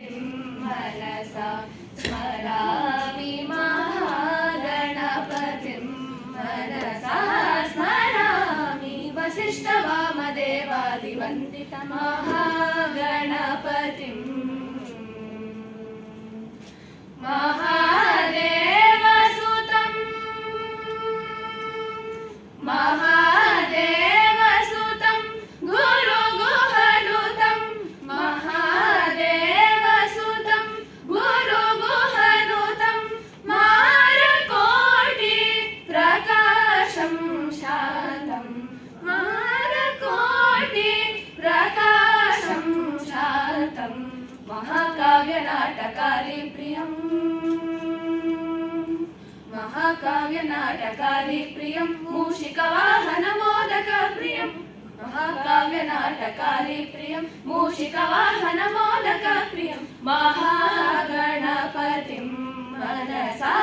मनसा स्मरामि महागणपतिं मनसा स्मरामि वसिष्ठवामदेवादिवन्दितमहागणपतिम् महादेवसुतं महादेवसुतं गुरुगुहनुतं महादेवसुतं गुरुगुहनुतं मारकोटि प्रकाशं शान्तं मारकोटि प्रकाशं शान्तं महाकाव्यनाटकारि प्रियम् महाकाव्यनाटकारि प्रियं मूषिकवाहनमोदकप्रियं महाकाव्यनाटकारि प्रियं मूषिकवाहनमोदकप्रियं महागणपतिं मनसा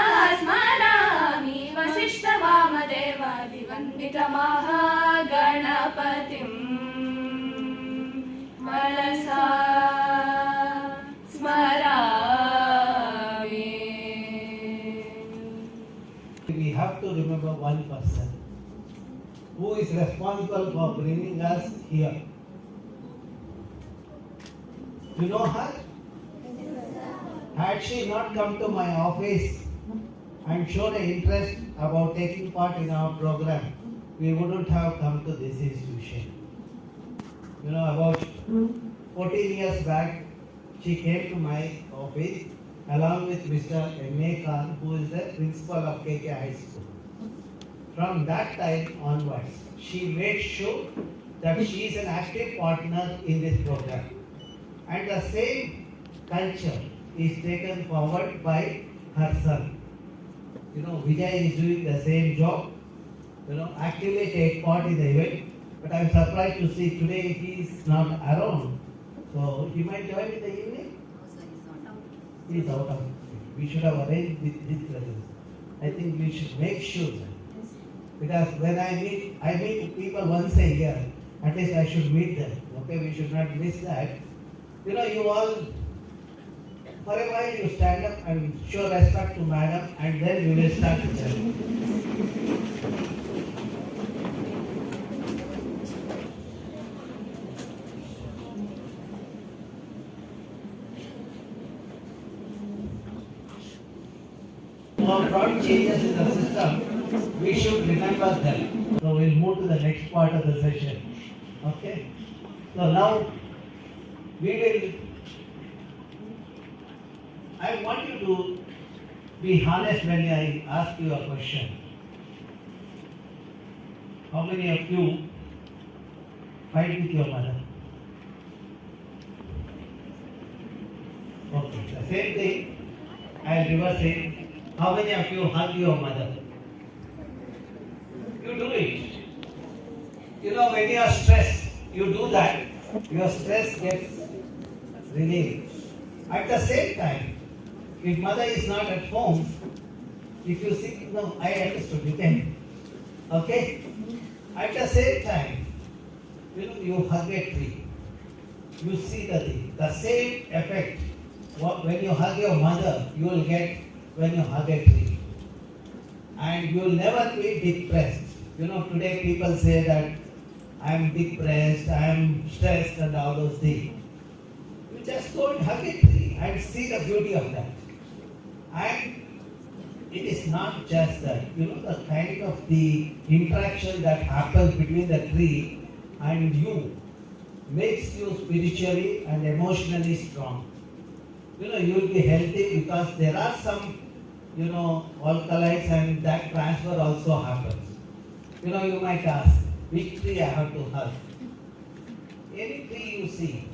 स्मरामि वसिष्ठवामदेवादिवन्दितमहागणपतिं मनसा स्मरामि. We have to remember one person who is responsible for bringing us here. You know her? Had she not come to my office and shown an interest about taking part in our program, we wouldn't have come to this institution. You know, about 14 years back, she came to my office along with Mr. M.A. Khan, who is the principal of KK High School. From that time onwards, she made sure that she is an active partner in this program. And the same culture is taken forward by her son. You know, Vijay is doing the same job, you know, actively take part in the event. But I am surprised to see today he is not around. So he might join in the evening. He is out of it. We should have arranged with his presence. I think we should make sure. Because when I meet people once a year, at least I should meet them. Okay, we should not miss that. You know, you all, for a while you stand up and show respect to madam, and then we will start the journey. For broad changes in the system, we should remember them. So we'll move to the next part of the session. Okay? So now I want you to be honest when I ask you a question. How many of you fight with your mother? Okay, the same thing, I'll reverse it. How many of you hug your mother? You do it. You know, when you are stressed, you do that, your stress gets relieved. At the same time, if mother is not at home, if you see, no, I understood, you can. Okay? At the same time, you know, you hug a tree. You see the same effect. When you hug your mother, you will get when you hug a tree. And you will never be depressed. You know, today people say that I am depressed, I am stressed and all those things. You just go and hug a tree and see the beauty of that. And it is not just that, you know, the kind of the interaction that happens between the tree and you makes you spiritually and emotionally strong. You know, you will be healthy because there are some, you know, alkalides and that transfer also happens. You know, you might ask, which tree I have to hug? Any tree you see,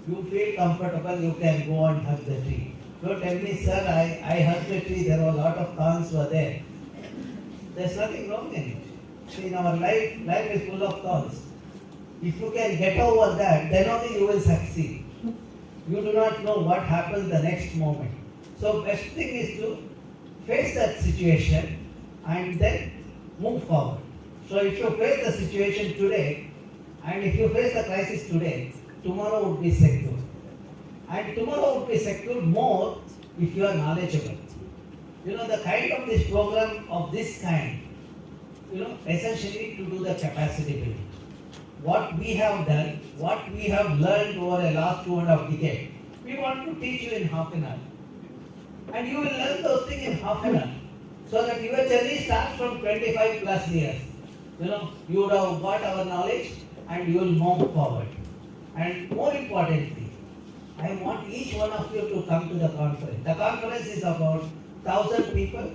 you feel comfortable, you can go and hug the tree. Don't tell me, sir, I hugged the tree, there were a lot of thorns were there. There's nothing wrong in it. See, in our life is full of thorns. If you can get over that, then only you will succeed. You do not know what happens the next moment. So best thing is to face that situation and then move forward. So if you face the situation today, and if you face the crisis today, tomorrow would be secure. And tomorrow would be secured more if you are knowledgeable. You know, the kind of this program of this kind, you know, essentially to do the capacity building. What we have done, what we have learned over the last 2.5 decades, we want to teach you in half an hour. And you will learn those things in half an hour. So that your journey starts from 25 plus years. You know, you would have got our knowledge and you will move forward. And more importantly, I want each one of you to come to the conference. The conference is about 1,000 people.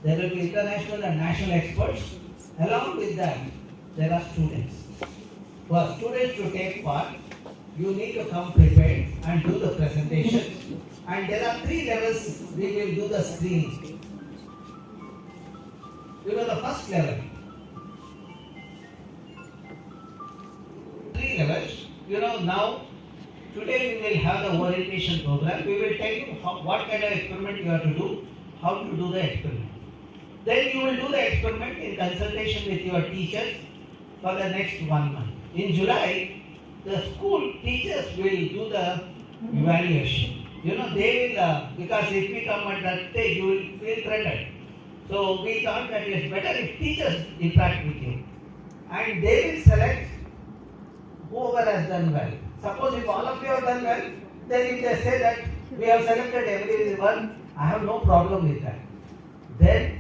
There will be international and national experts. Along with that, there are students. For students to take part, you need to come prepared and do the presentation. And there are 3 levels we will do the screening. You know, the first level. 3 levels. You know, now, today we will have the orientation program. We will tell you what kind of experiment you have to do, how to do the experiment. Then you will do the experiment in consultation with your teachers for the next 1 month. In July, the school teachers will do the evaluation. You know, they will, because if we come at that stage, you will feel threatened. So we thought that it's better if teachers interact with you. And they will select whoever has done well. Suppose if all of you have done well, then if they say that we have selected everyone, I have no problem with that. Then,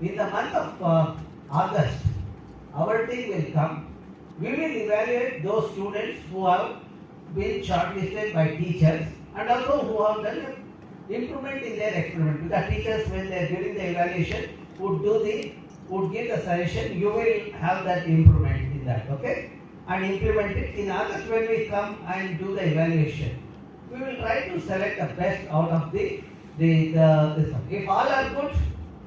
in the month of August, our team will come. We will evaluate those students who have been shortlisted by teachers and also who have done improvement in their experiment. Because teachers, when they are during the evaluation, would give the suggestion. You will have that improvement in that, okay? And implement it. In August, when we come and do the evaluation, we will try to select the best out of this one. If all are good,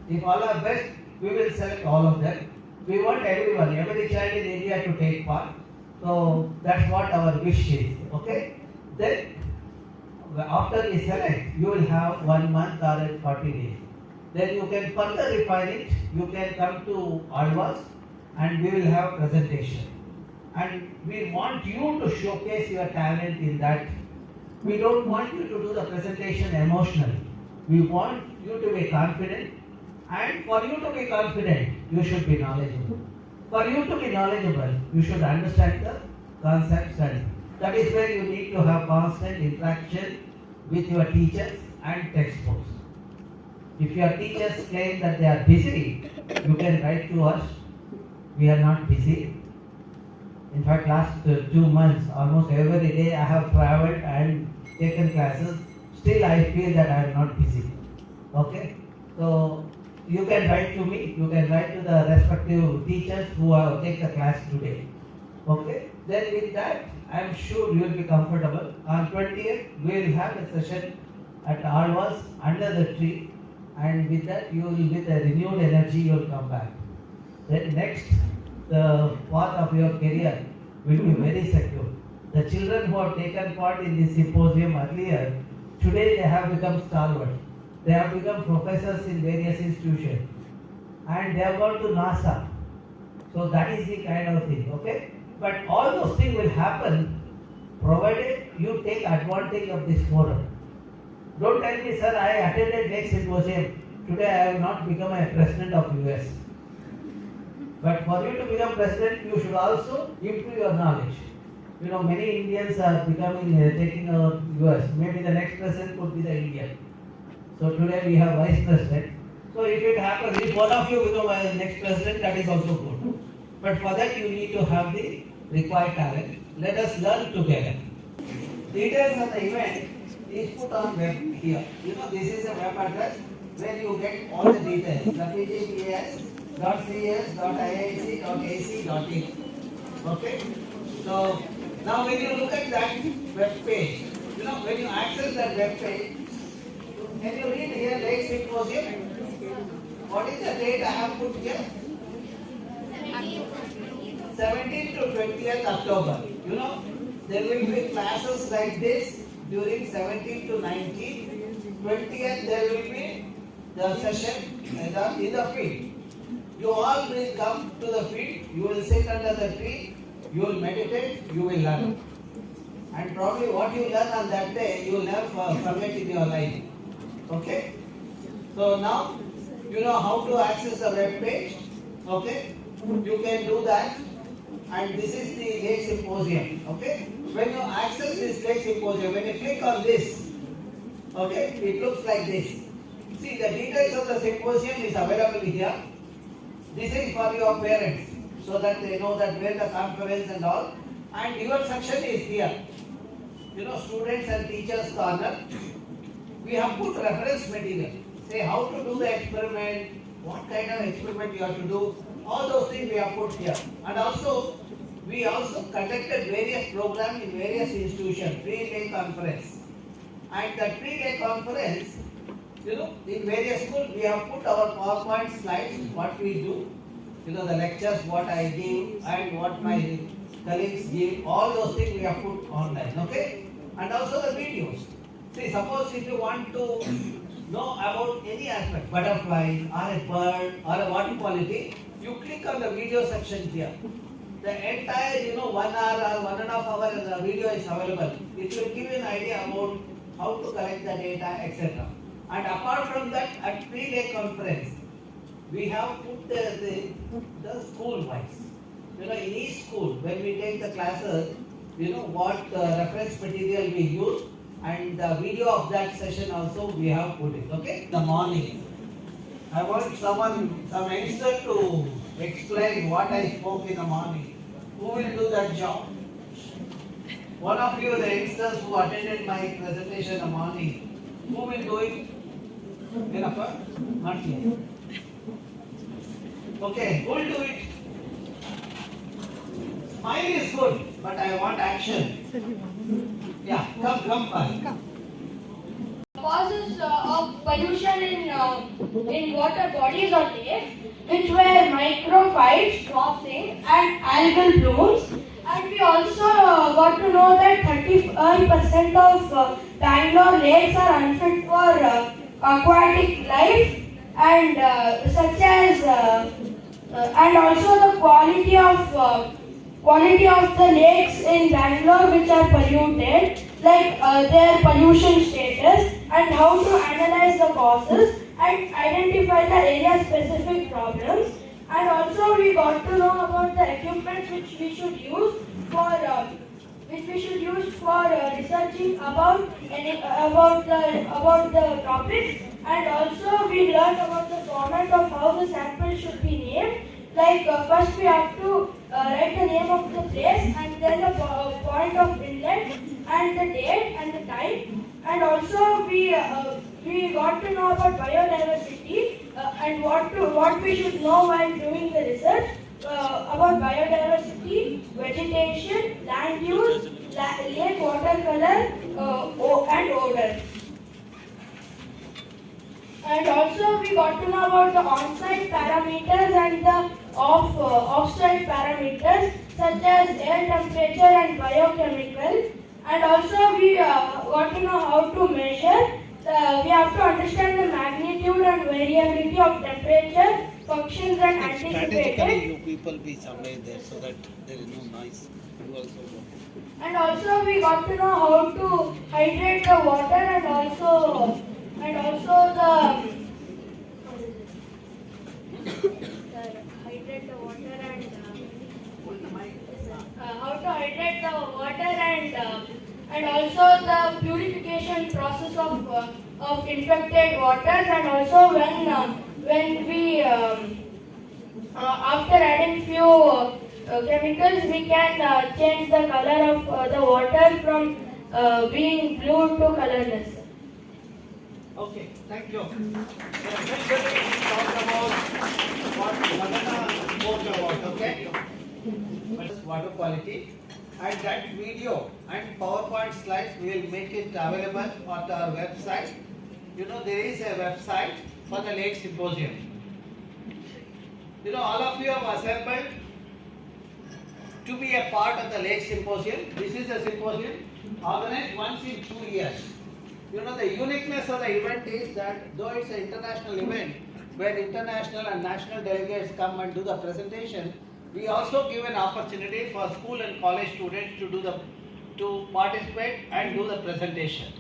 if all are best, we will select all of them. We want everyone, every child in India to take part. So that's what our wish is. Okay? Then after we select, you will have 1 month or 40 days. Then you can further refine it. You can come to Alvas and we will have presentation. And we want you to showcase your talent in that. We don't want you to do the presentation emotionally. We want you to be confident. And for you to be confident, you should be knowledgeable. For you to be knowledgeable, you should understand the concepts, and that is where you need to have constant interaction with your teachers and textbooks. If your teachers claim that they are busy, you can write to us. We are not busy. In fact, last 2 months, almost every day I have traveled and taken classes. Still I feel that I am not busy. Okay? So, you can write to me, you can write to the respective teachers who have taken the class today. Okay? Then with that, I am sure you will be comfortable. On 20th, we will have a session at Alvas under the tree, and with that, you will, with a renewed energy, you will come back. Then next, the path of your career will be very secure. The children who have taken part in this symposium earlier, today they have become stalwart. They have become professors in various institutions. And they have gone to NASA. So that is the kind of thing, okay? But all those things will happen provided you take advantage of this forum. Don't tell me, sir, I attended next symposium. Today I have not become a president of US. But for you to become president, you should also improve your knowledge. You know, many Indians are becoming, taking our US. Maybe the next president could be the Indian. So today we have vice president. So if it happens, if one of you become the next president, that is also good. But for that you need to have the required talent. Let us learn together. Details of the event is put on web here. You know, this is a web address where you get all the details. www.cs.iisc.ac.in. Okay? So now when you look at that web page, you know, when you access that web page, can you read here late symposium? What is the date I have put here? 17th to 20th October. You know, there will be classes like this during 17th to 19th. 20th there will be the session in the field. You all will come to the field, you will sit under the tree, you will meditate, you will learn. And probably what you learn on that day, you will never forget in your life. Okay? So now, you know how to access the web page. Okay? You can do that. And this is the Lake Symposium. Okay? When you access this Lake Symposium, when you click on this, okay, it looks like this. See, the details of the symposium is available here. This is for your parents, so that they know that where the conference and all. And your section is here. You know, students and teachers corner. We have put reference material. Say how to do the experiment, what kind of experiment you have to do. All those things we have put here. And also, we also conducted various programs in various institutions, pre-day conference. And that pre-day conference, you know, in various schools, we have put our PowerPoint slides, what we do, you know, the lectures, what I give, and what my colleagues give, all those things we have put online, okay? And also the videos. See, suppose if you want to know about any aspect, butterfly, or a bird, or a water quality, you click on the video section here. The entire, you know, 1 hour or 1.5 hour the video is available. It will give you an idea about how to collect the data, etc. And apart from that, at pre-day conference, we have put the school wise. You know, in each school, when we take the classes, you know, what reference material we use, and the video of that session also we have put it, okay? In the morning, I want some youngster to explain what I spoke in the morning. Who will do that job? One of you, the youngsters who attended my presentation in the morning, who will do it? Not here. Okay, who will do it? Smile is good, but I want action. Yeah, come. Causes of pollution in water bodies or lakes, which were microphytes, dropping, and algal blooms. And we also got to know that 35% of Bangalore lakes are unfit for aquatic life, and such as and also the quality of the lakes in Bangalore which are polluted, like their pollution status, and how to analyze the causes and identify the area-specific problems. And also we got to know about the equipment which we should use for researching about the topics. And also we learned about the format of how the sample should be named. Like first we have to write the name of the place, and then the point of inlet, and the date and the time. And also we got to know about biodiversity and what we should know while doing the research about biodiversity, vegetation, land use, lake water color, and odor. And also we got to know about the on-site parameters and the off-site parameters, such as air temperature and biochemical. And also we got to know how to measure. We have to understand the magnitude and variability of temperature, functions, and anticipated. Strategically, you people be somewhere there so that there is no noise. You also go. And also we got to know how to hydrate the water, and also hydrate the water and also the purification process of infected waters. And also when we after adding few chemicals, we can change the color of the water from being blue to colorless. Okay, thank you. Eventually we talked about what Vandana spoke about, okay? What is water quality? And that video and PowerPoint slides, we will make it available on our website. You know, there is a website for the Lake Symposium. You know, all of you have assembled to be a part of the Lake Symposium. This is a symposium organized once in 2 years. You know, the uniqueness of the event is that though it's an international event where international and national delegates come and do the presentation, we also give an opportunity for school and college students to to participate and do the presentation.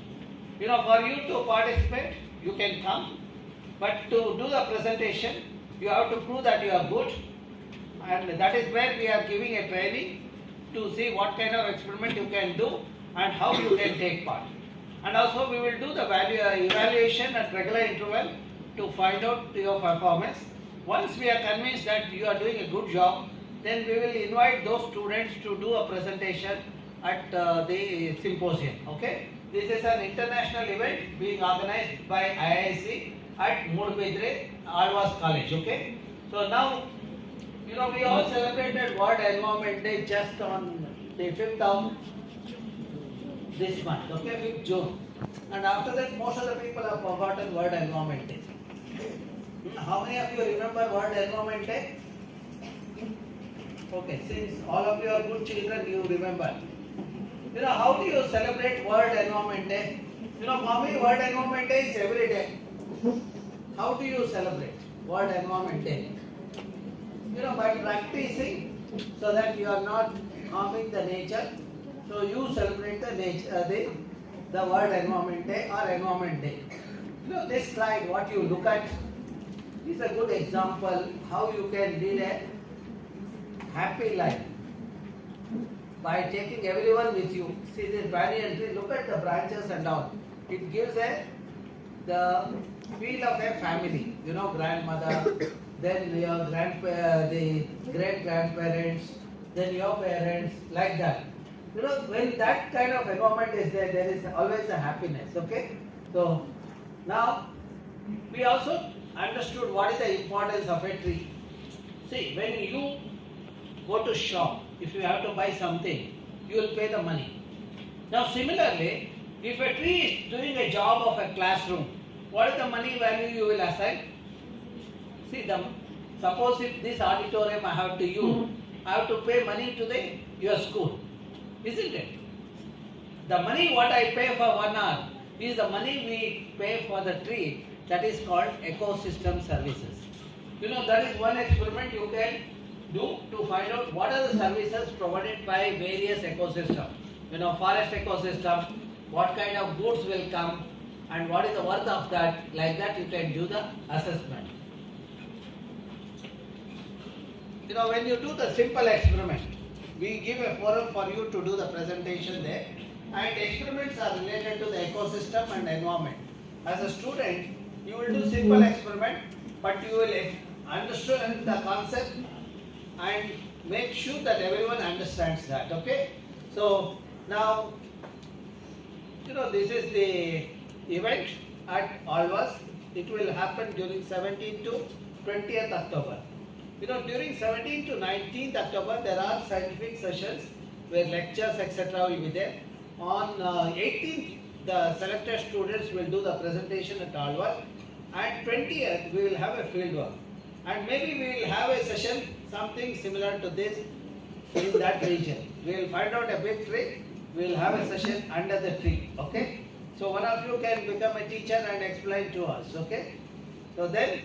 For you to participate, you can come, but to do the presentation, you have to prove that you are good, and that is where we are giving a training to see what kind of experiment you can do and how you can take part. And also we will do the evaluation at regular interval to find out your performance. Once we are convinced that you are doing a good job, then we will invite those students to do a presentation at the symposium. Okay? This is an international event being organized by IISC at Mudbidre, Alvas College. Okay? So now, we all celebrated World Environment Day just on the 5th of this month, okay, 5th June. And after that, most of the people have forgotten World Environment Day. How many of you remember World Environment Day? Okay, since all of you are good children, you remember. How do you celebrate World Environment Day? For me, World Environment Day is every day. How do you celebrate World Environment Day? By practicing so that you are not harming the nature. So you celebrate the nature, the World Environment Day or Environment Day. This slide, what you look at, is a good example how you can lead a happy life by taking everyone with you. See this banyan tree, look at the branches and all. It gives the feel of a family. Grandmother, then your the great grandparents, then your parents, like that. When that kind of environment is there, there is always a happiness. Okay? So now we also understood what is the importance of a tree. See, when you go to shop, if you have to buy something, you will pay the money. Now similarly, if a tree is doing a job of a classroom, what is the money value you will assign? See, suppose if this auditorium I have to use, I have to pay money to your school, isn't it? The money what I pay for 1 hour is the money we pay for the tree, that is called ecosystem services. That is one experiment you can do to find out what are the services provided by various ecosystems. Forest ecosystem, what kind of goods will come and what is the worth of that, like that you can do the assessment. When you do the simple experiment, we give a forum for you to do the presentation there, and experiments are related to the ecosystem and environment. As a student, you will do simple experiment, but you will understand the concept and make sure that everyone understands that. Okay? So now, this is the event at Alvas. It will happen during 17th to 20th October. During 17th to 19th October, there are scientific sessions where lectures, etc. will be there. On 18th, the selected students will do the presentation at Alvas. And 20th, we will have a field work. And maybe we will have a session, something similar to this in that region. We will find out a big tree. We will have a session under the tree. Okay? So one of you can become a teacher and explain to us. Okay? So then,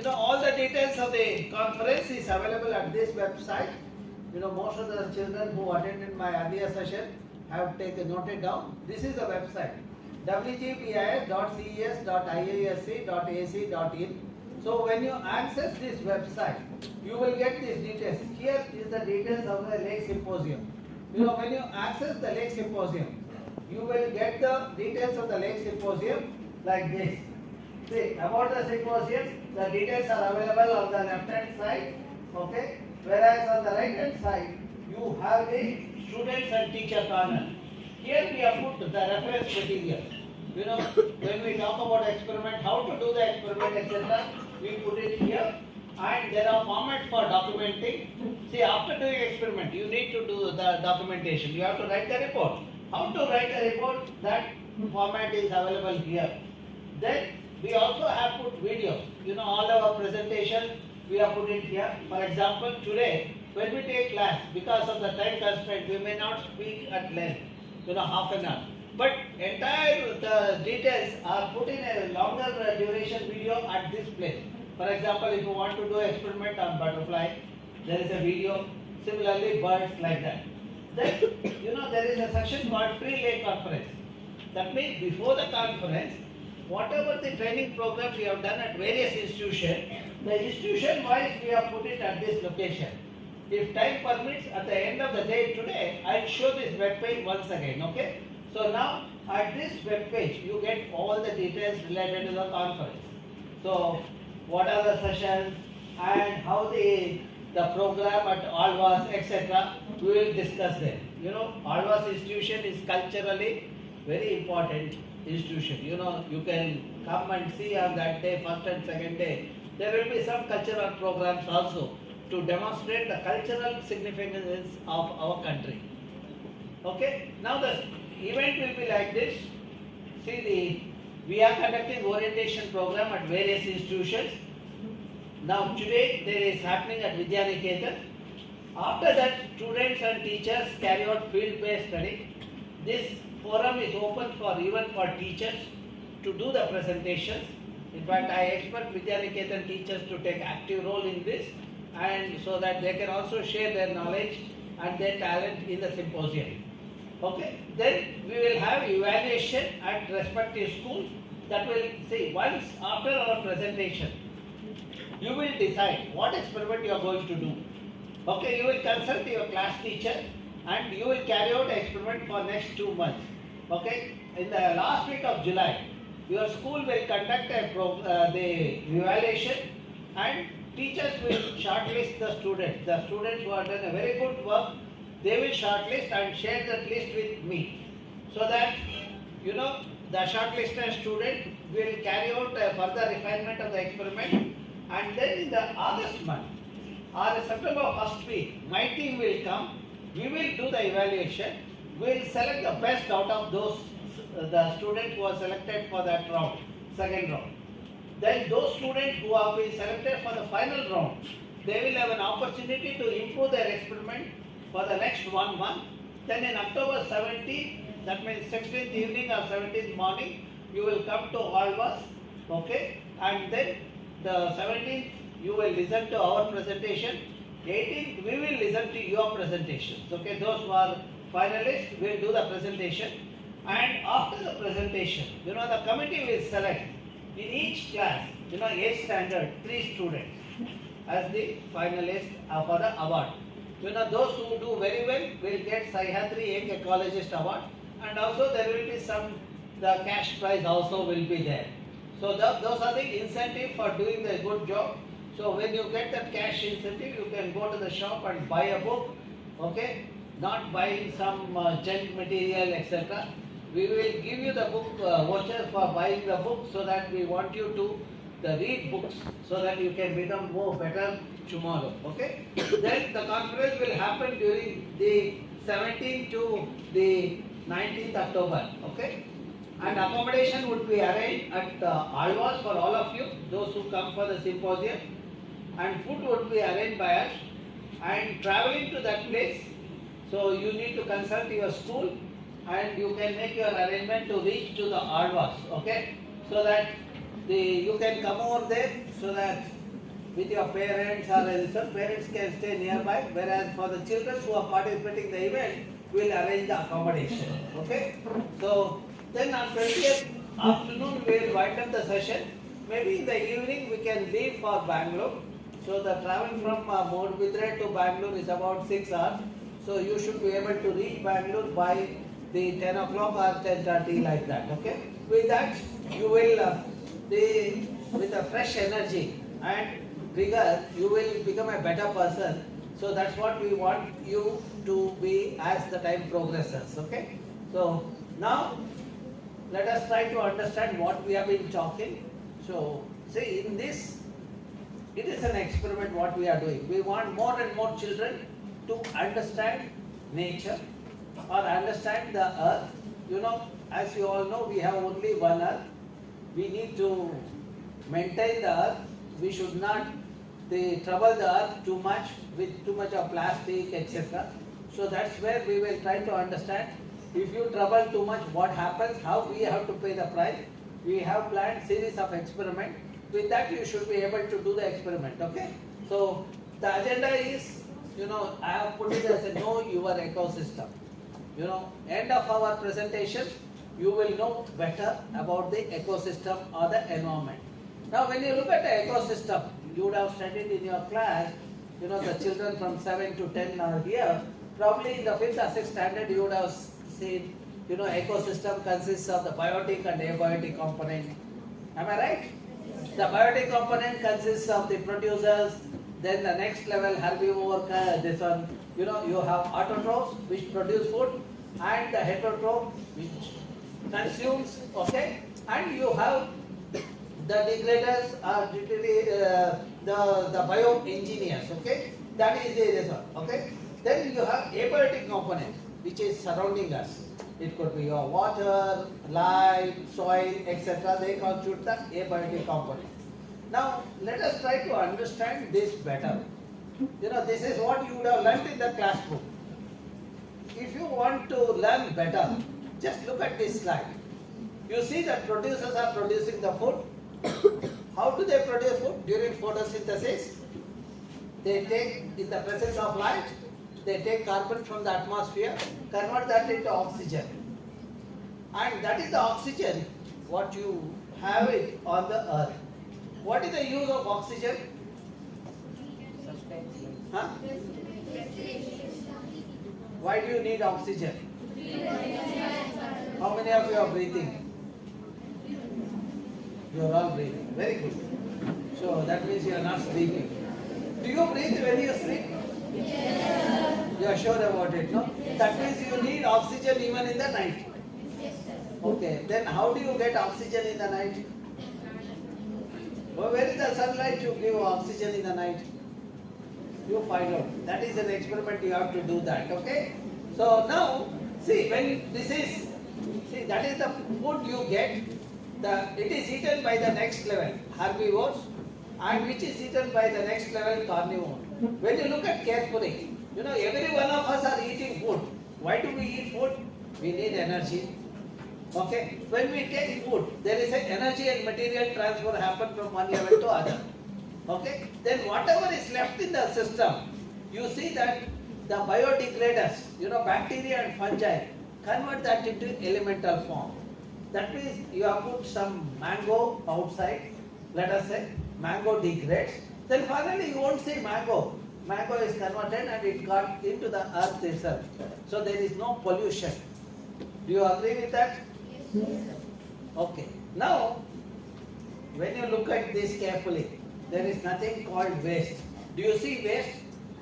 all the details of the conference is available at this website. Most of the children who attended my earlier session have noted down. This is the website, wgbis.ces.iisc.ac.in. So when you access this website, you will get these details. Here is the details of the Lake Symposium. When you access the Lake Symposium, you will get the details of the Lake Symposium like this. See, about the symposium, the details are available on the left hand side, okay? Whereas on the right hand side, you have the students and teacher corner. Here we have put the reference material. When we talk about experiment, how to do the experiment, etc., we put it here. And there are formats for documenting. See, after doing experiment, you need to do the documentation. You have to write the report. How to write a report? That format is available here. Then we also have put videos. All our presentation we have put it here. For example, today when we take class, because of the time constraint, we may not speak at length, half an hour. But the details are put in a longer duration video at this place. For example, if you want to do experiment on butterfly, there is a video. Similarly, birds, like that. Then, there is a session called pre-lay conference. That means before the conference, whatever the training program we have done at various institutions, the institution wise we have put it at this location. If time permits, at the end of the day today, I'll show this web page once again, okay? So now, at this web page, you get all the details related to the conference. So, what are the sessions and how the program at Alvas, etc. We will discuss there. Alvas institution is culturally very important institution. You can come and see on that day, first and second day. There will be some cultural programs also to demonstrate the cultural significance of our country. Okay, now the event will be like this. See, we are conducting orientation program at various institutions. Now today there is happening at Vidyaniketan. After that, students and teachers carry out field-based study. This forum is open for even for teachers to do the presentations. In fact, I expect Vidyaniketan teachers to take active role in this, and so that they can also share their knowledge and their talent in the symposium. Okay, then we will have evaluation at respective schools. That will see once after our presentation, you will decide what experiment you are going to do. Okay, you will consult your class teacher and you will carry out experiment for next 2 months. Okay, in the last week of July, your school will conduct the evaluation, and teachers will shortlist the students. The students who have done a very good work, they will shortlist and share that list with me, so that the shortlisted student will carry out a further refinement of the experiment, and then in the August month or September first week, my team will come. We will do the evaluation. We will select the best out of those the students who are selected for that round, second round. Then those students who have been selected for the final round, they will have an opportunity to improve their experiment for the next 1 month. Then in October 17th, that means 16th evening or 17th morning, you will come to Alvas, okay? And then the 17th, you will listen to our presentation. 18th, we will listen to your presentations, okay? Those who are finalists will do the presentation. And after the presentation, the committee will select in each class, 8 standard, 3 students as the finalists for the award. Those who do very well will get Sahyadri Young Ecologist Award, and also there will be the cash prize also will be there. So those are the incentive for doing the good job. So when you get that cash incentive, you can go to the shop and buy a book, okay? Not buying some junk material, etc. We will give you the book voucher for buying the book, so that we want you to read books so that you can become more better tomorrow. Okay? Then the conference will happen during the 17th to the 19th October. Okay? And accommodation would be arranged at Alvas for all of you, those who come for the symposium. And food would be arranged by us. And traveling to that place, so you need to consult your school, and you can make your arrangement to reach to the Alvas, okay? So that you can come over there, so that with your parents or some parents can stay nearby, whereas for the children who are participating in the event, we will arrange the accommodation, okay? So then on 20th afternoon, we will wind up the session. Maybe in the evening we can leave for Bangalore. So the travel from Modbidre to Bangalore is about 6 hours. So you should be able to reach Bangalore by the 10 o'clock or 10:30 like that, okay? With that, you will, with a fresh energy and vigor, you will become a better person. So that's what we want you to be as the time progresses, okay? So now, let us try to understand what we have been talking. So, see, in this, it is an experiment what we are doing. We want more and more children to understand nature or understand the earth. As you all know, we have only one earth. We need to maintain the earth. We should not trouble the earth too much with too much of plastic, etc. So that's where we will try to understand. If you trouble too much, what happens, how we have to pay the price. We have planned series of experiments. With that, you should be able to do the experiment, okay? So the agenda is I have put it as a know your ecosystem. End of our presentation, you will know better about the ecosystem or the environment. Now, when you look at the ecosystem, you would have studied in your class, the children from 7 to 10 are here. Probably in the 5th or 6th standard, you would have seen, ecosystem consists of the biotic and abiotic component. Am I right? The biotic component consists of the producers, then the next level herbivore, this one, you have autotrophs which produce food, and the heterotroph which consumes, okay, and you have the degraders are the bioengineers, okay, that is this one, okay. Then you have abiotic component which is surrounding us. It could be your water, light, soil, etc. They constitute the abiotic component. Now, let us try to understand this better. This is what you would have learned in the classroom. If you want to learn better, just look at this slide. You see that producers are producing the food. How do they produce food? During photosynthesis. They take, in the presence of light, they take carbon from the atmosphere, convert that into oxygen. And that is the oxygen what you have it on the earth. What is the use of oxygen? Huh? Why do you need oxygen? How many of you are breathing? You are all breathing. Very good. So that means you are not sleeping. Do you breathe when you sleep? Yes. You are sure about it, no? That means you need oxygen even in the night. Yes, sir. Okay. Then how do you get oxygen in the night? Well, where is the sunlight you give oxygen in the night? You find out. That is an experiment, you have to do that, okay? So now, see, when this is, see, that is the food you get, it is eaten by the next level, herbivores, and which is eaten by the next level, carnivore. When you look at carefully, every one of us are eating food. Why do we eat food? We need energy. Okay, when we take food, there is an energy and material transfer happen from one level to other. Okay, then whatever is left in the system, you see that the biodegraders, bacteria and fungi, convert that into elemental form. That means you have put some mango outside, let us say, mango degrades, then finally you won't see mango. Mango is converted and it got into the earth itself. So there is no pollution. Do you agree with that? Okay. Now, when you look at this carefully, there is nothing called waste. Do you see waste?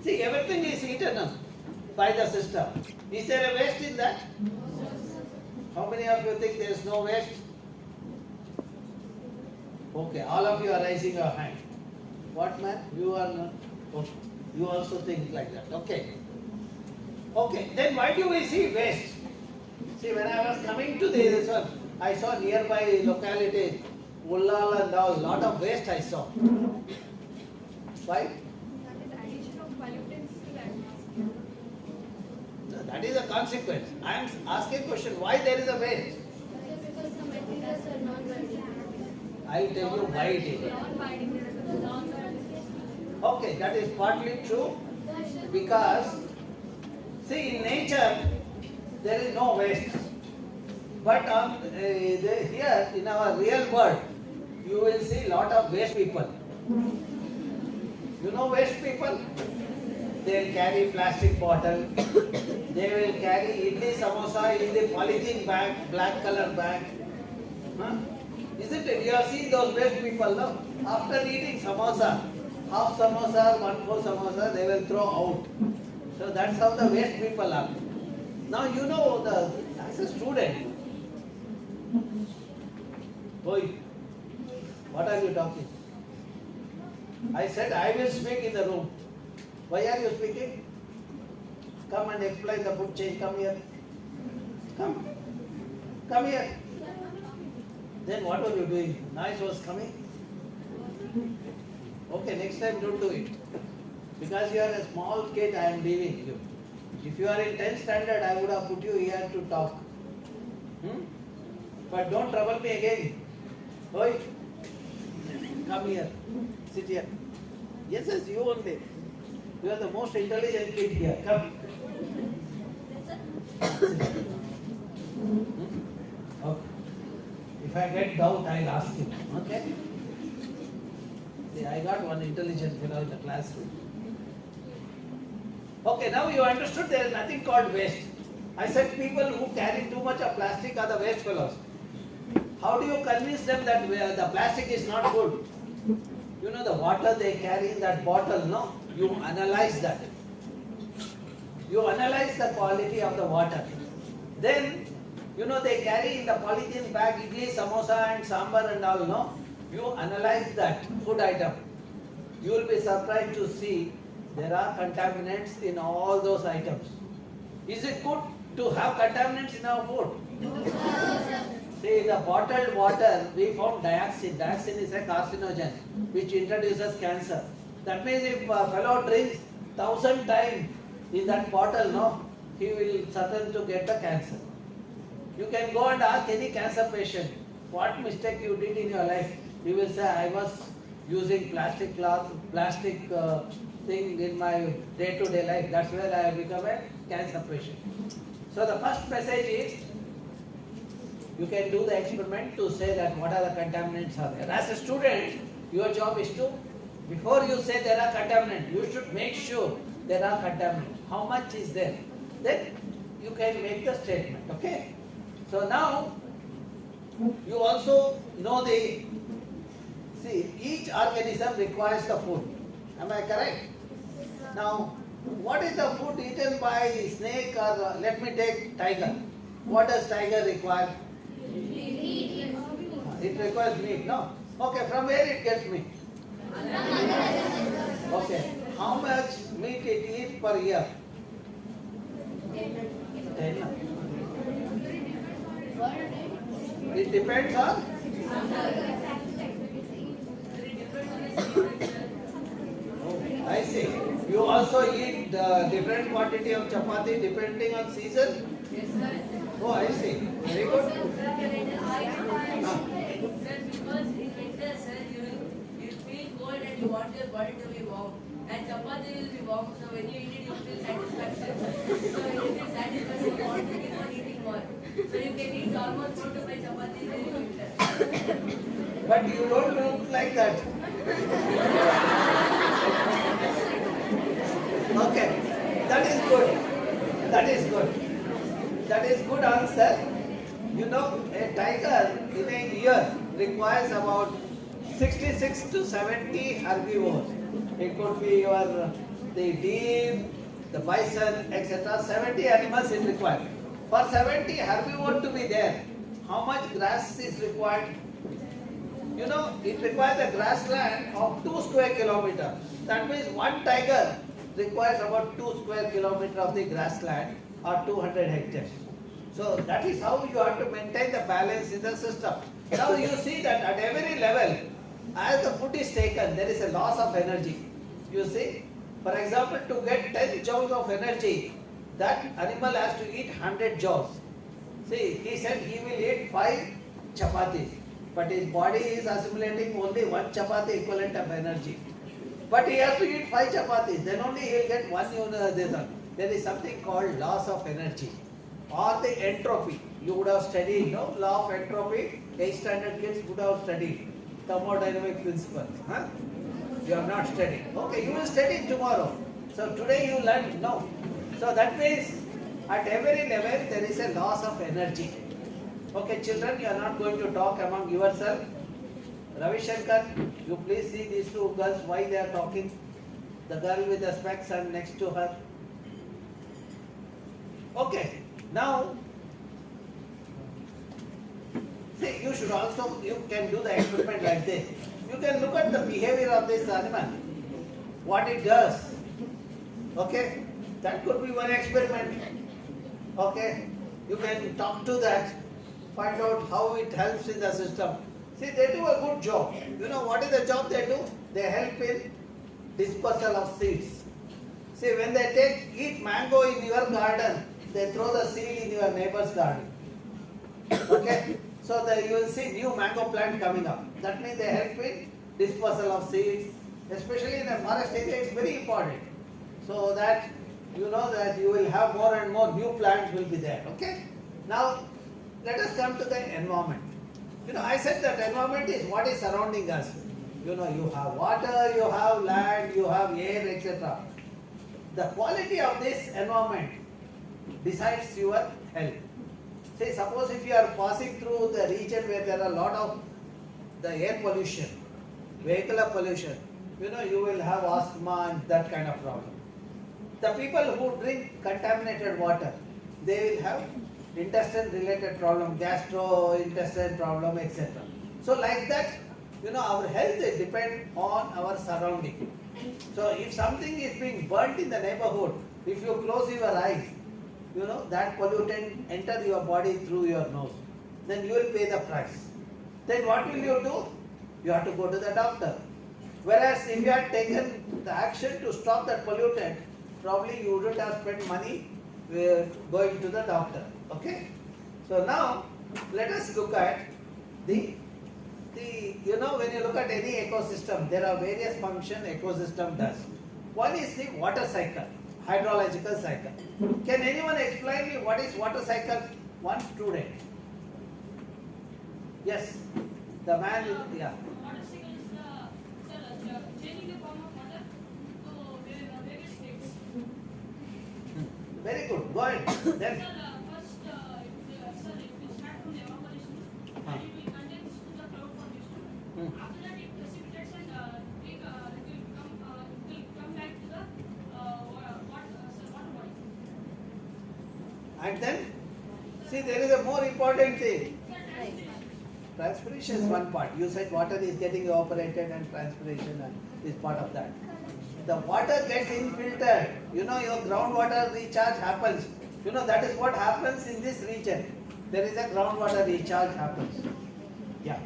See, everything is eaten up by the system. Is there a waste in that? How many of you think there is no waste? Okay, all of you are raising your hand. What, man? You are not? Okay. You also think like that. Okay. Okay, then why do we see waste? See, when I was coming to this one, I saw nearby locality, Ullal and all, lot of waste I saw. Why? That is a consequence. I am asking a question, why there is a waste? Because the materials are not biodegradable. I will tell you why it is. Okay, that is partly true because, see, in nature there is no waste. But here in our real world, you will see lot of waste people. You know waste people? They will carry plastic bottle. They will carry idli samosa in the polythene bag, black color bag. Huh? Isn't it? You have seen those waste people, no? After eating samosa, half samosa, 1/4 samosa, they will throw out. So that's how the waste people are. Now you know, as a student, Oi, what are you talking? I said I will speak in the room. Why are you speaking? Come and explain the food chain. Come here. Come. Come here. Then what were you doing? Noise was coming. Okay, next time don't do it. Because you are a small kid, I am leaving you. If you are in 10th standard, I would have put you here to talk. But don't trouble me again. Oi, come here. Sit here. Yes, you only. You are the most intelligent kid here. Come. Okay. If I get doubt, I'll ask you. Okay? See, I got one intelligent fellow in the classroom. Okay, now you understood there is nothing called waste. I said people who carry too much of plastic are the waste fellows. How do you convince them that the plastic is not good? You know the water they carry in that bottle, no? You analyze that. You analyze the quality of the water. Then, you know they carry in the polythene bag idli, samosa and sambar and all, no? You analyze that food item. You will be surprised to see there are contaminants in all those items. Is it good to have contaminants in our food? See, the bottled water, we found dioxin. Dioxin is a carcinogen which introduces cancer. That means if a fellow drinks 1,000 times in that bottle, no, he will certain to get the cancer. You can go and ask any cancer patient, what mistake you did in your life? He will say, I was using plastic cloth, plastic thing in my day-to-day life. That's where I have become a cancer patient. So the first message is, you can do the experiment to say that what are the contaminants are there. As a student, your job is to, before you say there are contaminants, you should make sure there are contaminants. How much is there? Then you can make the statement, okay? So now, you also know the, see, each organism requires the food. Am I correct? Now, what is the food eaten by snake or, let me take tiger. What does tiger require? It requires meat, no? Okay, from where it gets meat? Okay, how much meat it eats per year? 10. It depends on? I see. You also eat different quantity of chapati depending on season? Yes, sir. Oh, I see. Very good. Sir, because in winter, sir, you feel cold and you want your body to be warm. And chapati will be warm, so when you eat it, you feel satisfaction. So when you feel satisfaction, you want to keep on eating more. So you can eat almost 4 to 5 chapati in winter. But you don't look like that. Okay, that is good. That is good. That is good answer. You know, a tiger in a year requires about 66 to 70 herbivores. It could be the deer, the bison, etc. 70 animals is required. For 70 herbivores to be there, how much grass is required? You know, it requires a grassland of 2 square kilometers. That means one tiger requires about 2 square kilometers of the grassland or 200 hectares. So that is how you have to maintain the balance in the system. Now you see that at every level, as the food is taken, there is a loss of energy. You see, for example, to get 10 joules of energy, that animal has to eat 100 joules. See, he said he will eat 5 chapatis, but his body is assimilating only 1 chapati equivalent of energy. But he has to eat 5 chapatis, then only he will get 1 unit. There is something called loss of energy or the entropy. You would have studied, no? Law of entropy. 8th standard kids would have studied thermodynamic principles. Huh? You have not studied. Okay, you will study tomorrow. So today you learned, no. So that means at every level there is a loss of energy. Okay, children, you are not going to talk among yourself. Ravi Shankar, you please see these 2 girls, why they are talking. The girl with the specs and next to her. Okay, now, see, you should also, you can do the experiment like this. You can look at the behavior of this animal, what it does. Okay, that could be one experiment. Okay, you can talk to that, find out how it helps in the system. See, they do a good job. You know what is the job they do? They help in dispersal of seeds. See, when they eat mango in your garden, they throw the seed in your neighbor's garden. Okay? So you will see new mango plant coming up. That means they help in dispersal of seeds. Especially in a forest area, it's very important. so that you know that you will have more and more new plants will be there. Okay. Now let us come to the environment. I said that environment is what is surrounding us. You have water, you have land, you have air, etc. The quality of this environment decides your health. Say, suppose if you are passing through the region where there are a lot of the air pollution, vehicular pollution, you will have asthma and that kind of problem. The people who drink contaminated water, they will have intestine related problem, gastrointestinal problem, etc. So like that, our health is depend on our surrounding. So if something is being burnt in the neighborhood, if you close your eyes, that pollutant enter your body through your nose, then you will pay the price. Then what will you do? You have to go to the doctor. Whereas if you had taken the action to stop that pollutant, probably you wouldn't have spent money going to the doctor. Okay? So now let us look at the when you look at any ecosystem, there are various functions ecosystem does. One is the water cycle, hydrological cycle. Can anyone explain me what is water cycle? One student. Yes, the man with, yeah. Water cycle is changing the form of water to various states. Very good. Go ahead. Then. First, it will start from the evaporation and it will condense to the cloud formation. After that, it precipitates and it will come back to the water body. And then, see, there is a more important thing. Transpiration is one part. You said water is getting evaporated and transpiration is part of that. The water gets infiltrated. Your groundwater recharge happens. That is what happens in this region. There is a groundwater recharge happens. Yeah.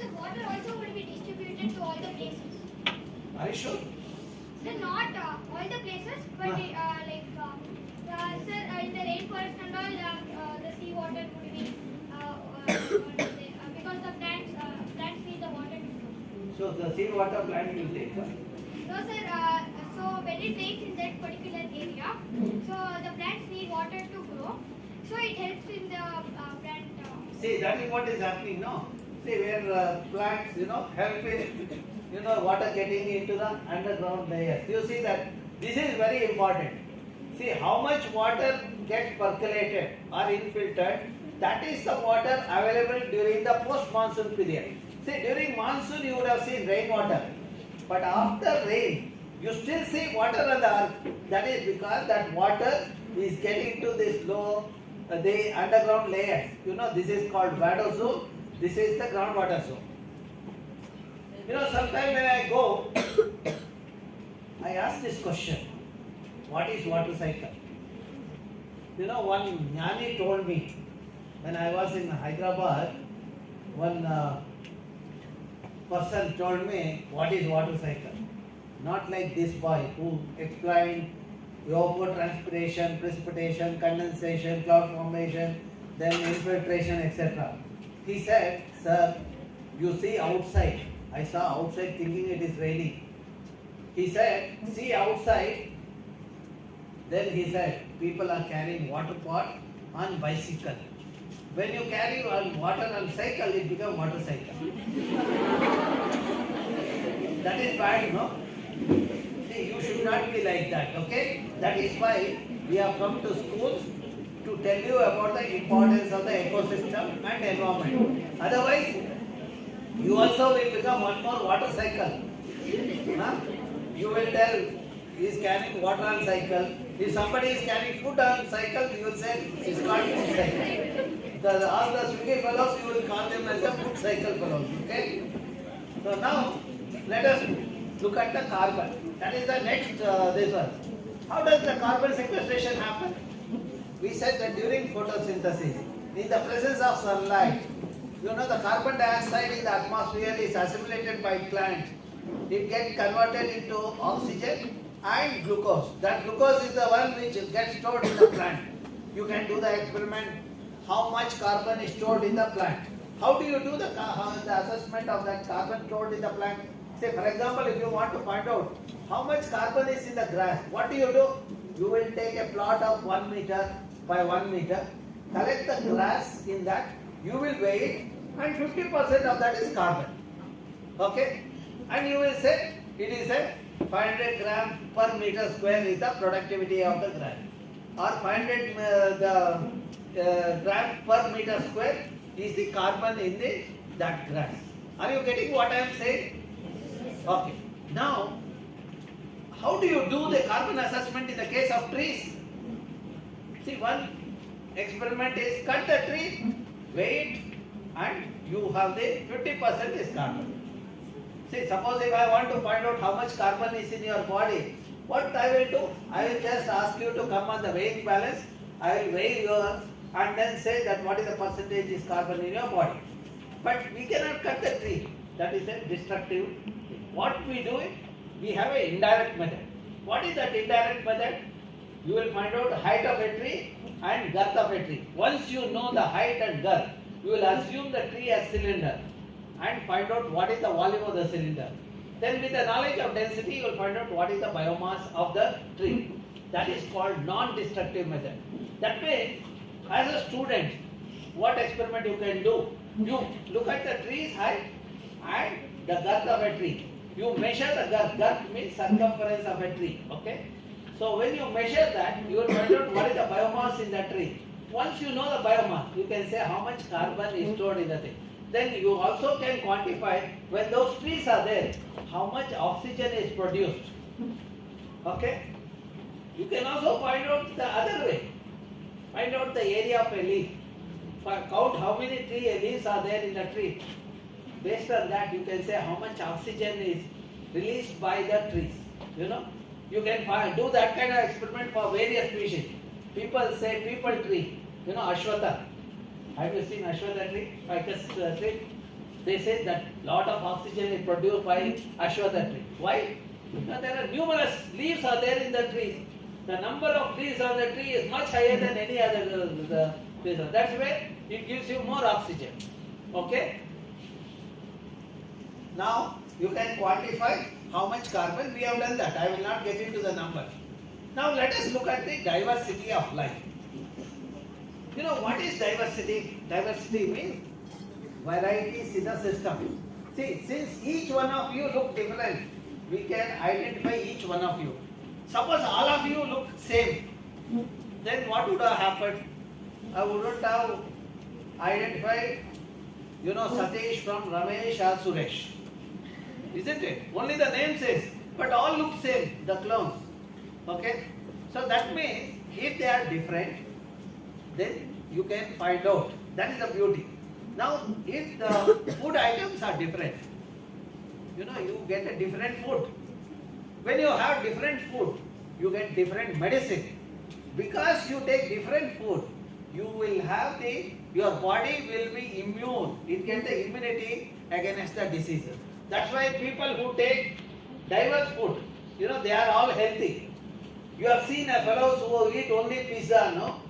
So water also will be distributed to all the places. Are you sure? So not all the places, but sir, in the rainforest and all, the sea water would be because the plants need the water to grow. So the sea water plant will take. No, sir. So when it rains in that particular area, so the plants need water to grow. So it helps in the plant. See, that is what is happening now. See, where plants, help in, water getting into the underground layers. You see that this is very important. See, how much water gets percolated or infiltrated, that is the water available during the post-monsoon period. See, during monsoon you would have seen rainwater. But after rain, you still see water on the earth. That is because that water is getting to this the underground layers. This is called vado zone. This is the groundwater zone. Sometimes when I go, I ask this question: what is water cycle? One Jnani told me when I was in Hyderabad. One person told me what is water cycle. Not like this boy who explained evapotranspiration, precipitation, condensation, cloud formation, then infiltration, etc. He said, sir, you see outside. I saw outside thinking it is raining. He said, see outside. Then he said, people are carrying water pot on bicycle. When you carry water on cycle, it becomes water cycle. That is bad, no? See, you should not be like that, okay? That is why we have come to schools to tell you about the importance of the ecosystem and environment. Otherwise, you also will become one more water cycle. Huh? You will tell, he is carrying water on cycle. If somebody is carrying food on cycle, you will say, it's called food cycle. All the Swiggy fellows, you will call them as the food cycle fellows, okay? So now, let us look at the carbon. That is the next, this one. How does the carbon sequestration happen? We said that during photosynthesis, in the presence of sunlight, the carbon dioxide in the atmosphere is assimilated by plants. It gets converted into oxygen and glucose. That glucose is the one which gets stored in the plant. You can do the experiment, how much carbon is stored in the plant. How do you do the assessment of that carbon stored in the plant? Say for example, if you want to find out how much carbon is in the grass, what do? You will take a plot of 1 meter by 1 meter, collect the grass in that, you will weigh it, and 50% of that is carbon. Okay? And you will say it is a 500 gram per meter square is the productivity of the grass, or 500 gram per meter square is the carbon in that grass. Are you getting what I am saying? Okay. Now, how do you do the carbon assessment in the case of trees? See, one experiment is cut the tree, weigh it, and you have the 50% is carbon. See, suppose if I want to find out how much carbon is in your body, what I will do? I will just ask you to come on the weighing balance. I will weigh yours and then say that what is the percentage is carbon in your body. But we cannot cut the tree. That is a destructive thing. What we do is, we have an indirect method. What is that indirect method? You will find out the height of a tree and girth of a tree. Once you know the height and girth, you will assume the tree as cylinder and find out what is the volume of the cylinder. Then with the knowledge of density, you will find out what is the biomass of the tree. That is called non-destructive method. That means, as a student, what experiment you can do? You look at the tree's height and the girth of a tree. You measure the girth. Girth means circumference of a tree. Okay? So when you measure that, you will find out what is the biomass in the tree. Once you know the biomass, you can say how much carbon is stored in the thing. Then you also can quantify, when those trees are there, how much oxygen is produced. Okay? You can also find out the other way. Find out the area of a leaf. Count how many leaves are there in the tree. Based on that, you can say how much oxygen is released by the trees. You know, you can do that kind of experiment for various species. People say people tree. You know, Ashwatha. Have you seen Ashwatha tree? Ficus tree? They say that lot of oxygen is produced by Ashwatha tree. Why? Because there are numerous leaves are there in the tree. The number of leaves on the tree is much higher than any other tree. That's why it gives you more oxygen. Okay? Now you can quantify how much carbon. We have done that. I will not get into the number. Now let us look at the diversity of life. You know what is diversity? Diversity means varieties in the system. See, since each one of you look different, we can identify each one of you. Suppose all of you look same, then what would have happened? I wouldn't have identified, Satish from Ramesh or Suresh. Isn't it? Only the name says, but all look same, the clones. Okay? So that means if they are different, then you can find out. That is the beauty. Now, if the food items are different, you get a different food. When you have different food, you get different medicine. Because you take different food, you will have your body will be immune. It gets the immunity against the diseases. That's why people who take diverse food, they are all healthy. You have seen a fellows who eat only pizza, no?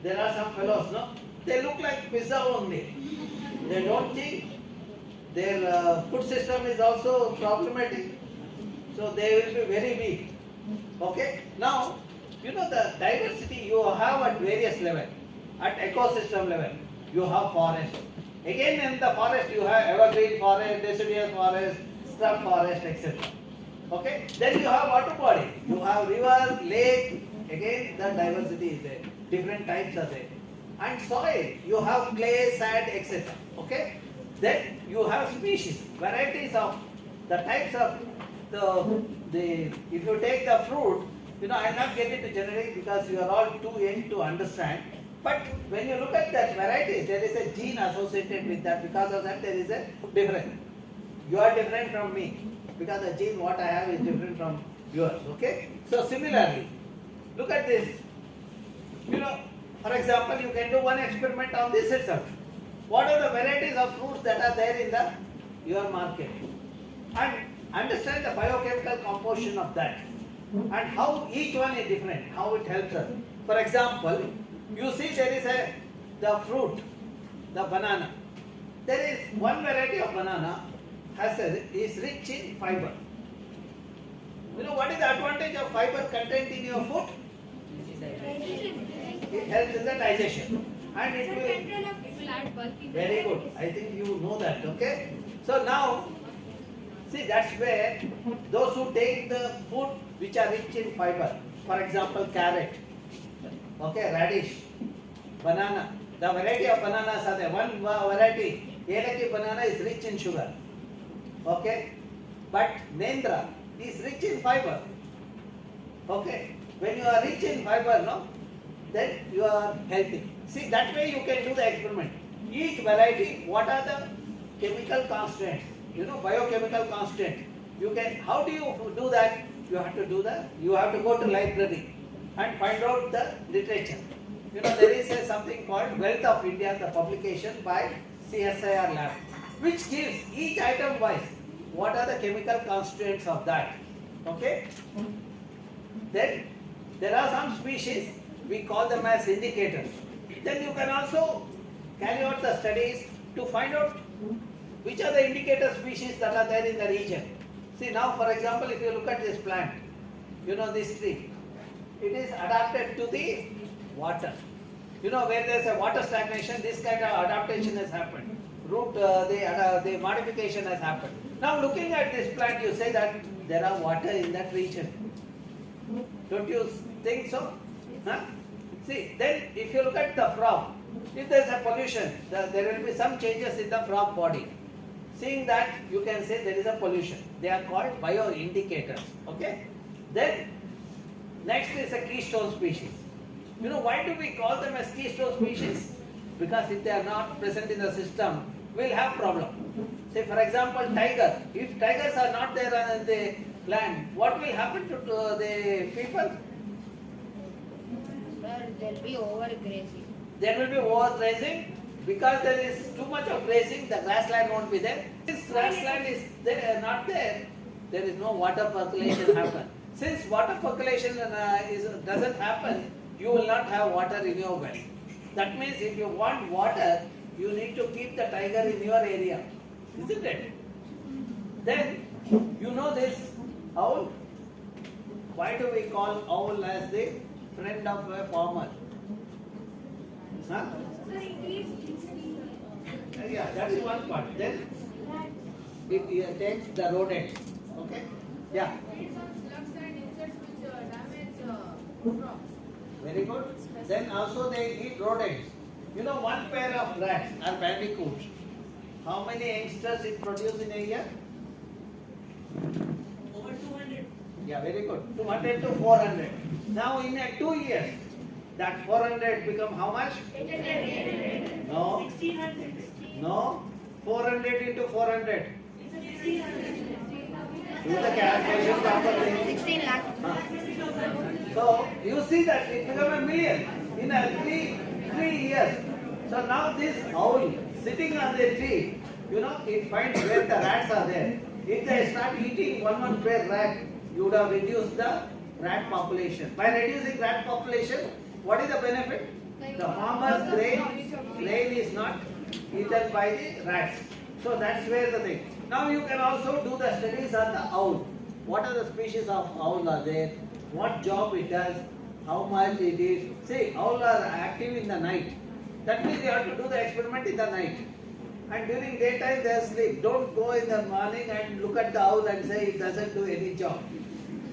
There are some fellows, no? They look like pizza only. They don't think. Their food system is also problematic. So they will be very weak. Okay? Now, the diversity you have at various levels. At ecosystem level, you have forest. Again in the forest you have evergreen forest, deciduous forest, scrub forest, etc. Okay? Then you have water body. You have river, lake. Again the diversity is there. Different types are there. And soil, you have clay, sand, etc. Okay? Then you have species, varieties of the types of if you take the fruit, I will not get into generic because you are all too young to understand. But when you look at that varieties, there is a gene associated with that. Because of that, there is a difference. You are different from me because the gene what I have is different from yours. Okay? So similarly, look at this. For example, you can do one experiment on this itself. What are the varieties of fruits that are there in your market? And understand the biochemical composition of that. And how each one is different, how it helps us. For example, you see there is the fruit, the banana. There is one variety of banana is rich in fiber. You know what is the advantage of fiber content in your food? It helps in the digestion. And it will. Very good. I think you know that. Okay. So now, see, that's where those who take the food which are rich in fiber, for example, carrot, okay, radish, banana. The variety of bananas are there. One variety, Elaki banana is rich in sugar. Okay, but Nendra is rich in fiber. Okay, when you are rich in fiber, no, then you are healthy. See, that way you can do the experiment. Each variety, what are the chemical constants? You know, biochemical constant. You can. How do you do that? You have to do the. You have to go to library and find out the literature. You know, there is something called Wealth of India, the publication by CSIR Lab, which gives each item wise what are the chemical constituents of that. Okay? Then there are some species, we call them as indicators. Then you can also carry out the studies to find out which are the indicator species that are there in the region. See now, for example, if you look at this plant, you know this tree, it is adapted to the water. You know, where there is a water stagnation, this kind of adaptation has happened. Root, the modification has happened. Now looking at this plant, you say that there are water in that region. Don't you think so? Huh? See, then if you look at the frog, if there is a pollution, there will be some changes in the frog body. Seeing that, you can say there is a pollution. They are called bioindicators. Okay? Then, next is a keystone species. You know, why do we call them as keystone species? Because if they are not present in the system, we will have problem. Say for example, tiger. If tigers are not there on the land, what will happen to the people? Sir, there will be overgrazing. There will be overgrazing because there is too much of grazing, the grassland won't be there. Since grassland is there, not there, there is no water percolation happen. Since water percolation doesn't happen, you will not have water in your well. That means if you want water, you need to keep the tiger in your area, isn't it? Then, you know this owl? Why do we call owl as the friend of a farmer? Huh? Yeah, that's one part. Then, it takes the rodents. Okay? Yeah. Very good. Then also they eat rodents. You know, one pair of rats are bandicoots. How many youngsters it produces in a year? Over 200. Yeah, very good. 200 to 400. Now in 2 years, that 400 become how much? 800. No. 1600. No. 400 into 400. 1600. Do the calculation properly. 16 lakh. So you see that it become a million in a three years. So now this owl sitting on the tree, you know, it finds where the rats are there. If they start eating one per rat, you would have reduced the rat population. By reducing rat population, what is the benefit? The farmer's grain is not eaten by the rats. So that's where the thing. Now you can also do the studies on the owl. What are the species of owl are there? What job it does? How much it is? See, owl are active in the night. That means you have to do the experiment in the night. And during daytime they sleep. Don't go in the morning and look at the owl and say it doesn't do any job.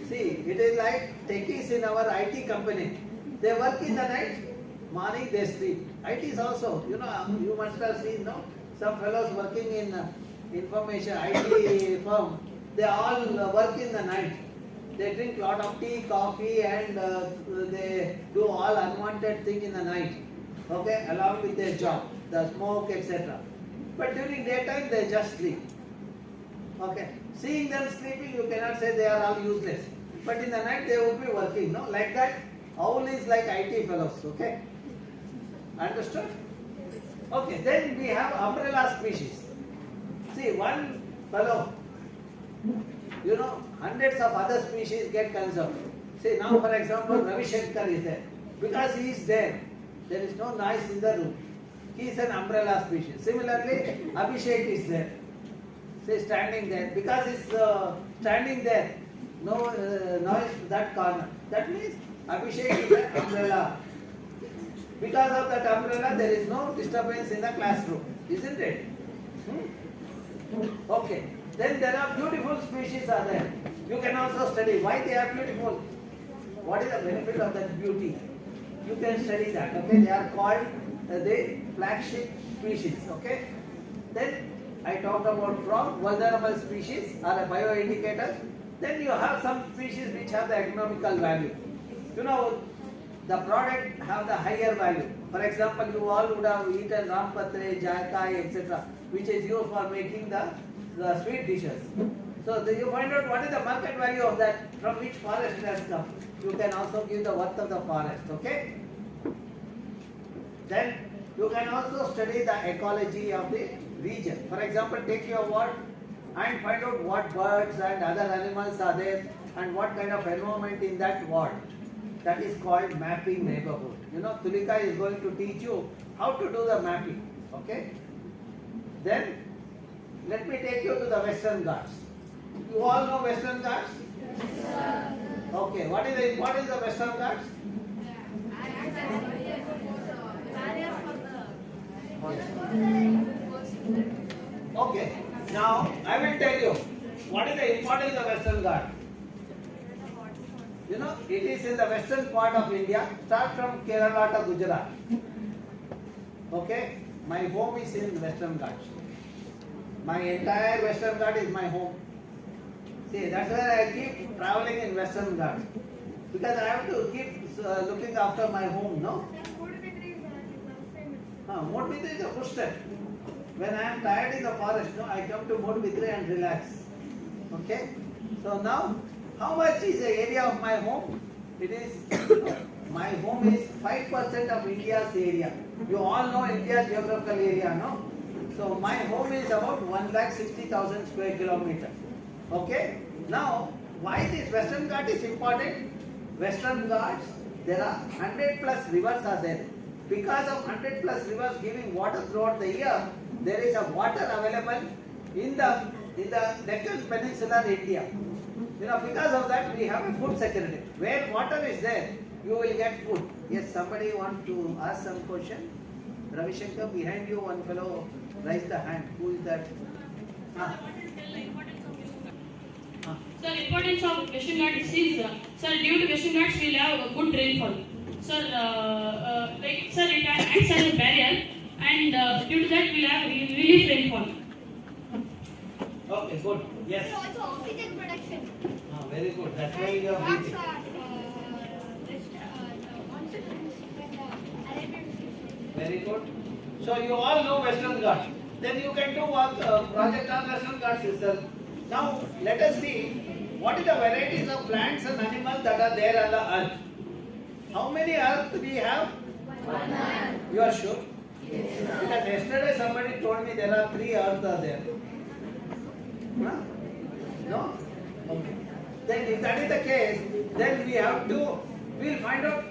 See, it is like techies in our IT company. They work in the night, morning they sleep. IT is also, you know, you must have seen, no? Some fellows working in information IT firm, they all work in the night. They drink lot of tea, coffee, and they do all unwanted thing in the night. Okay, along with their job, the smoke, etc. But during daytime they just sleep. Okay, seeing them sleeping, you cannot say they are all useless. But in the night they would be working, no? Like that, owl is like IT fellows. Okay, understood? Okay, then we have umbrella species. See, one fellow, you know, hundreds of other species get conserved. See, now for example, Ravi Shankar is there. Because he is there, there is no noise in the room. He is an umbrella species. Similarly, Abhishek is there. say standing there, because it's standing there, no noise that corner. That means Abhishek is an umbrella. Because of that umbrella, there is no disturbance in the classroom, isn't it? Okay. Then there are beautiful species are there. You can also study why they are beautiful. What is the benefit of that beauty? You can study that. Okay, they are called the flagship species. Okay. Then I talked about from vulnerable species are a bioindicator. Then you have some species which have the economical value. You know, the product have the higher value. For example, you all would have eaten rampatre, jaikai, etc., which is used for making the sweet dishes. So you find out what is the market value of that, from which forest it has come. You can also give the worth of the forest. Okay. Then you can also study the ecology of the region. For example, take your ward and find out what birds and other animals are there and what kind of environment in that ward. That is called mapping neighborhood. You know, Tulika is going to teach you how to do the mapping. Okay. Then let me take you to the Western Ghats. You all know Western Ghats? Okay. What is the Western Ghats? Okay. Now I will tell you what is the importance of Western Ghats. You know, it is in the western part of India. Start from Kerala to Gujarat. Okay. My home is in Western Ghats. My entire Western Ghats is my home. See, that's why I keep traveling in Western Ghats, because I have to keep looking after my home. No. Modbidri is a footstep. When I am tired in the forest, no, I come to Modbidri and relax. Okay. So now, how much is the area of my home? It is, my home is 5% of India's area. You all know India's geographical area, no? So my home is about 1,60,000 square kilometers. Okay? Now, why this Western Ghats is important? Western Ghats, there are 100 plus rivers are there. Because of 100 plus rivers giving water throughout the year, there is a water available in the Deccan Peninsula, India. You know, because of that, we have a food security. Where water is there, you will get food. Yes, somebody want to ask some question? Ravi Shankar, behind you, one fellow raised the hand. Who is that? Sir, importance of Western Ghats is, sir, due to Western Ghats we will have a good rainfall. Sir, it acts as a barrier, and due to that we will have relief rainfall. Okay, good. Yes. And also oxygen production. Very good. That's why you are breathing. Very good. So you all know Western Ghats. Then you can do project on Western Ghats itself. Now let us see what is the varieties of plants and animals that are there on the earth. How many earth we have? 1 earth. You are sure? Yes. Because yesterday somebody told me there are 3 earths are there. Huh? No? Okay. Then if that is the case, then we will find out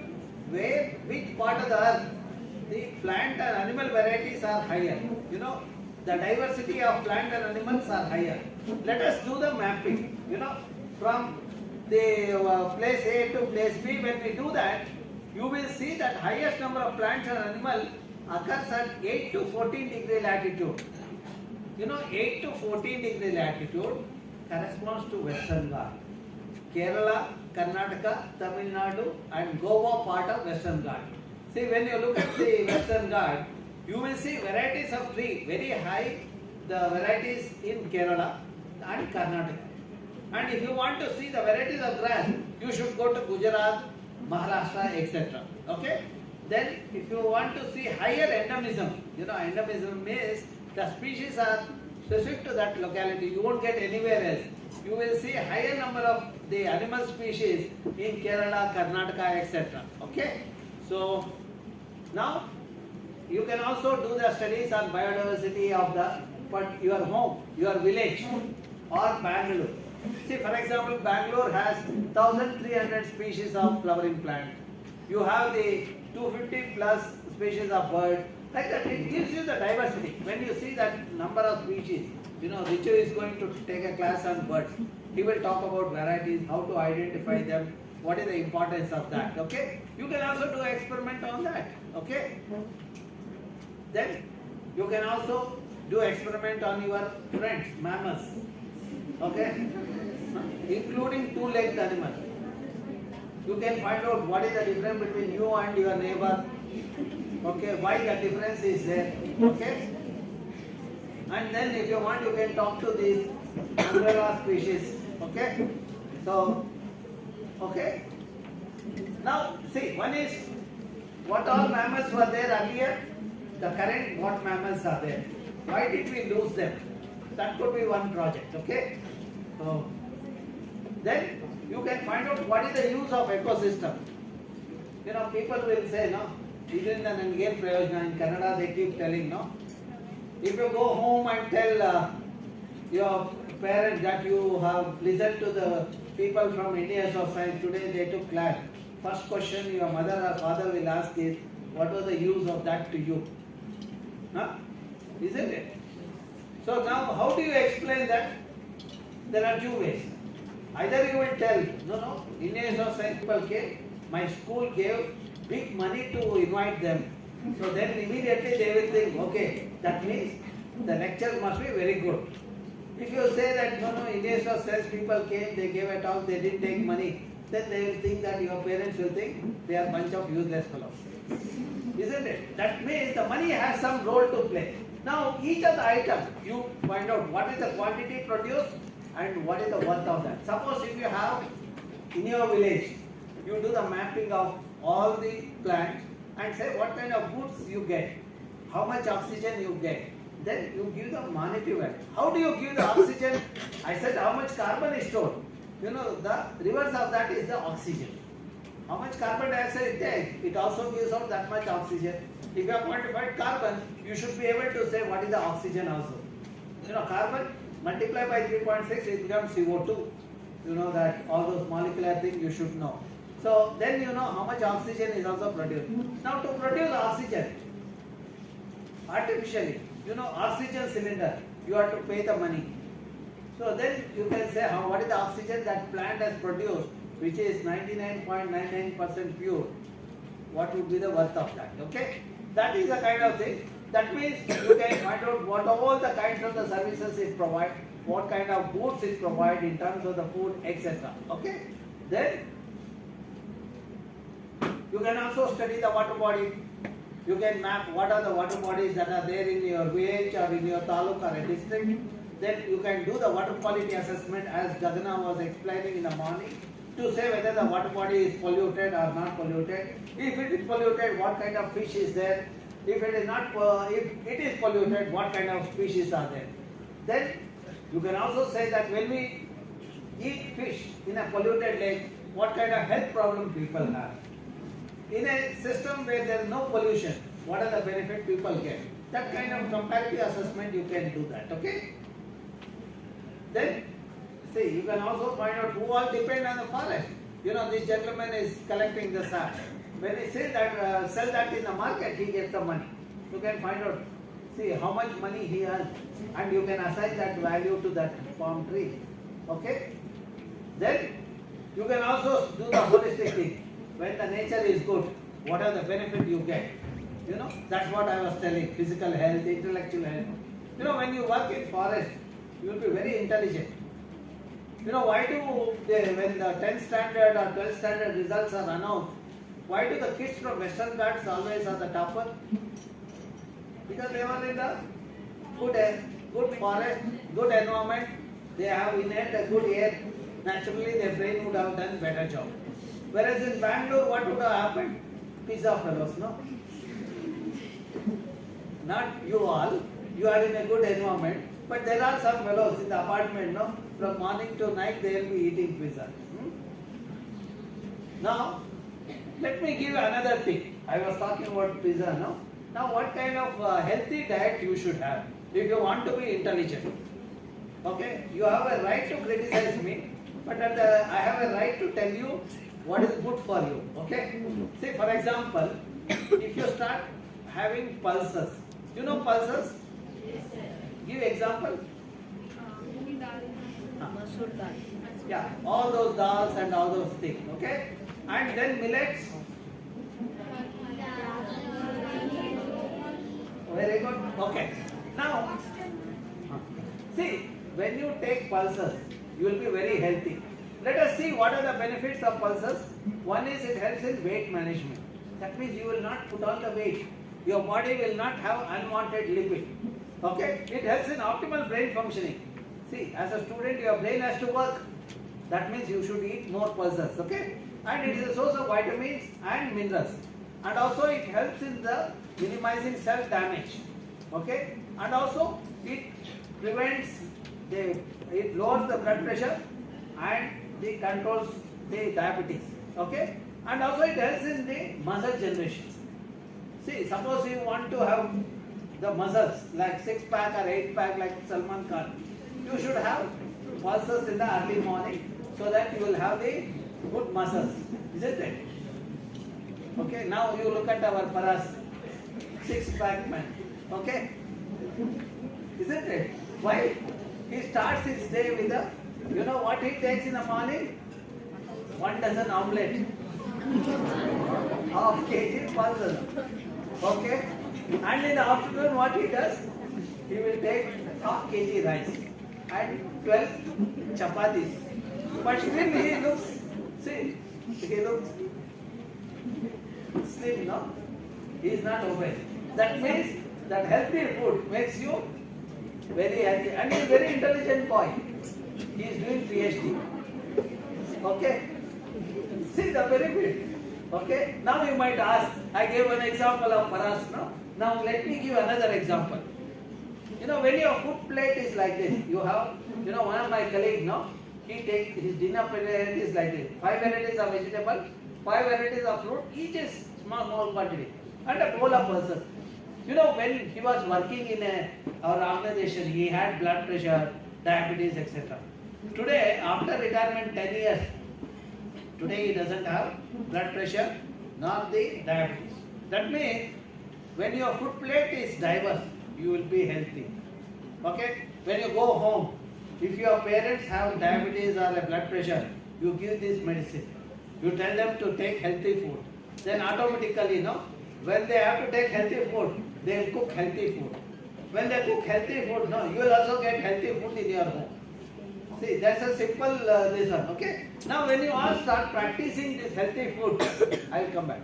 which part of the earth the plant and animal varieties are higher. You know, the diversity of plant and animals are higher. Let us do the mapping. You know, from the place A to place B, when we do that, you will see that highest number of plants and animals occurs at 8 to 14 degree latitude. You know, 8 to 14 degree latitude corresponds to Western Ghats. Kerala, Karnataka, Tamil Nadu and Goa part of Western Ghats. See, when you look at the Western Ghats, you will see varieties of tree, very high, the varieties in Kerala and Karnataka. And if you want to see the varieties of grass, you should go to Gujarat, Maharashtra, etc. Okay? Then if you want to see higher endemism, you know, endemism means the species are specific to that locality. You won't get anywhere else. You will see higher number of the animal species in Kerala, Karnataka, etc. Okay? So now you can also do the studies on biodiversity of your home, your village or Bangalore. See, for example, Bangalore has 1,300 species of flowering plant. You have the 250 plus species of bird. Like that, it gives you the diversity. When you see that number of species, Richu is going to take a class on birds. He will talk about varieties, how to identify them, what is the importance of that. Okay? You can also do experiment on that. Okay? Then you can also do experiment on your friends, mammals. Okay? Including two-legged animals. You can find out what is the difference between you and your neighbor. Okay? Why the difference is there. Okay? And then if you want, you can talk to these umbrella species. Okay? So, okay? Now, see, one is what all mammals were there earlier, the current what mammals are there. Why did we lose them? That could be one project, okay? So, then you can find out what is the use of ecosystem. People will say, no, ಇದರಿಂದ ನನಗೆ ಏನು ಪ್ರಯೋಜನ? In Kannada they keep telling, no? If you go home and tell your parents that you have listened to the people from India Society today, they took class. First question your mother or father will ask is, what was the use of that to you? Huh? Isn't it? So now, how do you explain that? There are two ways. Either you will tell, no, Indian Society people came, my school gave big money to invite them. So then immediately they will think, okay, that means the lecture must be very good. If you say that, no, Indian Society people came, they gave a talk, they didn't take money, then they will think that your parents will think they are a bunch of useless fellows. Isn't it? That means the money has some role to play. Now, each of the items, you find out what is the quantity produced and what is the worth of that. Suppose if you have in your village, you do the mapping of all the plants and say what kind of goods you get, how much oxygen you get. Then you give the monetary value. How do you give the oxygen? I said how much carbon is stored. The reverse of that is the oxygen. How much carbon dioxide it takes, it also gives out that much oxygen. If you have quantified carbon, you should be able to say what is the oxygen also. Carbon multiply by 3.6, it becomes CO2. That all those molecular things you should know. So then you know how much oxygen is also produced. Now to produce oxygen artificially, oxygen cylinder, you have to pay the money. So then you can say what is the oxygen that plant has produced, which is 99.99% pure. What would be the worth of that? Okay? That is the kind of thing. That means you can find out what all the kinds of the services it provides, what kind of goods it provides in terms of the food, etc. Okay? Then you can also study the water body. You can map what are the water bodies that are there in your village or in your taluk or a district. Then you can do the water quality assessment as Jagana was explaining in the morning to say whether the water body is polluted or not polluted. If it is polluted, what kind of fish is there? If it is not, if it is polluted, what kind of species are there? Then you can also say that when we eat fish in a polluted lake, what kind of health problem people have? In a system where there is no pollution, what are the benefits people get? That kind of comparative assessment you can do that, okay? Then, see, you can also find out who all depend on the forest. This gentleman is collecting the sap. When he says that, sell that in the market, he gets the money. You can find out, see how much money he earns, and you can assign that value to that palm tree, okay? Then, you can also do the holistic thing. When the nature is good, what are the benefits you get? That's what I was telling, physical health, intellectual health. When you work in forest, you will be very intelligent. Why do they, when the 10th standard or 12th standard results are announced, why do the kids from Western Ghats always are the topper? Because they were in the good forest, good environment, they have inhaled a good air, naturally their brain would have done better job. Whereas in Bangalore, what would have happened? Pizza fellows, no? Not you all, you are in a good environment, but there are some fellows in the apartment, no? From morning to night they will be eating pizza. Now, let me give you another thing. I was talking about pizza, no? Now, what kind of healthy diet you should have if you want to be intelligent? Okay, you have a right to criticize me, but I have a right to tell you what is good for you. Okay? Say, for example, if you start having pulses, pulses? Give example. Masoor dal. Yeah, all those dals and all those things. Okay? And then millets. Very good. Okay. Now, see, when you take pulses, you will be very healthy. Let us see what are the benefits of pulses. One is it helps in weight management. That means you will not put on the weight. Your body will not have unwanted lipid. Okay? It helps in optimal brain functioning. See, as a student, your brain has to work. That means you should eat more pulses. Okay? And it is a source of vitamins and minerals. And also it helps in the minimizing cell damage. Okay? And also it prevents it lowers the blood pressure and it controls the diabetes. Okay? And also it helps in the muscle generation. See, suppose you want to have the muscles like 6-pack or 8-pack like Salman Khan, you should have pulses in the early morning so that you will have the good muscles. Isn't it? Okay, now you look at our Paras, 6-pack man. Okay? Isn't it? Why? He starts his day with a, you know what he takes in the morning? 1 dozen omelette. Half kg pulses. Okay? And in the afternoon what he does? He will take half kg rice and 12 chapatis. But still he looks, see, he looks slim, no? He is not obese. That means that healthy food makes you very healthy. And he is a very intelligent boy. He is doing PhD. Okay? See the benefit. Okay? Now you might ask, I gave an example of Paras, no? Now let me give another example. You know, when your food plate is like this, you have, you know, one of my colleagues, no? He takes his dinner plate is like this. 5 varieties of vegetable, 5 varieties of fruit, each is small quantity. And a bowl of pulses. You know, when he was working in our organization, he had blood pressure, diabetes, etc. Today, after retirement 10 years, today he doesn't have blood pressure nor the diabetes. That means when your food plate is diverse, you will be healthy. Okay? When you go home, if your parents have diabetes or a blood pressure, you give this medicine. You tell them to take healthy food. Then automatically, you know, when they have to take healthy food, they will cook healthy food. When they cook healthy food, no, you will also get healthy food in your home. See, that's a simple this one, okay? Now when you all start practicing this healthy food, I will come back.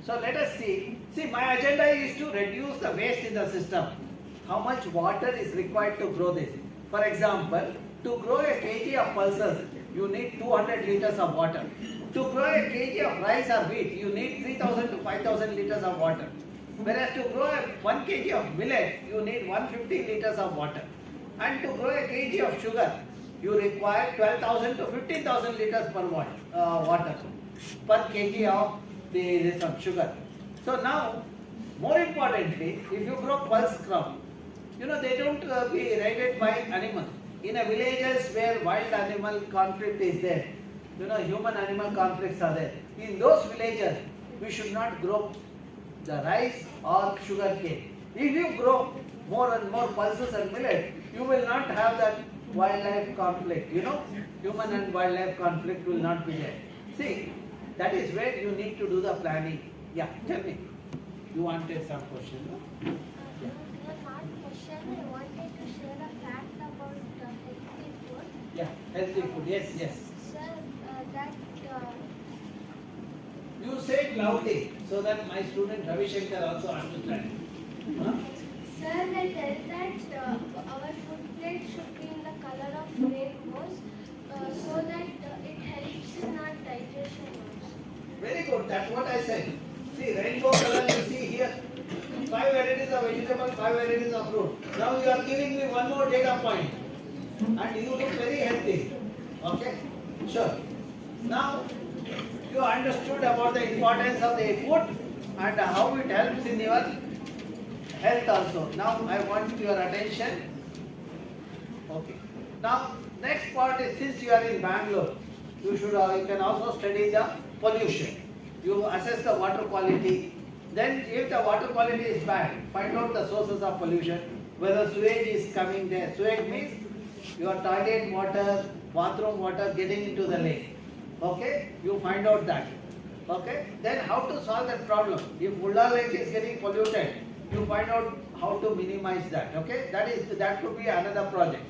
So let us see. See, my agenda is to reduce the waste in the system. How much water is required to grow this? For example, to grow a kg of pulses, you need 200 liters of water. To grow a kg of rice or wheat, you need 3000 to 5000 liters of water. Whereas to grow a 1 kg of millet, you need 150 liters of water. And to grow a kg of sugar, you require 12,000 to 15,000 liters per water per kg of this sugar. So now, more importantly, if you grow pulse crop, you know they don't be raided by animals. In a villages where wild animal conflict is there, you know human-animal conflicts are there. In those villages, we should not grow the rice or sugar cane. If you grow more and more pulses and millet, you will not have that wildlife conflict. You know, human and wildlife conflict will not be there. See, that is where you need to do the planning. Yeah, tell me. You wanted some question, no? I wanted to share a fact about healthy food. Yeah, healthy food. Yes. Sir, that You say it loudly so that my student Ravi Shankar also understands. Huh? Sir, they tell that our food plate should be in the color of rainbows so that it helps in our digestion also. Very good. That's what I said. See, rainbow color you see here. 5 varieties of vegetable, 5 varieties of fruit. Now you are giving me one more data point. And you look very healthy. Okay? Sure. Now, you understood about the importance of the food and how it helps in your health also. Now, I want your attention. Okay. Now, next part is since you are in Bangalore, you can also study the pollution. You assess the water quality. Then if the water quality is bad, find out the sources of pollution, whether sewage is coming there. Sewage means your toilet water, bathroom water getting into the lake. Okay, you find out that. Okay, then how to solve that problem? If Mulla Lake is getting polluted, you find out how to minimize that. Okay, that could be another project.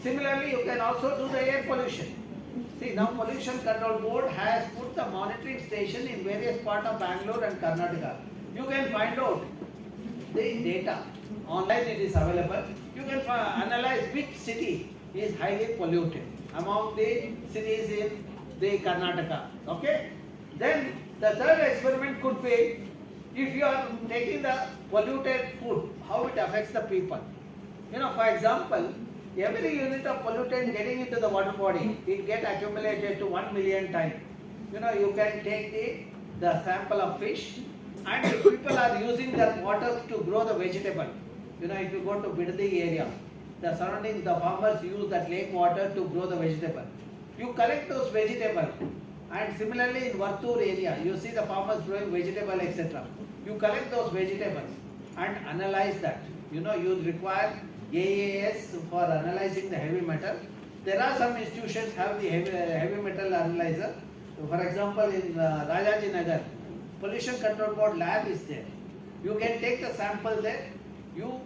Similarly, you can also do the air pollution. See, now Pollution Control Board has put the monitoring station in various parts of Bangalore and Karnataka. You can find out the data. Online it is available. You can analyze which city is highly polluted among the cities in the Karnataka. Okay? Then the third experiment could be, if you are taking the polluted food, how it affects the people. You know, for example, every unit of pollutant getting into the water body, it gets accumulated to 1 million times. You know, you can take the sample of fish, and if people are using that water to grow the vegetable. You know, if you go to Bidadi area, the surrounding, the farmers use that lake water to grow the vegetable. You collect those vegetables, and similarly in Vartur area, you see the farmers growing vegetable, etc. You collect those vegetables and analyze that. You know, you require IISC for analyzing the heavy metal. There are some institutions have the heavy metal analyzer. So for example, in Rajaji Nagar, Pollution Control Board lab is there. You can take the sample there. You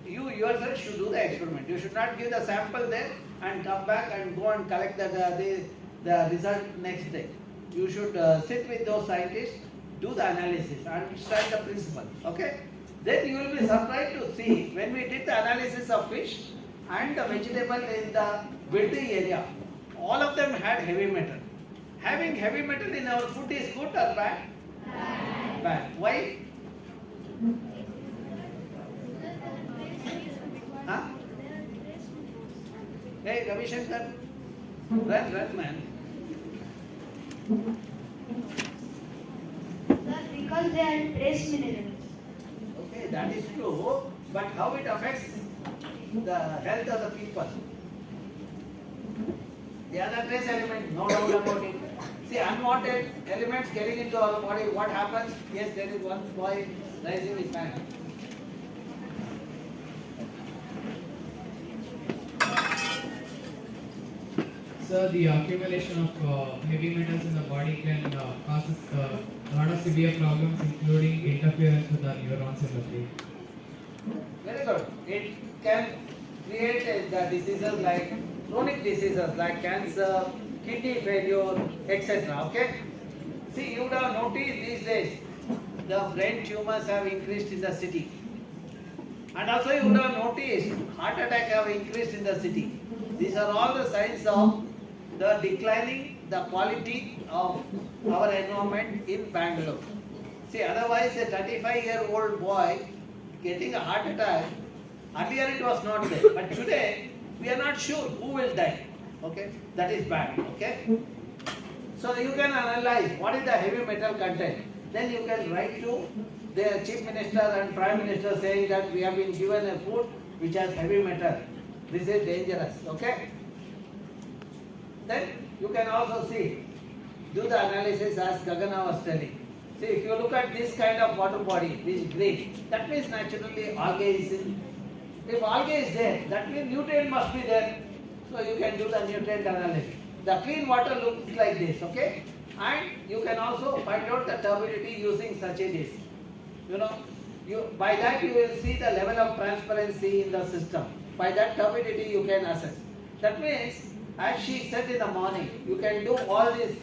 yourself should do the experiment. You should not give the sample there and come back and go and collect the result next day. You should sit with those scientists, do the analysis and understand the principle. Okay? Then you will be surprised to see when we did the analysis of fish and the vegetable in the Bidadi area, all of them had heavy metal. Having heavy metal in our food is good or bad? Bad. Why? Huh? Hey, Ravi Shankar, run, man. Sir, because they are trace minerals. Okay, that is true, but how it affects the health of the people? The other trace element, no doubt about it. See, unwanted elements getting into our body, what happens? Yes, there is one boy raising his hand. So the accumulation of heavy metals in the body can cause a lot of severe problems, including interference with the neurons in the brain. Very good. It can create the diseases like chronic diseases like cancer, kidney failure, etc. Okay? See, you would have noticed these days the brain tumors have increased in the city. And also you would have noticed heart attack have increased in the city. These are all the signs of the declining the quality of our environment in Bangalore. See, otherwise a 35-year-old boy getting a heart attack, earlier it was not there, but today we are not sure who will die. Okay, that is bad. Okay, so you can analyze what is the heavy metal content. Then you can write to the Chief Minister and Prime Minister saying that we have been given a food which has heavy metal. This is dangerous. Okay. Then you can also see, do the analysis as Gagana was telling. See, if you look at this kind of water body, this is green, that means naturally algae is in. If algae is there, that means nutrient must be there. So you can do the nutrient analysis. The clean water looks like this, okay? And you can also find out the turbidity using such a disk. You know, by that you will see the level of transparency in the system. By that turbidity you can assess. That means, as she said in the morning, you can do all this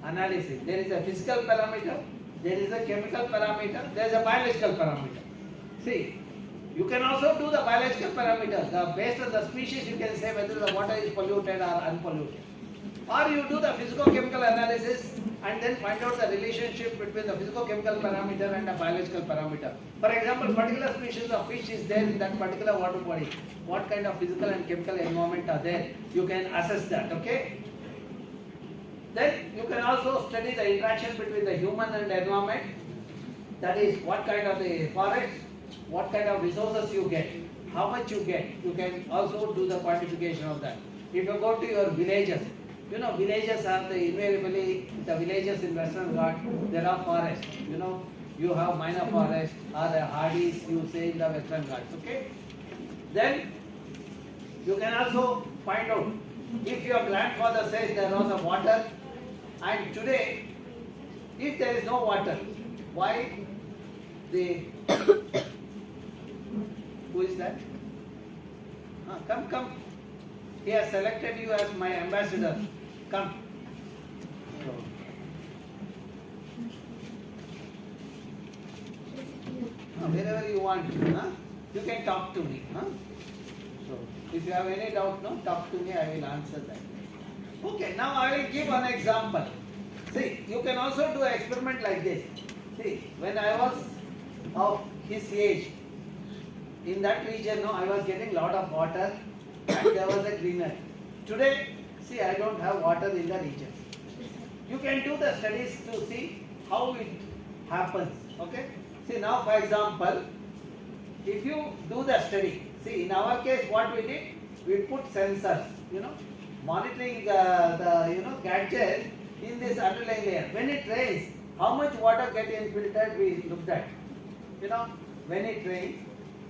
analysis. There is a physical parameter, there is a chemical parameter, there is a biological parameter. See, you can also do the biological parameters. Based on the species, you can say whether the water is polluted or unpolluted. Or you do the physico-chemical analysis and then find out the relationship between the physico-chemical parameter and the biological parameter. For example, particular species of fish is there in that particular water body. What kind of physical and chemical environment are there? You can assess that, okay? Then you can also study the interaction between the human and the environment. That is, what kind of the forest, what kind of resources you get, how much you get. You can also do the quantification of that. If you go to your villages, you know, villages are invariably the villages in Western Ghats, there are forests. You know, you have minor forest or the hardis you say in the Western Ghats, okay? Then You can also find out if your grandfather says there was a water and today if there is no water, why the who is that? Come. He has selected you as my ambassador. Come. Wherever you want, you can talk to me. So, if you have any doubt, talk to me, I will answer that. Okay, now I will give one example. See, you can also do an experiment like this. See, when I was of his age, in that region, I was getting lot of water and there was a greenery. Today, see, I don't have water in the region. You can do the studies to see how it happens. Okay? See, now for example, if you do the study, see, in our case, what we did, we put sensors, monitoring the gadget in this underlying layer. When it rains, how much water gets infiltrated, we looked at. When it rains,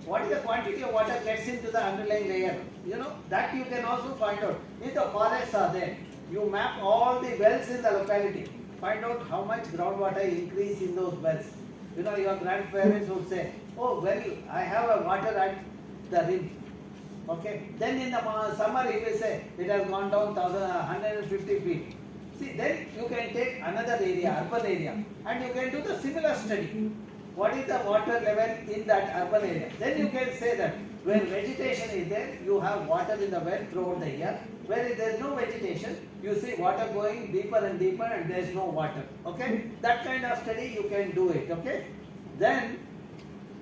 what is the quantity of water gets into the underlying layer? That you can also find out. If the forests are there, you map all the wells in the locality. Find out how much groundwater increase in those wells. Your grandparents would say, oh, well, I have a water at the rim. Okay. Then in the summer, he will say, it has gone down 150 feet. See, then you can take another area, urban area, and you can do the similar study. What is the water level in that urban area? Then you can say that when vegetation is there, you have water in the well throughout the year. Where there is no vegetation, you see water going deeper and deeper and there is no water. Okay? That kind of study you can do it. Okay? Then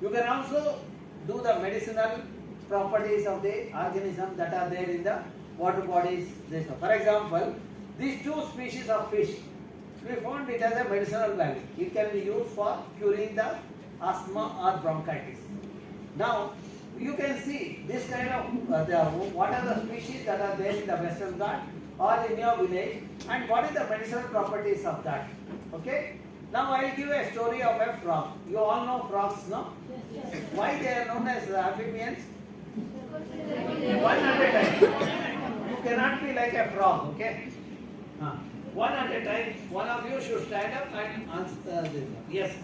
you can also do the medicinal properties of the organisms that are there in the water bodies. For example, these two species of fish, we found it has a medicinal value. It can be used for curing the asthma or bronchitis. Now, you can see this kind of what are the species that are there in the Western Ghats or in your village and what is the medicinal properties of that. Okay? Now I will give a story of a frog. You all know frogs, no? Yes. Why they are known as amphibians? One at a time. You cannot be like a frog, okay? One at a time, one of you should stand up and answer this. Yes.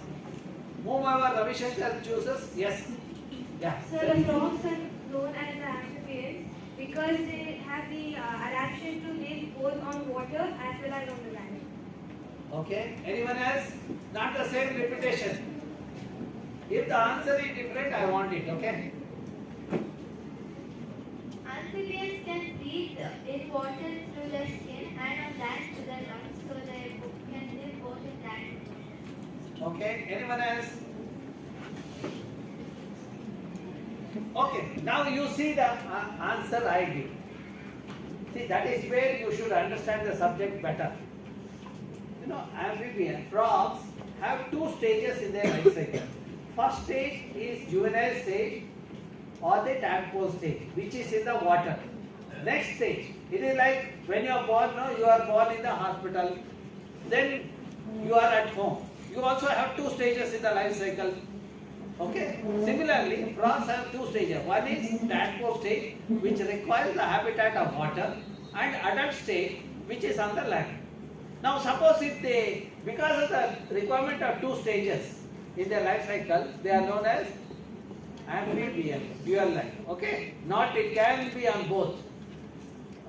Whomever Ravi Shankar chooses, yes. Yeah. So the frogs are known as the amphibians because they have the adaptation to live both on water as well as on the land. Okay. Anyone else? Not the same repetition. If the answer is different, I want it. Okay. Amphibians can breathe in water through their skin and on land through their lungs, so they can live both in land. Okay. Anyone else? Okay. Now you see the answer I give. See, that is where you should understand the subject better. Amphibian frogs have two stages in their life cycle. First stage is juvenile stage or the tadpole stage, which is in the water. Next stage, it is like when you are born, you are born in the hospital, then you are at home. You also have two stages in the life cycle. Okay? Similarly, frogs have two stages. One is tadpole stage, which requires the habitat of water, and adult stage, which is on the land. Now suppose if they, because of the requirement of two stages in their life cycle, they are known as amphibian, dual life. Okay? Not, it can be on both.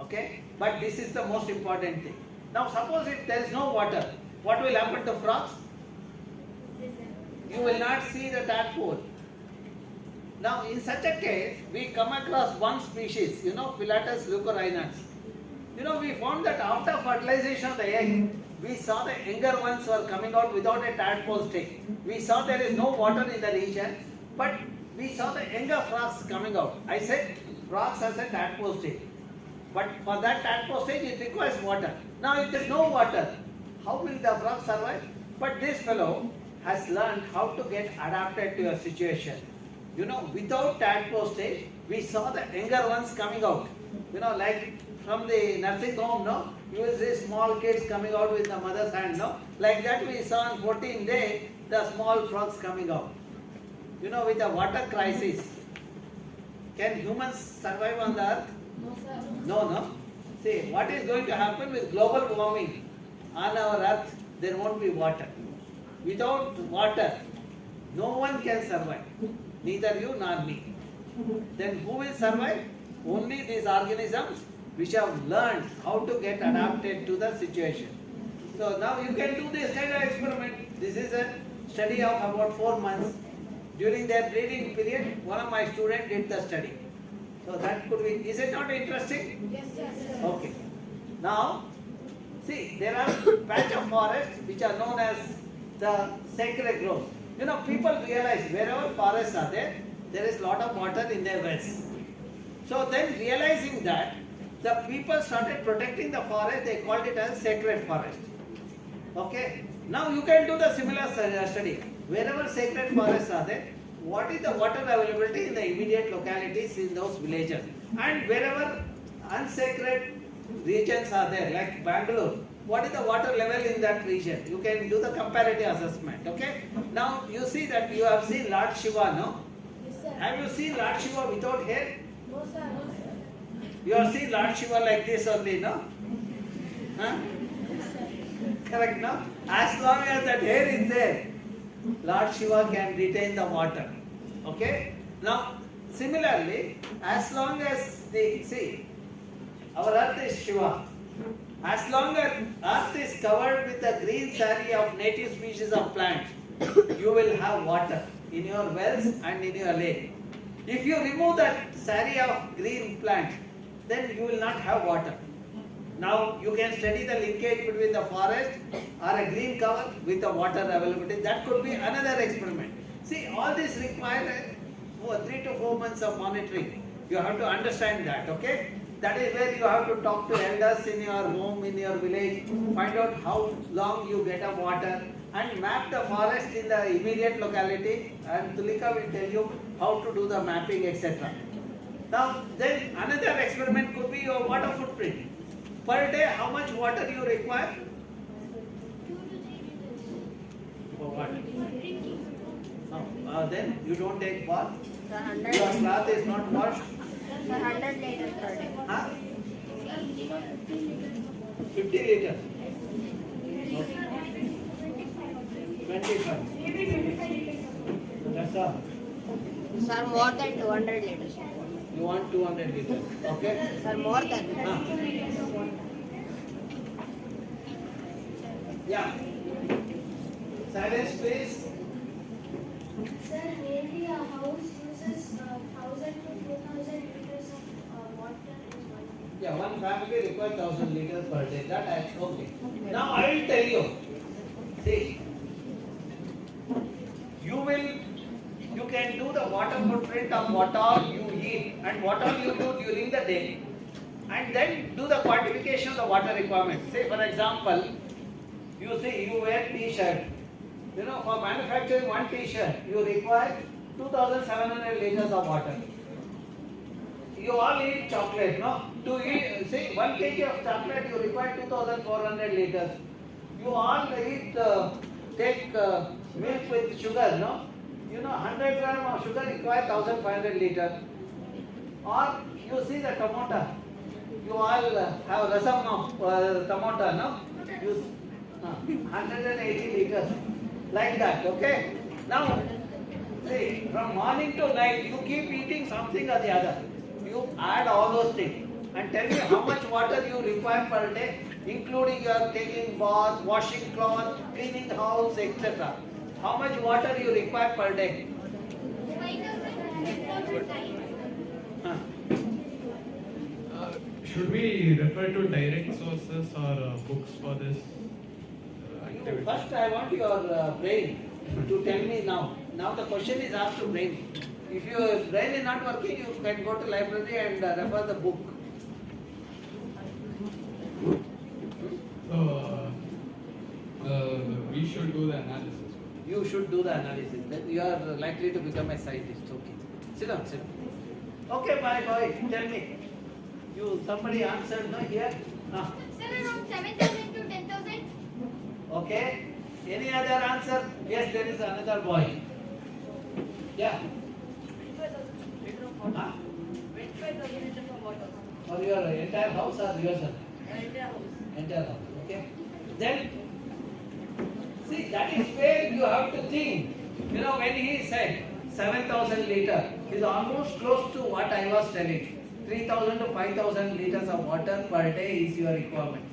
Okay? But this is the most important thing. Now suppose if there is no water, what will happen to frogs? You will not see the tadpole. Now in such a case, we come across one species, Philatus leucorhinus. We found that after fertilization of the egg, we saw the younger ones were coming out without a tadpole stage. We saw there is no water in the region, but we saw the younger frogs coming out. I said frogs has a tadpole stage. But for that tadpole stage, it requires water. Now if there is no water, how will the frog survive? But this fellow has learned how to get adapted to a situation. Without tadpole stage, we saw the younger ones coming out. Like from the nursing home, you will see small kids coming out with the mother's hand, Like that we saw on 14th day, the small frogs coming out. With the water crisis, can humans survive on the earth? No. See, what is going to happen with global warming on our earth, there won't be water. Without water, no one can survive. Neither you nor me. Then who will survive? Only these organisms which have learned how to get adapted to the situation. So now you can do this kind of experiment. This is a study of about 4 months. During their breeding period, one of my students did the study. So that could be, is it not interesting? Yes, yes. Okay. Now, see, there are patch of forests which are known as the sacred groves. You know, people realize wherever forests are there is a lot of water in their wells. So then realizing that, the people started protecting the forest, they called it as sacred forest. Okay. Now you can do the similar study. Wherever sacred forests are there, what is the water availability in the immediate localities in those villages? And wherever unsacred regions are there, like Bangalore, what is the water level in that region? You can do the comparative assessment. Okay. Now you see that you have seen Lord Shiva, no? Yes, sir. Have you seen Lord Shiva without hair? No, sir. No, sir. You have seen Lord Shiva like this only, no? Huh? Correct, no? As long as that hair is there, Lord Shiva can retain the water. Okay? Now, similarly, as long as our earth is Shiva. As long as earth is covered with the green saree of native species of plants, you will have water in your wells and in your lake. If you remove that saree of green plants, then you will not have water. Now you can study the linkage between the forest or a green cover with the water availability. That could be another experiment. See, all this requires 3 to 4 months of monitoring. You have to understand that, okay? That is where you have to talk to elders in your home, in your village, find out how long you get of water and map the forest in the immediate locality, and Tulika will tell you how to do the mapping, etc. Now, then another experiment could be your water footprint. Per day, how much water you require? 2 to 3 liters. For what? For drinking. No, then you don't take bath. Sir, Your 100, cloth is not washed. sir, 100 liters per day. Huh? 50 liters. Okay. 25. Maybe 25 liters. That's all. Sir, more than 200 liters. You want 200 liters. Okay? Sir, more than. Huh? Yeah. Silence, please. Sir, mainly a house uses 1,000 to 2,000 liters of water in one day. Yeah, one family requires 1,000 liters per day. That I okay. Now I will tell you. See, you can do the water footprint of what all you eat and what all you do during the day, and then do the quantification of the water requirement. Say for example, you wear T-shirt. You know, for manufacturing one T-shirt, you require 2,700 liters of water. You all eat chocolate, no? To eat, say 1 kg of chocolate, you require 2,400 liters. You all eat, take milk with sugar, no? You know, 100 gram of sugar require 1,500 liters. Or you see the tomato. You all have rasam of tomato, no? You, 180 liters. Like that, okay? Now, see, from morning to night, you keep eating something or the other. You add all those things and tell me how much water you require per day, including your taking bath, washing cloth, cleaning the house, etc. How much water you require per day? 5,000 times. Huh. Should we refer to direct sources or books for this activity? First, I want your brain to tell me now. Now the question is asked to brain. If your brain is not working, you can go to library and refer the book. So, we should do the analysis. You should do the analysis. Then you are likely to become a scientist. Okay. Sit down, sit down. Okay, bye, boy. Tell me. Somebody answered, no, here? Ah. Sir, around 7,000 to 10,000. Okay. Any other answer? Yes, there is another boy. Yeah. 25,000 liters of water. Huh? 25,000 liters of water. For your entire house or yourself? Entire house. Entire house. Okay. Then, see, that is where you have to think. You know, when he said 7,000 liters is almost close to what I was telling. 3,000 to 5,000 liters of water per day is your requirement.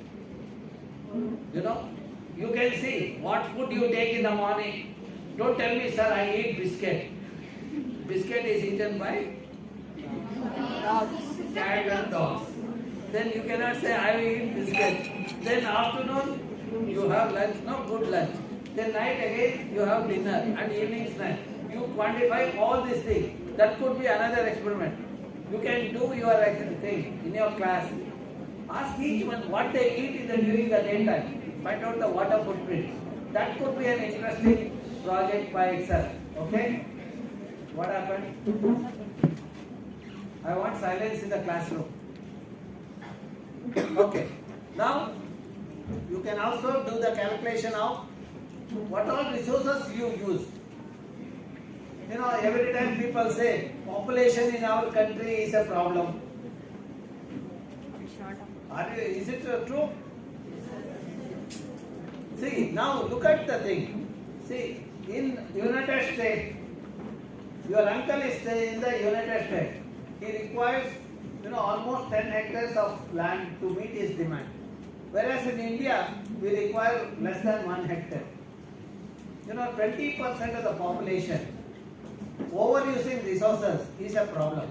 You know, you can see what food you take in the morning. Don't tell me, sir, I eat biscuit. Biscuit is eaten by cat and dogs. Then you cannot say, I will eat biscuit. Then afternoon, you have lunch, no good lunch. Then night again, you have dinner and evening snack. You quantify all these things. That could be another experiment. You can do your thing in your class. Ask each one what they eat during the daytime. Find out the water footprint. That could be an interesting project by itself. Okay? What happened? I want silence in the classroom. Okay. Now, you can also do the calculation of what all resources you use. You know, every time people say population in our country is a problem. Is it true? See, now look at the thing. See, in United States, your uncle is in the United States. He requires, almost 10 hectares of land to meet his demand. Whereas in India, we require less than 1 hectare. 20% of the population overusing resources is a problem.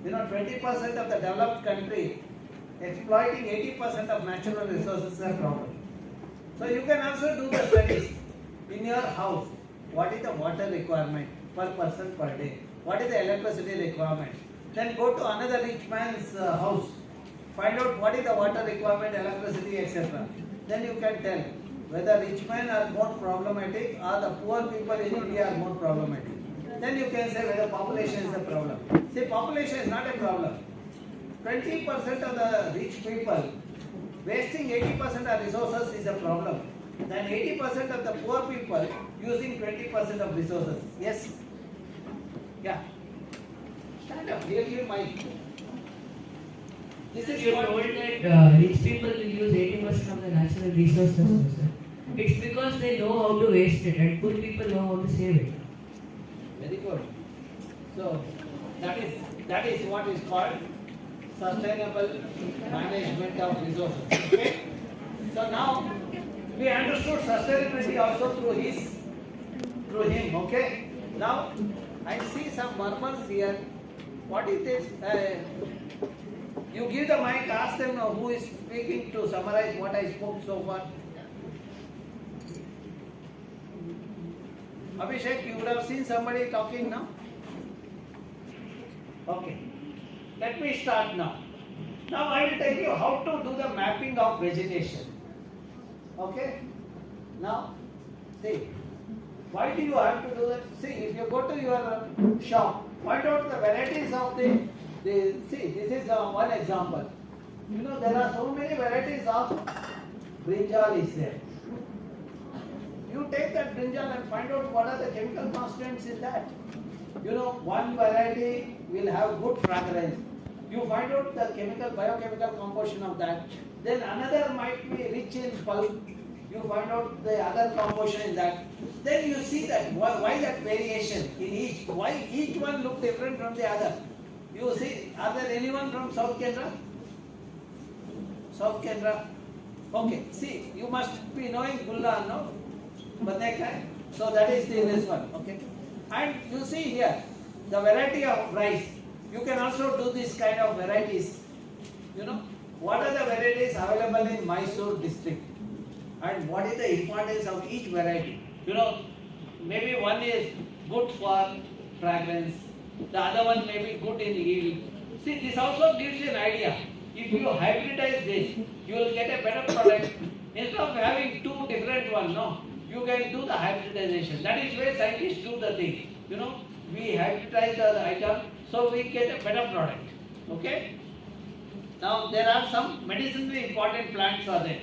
20% of the developed country exploiting 80% of natural resources is a problem. So you can also do the studies in your house. What is the water requirement per person per day? What is the electricity requirement? Then go to another rich man's house. Find out what is the water requirement, electricity, etc. Then you can tell whether rich men are more problematic or the poor people in India are more problematic. Then you can say whether population is a problem. See, population is not a problem. 20% of the rich people wasting 80% of resources is a problem. Then 80% of the poor people using 20% of resources. Yes? Yeah. Stand up, really, Mike. This is You what told that rich people will use 80% of the natural resources, sir. It's because they know how to waste it and poor people know how to save it. Very good. So that is what is called sustainable management of resources. Okay? So now we understood sustainability also through him. Okay? Now I see some murmurs here. What is this? You give the mic, ask them who is speaking to summarize what I spoke so far. Abhishek, you would have seen somebody talking now? Okay. Let me start now. Now I will tell you how to do the mapping of vegetation. Okay? Now, see. Why do you have to do that? See, if you go to your shop, find out the varieties of see, this is one example. There are so many varieties of brinjal is there. You take that brinjal and find out what are the chemical constants in that. One variety will have good fragrance. You find out the biochemical composition of that. Then another might be rich in pulp. You find out the other composition in that. Then you see that why that variation in each. Why each one look different from the other. You see, are there anyone from South Kendra? South Kendra? Okay, see, you must be knowing Gulla, no? Batekai? So that is this one, okay? And you see here, the variety of rice. You can also do this kind of varieties. What are the varieties available in Mysore district? And what is the importance of each variety? Maybe one is good for fragrance. The other one may be good in yield. See, this also gives you an idea. If you hybridize this, you will get a better product. Instead of having two different ones, you can do the hybridization. That is where scientists do the thing. We hybridize the item, so we get a better product. Okay? Now, there are some medicinally important plants are there.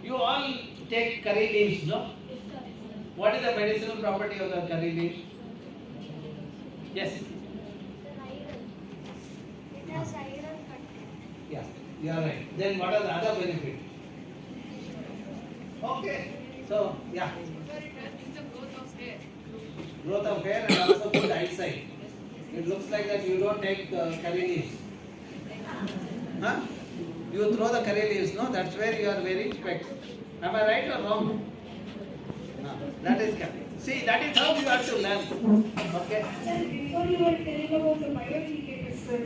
You all take curry leaves, no? What is the medicinal property of the curry leaves? Yes. The iron. It has iron content. Yeah, you are right. Then what are the other benefits? Okay, so yeah. Sir, it helps the growth of hair. Growth of hair and also good eyesight. It looks like that you don't take curry leaves. Huh? You throw the curry leaves, no? That's where you are wearing specs. Am I right or wrong? No, that is correct. See, that is how you have to learn. Okay? Sir, before you were telling about the bioindicators, sir,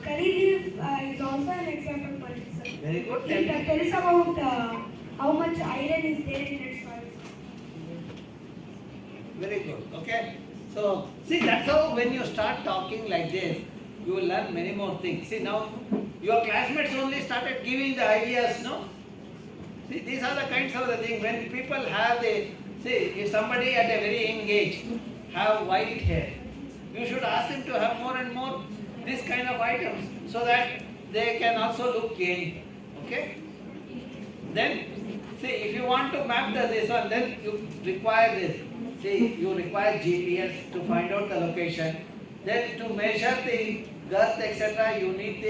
curry leaf is also an example for it, sir. Very good. It tells about how much iron is there in its soil. Very good. Okay? So, see, that's how when you start talking like this, you will learn many more things. See, now your classmates only started giving the ideas, no? See, these are the kinds of the things when people have the, see, if somebody at a very young age have white hair, you should ask them to have more and more this kind of items so that they can also look young. Okay? Then, see, if you want to map this one, then you require this. See, you require GPS to find out the location. Then to measure the girth, etc., you need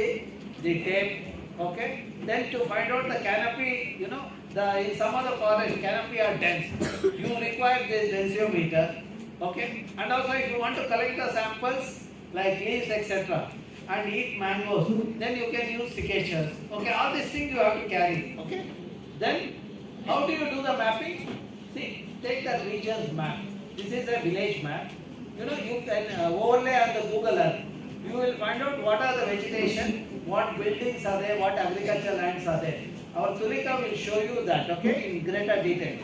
the tape. Okay? Then to find out the canopy, you know, in some of the forest, canopy are dense. You require this densiometer. Okay? And also if you want to collect the samples like leaves, etc., and eat mangoes, then you can use secateurs. Okay? All these things you have to carry. Okay? Then, how do you do the mapping? See, take the region's map. This is a village map. You know, you can overlay on the Google Earth. You will find out what are the vegetation, what buildings are there, what agricultural lands are there. Our Tulika will show you that, okay, in greater detail.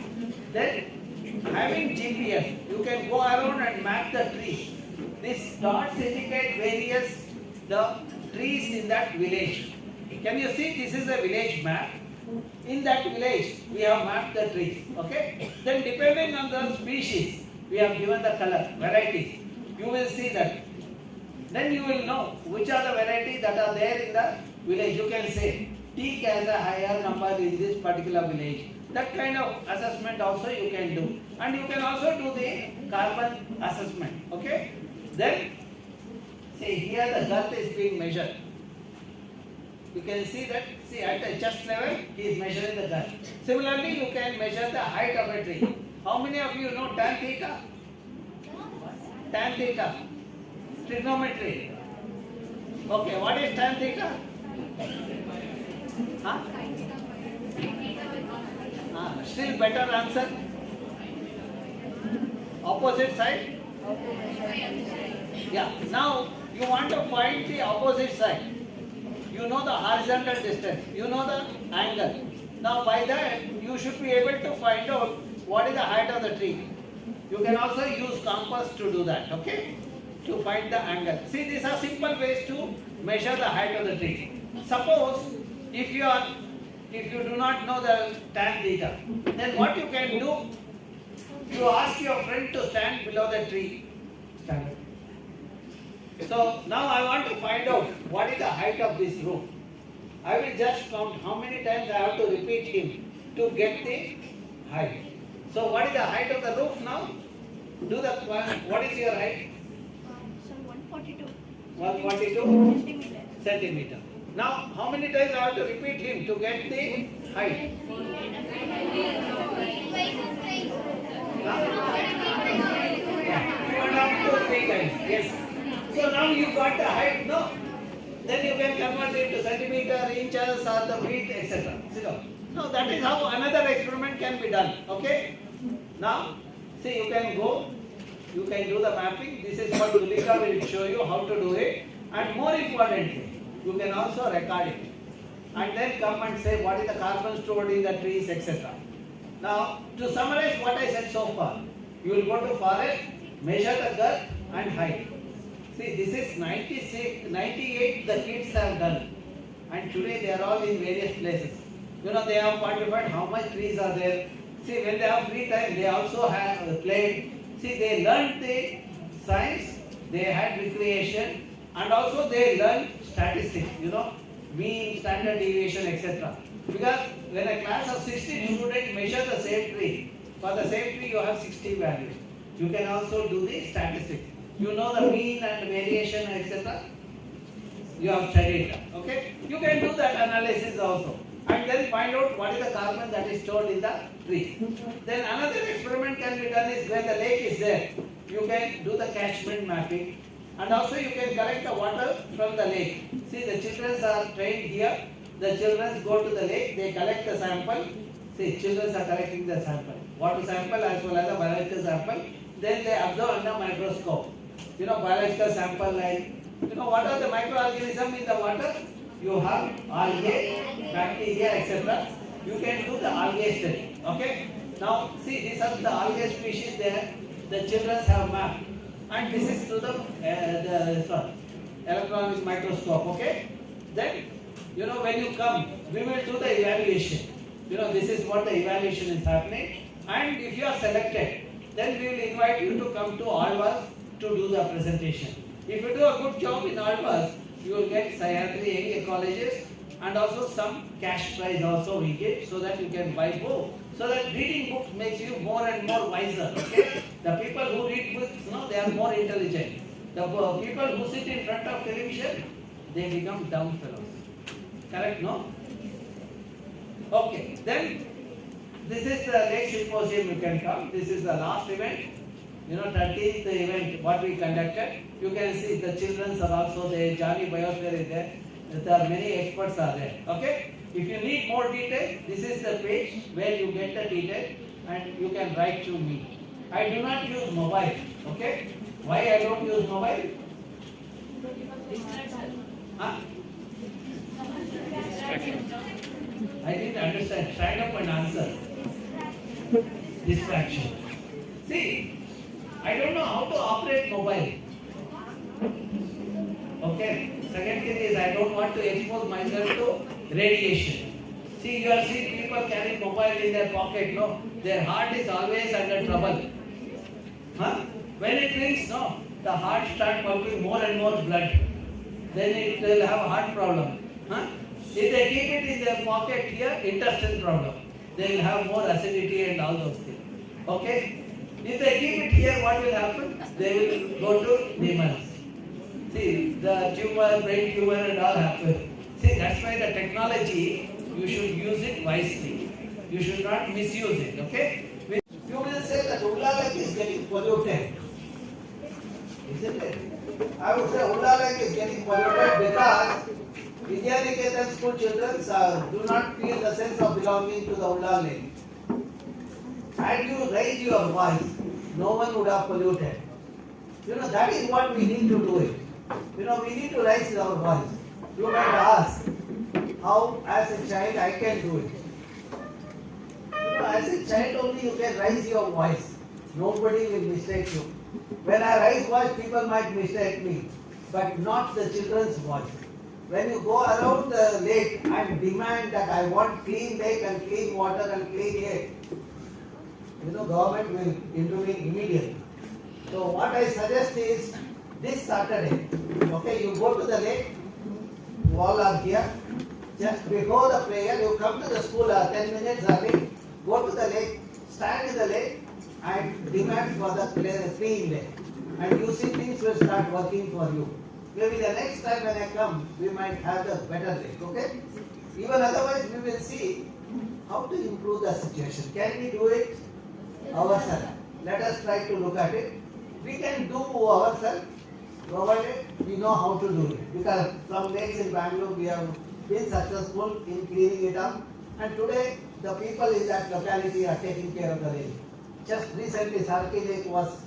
Then, having GPS, you can go around and map the trees. These dots indicate various the trees in that village. Can you see this is a village map? In that village, we have mapped the trees. Okay? Then depending on the species, we have given the color, varieties. You will see that. Then you will know which are the varieties that are there in the village. You can say, teak has a higher number in this particular village. That kind of assessment also you can do. And you can also do the carbon assessment. Okay? Then, see here the girth is being measured. You can see that, see at the chest level, he is measuring the girth. Similarly, you can measure the height of a tree. How many of you know tan theta? Tan theta. Trigonometry. Okay, what is tan theta? Huh? Still better answer? Opposite side? Yeah. Now, you want to find the opposite side. You know the horizontal distance, you know the angle. Now by that, you should be able to find out what is the height of the tree. You can also use compass to do that, okay? To find the angle. See, these are simple ways to measure the height of the tree. Suppose, if you do not know the tan theta, then what you can do, you ask your friend to stand below the tree. Stand up. So now I want to find out what is the height of this roof. I will just count how many times I have to repeat him to get the height. So what is the height of the roof now? Do the what is your height? Sir, 142 142 centimeter. Now how many times I have to repeat him to get the height? Two and a half to 3 times. Yes. So now you got the height, no? Then you can convert it to centimeter, inches, or the feet, etc. See now? No, that is how another experiment can be done. Okay? Now, see, you can go, you can do the mapping. This is what Tulika will show you how to do it. And more importantly, you can also record it. And then come and say what is the carbon stored in the trees, etc. Now, to summarize what I said so far, you will go to forest, measure the girth and height. See, this is 96, 98 the kids have done. And today they are all in various places. You know, they have quantified how much trees are there. See, when they have free time, they also have played. See, they learned the science, they had recreation, and also they learned statistics, you know, mean, standard deviation, etc. Because when a class of 60 students measure the same tree, for the same tree you have 60 values. You can also do the statistics. You know the mean and variation, etc. you have studied that. Okay? You can do that analysis also. And then find out what is the carbon that is stored in the tree. Then another experiment can be done is when the lake is there. You can do the catchment mapping. And also you can collect the water from the lake. See, the children are trained here. The children go to the lake, they collect the sample. See, children are collecting the sample. Water sample as well as the biological sample. Then they observe under microscope. You know, biological sample like, you know, what are the microorganisms in the water? You have algae, bacteria, etc. You can do the algae study. Okay? Now, see, these are the algae species there. The children have mapped. And this is to the electron microscope. Okay? Then, you know, when you come, we will do the evaluation. You know, this is what the evaluation is happening. And if you are selected, then we will invite you to come to Alvas to do the presentation. If you do a good job in Alvas, you will get Sahyadri young ecologists and also some cash prize also we give so that you can buy book. So that reading books makes you more and more wiser. Okay? The people who read books, you know, they are more intelligent. The people who sit in front of television, they become dumb fellows. Correct, no? Okay, then this is the Lake Symposium, you can come. This is the last event. You know, 13th event what we conducted. You can see the children are also there, Johnny Biosphere is there. There are many experts are there. Okay? If you need more detail, this is the page where you get the detail and you can write to me. I do not use mobile. Okay? Why I don't use mobile? Huh? I didn't understand. Stand up and answer. Distraction. See, I don't know how to operate mobile. Okay. Second thing is I don't want to expose myself to radiation. See, you are seeing people carrying mobile in their pocket, no? Their heart is always under trouble. Huh? When it rings, no, the heart starts pumping more and more blood. Then it will have a heart problem. Huh? If they keep it in their pocket here, intestine problem. They will have more acidity and all those things. Okay? If they keep it here, what will happen? They will go to demons. See, the tumor, brain tumor and all happen. See, that's why the technology, you should use it wisely. You should not misuse it, okay? You will say that Ulla Lake is getting polluted. Isn't it? I would say Ulla Lake is getting polluted because Vidyaniketan school children do not feel the sense of belonging to the Ulla Lake. Had you raised your voice, no one would have polluted. You know, that is what we need to do it. You know, we need to raise our voice. You might ask, how as a child I can do it. You know, as a child only you can raise your voice. Nobody will mistake you. When I raise voice, people might mistake me, but not the children's voice. When you go around the lake and demand that I want clean lake and clean water and clean air, you know, government will intervene immediately. So what I suggest is, this Saturday, okay, you go to the lake, you all are here, just before the prayer, you come to the school 10 minutes early, go to the lake, stand in the lake and demand for the clean lake. And you see things will start working for you. Maybe the next time when I come, we might have the better lake, okay? Even otherwise, we will see how to improve the situation. Can we do it ourselves? Let us try to look at it. We can do ourselves, provided we know how to do it. Because some lakes in Bangalore, we have been successful in cleaning it up. And today, the people in that locality are taking care of the lake. Just recently, Sarki Lake was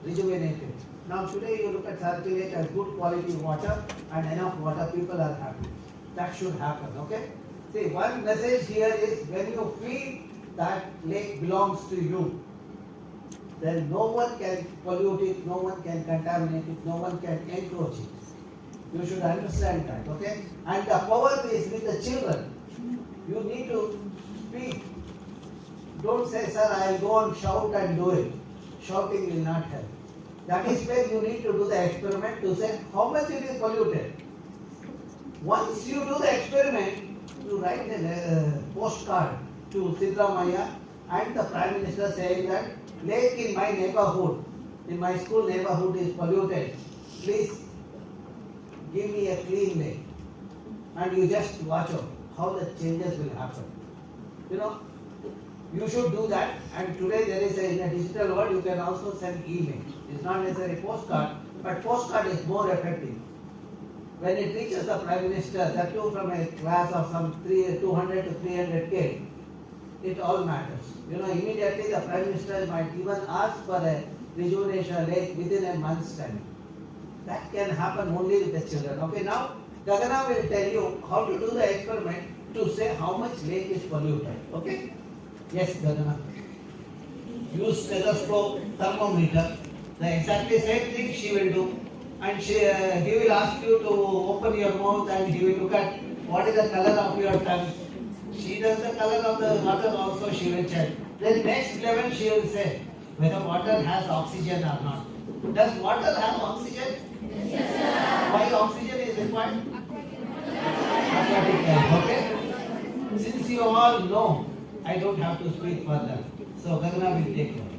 rejuvenated. Now today you look at Sarki Lake as good quality water and enough water, people are happy. That should happen, okay? See, one message here is when you feel that lake belongs to you, then no one can pollute it, no one can contaminate it, no one can encroach it. You should understand that, okay? And the power is with the children. You need to speak. Don't say, sir, I will go and shout and do it. Shouting will not help. That is where you need to do the experiment to say how much it is polluted. Once you do the experiment, you write a postcard to Sidramaya and the Prime Minister saying that lake in my neighborhood, in my school neighborhood is polluted. Please give me a clean lake. And you just watch out how the changes will happen. You know, you should do that. And today there is in a digital world, you can also send email. It's not necessarily postcard, but postcard is more effective. When it reaches the Prime Minister, that too from a class of some 200 to 300 kids, it all matters. You know, immediately the Prime Minister might even ask for a rejuvenation lake within a month's time. That can happen only with the children. Okay, now Gagana will tell you how to do the experiment to say how much lake is polluted. Okay? Yes, Gagana. Use stethoscope, thermometer. The exactly same thing she will do. And he will ask you to open your mouth and he will look at what is the color of your tongue. She does the color of the water also, she will check. Then next level she will say whether water has oxygen or not. Does water have oxygen? Yes, sir. Why oxygen is required? Aquatic air, okay? Since you all know, I don't have to speak further. So Gagana will take over.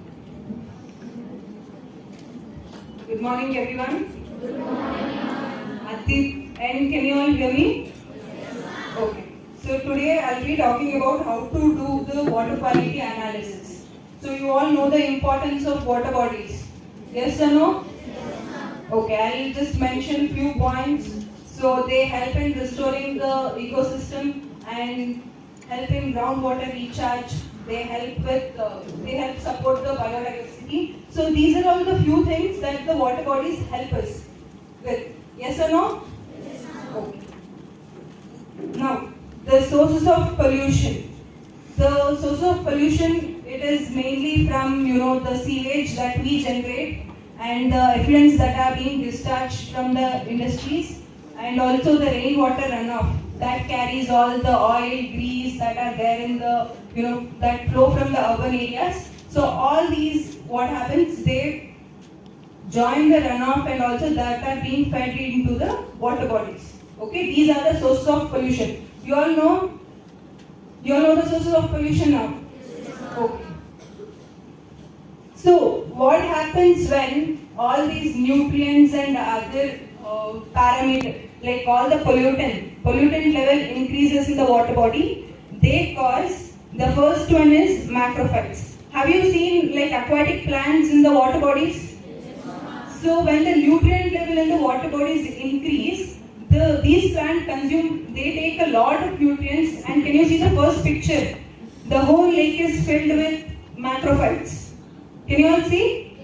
Good morning, everyone. Good morning. Atif, and can you all hear me? Yes. Okay. So today I'll be talking about how to do the water quality analysis. So you all know the importance of water bodies. Yes or no? Yes. Okay, I'll just mention few points. So they help in restoring the ecosystem and help in groundwater recharge. They help support the biodiversity. So these are all the few things that the water bodies help us with. Yes or no? Yes. Okay. Now, the sources of pollution. The source of pollution, it is mainly from the sewage that we generate and the effluents that are being discharged from the industries, and also the rainwater runoff that carries all the oil, grease that are there in the that flow from the urban areas. So all these, what happens, they join the runoff and also that are being fed into the water bodies. Okay, these are the sources of pollution. You all know the sources of pollution now? Okay. So what happens when all these nutrients and other parameters, like all the pollutant level increases in the water body? They cause, the first one is macrophytes. Have you seen like aquatic plants in the water bodies? So when the nutrient level in the water bodies increase, these plants they take a lot of nutrients, and can you see the first picture? The whole lake is filled with macrophytes. Can you all see?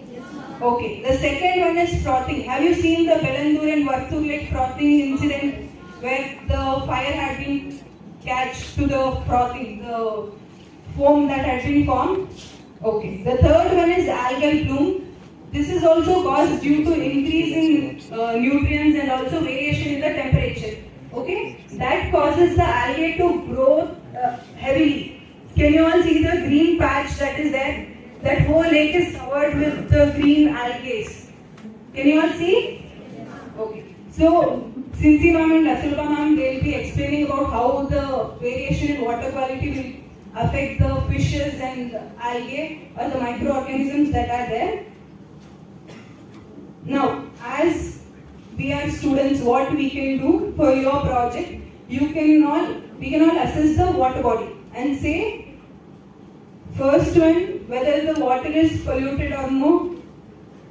Okay. The second one is frothing. Have you seen the Belandur and Vartur lake frothing incident where the fire had been catched to the frothing, the foam that had been formed? Okay. The third one is algal bloom. This is also caused due to increase in nutrients and also variation in the temperature. Okay, that causes the algae to grow heavily. Can you all see the green patch that is there? That whole lake is covered with the green algae. Can you all see? Okay. So Cincy ma'am and Asulba ma'am, they will be explaining about how the variation in water quality will affect the fishes and algae or the microorganisms that are there. Now, as we are students, what we can do for your project, we can all assess the water body and say, first one, whether the water is polluted or no.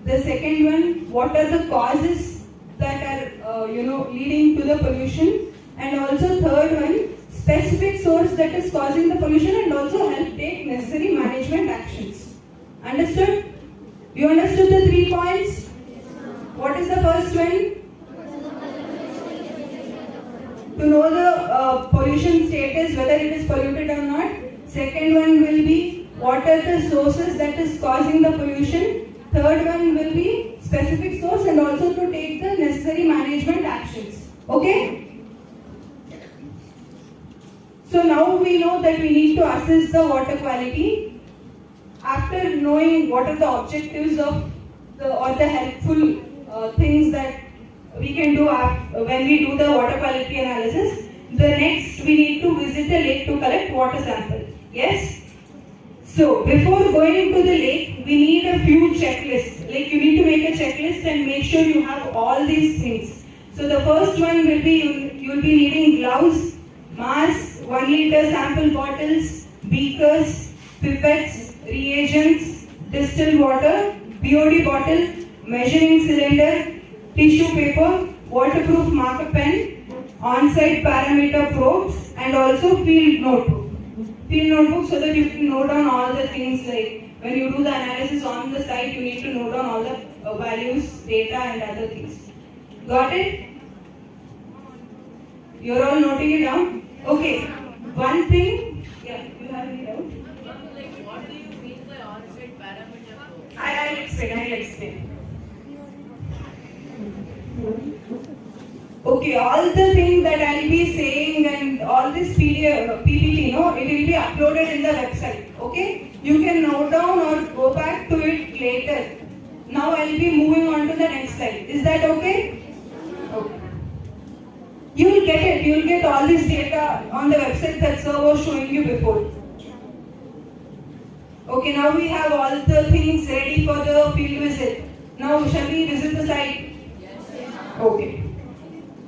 The second one, what are the causes that are leading to the pollution, and also third one, specific source that is causing the pollution, and also help take necessary management actions. Understood? You understood the 3 points? What is the first one? To know the pollution status, whether it is polluted or not. Second one will be what are the sources that is causing the pollution. Third one will be specific source and also to take the necessary management actions. Okay? So now we know that we need to assess the water quality. After knowing what are the objectives of the helpful things that we can do when we do the water quality analysis, the next we need to visit the lake to collect water sample. Yes? So before going into the lake, we need a few checklists. Like you need to make a checklist and make sure you have all these things. So the first one will be you will be needing gloves, mask, 1 liter sample bottles, beakers, pipettes, reagents, distilled water, BOD bottle, measuring cylinder, tissue paper, waterproof marker pen, on-site parameter probes, and also field notebook. Field notebook so that you can note down all the things, like when you do the analysis on the site, you need to note down all the values, data, and other things. Got it? You're all noting it down? Okay. One thing, yeah, you have it out? Like, what do you mean by on-site parameter probe? I'll explain. Okay, all the things that I'll be saying and all this PPT, it will be uploaded in the website. Okay? You can note down or go back to it later. Now I'll be moving on to the next slide. Is that okay? Okay. You will get it. You will get all this data on the website that sir was showing you before. Okay, now we have all the things ready for the field visit. Now shall we visit the site? Okay.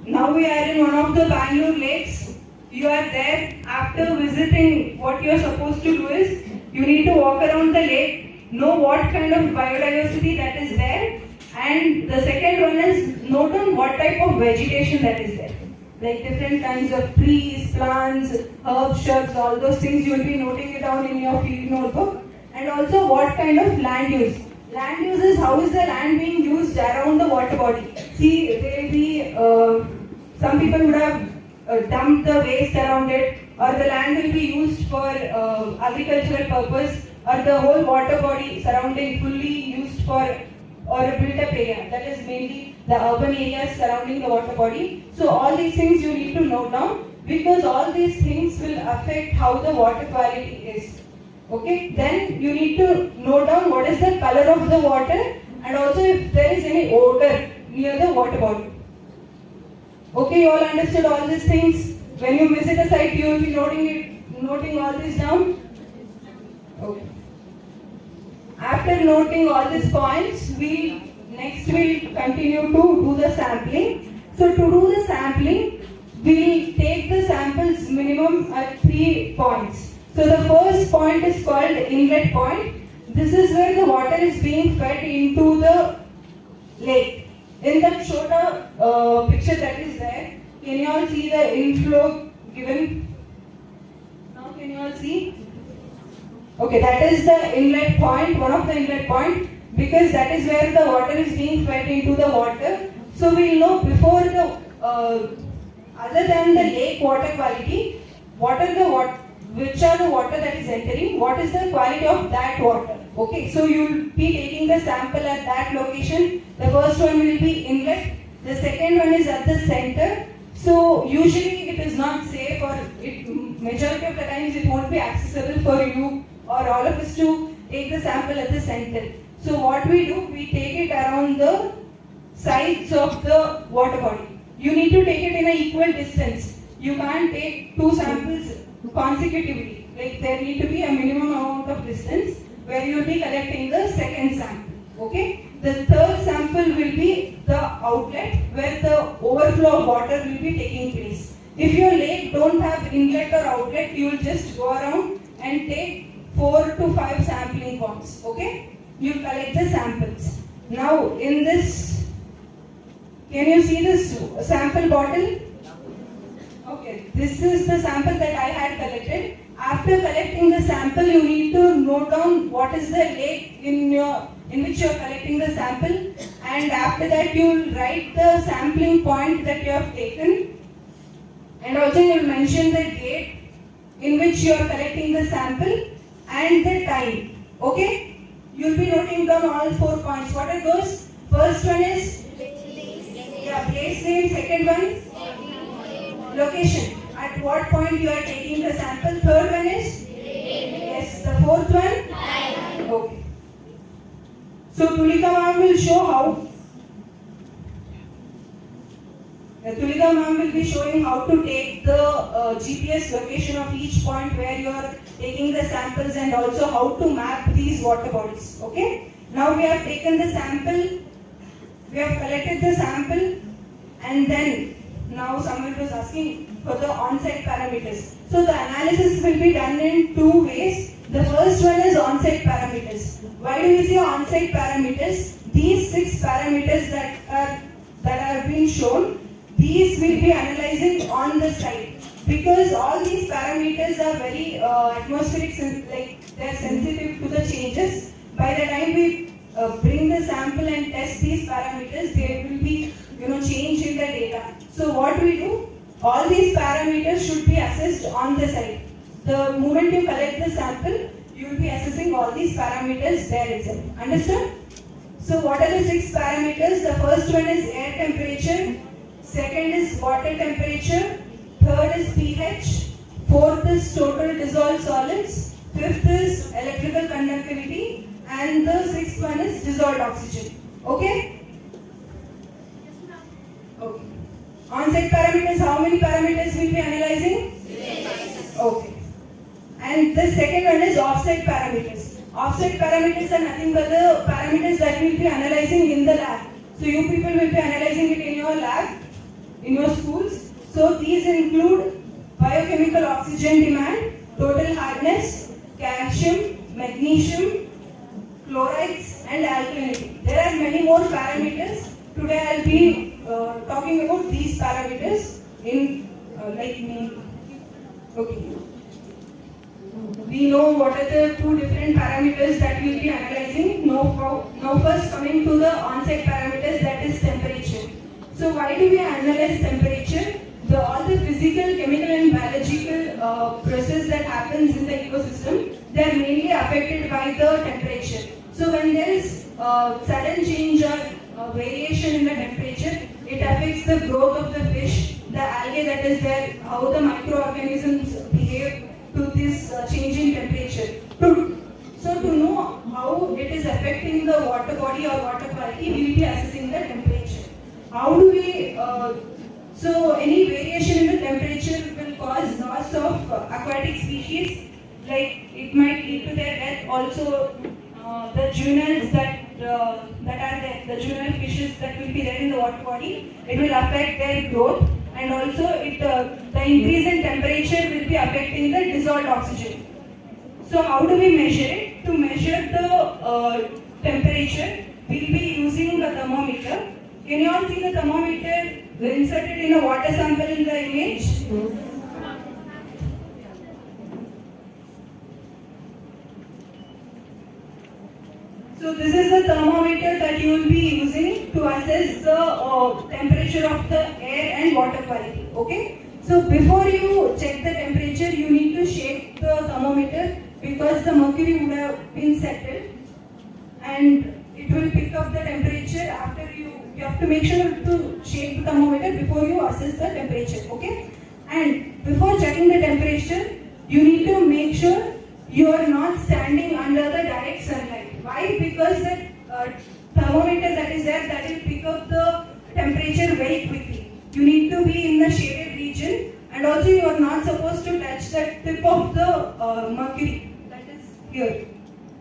Now we are in one of the Bangalore lakes. You are there. After visiting, what you are supposed to do is, you need to walk around the lake, know what kind of biodiversity that is there, and the second one is note on what type of vegetation that is there. Like different kinds of trees, plants, herbs, shrubs, all those things you will be noting it down in your field notebook. And also what kind of land use. Land use is how is the land being used around the water body. See, there will be, some people would have dumped the waste around it, or the land will be used for agricultural purpose, or the whole water body surrounding fully used for or a built-up area. That is mainly the urban areas surrounding the water body. So all these things you need to note down, because all these things will affect how the water quality is. Okay, then you need to note down what is the color of the water, and also if there is any odor near the water body. Okay, you all understood all these things? When you visit a site, you will be noting all this down? Okay. After noting all these points, next we'll continue to do the sampling. So to do the sampling, we'll take the samples minimum at 3 points. So the first point is called inlet point. This is where the water is being fed into the lake. In that shorter picture that is there, can you all see the inflow given? Now can you all see? Okay, that is the inlet point, one of the inlet point, because that is where the water is being fed into the water. So we will know before the, other than the lake water quality, which are the water that is entering, what is the quality of that water. Okay, so you will be taking the sample at that location. The first one will be inlet, the second one is at the center. So usually it is not safe, or majority of the times it won't be accessible for you or all of us to take the sample at the center. So what we do, we take it around the sides of the water body. You need to take it in an equal distance. You can't take 2 samples consecutively. Like there need to be a minimum amount of distance where you will be collecting the second sample. Okay? The third sample will be the outlet where the overflow of water will be taking place. If your lake don't have inlet or outlet, you will just go around and take 4 to 5 sampling points. Okay? You collect the samples. Now in this, can you see this sample bottle? Okay, this is the sample that I had collected. After collecting the sample, you need to note down what is the lake in which you are collecting the sample, and after that you will write the sampling point that you have taken, and also you will mention the date in which you are collecting the sample and the time. Okay? You will be noting down all 4 points. What are those? First one is place name. Second one, location. At what point you are taking the sample. Third one is yes. The fourth one, okay. So Tulika ma'am will show how. Tulika ma'am will be showing how to take the GPS location of each point where you are taking the samples, and also how to map these water bodies. Okay. Now we have taken the sample. We have collected the sample, and then now someone was asking for the on-site parameters. So the analysis will be done in two ways. The first one is on-site parameters. Why do we say on-site parameters? These 6 parameters that are being shown, these will be analyzing on the site, because all these parameters are very atmospheric, like they are sensitive to the changes. By the time we bring the sample and test these parameters, they will be changed in the data. So what we do? All these parameters should be assessed on the site. The moment you collect the sample, you will be assessing all these parameters there itself. Understood? So what are the 6 parameters? The first one is air temperature, second is water temperature, third is pH, fourth is total dissolved solids, fifth is electrical conductivity, and the sixth one is dissolved oxygen. Okay? Okay. On-site parameters, how many parameters will be analyzing? 6. Okay. And the second one is off-site parameters. Off-site parameters are nothing but the parameters that we will be analyzing in the lab. So you people will be analyzing it in your lab, in your schools. So these include biochemical oxygen demand, total hardness, calcium, magnesium, chlorides, and alkalinity. There are many more parameters. Today I will be talking about these parameters in Okay. We know what are the 2 different parameters that we will be analyzing. Now first coming to the on-site parameters, that is temperature. So why do we analyze temperature? All the physical, chemical and biological process that happens in the ecosystem, they are mainly affected by the temperature. So when there is sudden change or variation in the temperature, it affects the growth of the fish, the algae that is there, how the microorganisms behave to this change in temperature. So to know how it is affecting the water body or water quality, we will be assessing the temperature. How do we, so any variation in the temperature will cause loss of aquatic species, like it might lead to their death. Also the juveniles that are there, the juvenile fishes that will be there in the water body, it will affect their growth, and also the increase in temperature will be affecting the dissolved oxygen. So how do we measure it? To measure the temperature, we will be using the thermometer. Can you all see the thermometer inserted in a water sample in the image? So this is the thermometer that you will be using to assess the temperature of the air and water quality. Okay? So before you check the temperature, you need to shake the thermometer, because the mercury would have been settled, and it will pick up the temperature. After you have to make sure to shake the thermometer before you assess the temperature. Okay? And before checking the temperature, you need to make sure you are not standing under the direct sunlight. Why? Because the thermometer that is there, that will pick up the temperature very quickly. You need to be in the shaded region, and also you are not supposed to touch the tip of the mercury that is here,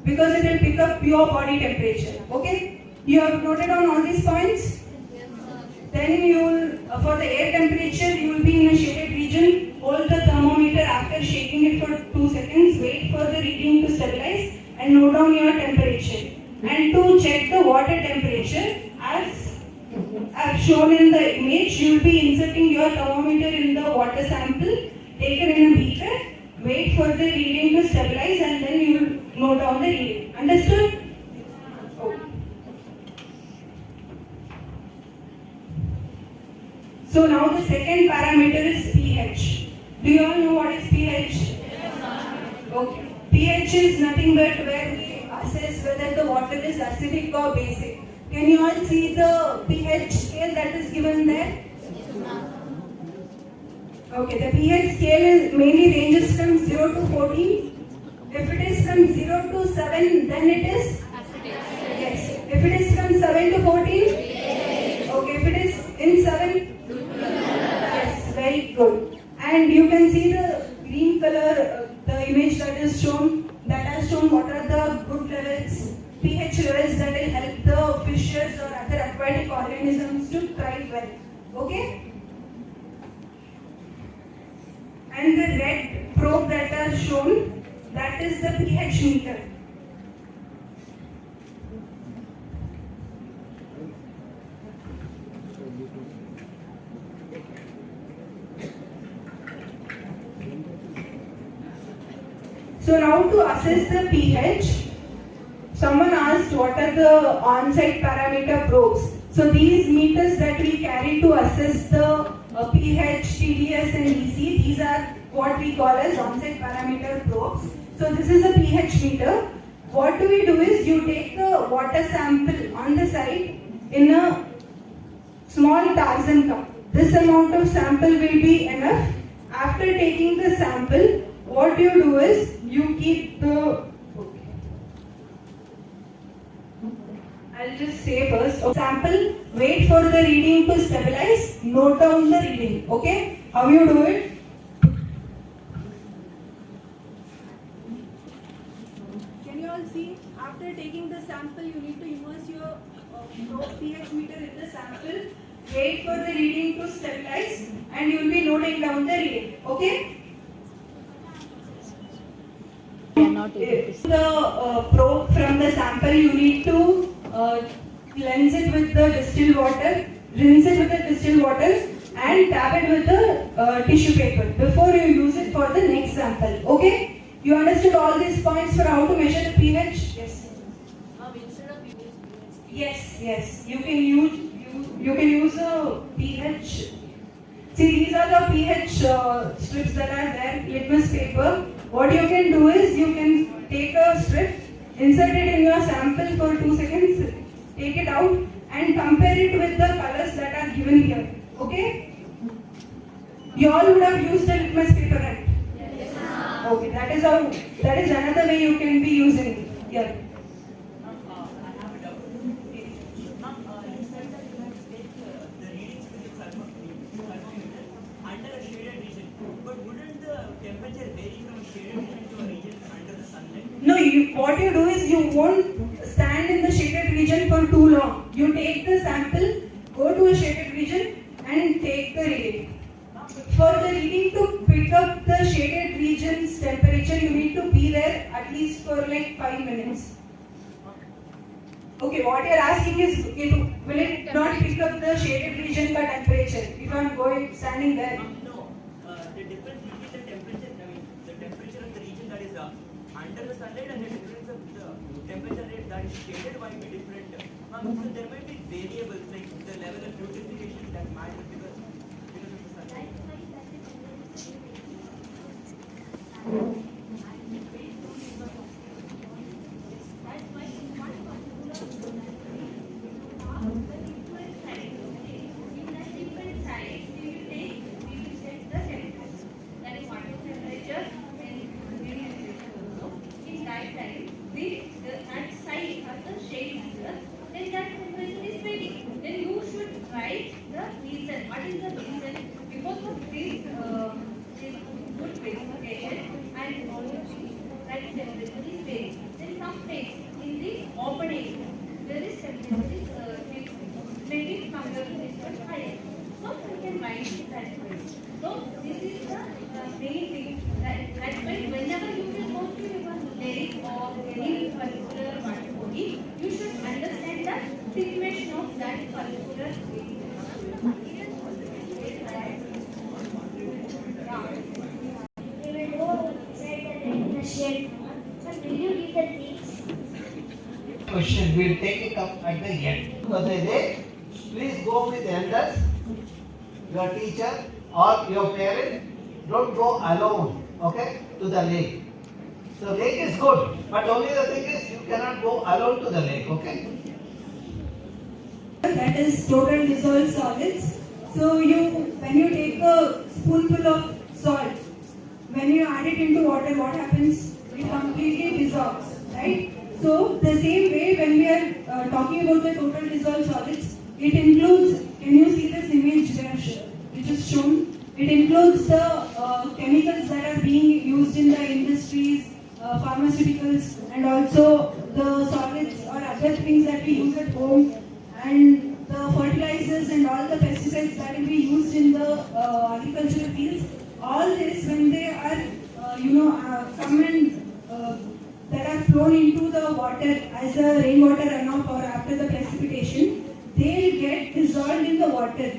because it will pick up your body temperature. Okay? You have noted on all these points? Yes, sir. Then you will, for the air temperature, you will be in a shaded region. Hold the thermometer after shaking it for 2 seconds. Wait for the reading to stabilize and note down your temperature. And to check the water temperature, as I've shown in the image, you will be inserting your thermometer in the water sample taken in a beaker. Wait for the reading to stabilize, and then you will note down the reading. Understood? Okay. So now the second parameter is pH. Do you all know what is pH? Yes. Okay. pH is nothing but where we assess whether the water is acidic or basic. Can you all see the pH scale that is given there? Okay, the pH scale mainly ranges from 0 to 14. If it is from 0 to 7, then it is acidic. Yes. If it is from 7 to 14? Yes. Okay, if it is in 7? Yes, very good. And you can see the green color, the image that is shown, that has shown what are the good levels, pH levels that will help the fishes or other aquatic organisms to thrive well. Okay? And the red probe that are shown, that is the pH meter. So now to assess the pH, someone asked what are the on-site parameter probes. So these meters that we carry to assess the pH, TDS and EC, these are what we call as on-site parameter probes. So this is a pH meter. What do we do is you take the water sample on the site in a small Tarzan cup. This amount of sample will be enough. After taking the sample, what you do is you keep the, I'll just say first, sample, wait for the reading to stabilize, note down the reading, okay? How you do it? Can you all see, after taking the sample, you need to immerse your probe pH meter in the sample, wait for the reading to stabilize, and you will be noting down the reading, okay? The probe from the sample, you need to cleanse it with the distilled water, rinse it with the distilled water and tap it with the tissue paper before you use it for the next sample. Okay? You understood all these points for how to measure the pH? Yes. Instead of using Yes, yes. You can use a pH. See, these are the pH strips that are there, litmus paper. What you can do is you can take a strip, insert it in your sample for 2 seconds, take it out and compare it with the colors that are given here. Okay? You all would have used a litmus paper, right? Yes. Okay, that is another way you can be using here. Under a shaded region, but wouldn't the temperature vary from a shaded region to a region under the sunlight? No, what you do is you won't stand in the shaded region for too long. You take the sample, go to a shaded region and take the reading. For the reading to pick up the shaded region's temperature, you need to be there at least for like 5 minutes. Okay, what you are asking is, will it not pick up the shaded region by temperature if I am standing there? No, the difference between the temperature, the temperature of the region that is under the sunlight and the difference of the temperature rate that is shaded might be different. So there might be variables like the level of purification that matters because of the sunlight. Question, we'll take it up at the end. So they say, please go with elders, your teacher or your parent. Don't go alone, okay, to the lake. So lake is good, but only the thing is you cannot go alone to the lake, okay? That is total dissolved solids. So when you take a spoonful of salt, when you add it into water, what happens? It completely dissolves, right? So the same way when we are talking about the total dissolved solids, it includes, can you see this image there which is shown? It includes the chemicals that are being used in the industries, pharmaceuticals, and also the solids or other things that we use at home, and the fertilizers and all the pesticides that will be used in the agricultural fields, all this when they are, come and that are flown into the water as a rainwater runoff or after the precipitation, they will get dissolved in the water.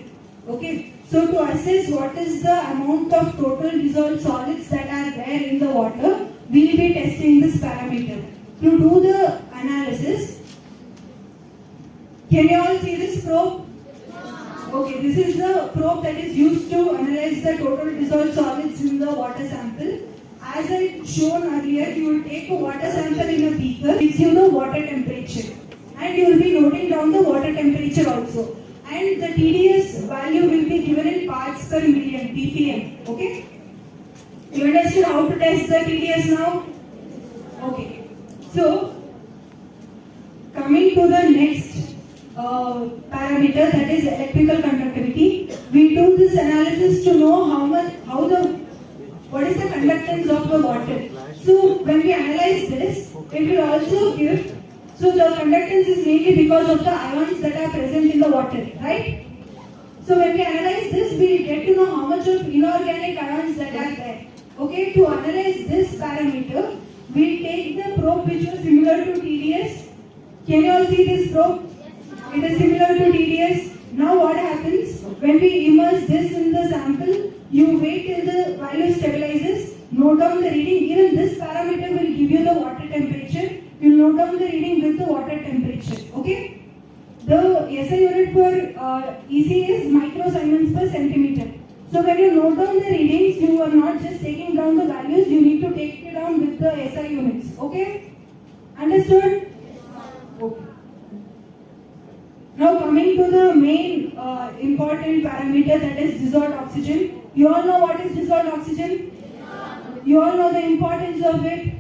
Okay, so to assess what is the amount of total dissolved solids that are there in the water, we will be testing this parameter. To do the analysis, can you all see this probe? Okay, this is the probe that is used to analyze the total dissolved solids in the water sample. As I shown earlier, you will take a water sample in a beaker, gives you the water temperature, and you will be noting down the water temperature also. And the TDS value will be given in parts per million, ppm. Okay? You understood how to test the TDS now? Okay. So, coming to the next parameter, that is electrical conductivity. We do this analysis to know what is the conductance of the water. So, when we analyze this, it will also give. So the conductance is mainly because of the ions that are present in the water, right? So when we analyze this, we get to know how much of inorganic ions that are there. Okay, to analyze this parameter, we take the probe which was similar to TDS. Can you all see this probe? It is similar to TDS. Now what happens? When we immerse this in the sample, you wait till the value stabilizes, note down the reading. Even this parameter will give you the water temperature. You will note down the reading with the water temperature. Okay? The SI unit for EC is microsiemens per centimeter. So when you note down the readings, you are not just taking down the values, you need to take it down with the SI units. Okay? Understood? Okay. Now coming to the main important parameter, that is dissolved oxygen. You all know what is dissolved oxygen? You all know the importance of it?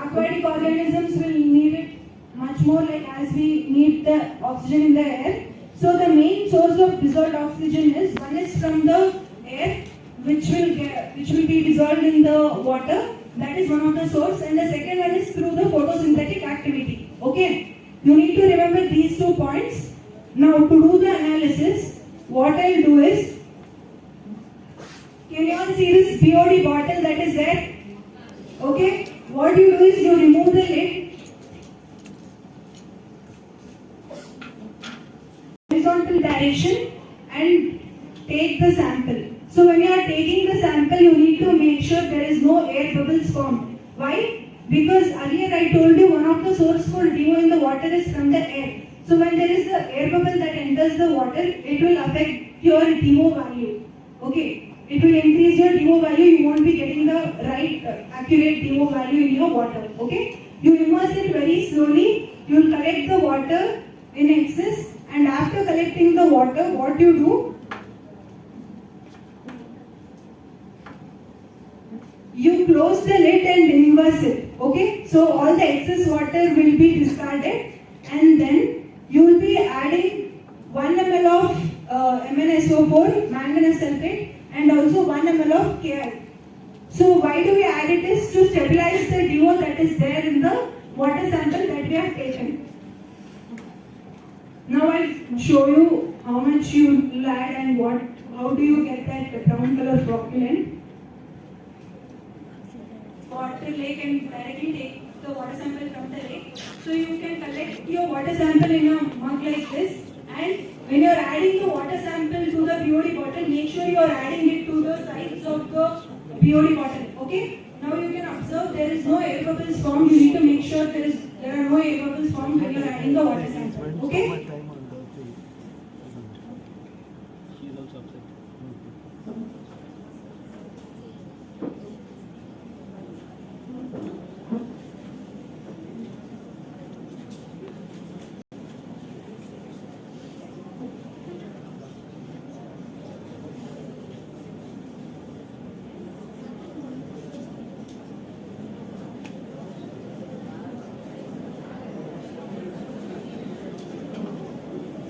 Aquatic organisms will need it much more, like as we need the oxygen in the air. So the main source of dissolved oxygen is, one is from the air, which will be dissolved in the water. That is one of the source, and the second one is through the photosynthetic activity. Okay, you need to remember these 2 points. Now to do the analysis, what I will do is, can you all see this BOD bottle that is there? Okay. What you do is you remove the lid, horizontal direction, and take the sample. So when you are taking the sample, you need to make sure there is no air bubbles formed. Why? Because earlier I told you one of the source for DO in the water is from the air. So when there is the air bubble that enters the water, it will affect your DO value. Okay. It will increase your DO value, you won't be getting the right accurate DO value in your water. Okay? You immerse it very slowly, you will collect the water in excess, and after collecting the water, what you do? You close the lid and immerse it. Okay? So all the excess water will be discarded, and then you will be adding 1 ml of MnSO4, manganese sulfate, and also 1 ml of Ki. So why do we add it is to stabilize the DO that is there in the water sample that we have taken. Now I'll show you how much you will add and how do you get that brown color flocculent. Water lake and directly take the water sample from the lake. So you can collect your water sample in a mug like this, and when you are adding the water sample to the BOD bottle, make sure you are adding it to the sides of the BOD bottle. Okay? Now you can observe there is no air bubbles formed. You need to make sure there are no air bubbles formed when you are adding the water sample. Okay?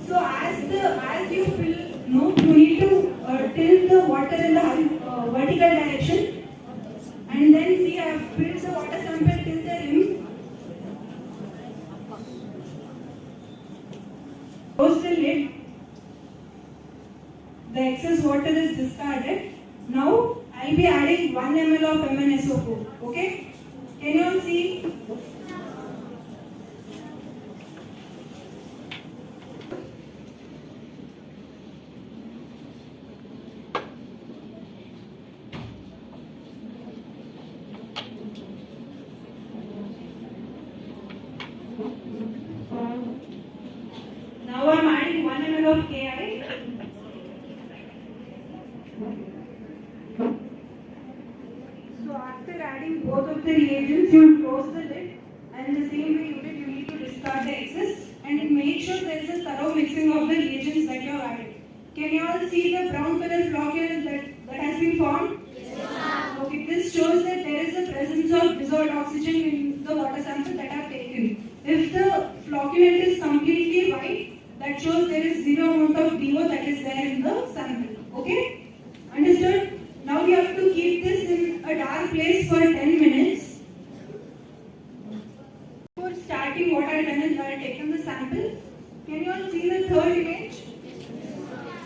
So as you fill, you need to tilt the water in the vertical direction, and then see I have filled the water sample till the rim. Close the lid. The excess water is discarded. Now I'll be adding 1 ml of MnSO4. Okay? Can you all see? Now I'm adding 1 ml of KI. So after adding both of the reagents, you will close the lid, and the same way you need to discard the excess and make sure there is a thorough mixing of the reagents that you have added. Can you all see the brown color flocule that has been formed? Yes. Okay, this shows that there is a presence of dissolved oxygen in the water sample that I have taken. If the flocculent is completely white, that shows there is zero amount of DO that is there in the sample. Okay? Understood? Now we have to keep this in a dark place for 10 minutes. Before starting, what I have done is I have taken the sample. Can you all see the third image?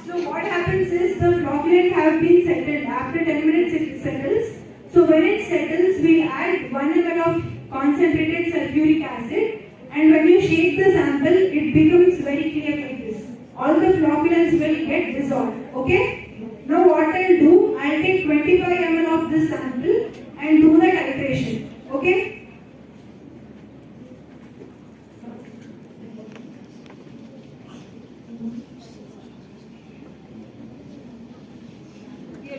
So what happens is the flocculant have been settled. After 10 minutes it settles. So when it settles, we add 1 ml of concentrated sulfuric acid, and when you shake the sample, it becomes very clear like this. All the flocculants will get dissolved. Okay? Now what I'll do, I'll take 25 ml of this sample and do the titration. Okay?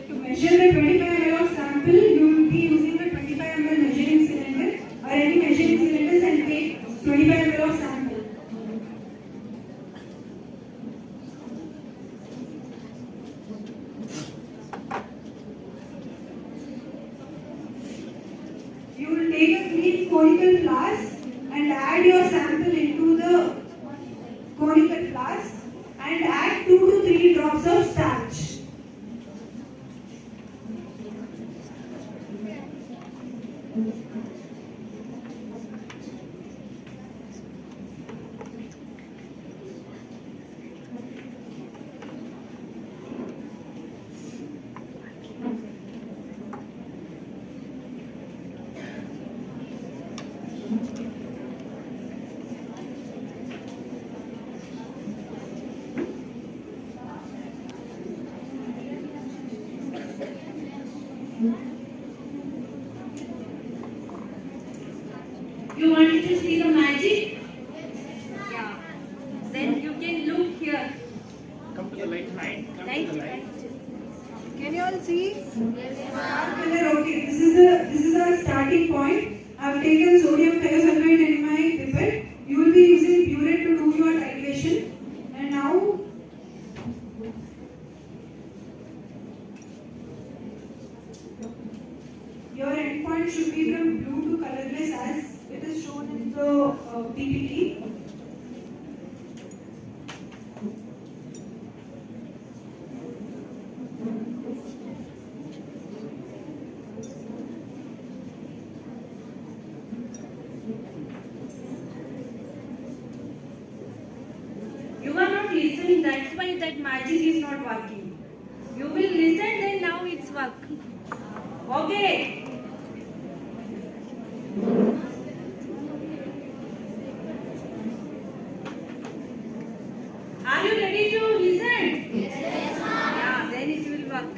To measure the 25 ml of sample, you will be using the 25 ml measuring cylinder or any measuring cylinders and take 25 ml of sample. You will take a clean conical flask and add your sample into the conical flask and add 2 to 3 drops of starch. You wanted to see the magic? Yeah. Then you can look here. Come to the light. Come to the light. Can you all see? Yes. Okay. This is our starting point. I have taken sodium thiosulfate in my pipette. You will be using burette to do your titration. And now your endpoint should be from blue to colorless as it is shown in the PPT. You are not listening, that's why that magic is not working. You will listen, then now it's working. Okay. Are you ready to listen? Yes, ma'am. Yeah, then it will work.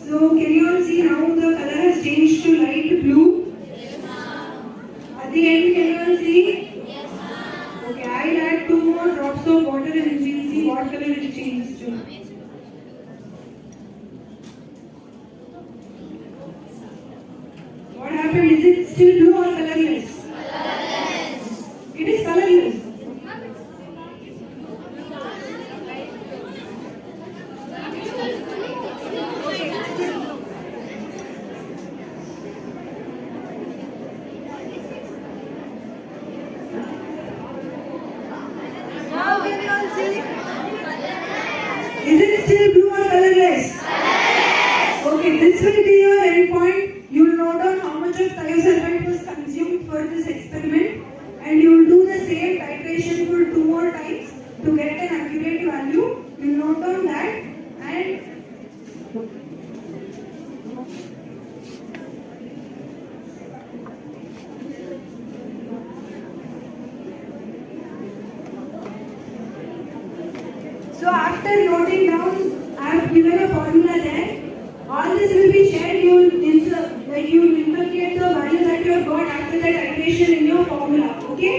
So can you all see now the color has changed to light blue? Yes, ma'am. At the end, can you all see? Yes, ma'am. Okay, I'll add 2 more drops of water and we'll see what color it changes to. What happened? Is it still blue or colorless? Colorless. It is colorless. pastel blue or colorless? Colorless. Okay, this will be your endpoint. You will note down how much of thiosulfate was consumed for this experiment, and you will do the same titration for 2 more times to get an accurate value. You will note down that, and so after noting down, I have given a formula there. All this will be shared. You will insert, like you will interpolate the value that you have got after that iteration in your formula. Okay?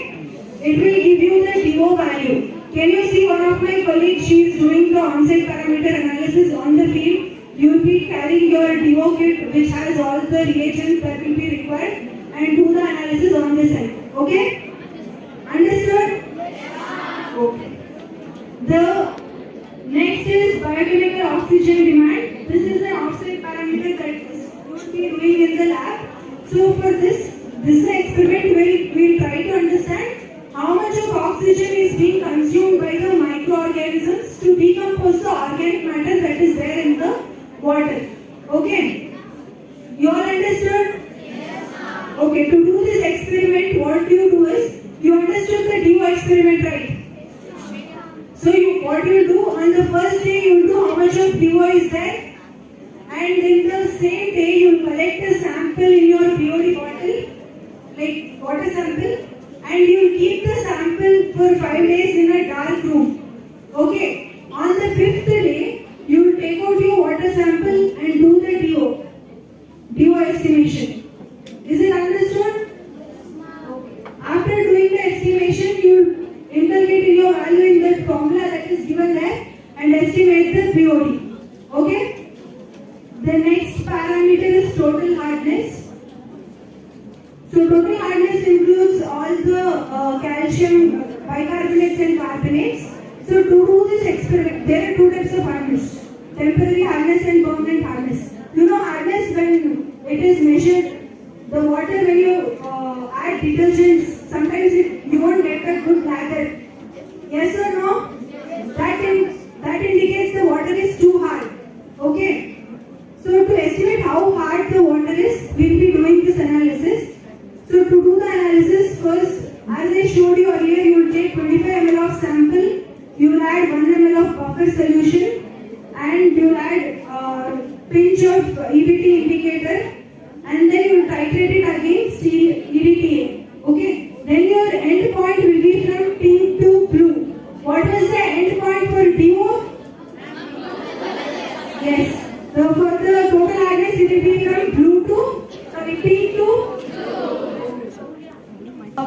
It will give you the DO value. Can you see one of my colleagues? She is doing the on-site parameter analysis on the field. You will be carrying your DO kit, which has all the reagents that will be required, and do the analysis on this side. Okay? Understood? Okay. The next is biochemical oxygen demand. This is an offset parameter that you will be doing in the lab. So for this experiment we'll try to understand how much of oxygen is being consumed by the microorganisms to decompose the organic matter that is there in the water. Okay? You all understood? Yes, ma'am. Okay, to do this experiment, what you do is, you understood the DO experiment, right? So what you do on the first day, you do how much of DO is there, and in the same day you collect a sample in your BOD bottle, like water sample, and you keep the sample for 5 days in a dark room. Okay. On the 5th day, you take out your water sample and do the DO estimation. Is it understood? Okay. After doing the estimation, you integrate in your value in that formula that is given there and estimate the BOD. Okay? The next parameter is total hardness. So total hardness includes all the calcium bicarbonates and carbonates. So to do this experiment, there are 2 types of hardness: temporary hardness and permanent hardness. You know hardness, when it is measured, the water when you add detergents, sometimes you won't get a good lather. Yes or no? That indicates the water is too hard. Okay? So to estimate how hard the water is, we will be doing this analysis. So to do the analysis, first, as I showed you earlier, you will take 25 ml of sample, you will add 1 ml of buffer solution, and you will add pinch of EBT indicator, and then you will titrate it against EDTA. Okay? Then your end point will be from pink to blue. What was the end point for DO? Yes. So for the total hardness, it will be from pink to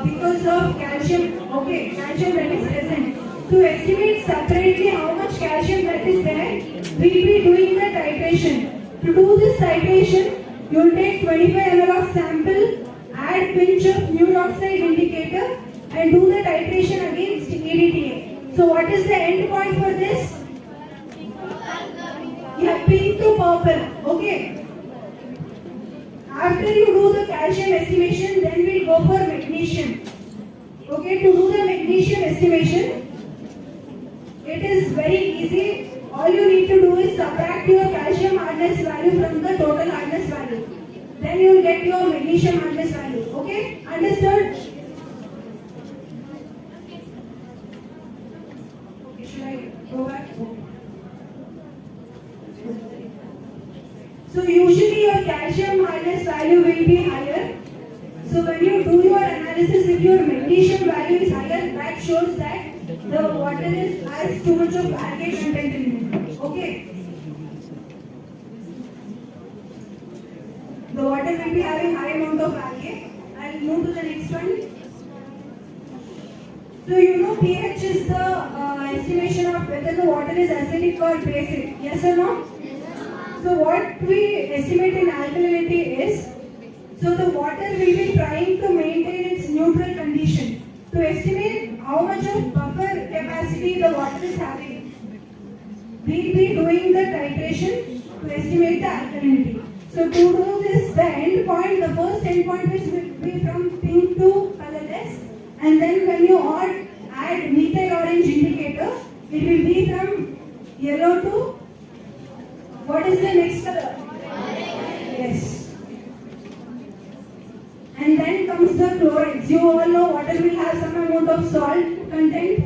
because of calcium. Okay, calcium that is present. To estimate separately how much calcium that is there, we will be doing the titration. To do this titration, you will take 25 ml of sample, add pinch of mu oxide indicator, and do the titration against EDTA. So what is the end point for this? Yeah, pink to purple. Okay. After you do the calcium estimation, then we go for magnesium. Okay, to do the magnesium estimation, it is very easy. All you need to do is subtract your calcium hardness value from the total hardness value. Then you will get your magnesium hardness value. Okay, understood? Okay, should I go back? So usually your calcium hardness value will be higher. So when you do your analysis, if your magnesium value is higher, that shows that the water has too much of algae content in it. Okay. The water will be having high amount of algae. I'll move to the next one. So you know pH is the estimation of whether the water is acidic or basic. Yes or no? So what we estimate in alkalinity is, so the water will be trying to maintain its neutral condition. To estimate how much of buffer capacity the water is having, we will be doing the titration to estimate the alkalinity. So to do this, the end point, the first end point will be from pink to colorless, and then when you add methyl orange indicator, it will be from yellow to What is the next color? Yes. And then comes the chlorides. You all know water will have some amount of salt content.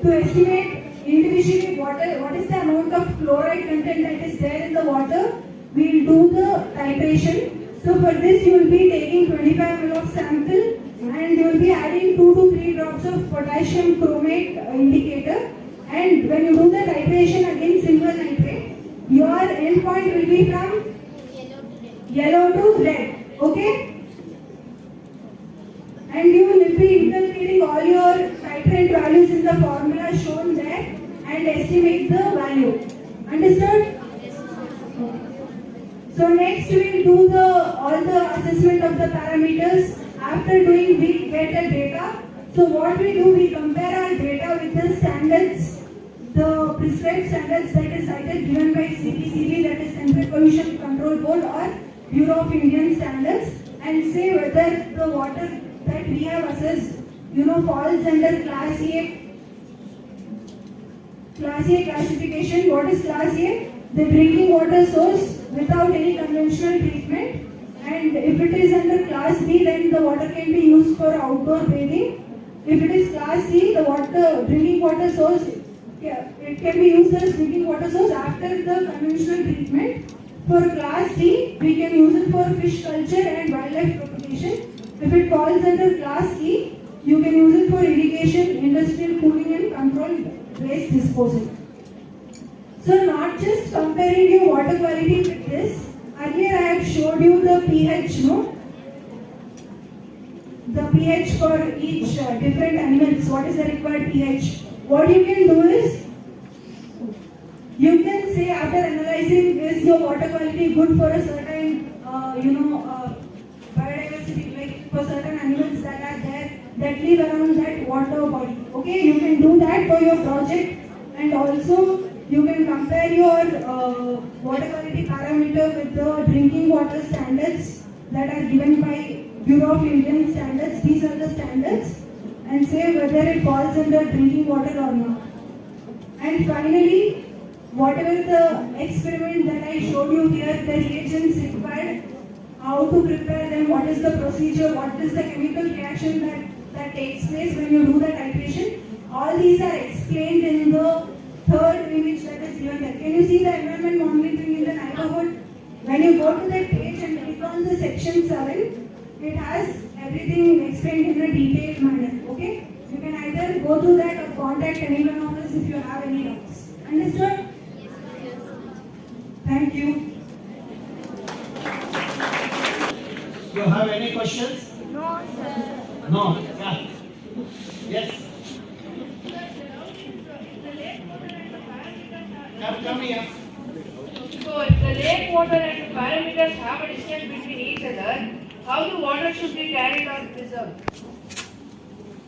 To estimate individually what is the amount of chloride content that is there in the water, we will do the titration. So for this you will be taking 25 ml of sample and you will be adding 2 to 3 drops of potassium chromate indicator. And when you do the titration again silver nitrate, your endpoint will be from yellow to red. Okay? And you will be inculcating all your titrate values in the formula shown there and estimate the value. Understood? So next we will do all the assessment of the parameters. After doing, we get the data. So what we do, we compare our data with the standards, the prescribed standards that is cited given by CPCB, that is Central Pollution Control Board or Bureau of Indian Standards, and say whether the water that we have assessed, falls under Class A classification. What is Class A? The drinking water source without any conventional treatment. And if it is under Class B, then the water can be used for outdoor bathing. If it is Class C, the drinking water source, it can be used as drinking water source after the conventional treatment. For Class D, we can use it for fish culture and wildlife propagation. If it falls under Class E, you can use it for irrigation, industrial cooling and controlled waste disposal. So not just comparing your water quality with this, earlier I have showed you the pH, the pH for each different animals, what is the required pH. What you can do is, you can say after analyzing, is your water quality good for a certain, biodiversity, like for certain animals that are there, that live around that water body. Okay, you can do that for your project, and also you can compare your water quality parameter with the drinking water standards that are given by Bureau of Indian Standards. These are the standards, and say whether it falls under drinking water or not. And finally, whatever the experiment that I showed you here, the reagents required, how to prepare them, what is the procedure, what is the chemical reaction that takes place when you do the titration. All these are explained in the third image that is given there. Can you see the environment monitoring in the neighborhood? When you go to that page and click on the section 7, it has everything explained in a detailed manner. Okay? You can either go to that or contact any one of us if you have any doubts. Understood? Yes. Thank you. You have any questions? No, sir. No. Yeah. Yes. Come here. So if the lake water and the parameters have a distance between each other, how the water should be carried or preserved?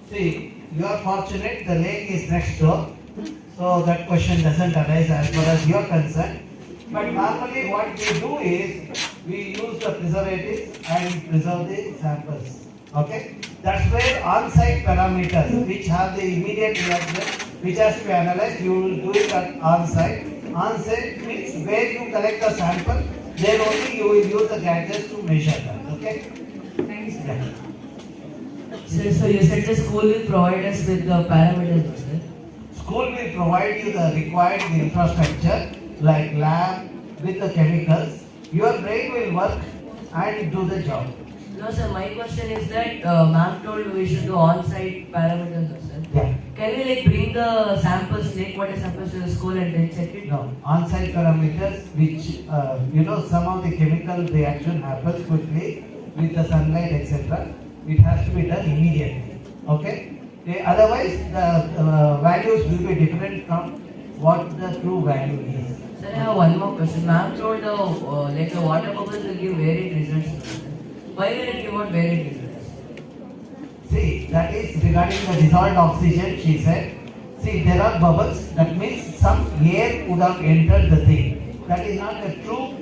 See, you are fortunate, the lake is next door, so that question doesn't arise as far as you are concerned. But normally what we do is, we use the preservatives and preserve the samples. Okay? That's where on-site parameters, which have the immediate reaction, which has to be analyzed, you will do it at on-site. On-site means where you collect the sample, then only you will use the gadgets to measure that. Okay? Thanks. So you said the school will provide us with the parameters, sir? School will provide you the required infrastructure like lab with the chemicals. Your brain will work and do the job. No, sir. My question is that ma'am told we should do on-site parameters, sir. Yeah. Can we bring the samples, lake water samples to the school and then check it? No, on-site parameters which some of the chemical reaction happens quickly with the sunlight, etc. It has to be done immediately. Okay? Otherwise, the values will be different from what the true value is. Sir, I have one more question. Ma'am told the water bubbles will give varied results. Why will it give out varied results? See, that is regarding the dissolved oxygen, she said. See, there are bubbles, that means some air would have entered the thing. That is not the true,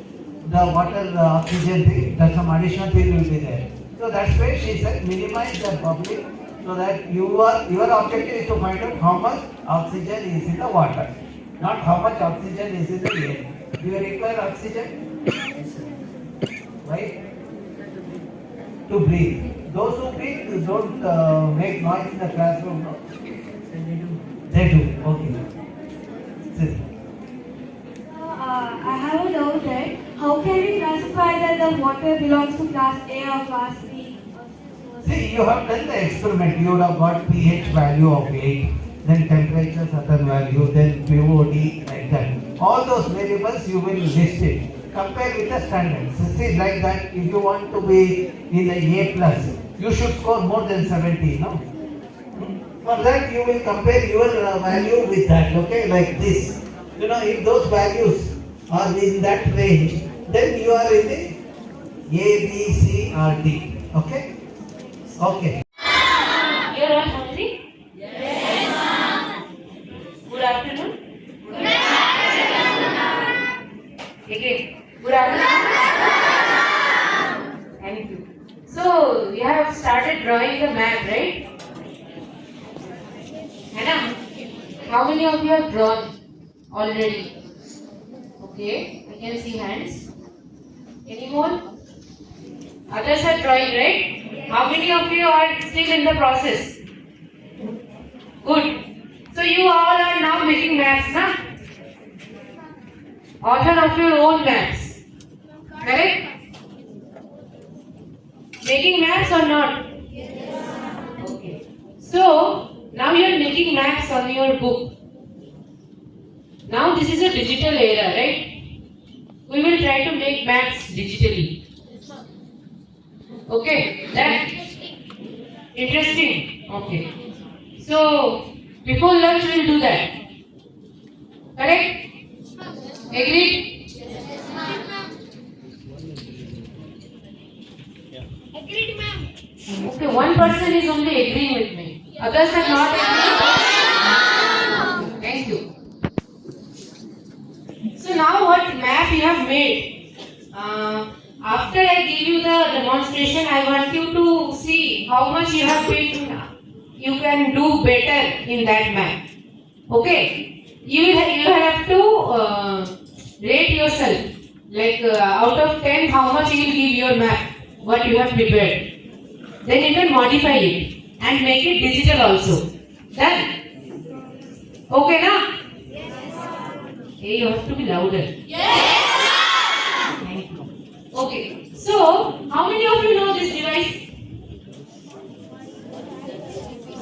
the water oxygen thing, that some additional thing will be there. So that's why she said minimize the bubbling, so that your objective is to find out how much oxygen is in the water, not how much oxygen is in the air. Do you require oxygen? Why? To breathe. Those who breathe don't make noise in the classroom, no? They do. Okay. Sit. I have a doubt that how can we classify that the water belongs to class A or class B? See, you have done the experiment. You would have got pH value of 8, then temperature certain value, then POD, like that. All those variables you will list it. Compare with the standards. See, like that, if you want to be in the A+, you should score more than 70, no? For that, you will compare your value with that, okay? Like this. You know, if those values are in that range, then you are in the A, B, C, or D, okay? Okay. You are all hungry? Yes, ma'am. Good afternoon. Good afternoon. Again. Good afternoon. Thank you. So you have started drawing the map, right? Hannah, how many of you have drawn already? Okay, I can see hands. Any more? Others are drawing, right? How many of you are still in the process? Good. So you all are now making maps, na? Author of your own maps. Correct? Making maps or not? Yes. Okay. So now you are making maps on your book. Now this is a digital era, right? We will try to make maps digitally. Okay, that interesting. Okay. So before lunch we will do that. Correct? Agreed? Agreed, ma'am. Okay, one person is only agreeing with me. Others are not agreeing. Thank you. So now what map you have made? After I give you the demonstration, I want you to see how much you have been, you can do better in that map. Okay? You have to rate yourself. Like out of 10, how much you will give your map, what you have prepared. Then you can modify it and make it digital also. Done? Okay, na? Yes. Hey, you have to be louder. Yes. Thank you. Okay. So, how many of you know this device?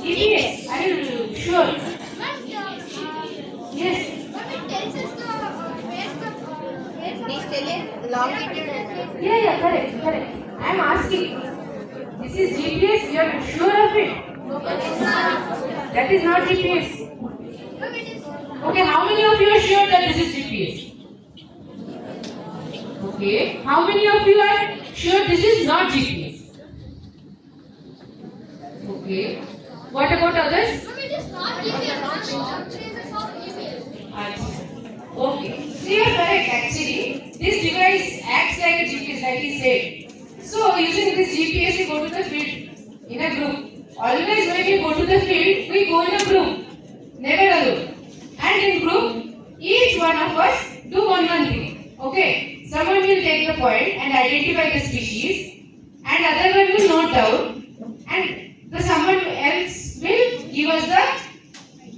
GPS. Are you sure? Yes. Please tell it longitude. Yeah, correct. I am asking. This is GPS. You are sure of it? That is not GPS. Okay, how many of you are sure that this is GPS? Okay, how many of you are sure this is not GPS? Okay, what about others? Okay, so you are correct actually. This device acts like a GPS, like he said. So using this GPS, we go to the field in a group. Always when we go to the field, we go in a group, never alone. And in group, each one of us do one thing. Okay, someone will take the point and identify the species, and other one will note down, and the someone else will give us the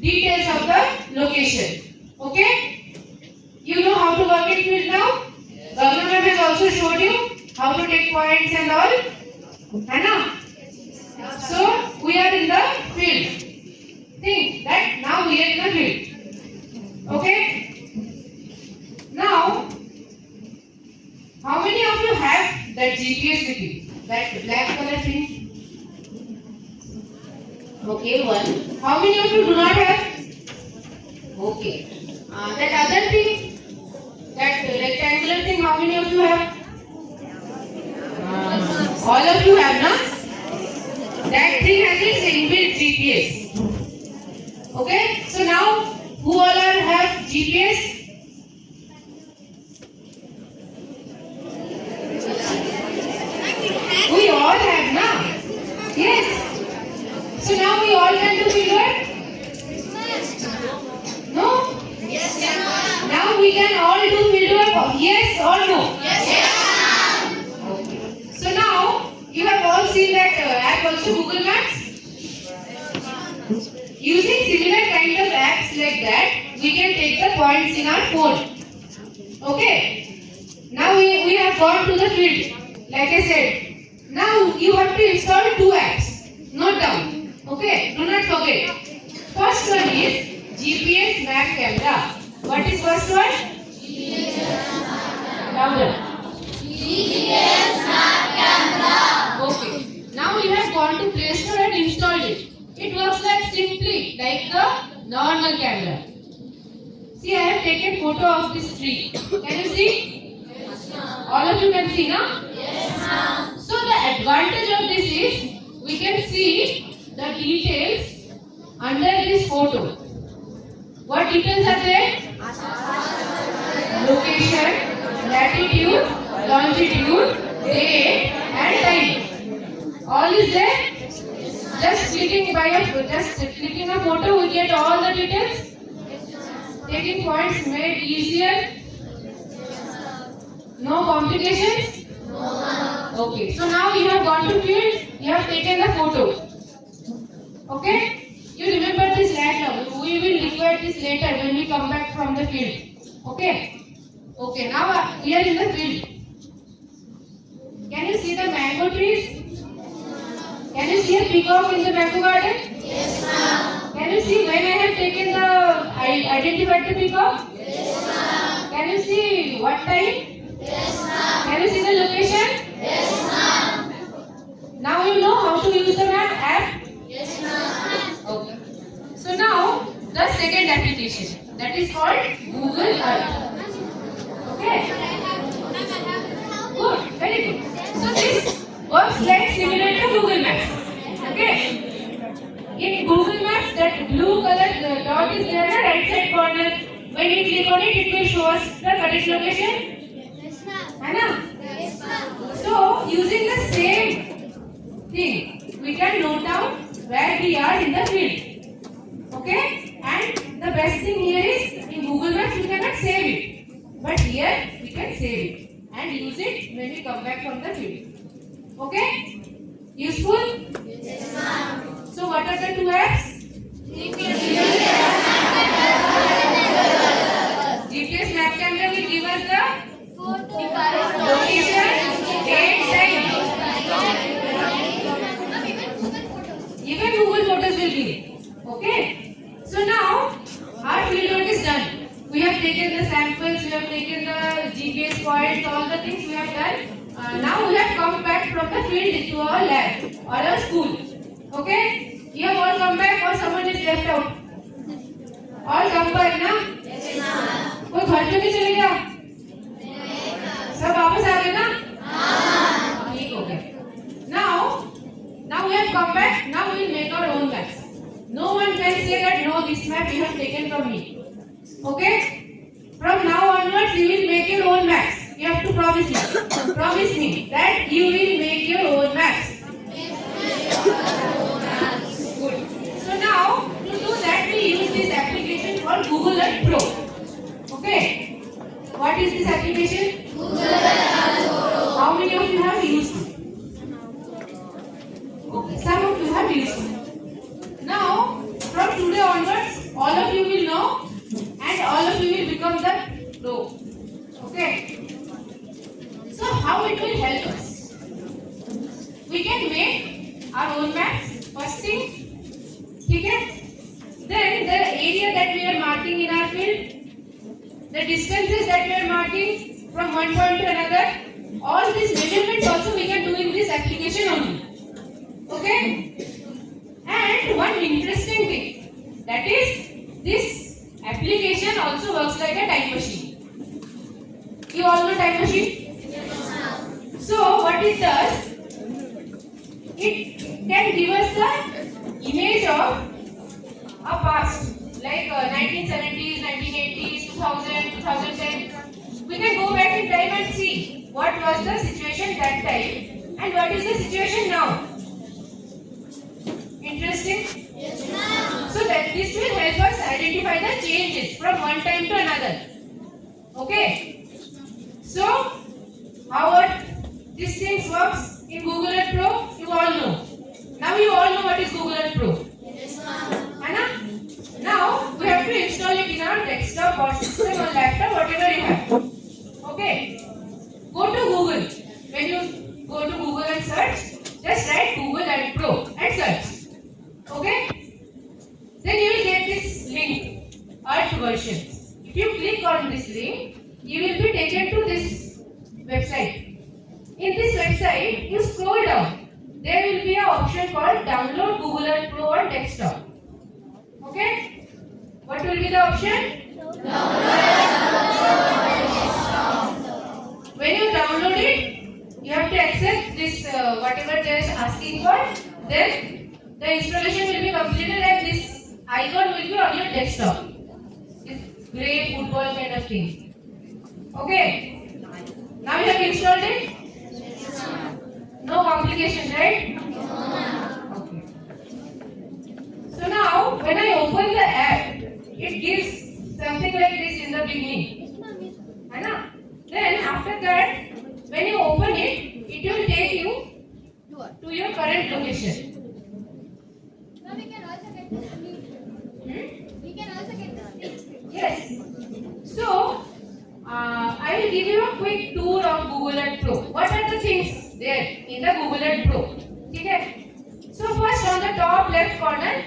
details of the location. Okay, you know how to work in field now. Government has also showed you how to take points and all. Hannah? So we are in the field. Think that now we are in the field. Okay? Now, how many of you have that GPS with you? That black color thing? Okay, one. How many of you do not have? Okay. That other thing, that rectangular thing, how many of you have? All of you have, na? That thing has its inbuilt GPS. Okay? So now, who all have GPS? We all have, na? Yes. So now we all can do fieldwork? No? Yes, now we can all do fieldwork have yes or no? Yes. Okay. So now you have all seen that app also, Google Maps. Using similar kind of apps like that, we can take the points in our phone. Okay. Now we have gone to the field. Like I said, now you have to install 2 apps. Note down. Okay. Do not forget. First one is GPS map camera. What is first one? Louder. GPS map camera. Okay. Now you have gone to Play Store and installed it. It works like simply like the normal camera. See, I have taken photo of this tree. Can you see? Yes, ma'am. All of you can see, no? Yes, ma'am. So the advantage of this is we can see the details under this photo. What details are there? Location, latitude, longitude, date and time. All is there? Just clicking a photo, we get all the details. Taking points made easier. No complications? No. Okay. So now you have gone to field. You have taken the photo. Okay. You remember this later. We will require this later when we come back from the field. Okay. Okay. Now we are in the field. Can you see the mango trees? Can you see a peacock in the mango garden? Yes, ma'am. Can you see when I have taken identified the peacock? Yes, ma'am. Can you see what time? Yes, ma'am. Can you see the location? Yes, ma'am. Now you know how to use the map app? Yes, ma'am. Okay. So now the second application, that is called Google Earth. Okay. Good. Very good. So this works like similar to Google Maps. Okay. In Google Maps, that blue color dot is there in the right side corner. When we click on it, it will show us the correct location. Yes, ma'am. Yes, ma'am. So using the same thing, we can note down where we are in the field. Okay. And the best thing here is in Google Maps we cannot save it, but here we can save it and use it when we come back from the field. Okay? Useful? Yes, ma'am. So what are the 2 apps? GPS map camera will give us the location, date, time. Even Google Photos will give. Okay? So now our field work is done. We have taken the samples, we have taken the GPS points, all the things we have done. Now we have come back from the field to our lab or our school. Okay? You have all come back or someone is left out? All come back, na? Yes, ma'am. कोई घर पे नहीं चले गया? नहीं। सब वापस आ गए ना? हाँ। ठीक हो गया. Now we have come back. Now we will make our own maps. No one can say that no, this map you have taken from me. Okay? From now onwards, you will make your own maps. You have to promise me. Promise me that you will make your own maps. Good. So now, to do that, we use this application called Google Earth Pro. Okay? What is this application? Google Earth Pro. How many of you have used it? Okay, some of you have used it. Now, from today onwards, all of you will know and all of you will become the pro. Okay? So how it will help us? We can make our own maps. First thing, okay? Then the area that we are marking in our field, the distances that we are marking from one point to another, all these measurements also we can do in this application only. Okay? And one interesting thing, that is this application also works like a time machine. You all know time machine? Yes. So what it does, it can give us the image of a past, like 1970s, 1980s, 2000, 2010. We can go back in time and see what was the situation that time and what is the situation now. Interesting? Yes, ma'am. So that this will help us identify the changes from one time to another. Okay? So, how what these things works in Google Earth Pro? You all know. Now you all know what is Google Earth Pro. Yes, ma'am. Now we have to install it in our desktop or system or laptop, whatever you have. Okay. Go to Google. When you go to Google and search, just write Google Earth Pro and search. Okay. Then you will get this link, Earth version. If you click on this link, you will be taken to this website. In this website, you scroll down. There will be an option called Download Google Earth Pro on Desktop. Okay? What will be the option? When you download it, you have to accept this whatever they are asking for. Then the installation will be completed and this icon will be on your desktop. This grey football kind of thing. Okay? Now you have installed it? No complication, right? Okay. So now, when I open the app, it gives something like this in the beginning. Then after that, when you open it, it will take you to your current location. Now we can also get the speed. We can also get the speed. Yes. So, I will give you a quick tour of Google Earth Pro. What are the things there in the Google Earth Pro? Okay. So first on the top left corner,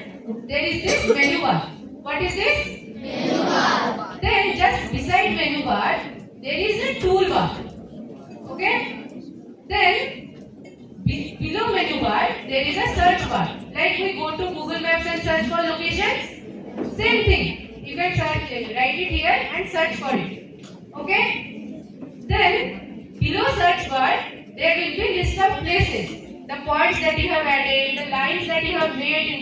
there is this menu bar. What is this? Menu bar. Then just beside menu bar, there is a toolbar. Okay. Then below menu bar, there is a search bar. Like we go to Google Maps and search for locations. Same thing. You can search it, write it here and search for it. Okay. Then below search bar, there will be list of places, the points that you have added, the lines that you have made in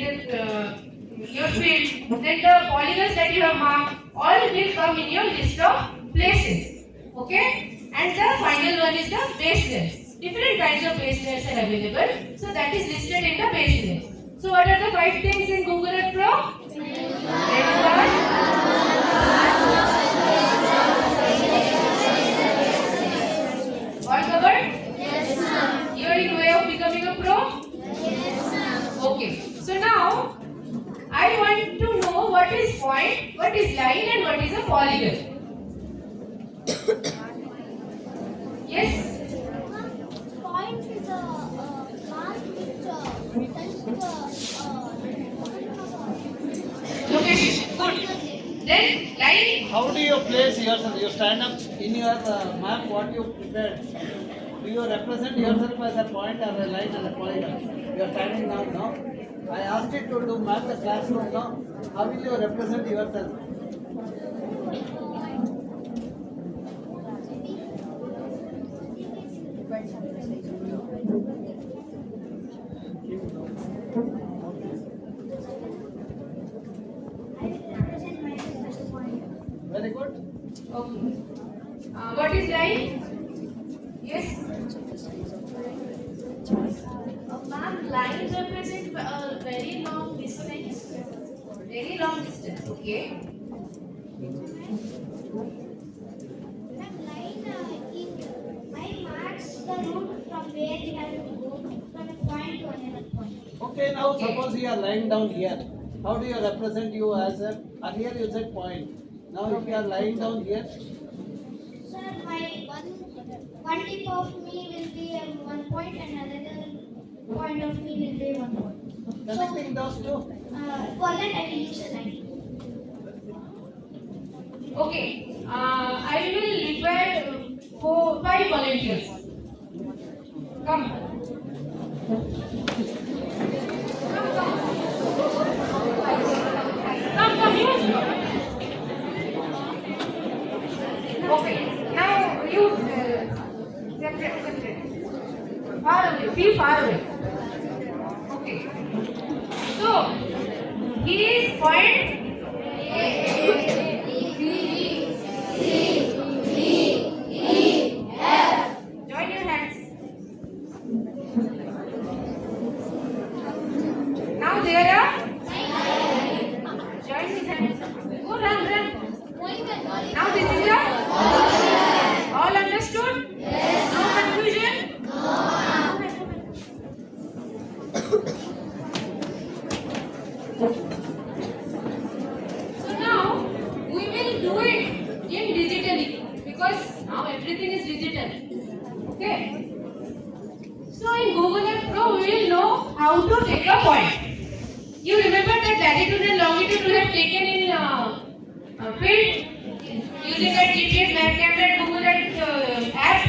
your field, then the polygons that you have marked, all will come in your list of places. Okay? And the final one is the base layers. Different kinds of base layers are available. So that is listed in the base layers. So what are the 5 things in Google Earth Pro? All covered? Yes, ma'am. You are in way of becoming a pro? Yes, ma'am. Okay. So now, I want to know what is point, what is line and what is a polygon. Yes? Point is a mark which touches the Location. Good. Then line. How do you place yourself? You stand up in your map, what you prepared. Do you represent yourself as a point or a line or a polygon? You are standing now, no? I asked you to map the classroom now. How will you represent yourself? Very good. Okay. What is line? Yes? Ma'am, lines represent a very long distance. Very long distance. Okay. line marks the route from where we have to go from a point to another point. Okay, now suppose you are lying down here. How do you represent you as a, earlier you said point. Now if you are lying down here. Sir, my one tip of me will be 1 point and another point of me will be 1 point. Connecting those two. For that I will use a line. Okay. I will require 5 volunteers. Come. Come, you. Okay. Now you separate. Far away. Be far away. Okay. So he is point A. Join your hands. Now there are join his hands. Go run. Now this is your all understood? we will know how to take a point. You remember that latitude and longitude we have taken in field using that GPS map camera and Google that app.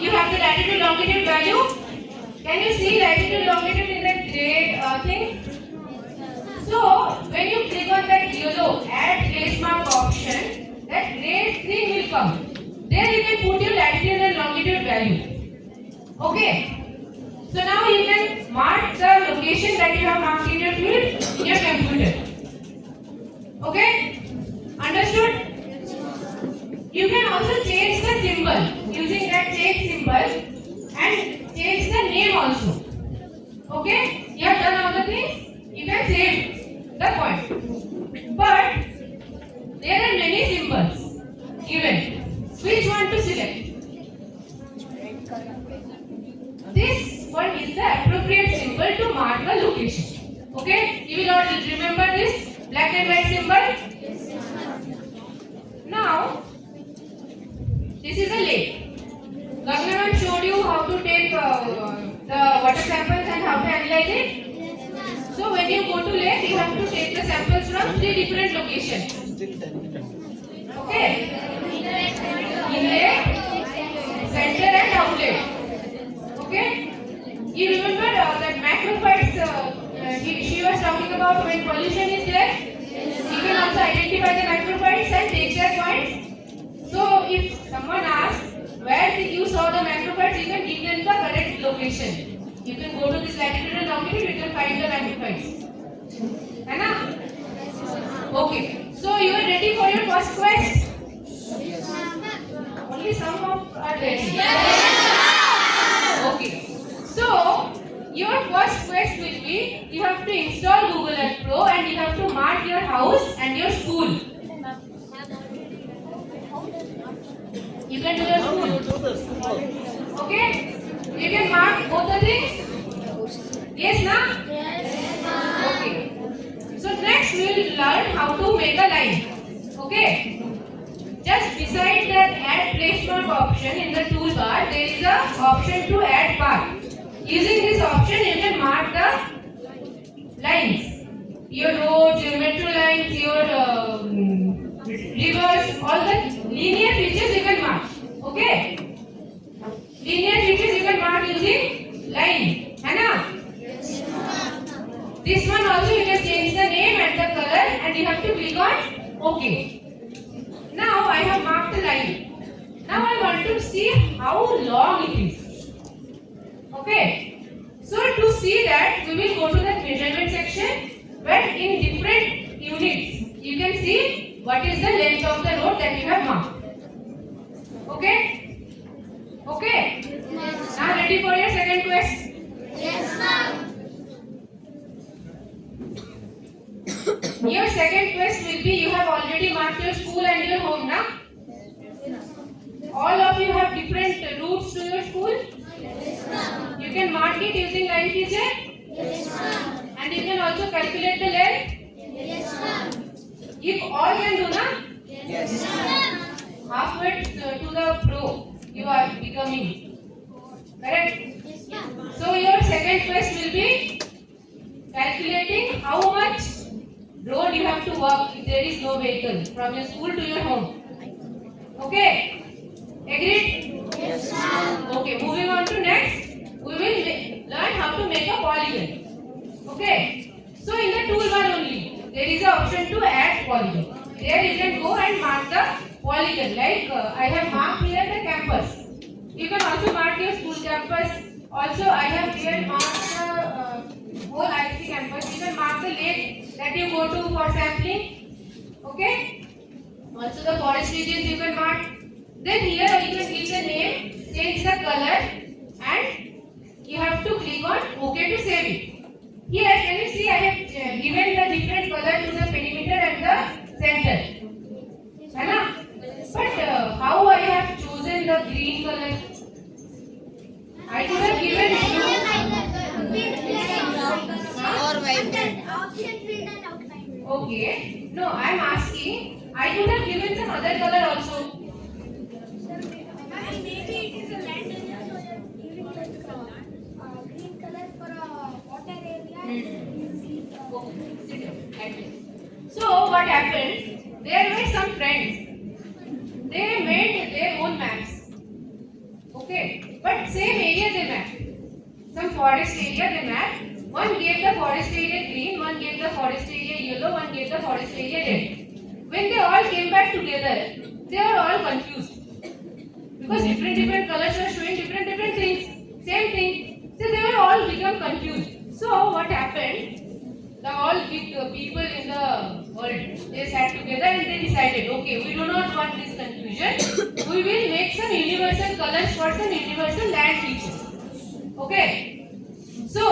You have the latitude longitude value. Can you see latitude longitude in that gray thing? So when you click on that yellow add place mark option, that gray screen will come. There you can put your latitude and longitude value. Okay. So now you can mark the location that you have marked in your field in your computer. Okay? Understood? You can also change the symbol using that change symbol and change the name also. Okay? You have done all the things? You can save the point. But there are many symbols given. Which one to select? This one is the appropriate symbol to mark the location. Okay? You will all remember this black and white symbol? Now, this is a lake. Gagnavan showed you how to take the water samples and how to analyze it. So when you go to lake, you have to take the samples from 3 different locations. Okay? Inlet, center and outlet. Okay? You remember that macrophytes she was talking about when pollution is there? You can also identify the macrophytes and take their points. So if someone asks where did you saw the macrophytes, you can give them the correct location. You can go to this latitude and longitude, you can find the macrophytes. Hai na? Okay. So you are ready for your first quest? Only some of are ready. Okay. So your first quest will be you have to install Google Earth Pro and you have to mark your house and your school. You can do your school. Okay? You can mark both the things? Yes, na? Yes. Okay. So next we will learn how to make a line. Okay? Just beside that add place mark option in the toolbar, there is a option to add path. Using this option, you can mark the lines. Your roads, your metro lines, your rivers, all the linear features you can mark. Okay? Linear features you can mark using line. Hai na? This one also you can change the name and the color and you have to click on OK. Now I have marked the line. Now I want to see how long it is. Okay. So to see that we will go to the measurement section where in different units you can see what is the length of the road that you have marked. Okay? Okay? Yes. Now ready for your second quest? Yes, ma'am. Your second quest will be you have already marked your school and your home now. All of you have different routes to your school. Yes, ma'am. You can mark it using line feature. Yes, ma'am. And you can also calculate the length. Yes, ma'am. You all can do na? Yes, ma'am. Halfway to the pro you are becoming. Correct? Yes, ma'am. So your second quest will be calculating how much road you have to walk if there is no vehicle from your school to your home. Okay? Agreed? Yes, ma'am. Okay, moving on to next. We will learn how to make a polygon. Okay? So in the toolbar only, there is an option to add polygon. There you can go and mark the polygon. Like I have marked here the campus. You can also mark your school campus. Also I have here marked the whole IISC campus. You can mark the lake that you go to for sampling. Okay? Also the forest regions you can mark. Then here you can give the name, change the color and you have to click on OK to save it. Here can you see I have given the different color to the perimeter and the center. Hai na? But how I have chosen the green color? I could have given Or vibrant. Okay. No, I am asking. I could have given some other color also. Maybe it is a land area, so you're giving like green color same area they mapped. Some forest area they mapped. One gave the forest area green, one gave the forest area yellow, one gave the forest area red. When they all came back together, they were all confused. Because different colors were showing different things. Same thing. So they were all become confused. So what happened? The all big people in the world, they sat together and they decided, okay, we do not want this confusion. We will make some universal colors for some universal land features. Okay. So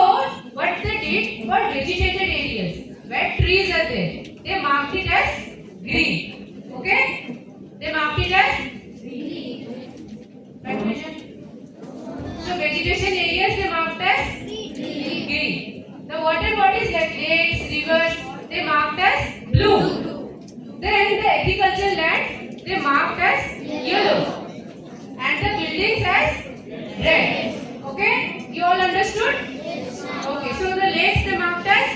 what they did for vegetated areas, where trees are there, they marked it as green. Okay. They marked it as green. So vegetation areas they marked as green. The water bodies like lakes, rivers, they marked as blue. Then the agricultural land they marked as yellow. And the buildings as red. Okay? You all understood? Okay. So the lakes they marked as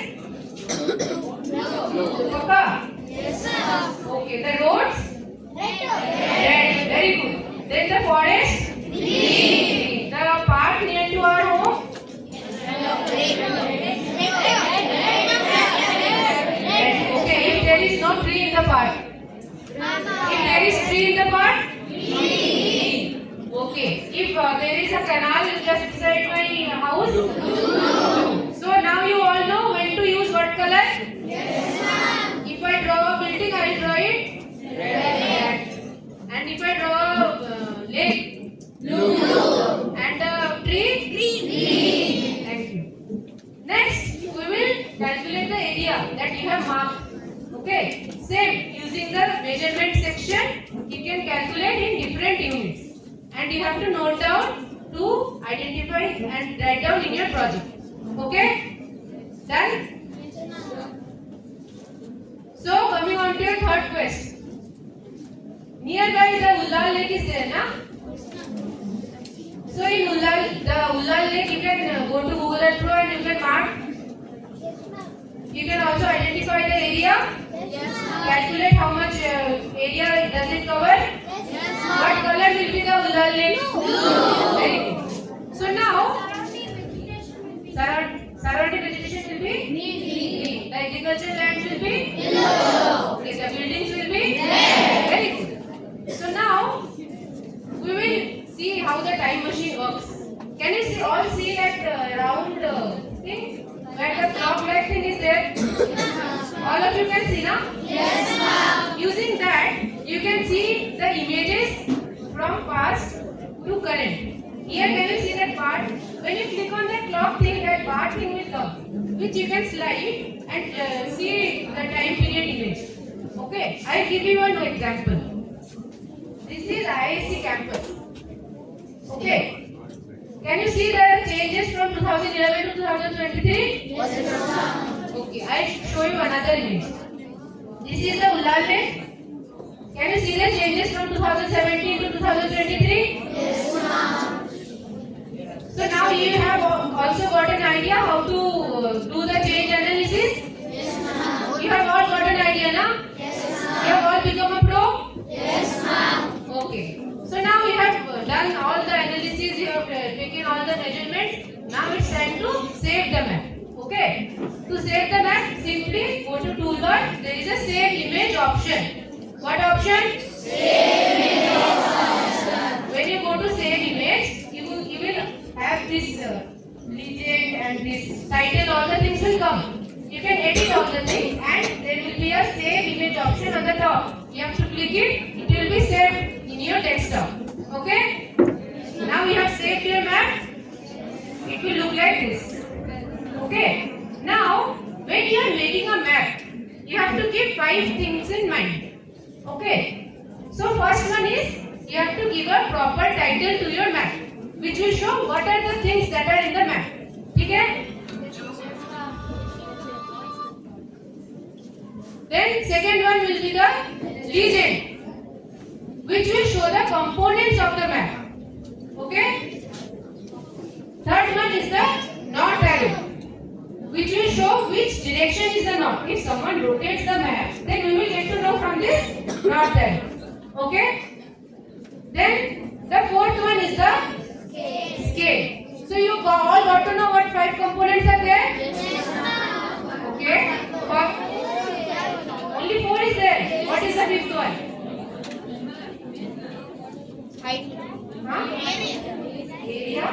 Papa? Yes, sir. Okay. The roads? Red. Very good. Then the forest? Green. The park near to our home? Okay, if there is no tree in the park? If there is tree in the park? Okay, if there is a canal just beside my house? So now you all know when to use what color? If I draw a building, I will draw it red. And if I draw a lake? Blue. And a tree? Green. Thank you. Next, we will calculate the area that you have marked. Okay. Same, using the measurement section, you can calculate in different units. And you have to note down to identify and write down in your project. Okay. Done? So, coming on to your third question. Nearby the Ullal lake is there, na? So in the Ullal lake, you can go to Google Earth Pro and you can mark. You can also identify the area. Calculate how much area does it cover. What color will be the Ullal lake? Very good. So now, surrounding vegetation will be green. The agricultural land will be yellow. Okay, the buildings will be red. Very good. So now, we will see how the time machine works. Can you all see that round thing? Where the clock like thing is there? All of you can see now? Yes, ma'am. Using that, you can see the images from past to current. Here can you see that part? When you click on that clock thing, that bar thing will come, which you can slide and see the time period image. Okay, I'll give you one example. This is IISC campus. Okay. Can you see the changes from 2011 to 2023? Yes, ma'am. Okay, I'll show you another image. This is the Ullal lake. Can you see the changes from 2017 to 2023? Yes, ma'am. So now you have also got an idea how to do the change analysis? Yes, ma'am. You have all got an idea now? Yes, ma'am. You have all become a pro? Yes, ma'am. Okay. So now we have done all the analysis, you have taken all the measurements. Now it's time to save the map. Okay. To save the map, simply go to toolbar. There is a save image option. What option? Save image option. When you go to save image, you will have this legend and this title, all the things will come. You can edit all the things and there will be a save image option on the top. You have to click it, it will be saved in your desktop. Okay? Now we have saved your map. It will look like this. Okay? Now, when you are making a map, you have to keep 5 things in mind. Okay? So, first one is, you have to give a proper title to your map, which will show what are the things that are in the map. Okay? Then, second one will be the legend, which will show the components of the map. Okay? Third one is the north arrow, which will show which direction is the north. If someone rotates the map, then we will get to know from this north arrow. Okay? Then the fourth one is the scale. all got to know what 5 components are there? Okay. Only 4 is there. What is the 5th one? Height. Huh? Area.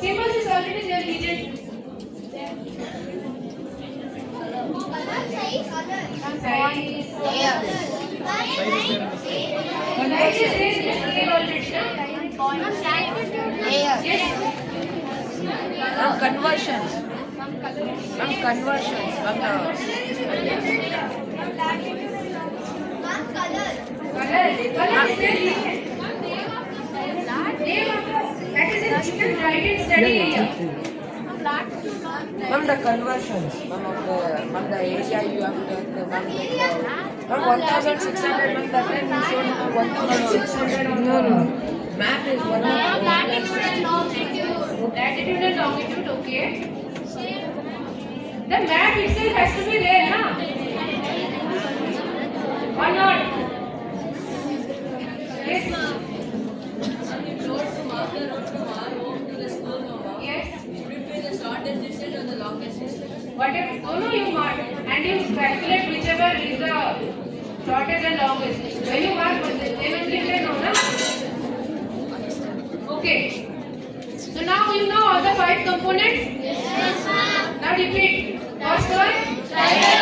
Symbols is already there, legend. Size. From conversions. From conversions. From the Color is there. That is it. You can write it study area. from the conversions. From the area you have to take the from 1600 from the time you showed 1600 on the map is 100. Latitude and longitude, okay. The map itself has to be there, huh? Or not? Yes. Yes. Whatever, no, you mark and you calculate whichever is the shortest and longest. When you mark, then only you know, na? Okay. So now you know all the 5 components? Yes, ma'am. Now repeat. First one? Second?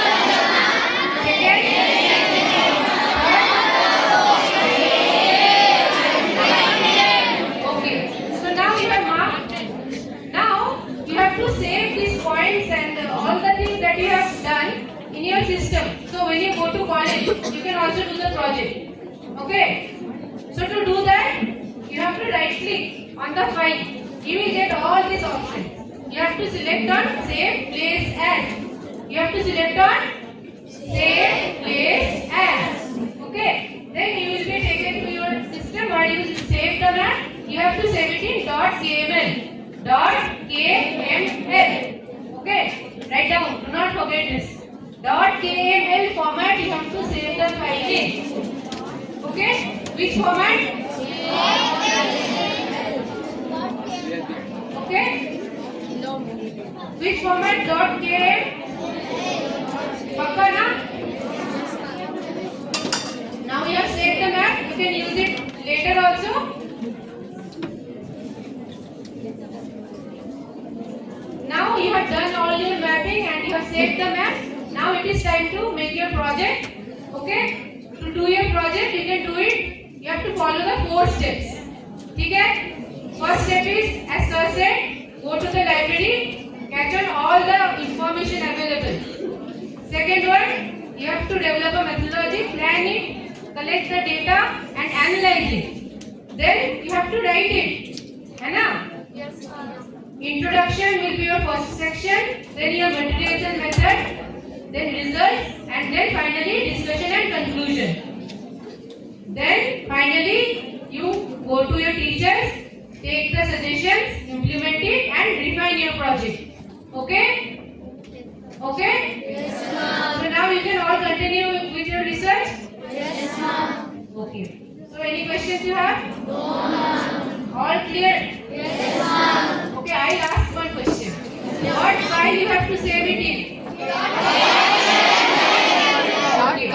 Okay. So now you have marked. Now you have to save these points and all the things that you have done in your system. So when you go to college, you can also do the project. Okay? So to do that, you have to right click on the file. You will get all these options. You have to select on Save Place As. You have to select on Save Place As. Okay? Then you will be taken to your system while you save the map. You have to save it in .kml. .kml. Okay? Write down. Do not forget this. .kml format you have to save the file in. Okay? Which format? Okay? Which format? .kml? Pakka na? Now you have saved the map. You can use it later also. Now you have done all your mapping and you have saved the map. Now it is time to make your project. Okay? To do your project, you can do it. You have to follow the 4 steps. Okay? First step is, as sir said, go to the library, catch on all the information available. Second one, you have to develop a methodology, plan it, collect the data and analyze it. Then you have to write it. Anna? Yes, ma'am. Introduction will be your first section, then your materials and method, then results, and then finally discussion and conclusion. Then finally you go to your teachers, take the suggestions, implement it and refine your project. Okay? Okay? Yes, ma'am. So now you can all continue with your research? Yes, ma'am. Okay. So any questions you have? No, ma'am. All clear? Yes, ma'am. Okay, I'll ask one question. What file you have to save it in? Okay.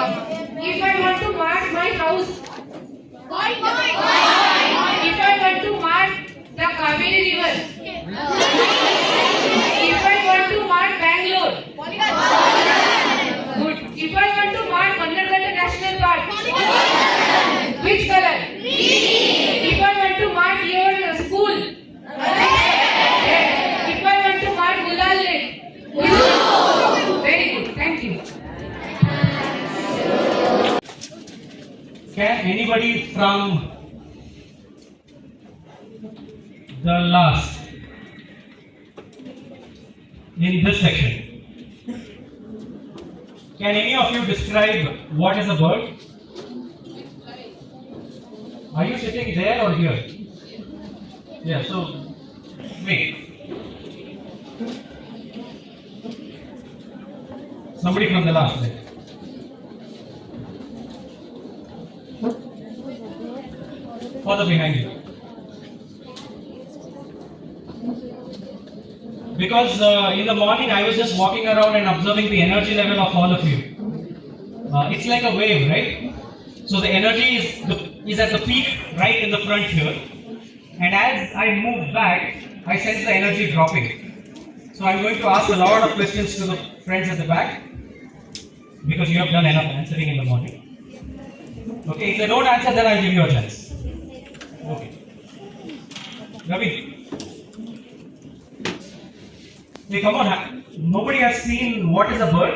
If I want to mark my house, if I want to mark the Kaveri River, if I want to mark Bangalore, good. If I want to mark Bannerghatta National Park, which color? If I want to mark your school, if I want to mark Gulal Lake, very good. Thank you. Can anybody from the last in this section, can any of you describe what is a bird? Are you sitting there or here? Yeah, so wait. Somebody from the last there. Further behind you. because in the morning I was just walking around and observing the energy level of all of you. It's like a wave, right? So the energy is at the peak right in the front here, and as I move back, I sense the energy dropping. So I'm going to ask a lot of questions to the friends at the back, because you have done enough answering in the morning. Okay, if they don't answer, then I'll give you a chance. Okay. Ravi. Hey, come on. Nobody has seen what is a bird?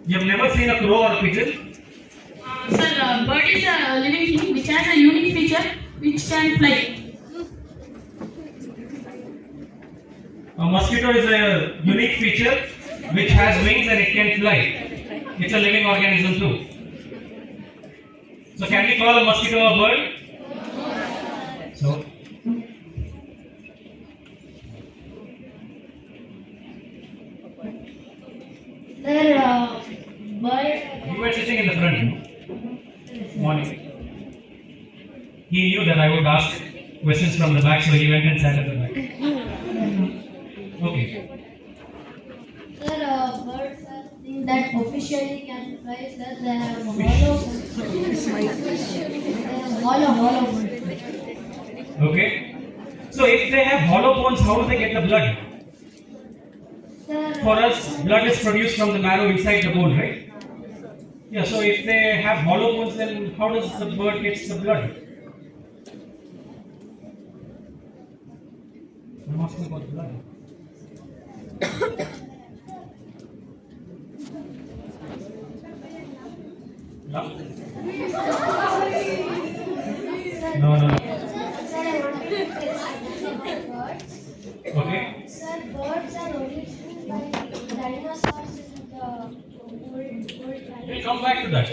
You have never seen a crow or a pigeon? Sir, bird is a living thing which has a unique feature which can fly. A mosquito is a unique feature which has wings and it can fly. It's a living organism too. So can we call a mosquito a bird? So Sir, bird. you were sitting in the front, no? Morning. He knew that I would ask questions from the back, so he went and sat at the back. Okay. Sir, birds are things that officially can fly, sir. They have hollow bones. Okay. So if they have hollow bones, how do they get the blood? Sir, For us, blood is produced from the marrow inside the bone, right? Yeah, so if they have hollow bones, then how does the bird get the blood? I'm asking about blood. No? No. Sir, I wanted to tell birds. Okay. Sir, birds are originated by dinosaurs in the old time. We'll come back to that.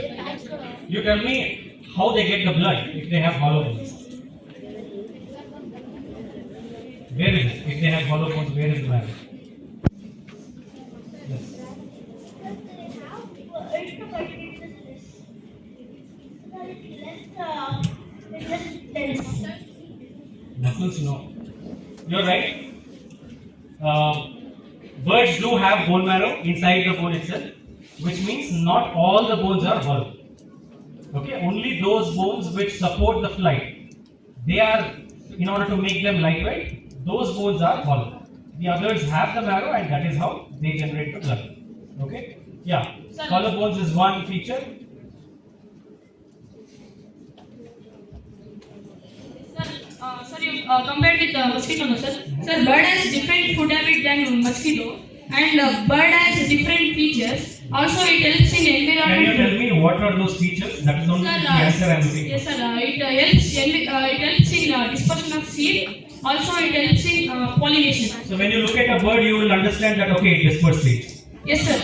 You tell me how they get the blood if they have hollow bones. Where is it? If they have hollow bones, where is the marrow? Yes. Muscles, no. You're right. Birds do have bone marrow inside the bone itself, which means not all the bones are hollow. Okay, only those bones which support the flight. They are, in order to make them lightweight, those bones are hollow. The others have the marrow, and that is how they generate the blood. Okay? Yeah. Hollow bones is one feature. Sir, you compared with mosquito, no, sir. Sir, bird has different food habit than mosquito, and bird has different features. Also, it helps in environment. Can you tell me what are those features? That is only the answer I am looking for. Yes, sir. It helps in dispersion of seed. Also, it helps in pollination. So when you look at a bird, you will understand that okay, it disperses seeds. Yes, sir.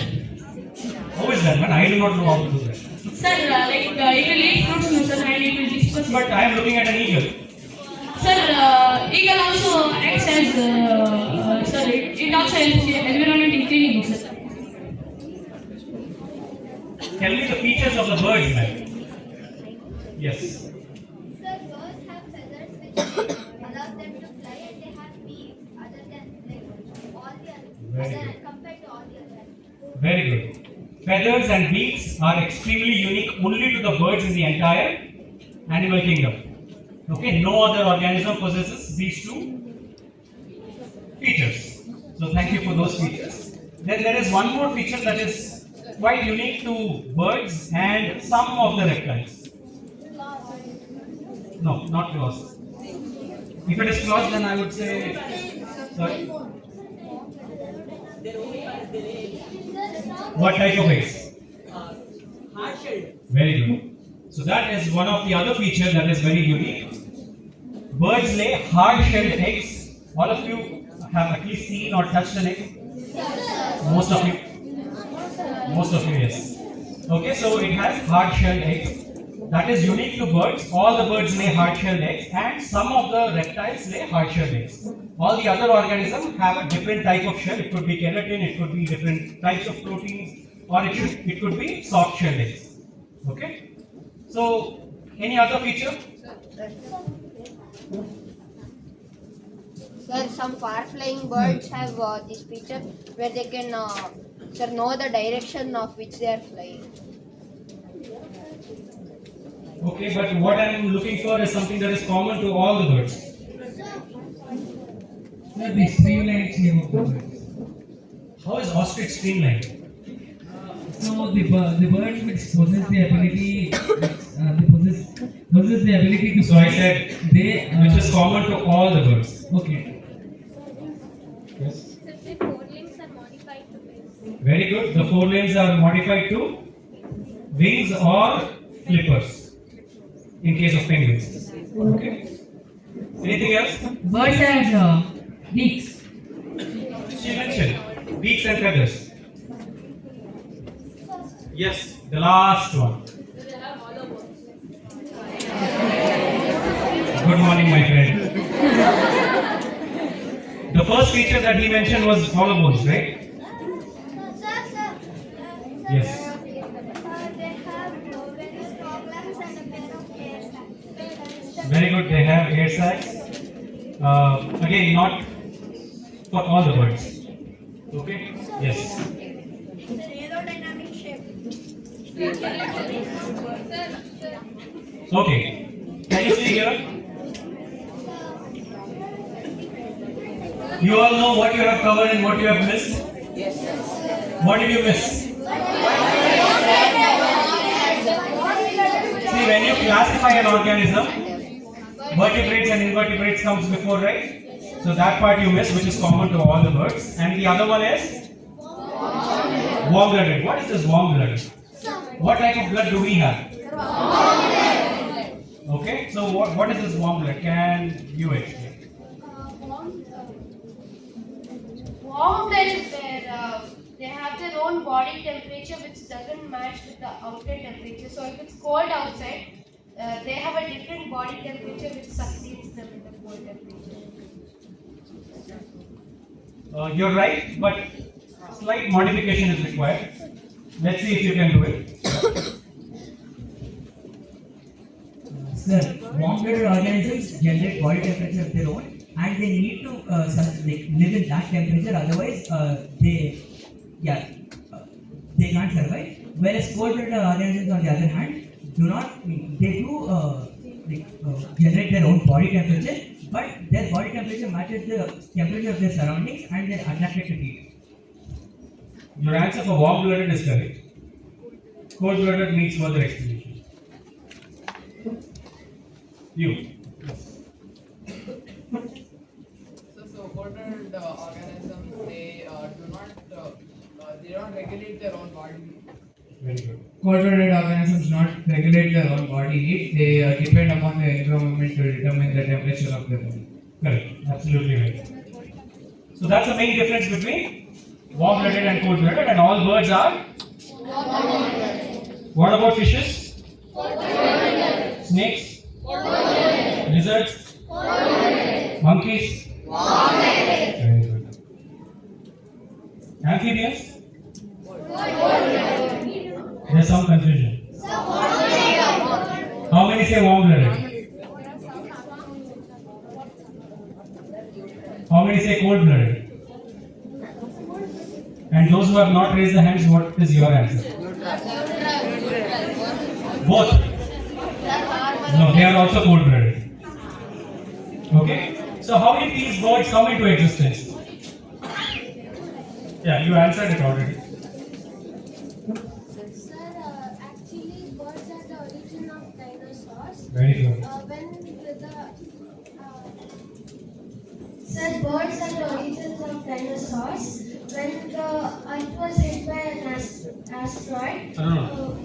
How is that, man? I do not know how to do that. Sir, it will eat fruits, no, sir, and it will disperse. But I am looking at an eagle. Sir, eagle also acts as, sir, it also helps in environment in cleaning, sir. Tell me the features of the birds, man. Yes. Sir, birds have feathers which allow them to fly, and they have beaks other than all the other compared to all the others. Very good. Feathers and beaks are extremely unique only to the birds in the entire animal kingdom. Okay, no other organism possesses these two features. So thank you for those features. Then there is one more feature that is quite unique to birds and some of the reptiles. No, not claws. If it is claws, then I would say, sorry. What type of eggs? Hard-shelled. Very good. So that is one of the other features that is very unique. Birds lay hard-shelled eggs. All of you have at least seen or touched an egg? Most of you? Most of you, yes. Okay, so it has hard-shelled eggs. That is unique to birds. All the birds lay hard-shelled eggs, and some of the reptiles lay hard-shelled eggs. All the other organisms have a different type of shell. It could be keratin, it could be different types of proteins, or it could be soft-shelled eggs. Okay? So, any other feature? Sir, some far-flying birds have this feature where they can sir, know the direction of which they are flying. Okay, but what I am looking for is something that is common to all the birds. Sir, the streamlined name of the birds. How is ostrich streamlined? So the birds which possess the ability, possess the ability to. So I said they which is common to all the birds. Okay. Yes. The forelimbs are modified to wings. Very good. The forelimbs are modified to wings or flippers in case of penguins. Okay. Anything else? Birds have beaks. She mentioned beaks and feathers. Yes, the last one. Good morning, my friend. The first feature that he mentioned was hollow bones, right? Yes. They have various problems and a pair of hair sacs. Very good. They have air sacs. Again, not for all the birds. Okay? Yes. Aerodynamic shape. Okay. Can you see here? You all know what you have covered and what you have missed? Yes. What did you miss? See, when you classify an organism, vertebrates and invertebrates comes before, right? So that part you miss, which is common to all the birds. And the other one is? Warm-blooded. What is this warm-blooded? What type of blood do we have? Okay, so what is this warm blood? Can you explain? Warm blood is where they have their own body temperature which doesn't match with the outside temperature. So if it's cold outside, they have a different body temperature which succeeds them in the cold temperature. You're right, but slight modification is required. Let's see if you can do it. Sir, warm-blooded organisms generate body temperature of their own, and they need to live in that temperature. Otherwise, they can't survive. Whereas cold-blooded organisms, on the other hand, generate their own body temperature, but their body temperature matches the temperature of their surroundings, and they're attracted to heat. Your answer for warm-blooded is correct. Cold-blooded needs further explanation. You. So cold-blooded organisms, they don't regulate their own body. Very good. Cold-blooded organisms not regulate their own body heat. They depend upon the environment to determine the temperature of their body. Correct. Absolutely right. So that's the main difference between warm-blooded and cold-blooded, and all birds are? What about fishes? Snakes? Lizards? Monkeys? Very good. Amphibians? There's some confusion. How many say warm-blooded? How many say cold-blooded? And those who have not raised their hands, what is your answer? Both. No, they are also cold-blooded. Okay. So how did these birds come into existence? Yeah, you answered it already. Sir, actually, birds are the origin of dinosaurs. Very good. Sir, birds are the origins of dinosaurs. When the Earth was hit by an asteroid. No.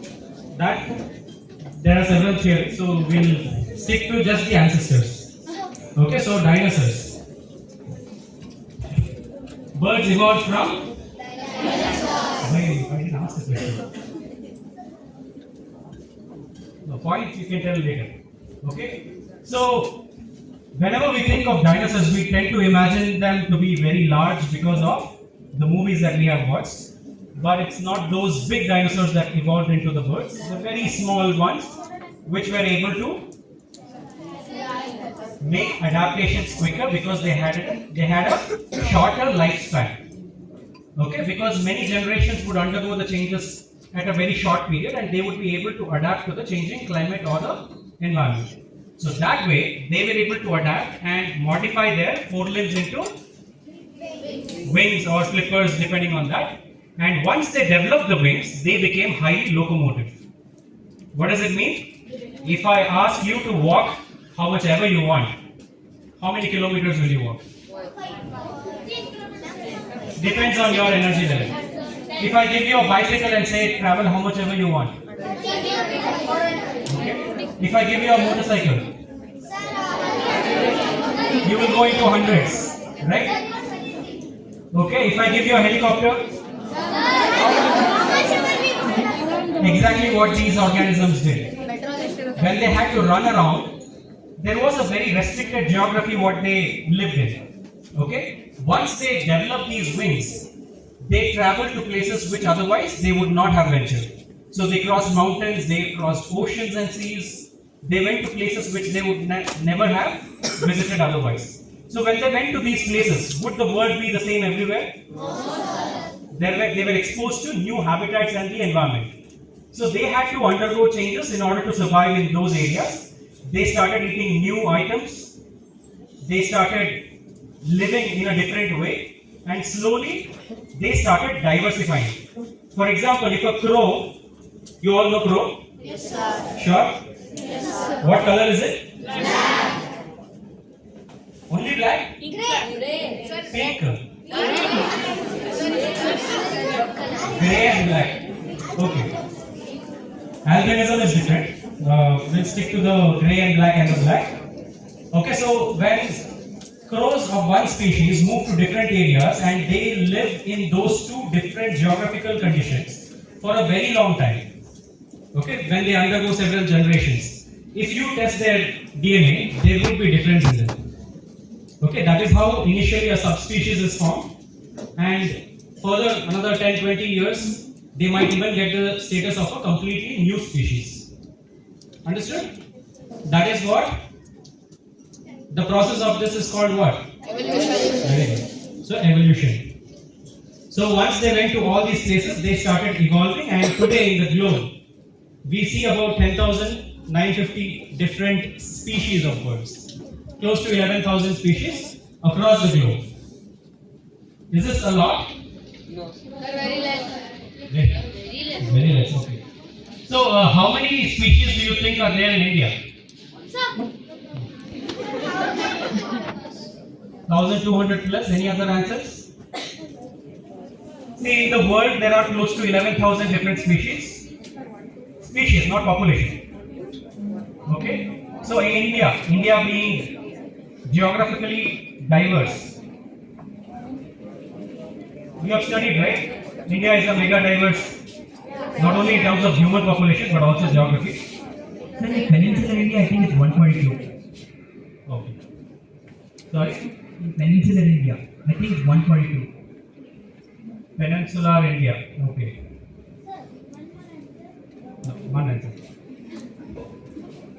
There are several theories, so we'll stick to just the ancestors. Okay, so dinosaurs. Birds evolved from? Dinosaurs. I didn't ask the question. The point you can tell later. Okay, so whenever we think of dinosaurs, we tend to imagine them to be very large because of the movies that we have watched. But it's not those big dinosaurs that evolved into the birds. The very small ones which were able to make adaptations quicker because they had a shorter lifespan. Okay, because many generations would undergo the changes at a very short period and they would be able to adapt to the changing climate or the environment. So that way they were able to adapt and modify their forelimbs into wings or flippers depending on that. And once they developed the wings, they became highly locomotive. What does it mean? If I ask you to walk how much ever you want, how many kilometers will you walk? Depends on your energy level. If I give you a bicycle and say travel how much ever you want. Okay. If I give you a motorcycle, you will go into hundreds, right? Okay. If I give you a helicopter, exactly what these organisms did. When they had to run around, there was a very restricted geography what they lived in. Okay? Once they developed these wings, they traveled to places which otherwise they would not have ventured. So they crossed mountains, they crossed oceans and seas, they went to places which they would never have visited otherwise. So when they went to these places, would the world be the same everywhere? They were exposed to new habitats and the environment. So they had to undergo changes in order to survive in those areas. They started eating new items. They started living in a different way. And slowly, they started diversifying. For example, if a crow, you all know crow? Yes, sir. Sure? Yes, sir. What color is it? Black. Only black? Gray. Pink. Gray and black. Okay. Albinism is different. We'll stick to the gray and black and the black. Okay, so when crows of one species move to different areas and they live in those two different geographical conditions for a very long time. Okay, when they undergo several generations. If you test their DNA, there would be difference in them. Okay, that is how initially a subspecies is formed. And further, another 10-20 years, they might even get the status of a completely new species. Understood? That is what? The process of this is called what? Evolution. So evolution. So once they went to all these places, they started evolving, and today in the globe, we see about 10,950 different species of birds. Close to 11,000 species across the globe. Is this a lot? No. Very less. Very less, okay. So, how many species do you think are there in India? 1,200 plus. Any other answers? See, in the world there are close to 11,000 different species. Species, not population. Okay? So, in India being geographically diverse, we have studied, right? India is a mega diverse, not only in terms of human population but also geography. Sir, in Peninsular India, I think it's 142. Okay. Sorry? In Peninsular India, I think it's 142. Peninsular India. Okay. No, one answer.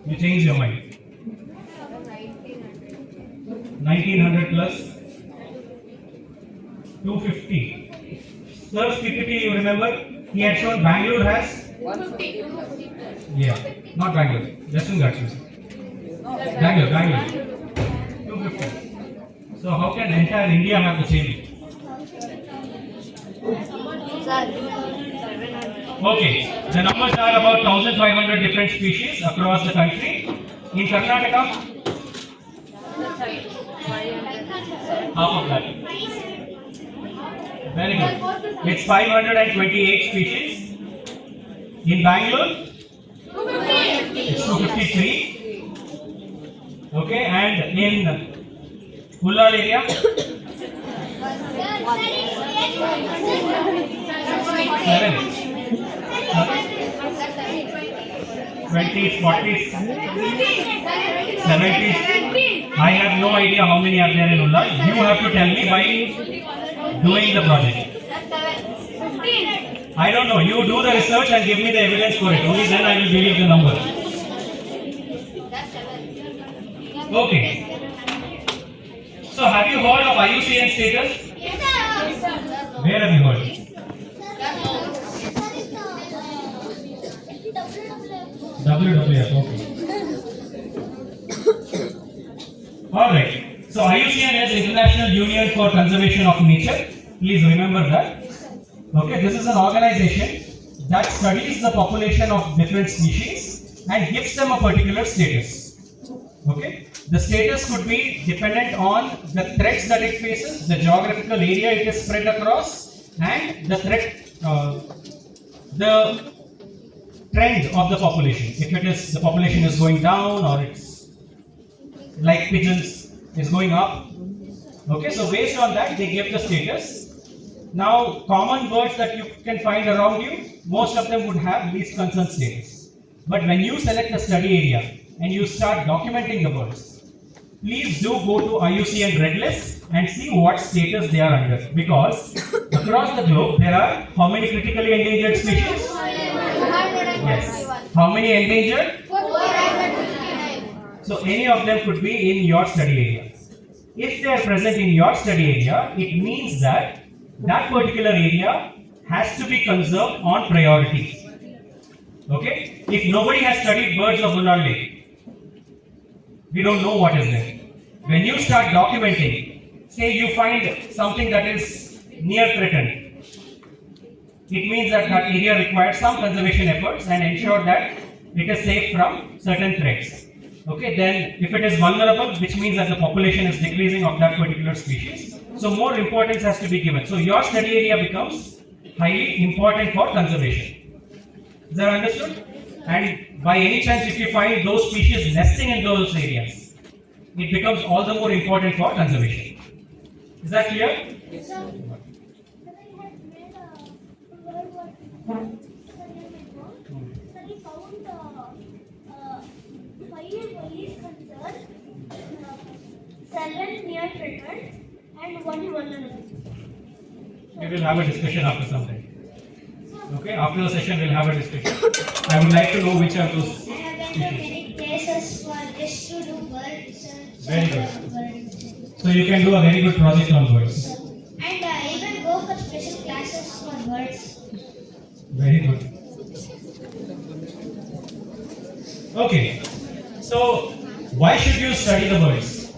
You changed your mind. 1900 plus 250. First PPT, you remember? He had shown Bangalore has 150. Yeah, not Bangalore. Western Ghats. Bangalore. 250. So how can entire India have the same? Okay, the numbers are about 1,500 different species across the country. In Karnataka, half of that. Very good. It's 528 species. In Bangalore, it's 253. Okay, and in Ullal area, 7. 20s, 40s, 70s. I have no idea how many are there in Ullal. You have to tell me by doing the project. I don't know. You do the research and give me the evidence for it. Only then I will believe the number. Okay. So have you heard of IUCN status? Yes, sir. Where have you heard? WWF, okay. Alright, so IUCN is International Union for Conservation of Nature. Please remember that. Okay, this is an organization that studies the population of different species and gives them a particular status. Okay, the status could be dependent on the threats that it faces, the geographical area it is spread across, and the the trend of the population. If it is the population is going down, or it's like pigeons is going up. Okay, so based on that they give the status. Now common birds that you can find around you, most of them would have least concern status. But when you select a study area and you start documenting the birds, please do go to IUCN Red List and see what status they are under, because across the globe there are how many critically endangered species? Yes. How many endangered? 429. So any of them could be in your study area. If they are present in your study area, it means that that particular area has to be conserved on priority. Okay? If nobody has studied birds of Munnar Lake, we don't know what is there. When you start documenting, say you find something that is near threatened, it means that that area requires some conservation efforts and ensure that it is safe from certain threats. Okay, then if it is vulnerable, which means that the population is decreasing of that particular species, so more importance has to be given. So your study area becomes highly important for conservation. Is that understood? And by any chance, if you find those species nesting in those areas, it becomes all the more important for conservation. Is that clear? Yes, sir. Study found 5 least concerned, 7 near threatened, and 1 vulnerable. We will have a discussion after some time. Okay, after the session we'll have a discussion. I would like to know which are those I have been to species. many places for just to do bird research. Very good. So you can do a very good project on birds. And even go for special classes for birds. Very good. Okay, so why should you study the birds?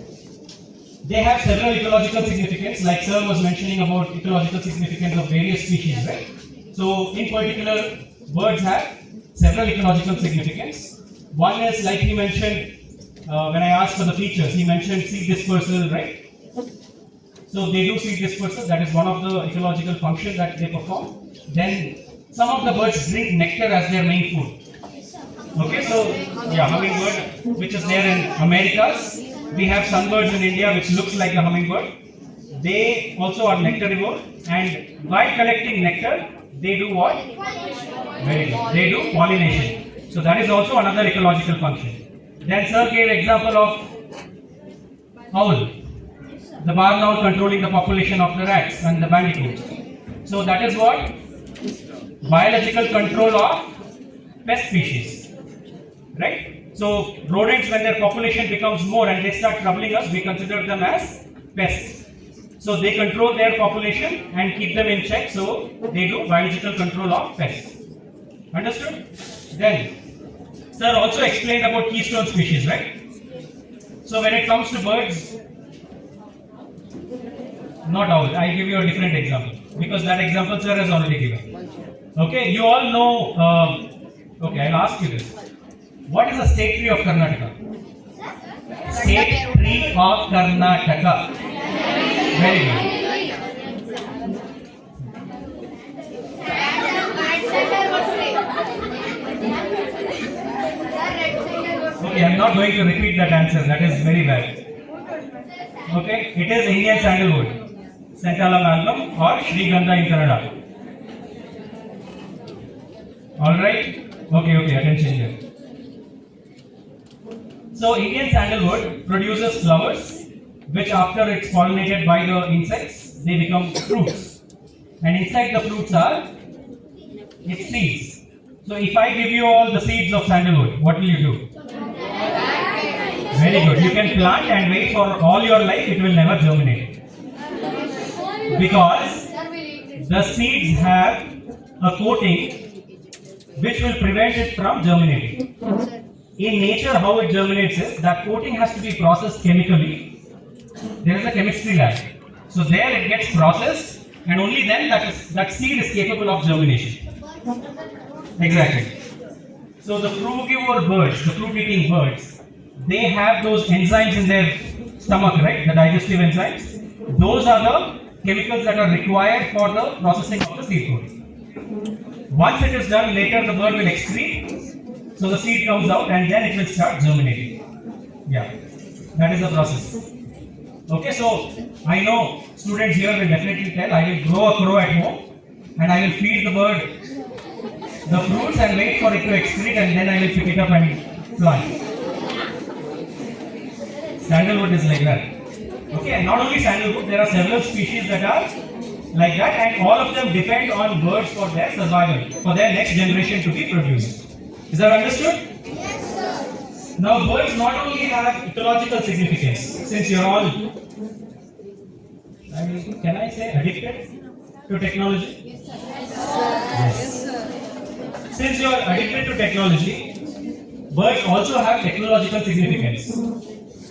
They have several ecological significance, like sir was mentioning about ecological significance of various species, right? So in particular, birds have several ecological significance. One is, like he mentioned, when I asked for the features, he mentioned seed dispersal, right? So they do seed dispersal, that is one of the ecological functions that they perform. Then some of the birds drink nectar as their main food. Okay, so yeah, hummingbird, which is there in Americas. We have sunbirds in India, which looks like a hummingbird. They also are nectarivore, and while collecting nectar, they do what? Very good. They do pollination. So that is also another ecological function. Then sir gave example of owl. The barn owl controlling the population of the rats and the bandicoots. So that is what? Biological control of pest species. Right? So rodents, when their population becomes more and they start troubling us, we consider them as pests. So they control their population and keep them in check, so they do biological control of pests. Understood? Then, sir also explained about keystone species, right? So when it comes to birds, not owl, I'll give you a different example, because that example sir has already given. Okay, you all know, okay, I'll ask you this. What is the state tree of Karnataka? State tree of Karnataka. Very good. Okay, I'm not going to repeat that answer. That is very bad. Okay, it is Indian sandalwood, Centala amalgam or Shrigandha in Kannada. Alright? Okay, attention here. So Indian sandalwood produces flowers, which after it's pollinated by the insects, they become fruits. And inside the fruits are its seeds. So if I give you all the seeds of sandalwood, what will you do? Very good. You can plant and wait for all your life, it will never germinate. Because the seeds have a coating which will prevent it from germinating. In nature, how it germinates is that coating has to be processed chemically. There is a chemistry lab. So there it gets processed, and only then that seed is capable of germination. Exactly. So the frugivore birds, the fruit-eating birds, they have those enzymes in their stomach, right? The digestive enzymes. Those are the chemicals that are required for the processing of the seed coating. Once it is done, later the bird will excrete, so the seed comes out and then it will start germinating. Yeah, that is the process. Okay, so I know students here will definitely tell, I will grow a crow at home and I will feed the bird the fruits and wait for it to excrete, and then I will pick it up and plant. Sandalwood is like that. Okay, and not only sandalwood, there are several species that are like that, and all of them depend on birds for their survival, for their next generation to be produced. Is that understood? Yes, sir. Now, birds not only have ecological significance, since you're all, can I say, addicted to technology? Yes, sir. Yes, sir. Since you are addicted to technology, birds also have technological significance.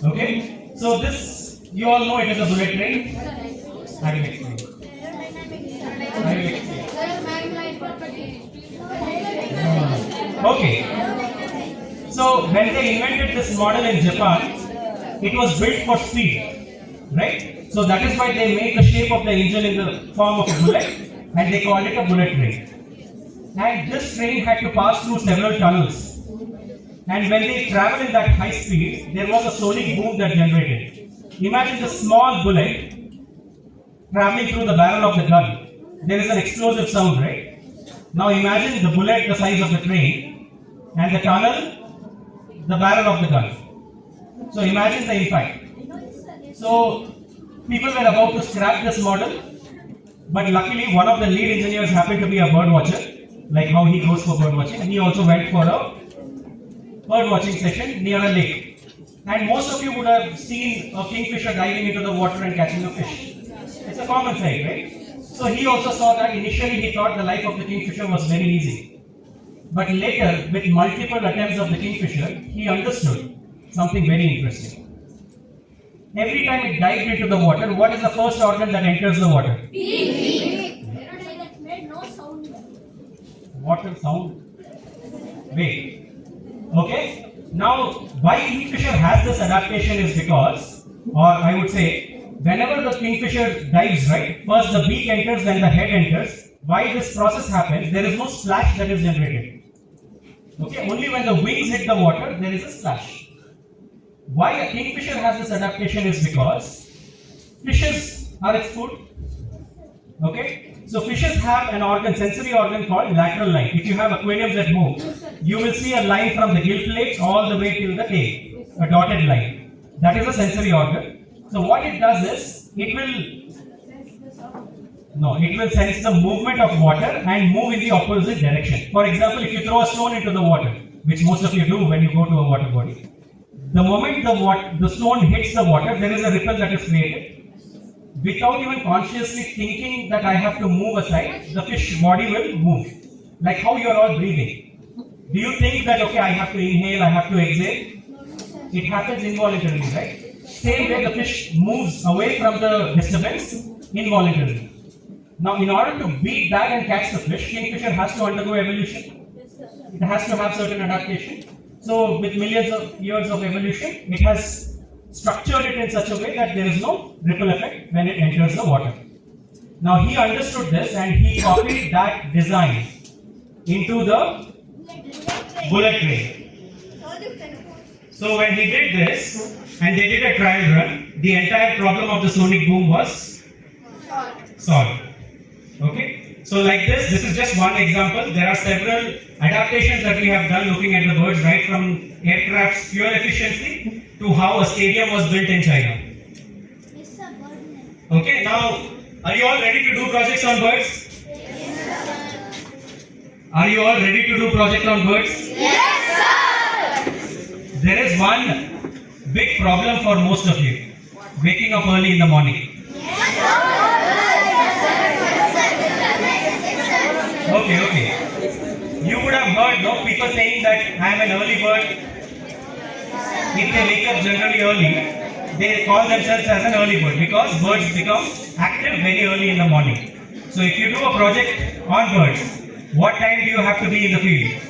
Okay? So this, you all know it is a bullet train. I will explain. Okay. So when they invented this model in Japan, it was built for speed. Right? So that is why they made the shape of the engine in the form of a bullet, and they called it a bullet train. And this train had to pass through several tunnels. And when they traveled in that high speed, there was a sonic boom that generated. Imagine the small bullet traveling through the barrel of the gun. There is an explosive sound, right? Now imagine the bullet the size of the train and the tunnel, the barrel of the gun. So imagine the impact. So people were about to scrap this model, but luckily one of the lead engineers happened to be a bird watcher. Like how he goes for bird watching, and he also went for a bird watching session near a lake. And most of you would have seen a kingfisher diving into the water and catching a fish. It's a common sight, right? So he also saw that initially he thought the life of the kingfisher was very easy. But later, with multiple attempts of the kingfisher, he understood something very interesting. Every time it dived into the water, what is the first organ that enters the water? Water sound. Wait. Okay. Now, why kingfisher has this adaptation is because, or I would say, whenever the kingfisher dives, right, first the beak enters, then the head enters. Why this process happens, there is no splash that is generated. Okay. Only when the wings hit the water, there is a splash. Why a kingfisher has this adaptation is because fishes are its food. Okay. So fishes have an organ, sensory organ called lateral line. If you have aquariums at home, you will see a line from the gill plates all the way till the tail, a dotted line. That is a sensory organ. So what it does is, it will sense the movement of water and move in the opposite direction. For example, if you throw a stone into the water, which most of you do when you go to a water body, the moment the stone hits the water, there is a ripple that is created. Without even consciously thinking that I have to move aside, the fish body will move. Like how you are all breathing. Do you think that, okay, I have to inhale, I have to exhale? It happens involuntarily, right? Same way the fish moves away from the disturbance involuntarily. Now, in order to beat that and catch the fish, kingfisher has to undergo evolution. It has to have certain adaptation. So, with millions of years of evolution, it has structured it in such a way that there is no ripple effect when it enters the water. Now he understood this and he copied that design into the bullet train. So when he did this and they did a trial run, the entire problem of the sonic boom was solved. Okay? So like this is just one example. There are several adaptations that we have done looking at the birds, right from aircraft's fuel efficiency to how a stadium was built in China. Okay, now, are you all ready to do projects on birds? Yes, sir. Are you all ready to do project on birds? Yes, sir. There is one big problem for most of you. Waking up early in the morning. Okay. You would have heard people saying that I am an early bird. If they wake up generally early, they call themselves as an early bird because birds become active very early in the morning. So if you do a project on birds, what time do you have to be in the field?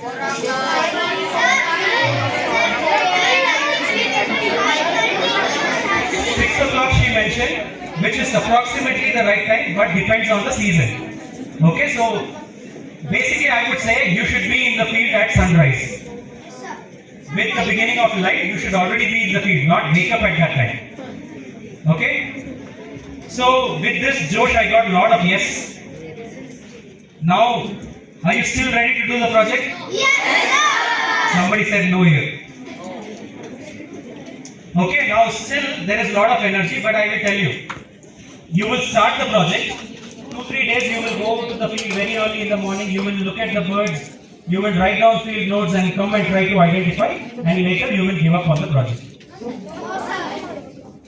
6 o'clock she mentioned, which is approximately the right time but depends on the season. Okay, so basically I would say you should be in the field at sunrise. With the beginning of light, you should already be in the field, not wake up at that time. Okay? So with this Josh, I got a lot of yes. Now, are you still ready to do the project? Yes! Somebody said no here. Okay, now still there is a lot of energy, but I will tell you. You will start the project. 2-3 days you will go to the field very early in the morning. You will look at the birds. You will write down field notes and come and try to identify. And later you will give up on the project.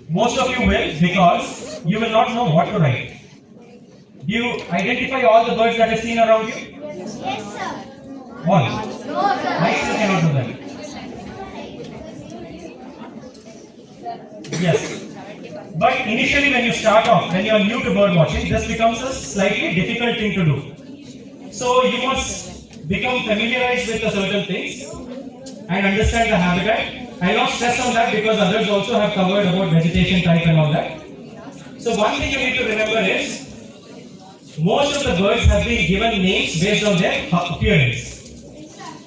Most of you will, because you will not know what to write. Do you identify all the birds that are seen around you? Yes, sir. All? No, sir. I still cannot do that. Yes. But initially when you start off, when you are new to bird watching, this becomes a slightly difficult thing to do. So you must become familiarized with the certain things and understand the habitat. I will not stress on that because others also have covered about vegetation type and all that. So one thing you need to remember is, most of the birds have been given names based on their appearance.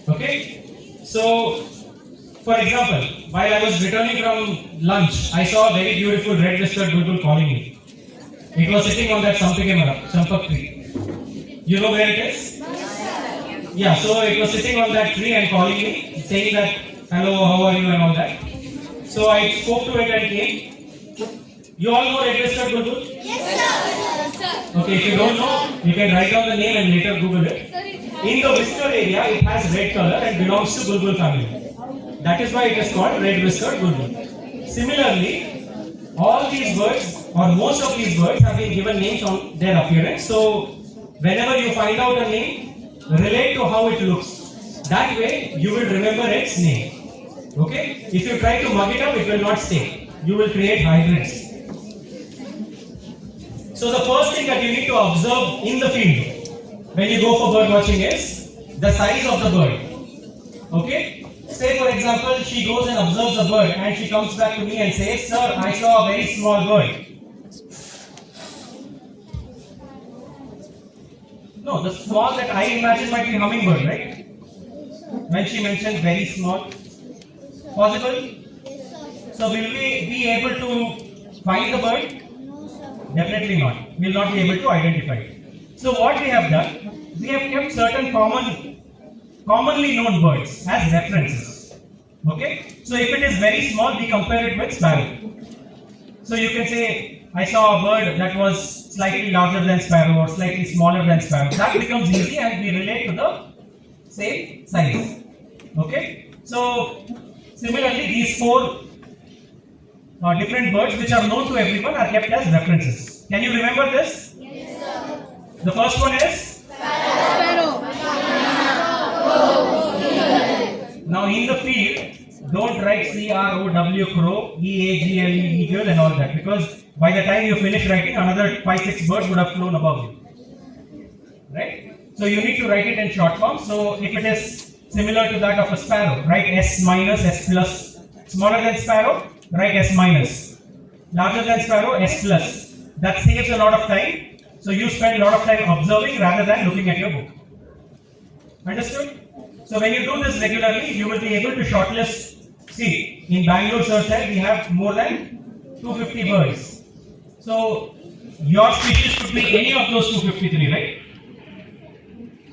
Okay? So, for example, while I was returning from lunch, I saw a very beautiful red-whiskered bulbul calling me. It was sitting on that champak tree. You know where it is? Yeah, so it was sitting on that tree and calling me, saying that, hello, how are you and all that. So I spoke to it and came. You all know red-whiskered bulbul? Yes, sir. Okay, if you don't know, you can write down the name and later Google it. In the whisker area, it has red color and belongs to bulbul family. That is why it is called red-whiskered bulbul. Similarly, all these birds, or most of these birds, have been given names on their appearance. So, whenever you find out a name, relate to how it looks. That way, you will remember its name. Okay? If you try to mug it up, it will not stay. You will create hybrids. So the first thing that you need to observe in the field when you go for bird watching is the size of the bird. Okay? Say for example, she goes and observes a bird and she comes back to me and says, sir, I saw a very small bird. No, the small that I imagine might be hummingbird, right? When she mentioned very small. Possible? So will we be able to find the bird? Definitely not. We will not be able to identify it. So what we have done, we have kept certain commonly known birds as references. Okay? So if it is very small, we compare it with sparrow. So you can say, I saw a bird that was slightly larger than sparrow or slightly smaller than sparrow. That becomes easy and we relate to the same size. Okay? So similarly, these 4 different birds which are known to everyone are kept as references. Can you remember this? Yes, sir. The first one is? Sparrow. Now in the field, don't write C-R-O-W, crow, E-A-G-L-E, eagle and all that, because by the time you finish writing, another 5-6 birds would have flown above you. Right? So you need to write it in short form. So if it is similar to that of a sparrow, write S minus, S plus. Smaller than sparrow, write S minus. Larger than sparrow, S plus. That saves a lot of time. So you spend a lot of time observing rather than looking at your book. Understood? So when you do this regularly, you will be able to shortlist. See, in Bangalore Search Lab, we have more than 250 birds. So your species could be any of those 253, right?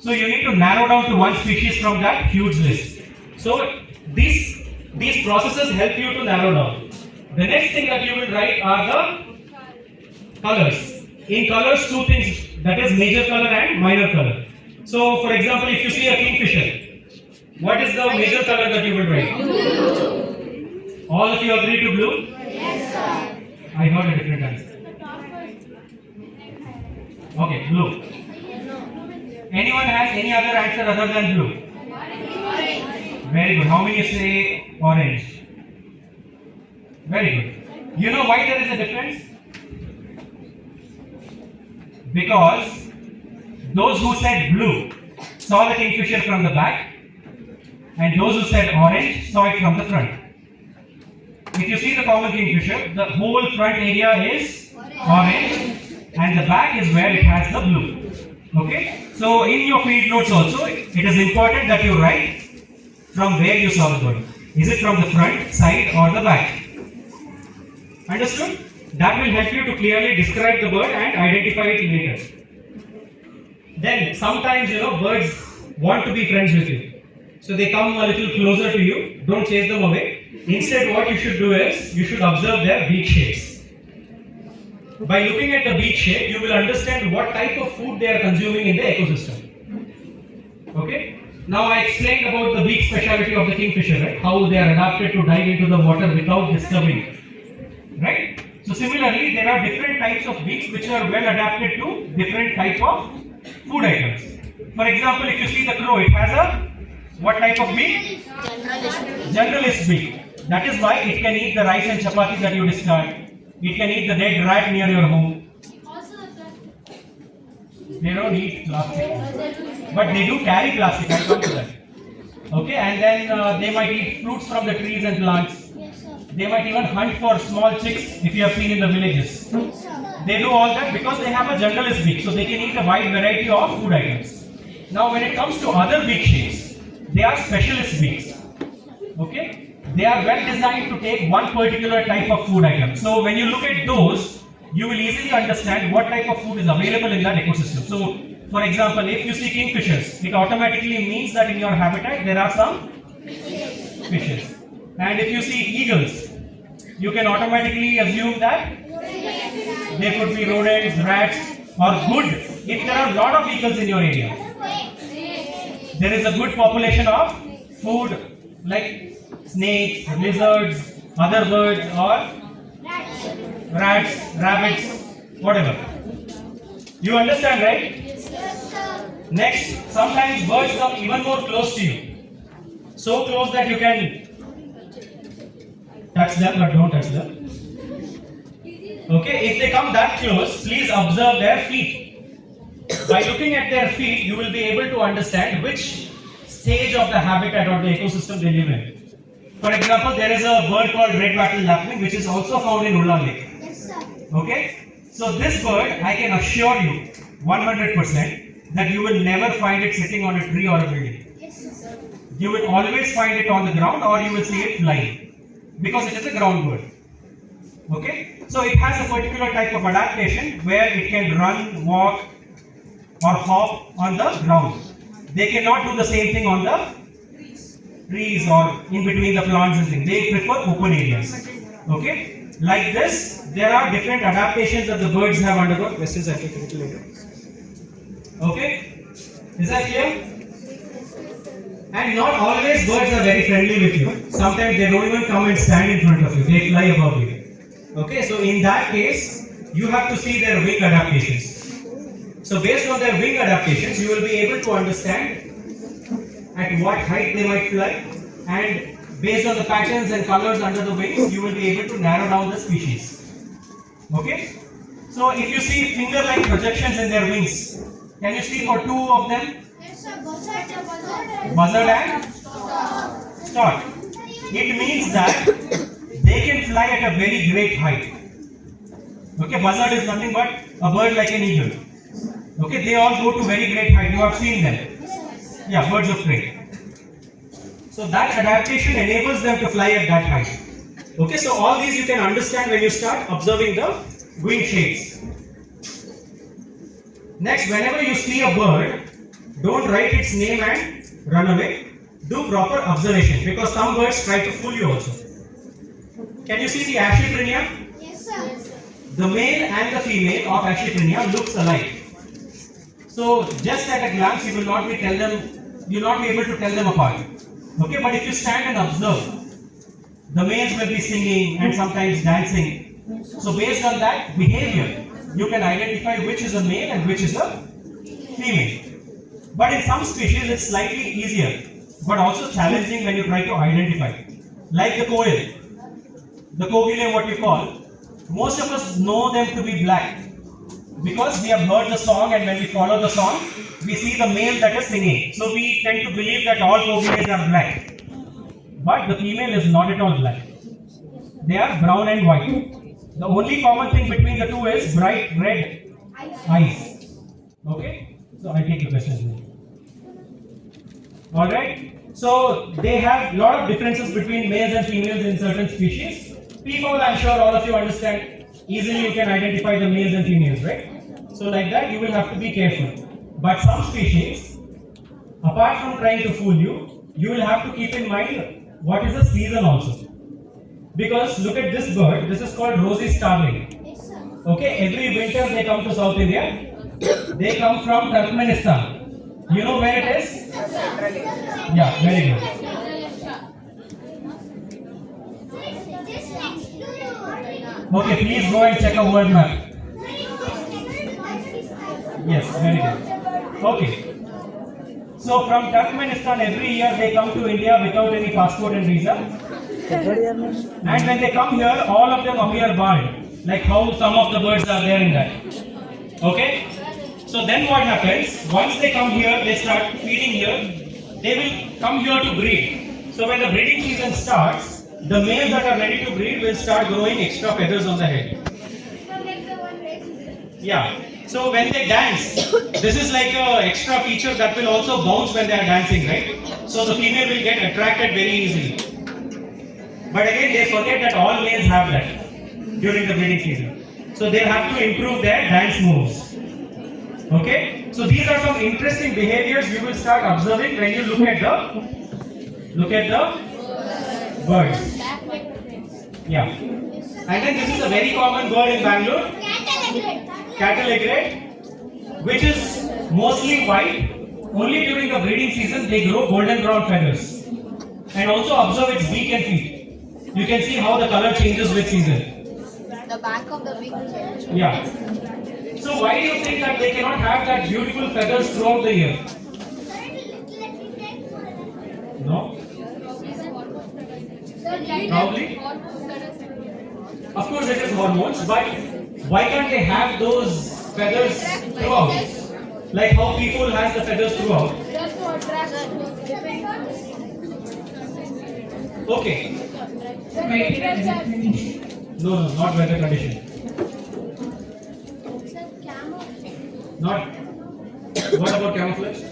So you need to narrow down to one species from that huge list. So these processes help you to narrow down. The next thing that you will write are the colors. In colors, 2 things, that is major color and minor color. So for example, if you see a kingfisher, what is the major color that you will write? All of you agree to blue? Yes, sir. I heard a different answer. Okay, blue. Anyone has any other answer other than blue? Very good. How many say orange? Very good. You know why there is a difference? Because those who said blue saw the kingfisher from the back, and those who said orange saw it from the front. If you see the common kingfisher, the whole front area is orange and the back is where it has the blue. Okay? So in your field notes also, it is important that you write from where you saw the bird. Is it from the front, side or the back? Understood? That will help you to clearly describe the bird and identify it later. Then sometimes birds want to be friends with you. So they come a little closer to you. Don't chase them away. Instead, what you should do is you should observe their beak shapes. By looking at the beak shape, you will understand what type of food they are consuming in the ecosystem. Okay? Now I explained about the beak speciality of the kingfisher, right? How they are adapted to dive into the water without disturbing. Right? So similarly, there are different types of beaks which are well adapted to different type of food items. For example, if you see the crow, it has a what type of beak? Generalist beak. That is why it can eat the rice and chapati that you discard. It can eat the dead rat near your home. They don't eat plastic. But they do carry plastic, I'll come to that. Okay, and then they might eat fruits from the trees and plants. They might even hunt for small chicks if you have seen in the villages. They do all that because they have a generalist beak, so they can eat a wide variety of food items. Now when it comes to other beak shapes, they are specialist beaks. Okay? They are well designed to take one particular type of food item. So when you look at those, you will easily understand what type of food is available in that ecosystem. So for example, if you see kingfishers, it automatically means that in your habitat there are some fishes. And if you see eagles, you can automatically assume that there could be rodents, rats, or good if there are a lot of eagles in your area. There is a good population of food like snakes, lizards, other birds, or rats, rabbits, whatever. You understand, right? Next, sometimes birds come even more close to you. So close that you can touch them, but don't touch them. Okay, if they come that close, please observe their feet. By looking at their feet, you will be able to understand which stage of the habitat or the ecosystem they live in. For example, there is a bird called red-wattled lapwing which is also found in Ulla Lake. Okay? So this bird, I can assure you 100% that you will never find it sitting on a tree or a building. You will always find it on the ground or you will see it flying because it is a ground bird. Okay? So it has a particular type of adaptation where it can run, walk or hop on the ground. They cannot do the same thing on the trees or in between the plants and things. They prefer open areas. Okay? Like this, there are different adaptations that the birds have undergone. Questions I can take later. Okay? Is that clear? And not always birds are very friendly with you. Sometimes they don't even come and stand in front of you. They fly above you. Okay? So in that case, you have to see their wing adaptations. So based on their wing adaptations, you will be able to understand at what height they might fly, and based on the patterns and colors under the wings, you will be able to narrow down the species. Okay? So if you see finger-like projections in their wings, can you see for two of them? Yes, sir. Buzzard. Buzzard and stork. It means that they can fly at a very great height. Okay, buzzard is nothing but a bird like an eagle. Okay, they all go to very great height. You have seen them. Yeah, birds of prey. So that adaptation enables them to fly at that height. Okay, so all these you can understand when you start observing the wing shapes. Next, whenever you see a bird, don't write its name and run away. Do proper observation because some birds try to fool you also. Can you see the Ashleyprinia? Yes, sir. The male and the female of Ashleyprinia looks alike. So just at a glance, you will not be able to tell them apart. Okay, but if you stand and observe, the males will be singing and sometimes dancing. So based on that behavior, you can identify which is a male and which is a female. But in some species, it's slightly easier, but also challenging when you try to identify. Like the koel, the kogile, what you call, most of us know them to be black because we have heard the song, and when we follow the song, we see the male that is singing. So we tend to believe that all kogiles are black. But the female is not at all black. They are brown and white. The only common thing between the two is bright red eyes. Okay? So I take the question. Alright? So they have a lot of differences between males and females in certain species. Peafowl, I'm sure all of you understand. Easily you can identify the males and females, right? So like that you will have to be careful. But some species, apart from trying to fool you, you will have to keep in mind what is the season also. Because look at this bird, this is called rosy starling. Okay, every winter they come to South India. They come from Turkmenistan. You know where it is? Yeah, very good. Okay, please go and check a world map. Yes, very good. Okay. So from Turkmenistan every year they come to India without any passport and visa. And when they come here, all of them appear bald, like how some of the birds are there in that. Okay? So then what happens, once they come here, they start feeding here, they will come here to breed. So when the breeding season starts, the males that are ready to breed will start growing extra feathers on the head. Yeah. So when they dance, this is like an extra feature that will also bounce when they are dancing, right? So the female will get attracted very easily. But again, they forget that all males have that during the breeding season. So they have to improve their dance moves. Okay? So these are some interesting behaviors you will start observing when you look at the birds. Yeah. And then this is a very common bird in Bangalore. Cattle egret, which is mostly white. Only during the breeding season they grow golden brown feathers. And also observe its beak and feet. You can see how the color changes with season. The back of the beak changes. Yeah. So why do you think that they cannot have that beautiful feathers throughout the year? No? Probably. Of course it is hormones, but why can't they have those feathers throughout? Like how people has the feathers throughout. Okay. No, not weather condition. Not. What about camouflage?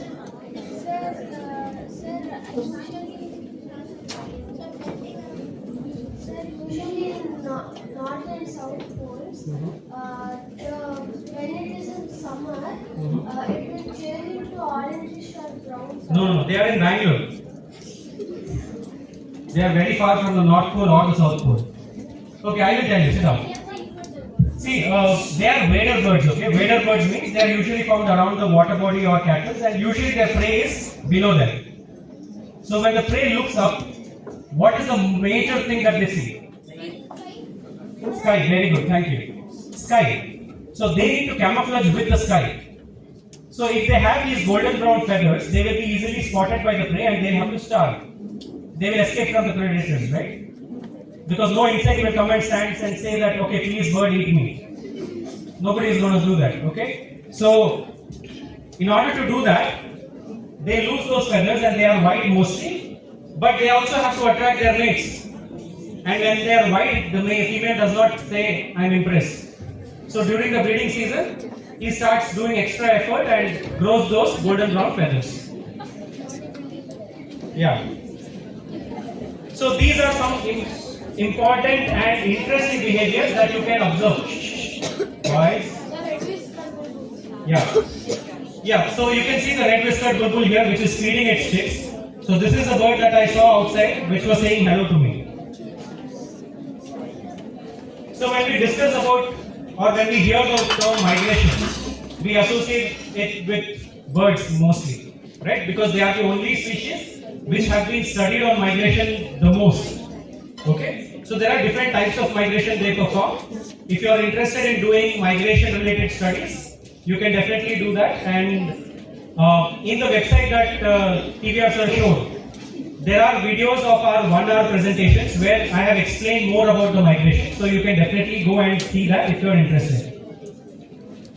Usually in north and south poles, when it is in summer, it will change into orangish or brown. No, they are in Bangalore. They are very far from the North Pole or the South Pole. Okay, I will tell you, sit down. See, they are wader birds, okay? Wader birds means they are usually found around the water body or cattle, and usually their prey is below them. So when the prey looks up, what is the major thing that they see? Sky, very good, thank you. Sky. So they need to camouflage with the sky. So if they have these golden brown feathers, they will be easily spotted by the prey and they have to starve. They will escape from the predators, right? Because no insect will come and stand and say that, okay, please bird eat me. Nobody is going to do that, okay? So in order to do that, they lose those feathers and they are white mostly, but they also have to attract their mates. And when they are white, the female does not say, I'm impressed. So during the breeding season, he starts doing extra effort and grows those golden brown feathers. Yeah. So these are some important and interesting behaviors that you can observe. Right? Yeah. Yeah, so you can see the red-whiskered bulbul here, which is feeding its chicks. So this is a bird that I saw outside, which was saying hello to me. So when we discuss about, or when we hear the term migration, we associate it with birds mostly, right? Because they are the only species which have been studied on migration the most. Okay? So there are different types of migration they perform. If you are interested in doing migration related studies, you can definitely do that. And in the website that TVR sir showed, there are videos of our 1-hour presentations where I have explained more about the migration. So you can definitely go and see that if you are interested.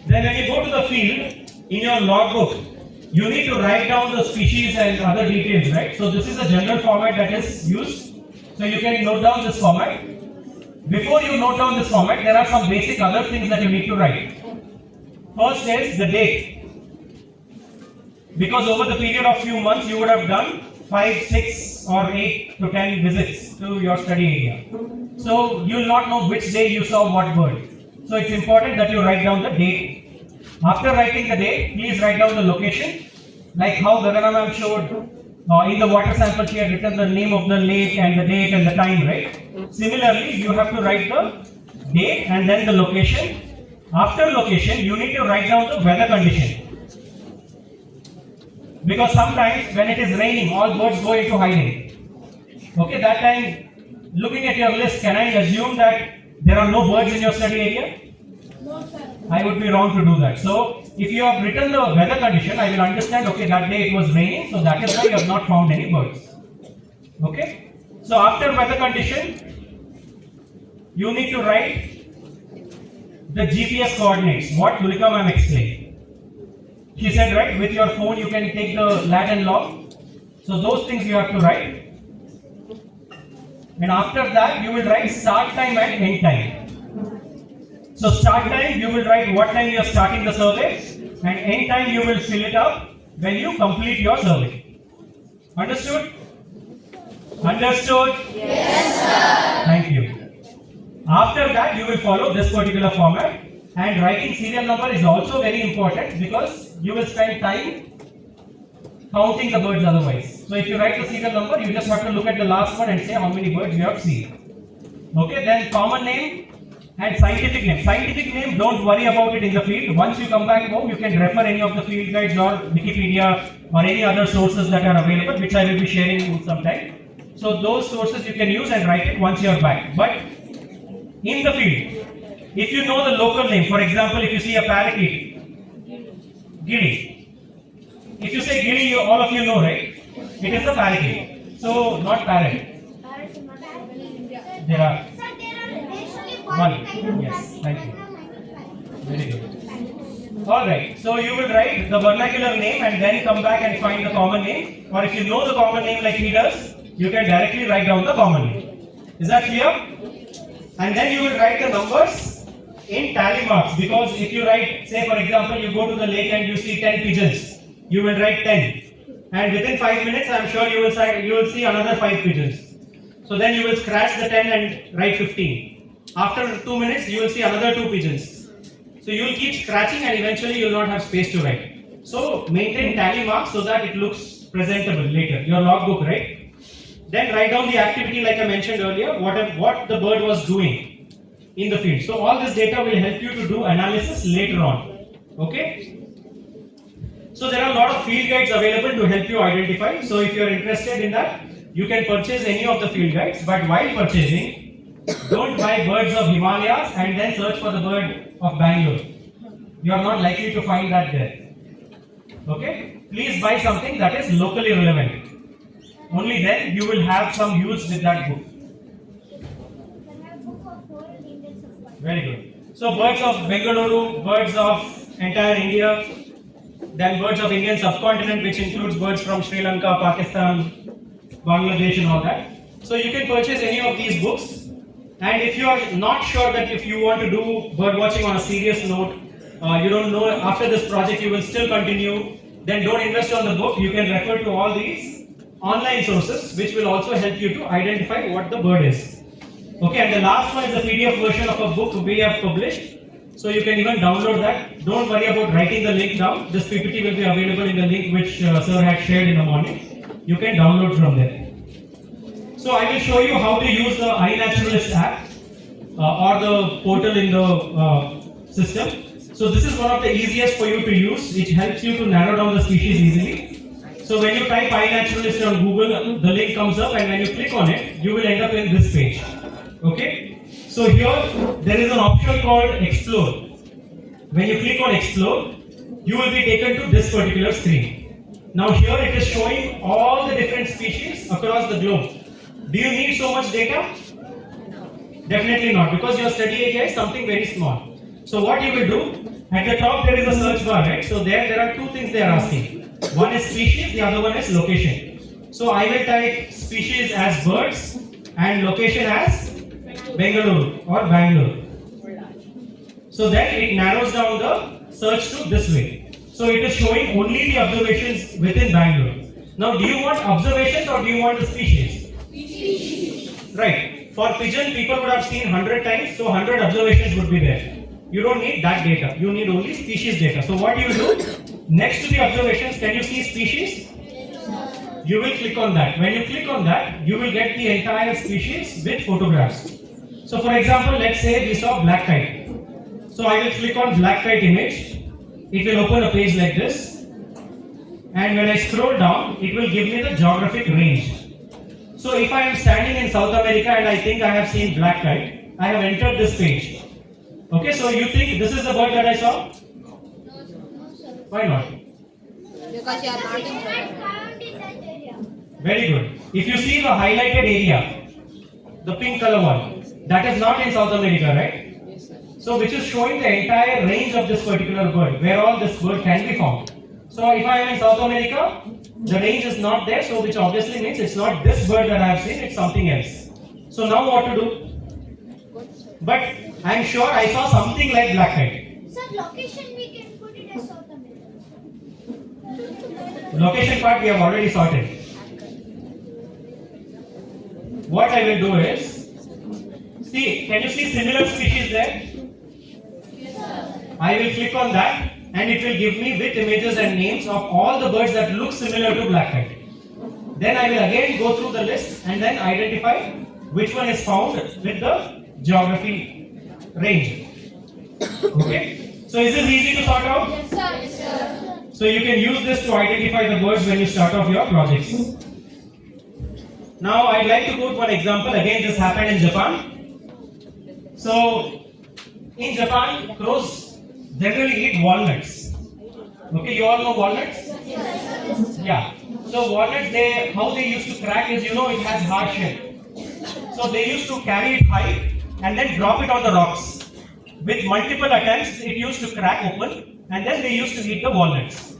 Then when you go to the field, in your logbook, you need to write down the species and other details, right? So this is a general format that is used. So you can note down this format. Before you note down this format, there are some basic other things that you need to write. First is the date. Because over the period of few months, you would have done 5, 6 or 8 to 10 visits to your study area. So you will not know which day you saw what bird. So it's important that you write down the date. After writing the date, please write down the location. Like how Gagana ma'am showed, in the water sample she had written the name of the lake and the date and the time, right? Similarly, you have to write the date and then the location. After location, you need to write down the weather condition. Because sometimes when it is raining, all birds go into hiding. Okay, that time, looking at your list, can I assume that there are no birds in your study area? No, sir. I would be wrong to do that. So, if you have written the weather condition, I will understand, okay, that day it was raining, so that is why you have not found any birds. Okay? So, after weather condition, you need to write the GPS coordinates, what Tulika ma'am explained. She said, right, with your phone you can take the lat and log. So those things you have to write. And after that you will write start time and end time. So start time you will write what time you are starting the survey, and end time you will fill it up when you complete your survey. Understood? Understood? Yes, sir. Thank you. After that you will follow this particular format. And writing serial number is also very important because you will spend time counting the birds otherwise. So if you write the serial number, you just have to look at the last one and say how many birds you have seen. Okay, then common name and scientific name. Scientific name, don't worry about it in the field. Once you come back home, you can refer any of the field guides or Wikipedia or any other sources that are available, which I will be sharing in some time. So those sources you can use and write it once you are back. But in the field, if you know the local name, for example, if you see a parakeet, gilly. If you say gilly, all of you know, right? It is a parakeet. So, not parrot. There are one. Yes, thank you. Very good. Alright, so you will write the vernacular name and then come back and find the common name. Or if you know the common name like he does, you can directly write down the common name. Is that clear? And then you will write the numbers in tally marks, because if you write, say for example, you go to the lake and you see 10 pigeons, you will write 10, and within 5 minutes I am sure you will see another 5 pigeons. So then you will scratch the 10 and write 15. After 2 minutes you will see another 2 pigeons. So you will keep scratching and eventually you will not have space to write. So maintain tally marks so that it looks presentable later, your logbook, right? Then write down the activity like I mentioned earlier, what the bird was doing in the field. So all this data will help you to do analysis later on. Okay? So there are a lot of field guides available to help you identify. So if you are interested in that, you can purchase any of the field guides. But while purchasing, don't buy birds of Himalayas and then search for the bird of Bangalore. You are not likely to find that there. Okay? Please buy something that is locally relevant. Only then you will have some use with that book. Very good. So birds of Bengaluru, birds of entire India, then birds of Indian subcontinent, which includes birds from Sri Lanka, Pakistan, Bangladesh and all that. So you can purchase any of these books. And if you are not sure that if you want to do bird watching on a serious note, you don't know after this project you will still continue, then don't invest on the book. You can refer to all these online sources which will also help you to identify what the bird is. Okay, and the last one is the PDF version of a book we have published. So you can even download that. Don't worry about writing the link down. This PPT will be available in the link which sir had shared in the morning. You can download from there. So I will show you how to use the iNaturalist app or the portal in the system. So this is one of the easiest for you to use. It helps you to narrow down the species easily. So when you type iNaturalist on Google, the link comes up, and when you click on it, you will end up in this page. Okay, so here there is an option called explore. When you click on explore, you will be taken to this particular screen. Now here it is showing all the different species across the globe. Do you need so much data? Definitely not, because your study area is something very small. So what you will do, at the top there is a search bar, right? So there are two things they are asking. One is species, the other one is location. So I will type species as birds and location as Bengaluru or Bangalore. So then it narrows down the search to this way. So it is showing only the observations within Bangalore. Now do you want observations or do you want the species? Species. Right. For pigeon, people would have seen 100 times, so 100 observations would be there. You don't need that data. You need only species data. So what you will do, next to the observations, can you see species? You will click on that. When you click on that, you will get the entire species with photographs. So for example, let's say we saw black kite. So I will click on black kite image. It will open a page like this. And when I scroll down, it will give me the geographic range. So if I am standing in South America and I think I have seen black kite, I have entered this page. Okay, so you think this is the bird that I saw? Why not? Because you are not in China. Very good. If you see the highlighted area, the pink color one, that is not in South America, right? So which is showing the entire range of this particular bird, where all this bird can be found. So if I am in South America, the range is not there, so which obviously means it's not this bird that I have seen, it's something else. So now what to do? But I am sure I saw something like black kite. Sir, location we can put it as South America. Location part we have already sorted. What I will do is, see, can you see similar species there? I will click on that and it will give me with images and names of all the birds that look similar to black kite. Then I will again go through the list and then identify which one is found with the geography range. Okay? So is this easy to sort out? Yes, sir. Yes, sir. So you can use this to identify the birds when you start off your projects. Now I'd like to quote one example. Again, this happened in Japan. So in Japan, crows generally eat walnuts. Okay, you all know walnuts? Yes. Yeah. So walnuts, how they used to crack is, it has hard shell. So they used to carry it high and then drop it on the rocks. With multiple attempts, it used to crack open and then they used to eat the walnuts.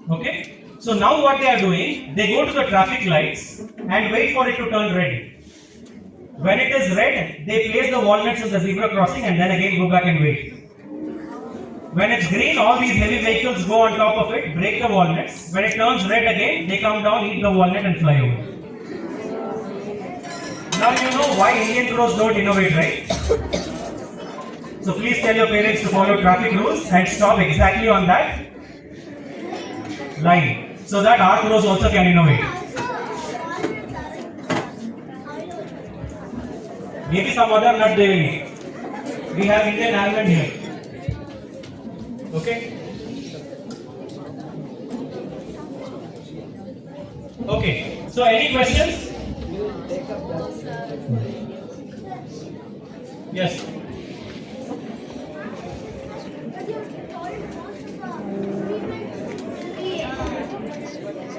Okay? So now what they are doing, they go to the traffic lights and wait for it to turn red. When it is red, they place the walnuts in the zebra crossing and then again go back and wait. When it's green, all these heavy vehicles go on top of it, break the walnuts. When it turns red again, they come down, eat the walnut and fly over. Now you know why Indian crows don't innovate, right? So please tell your parents to follow traffic rules and stop exactly on that line, so that our crows also can innovate. Maybe some other nut they will eat. We have Indian almond here. Okay? Okay. So any questions? Yes.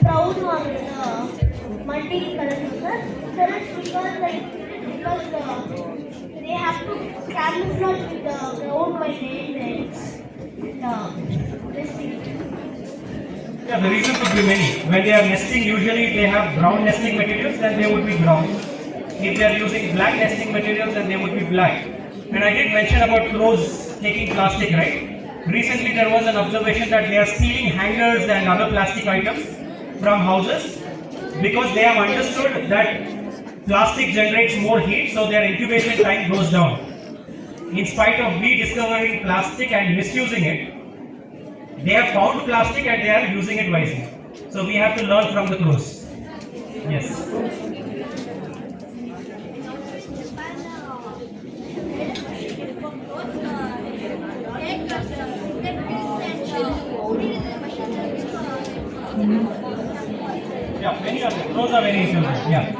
Brown one, multi-color, sir. Sir, it's because they have to camouflage with the brown by laying Yeah, the reason could be many. When they are nesting, usually they have brown nesting materials, then they would be brown. If they are using black nesting materials, then they would be black. And I did mention about crows taking plastic, right? Recently there was an observation that they are stealing hangers and other plastic items from houses because they have understood that plastic generates more heat, so their incubation time goes down. In spite of we discovering plastic and misusing it, they have found plastic and they are using it wisely. So we have to learn from the crows. Yes. Yeah, many of them. Those are very important. Yeah.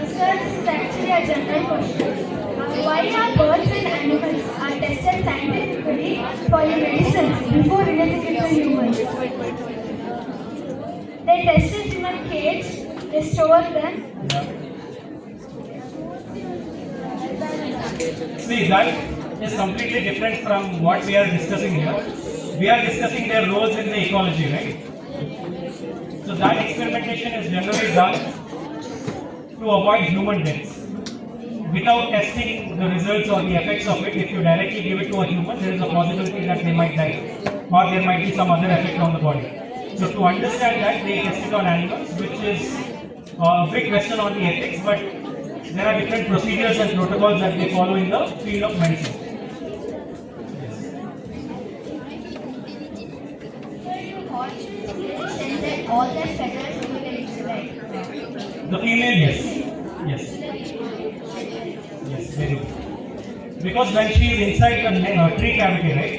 Sir, this is actually a general question. Why are birds and animals are tested scientifically for medicines before releasing it to humans? They test it in a cage, they store them. See, that is completely different from what we are discussing here. We are discussing their roles in the ecology, right? So that experimentation is generally done to avoid human deaths. Without testing the results or the effects of it, if you directly give it to a human, there is a possibility that they might die or there might be some other effect on the body. So to understand that, they test it on animals, which is a big question on the ethics, but there are different procedures and protocols that they follow in the field of medicine. All their feathers will get right. The female, yes. Yes. Yes, very good. Because when she is inside the tree cavity, right,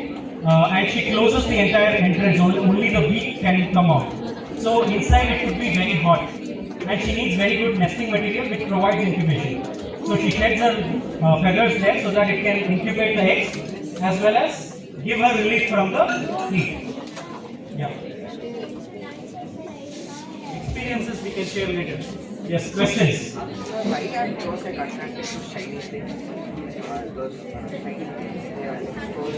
and she closes the entire entrance, only the beak can come out. So inside it could be very hot, and she needs very good nesting material which provides incubation. So she sheds her feathers there so that it can incubate the eggs as well as give her relief from the heat. Yeah. Experiences we can share later. Yes, questions? Why are crows like attracted to shiny things? Those shiny things, they are exposed.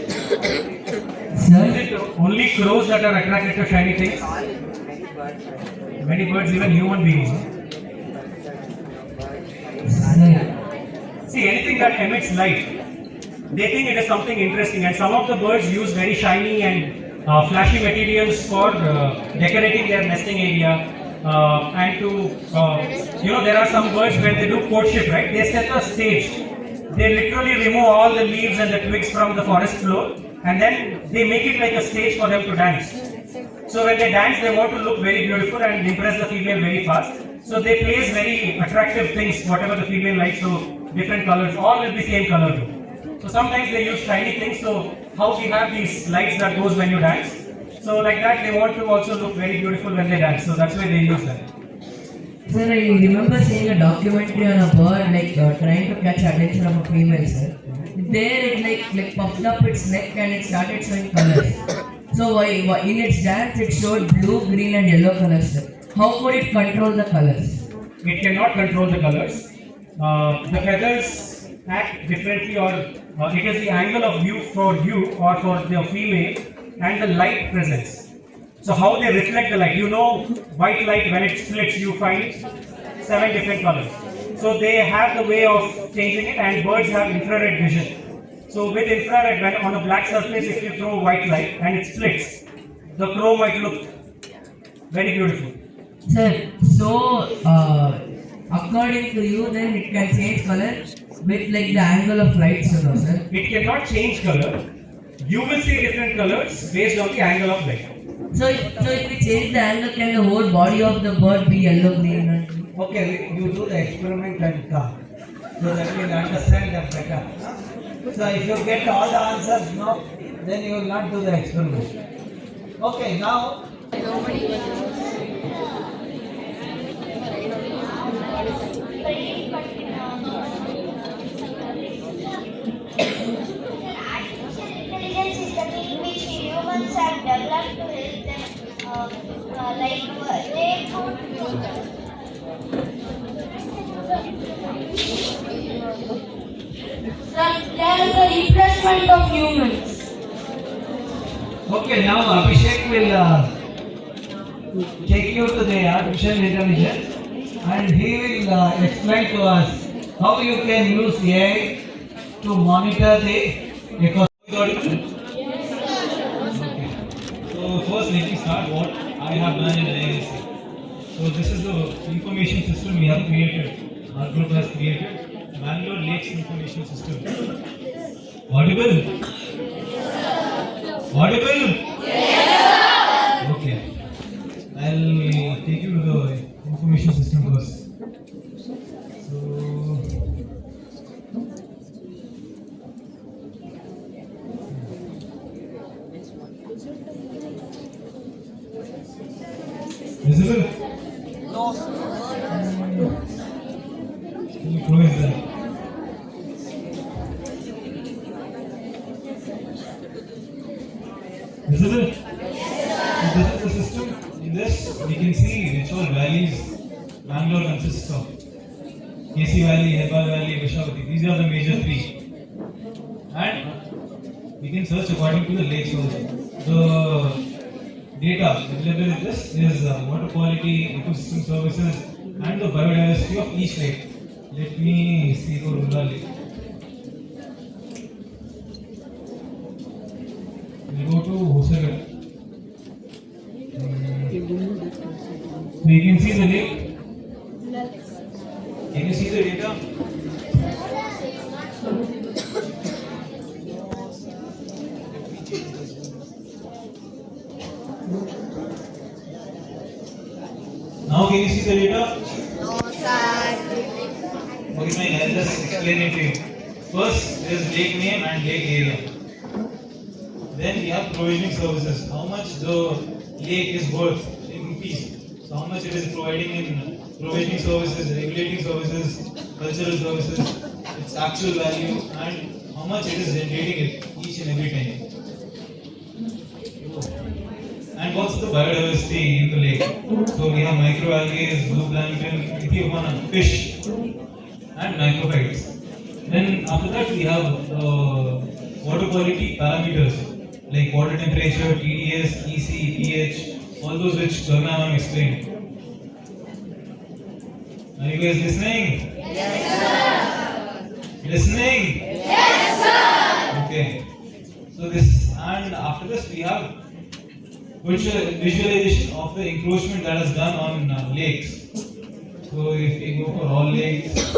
Is it only crows that are attracted to shiny things? Many birds are. Many birds, even human beings. See, anything that emits light, they think it is something interesting, and some of the birds use very shiny and flashy materials for decorating their nesting area. And to, there are some birds when they do courtship, right? They set a stage. They literally remove all the leaves and the twigs from the forest floor, and then they make it like a stage for them to dance. So when they dance, they want to look very beautiful and impress the female very fast. So they place very attractive things, whatever the female likes, so different colors, all will be same color too. So sometimes they use shiny things, so how we have these lights that goes when you dance. So like that, they want to also look very beautiful when they dance. So that's why they use that. Sir, I remember seeing a documentary on a bird trying to catch attention of a female, sir. There it like puffed up its neck and it started showing colors. So in its dance it showed blue, green and yellow colors, sir. How could it control the colors? It cannot control the colors. The feathers act differently, or it is the angle of view for you or for the female and the light presence. So how they reflect the light. White light, when it splits, you find 7 different colors. So they have the way of changing it, and birds have infrared vision. So with infrared, when on a black surface, if you throw white light and it splits, the crow might look very beautiful. Sir, so according to you, then it can change color with the angle of light, sir? It cannot change color. You will see different colors based on the angle of light. So if we change the angle, can the whole body of the bird be yellow, green? Okay, you do the experiment and come, so that we will understand that better. So if you get all the answers no, then you will not do the experiment. Okay, now. Intelligence is the thing which humans have developed to help them, they could. They are the replacement of humans. Okay, now Abhishek will take you to the artificial intelligence, and he will explain to us how you can use AI to monitor the ecosystem. Okay. So first let me start what I have done in IISC. So this is the information system we have created, our group has created, Bangalore Lakes Information System. Audible? Audible? Yes. Okay. I'll take you to the information system first. So visible? No. Can you close that? we can see which all valleys Bangalore consists of. KC Valley, Hebbal Valley, Vishavati. These are the major three. And we can search according to the lakes also. The data available in this is water quality, ecosystem services, and the biodiversity of each lake. Let me see the Rula lake. We'll go to Hosagar. So you can see the lake. Can you see the data? Now can you see the data? No, sir. Okay, fine. I'll just explain it to you. First, there is lake name and lake area. Then we have provisioning services. How much the lake is worth in rupees. So how much it is providing in provisioning services, regulating services, cultural services, its actual value, and how much it is generating it each and every time. And what's the biodiversity in the lake? So we have microalgae, zooplankton, ichthyophauna, fish, and macrophytes. Then after that we have water quality parameters like water temperature, TDS, EC, pH, all those which Karna explained. Are you guys listening? Yes, sir. Listening? Yes, sir. Okay. So this, and after this we have visualization of the encroachment that is done on lakes. So if we go for all lakes,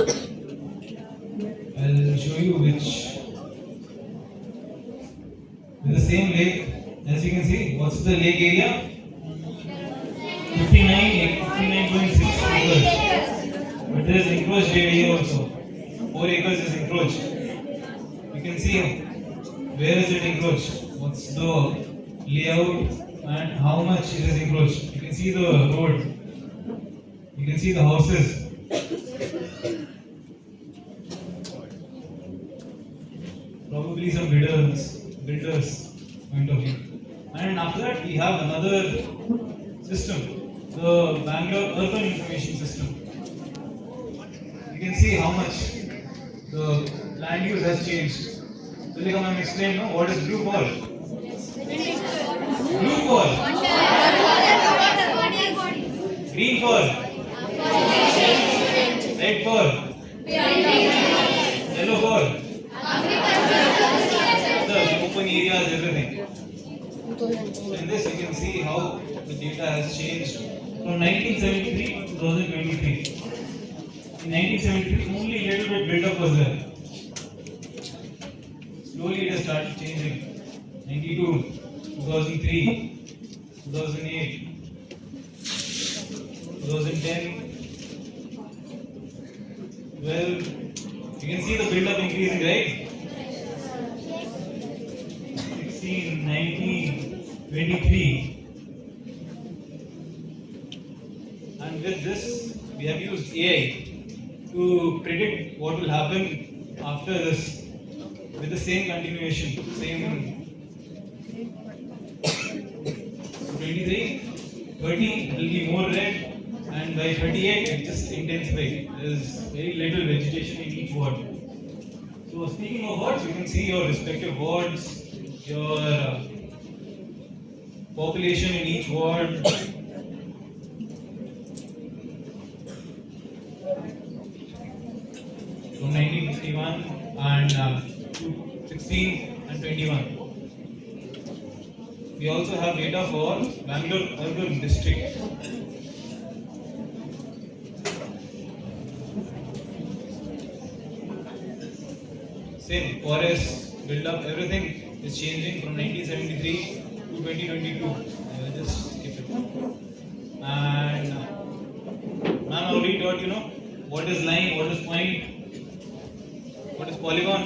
I'll show you which. With the same lake, as you can see, what's the lake area? 59.6 acres. But there is encroached area also. 4 acres is encroached. You can see where is it encroached? What's the layout and how much it is encroached? You can see the road. You can see the houses. Probably some builders point of view. And after that we have another system, the Bangalore Urban Information System. You can see how much the land use has changed. So like I'm explaining, no, what is blue fall? Blue fall. Green fall. Red fall. Yellow fall. The open areas, everything. So in this you can see how the data has changed from 1973 to 2023. In 1973 only a little bit build-up was there. Slowly it has started changing. 92, 2003, 2008, 2010, 12. You can see the build-up increasing, right? 16, 19, 23. And with this, we have used AI to predict what will happen after this with the same continuation, same 23, 30 will be more red, and by 38 it just intensifies. There is very little vegetation in each ward. So speaking of wards, you can see your respective wards, your population in each ward. From 1951 and 16 and 21. We also have data for Bangalore urban district. Same forest build up, everything is changing from 1973 to 2022. I'll just skip it. And ma'am already taught what is line, what is point. What is polygon?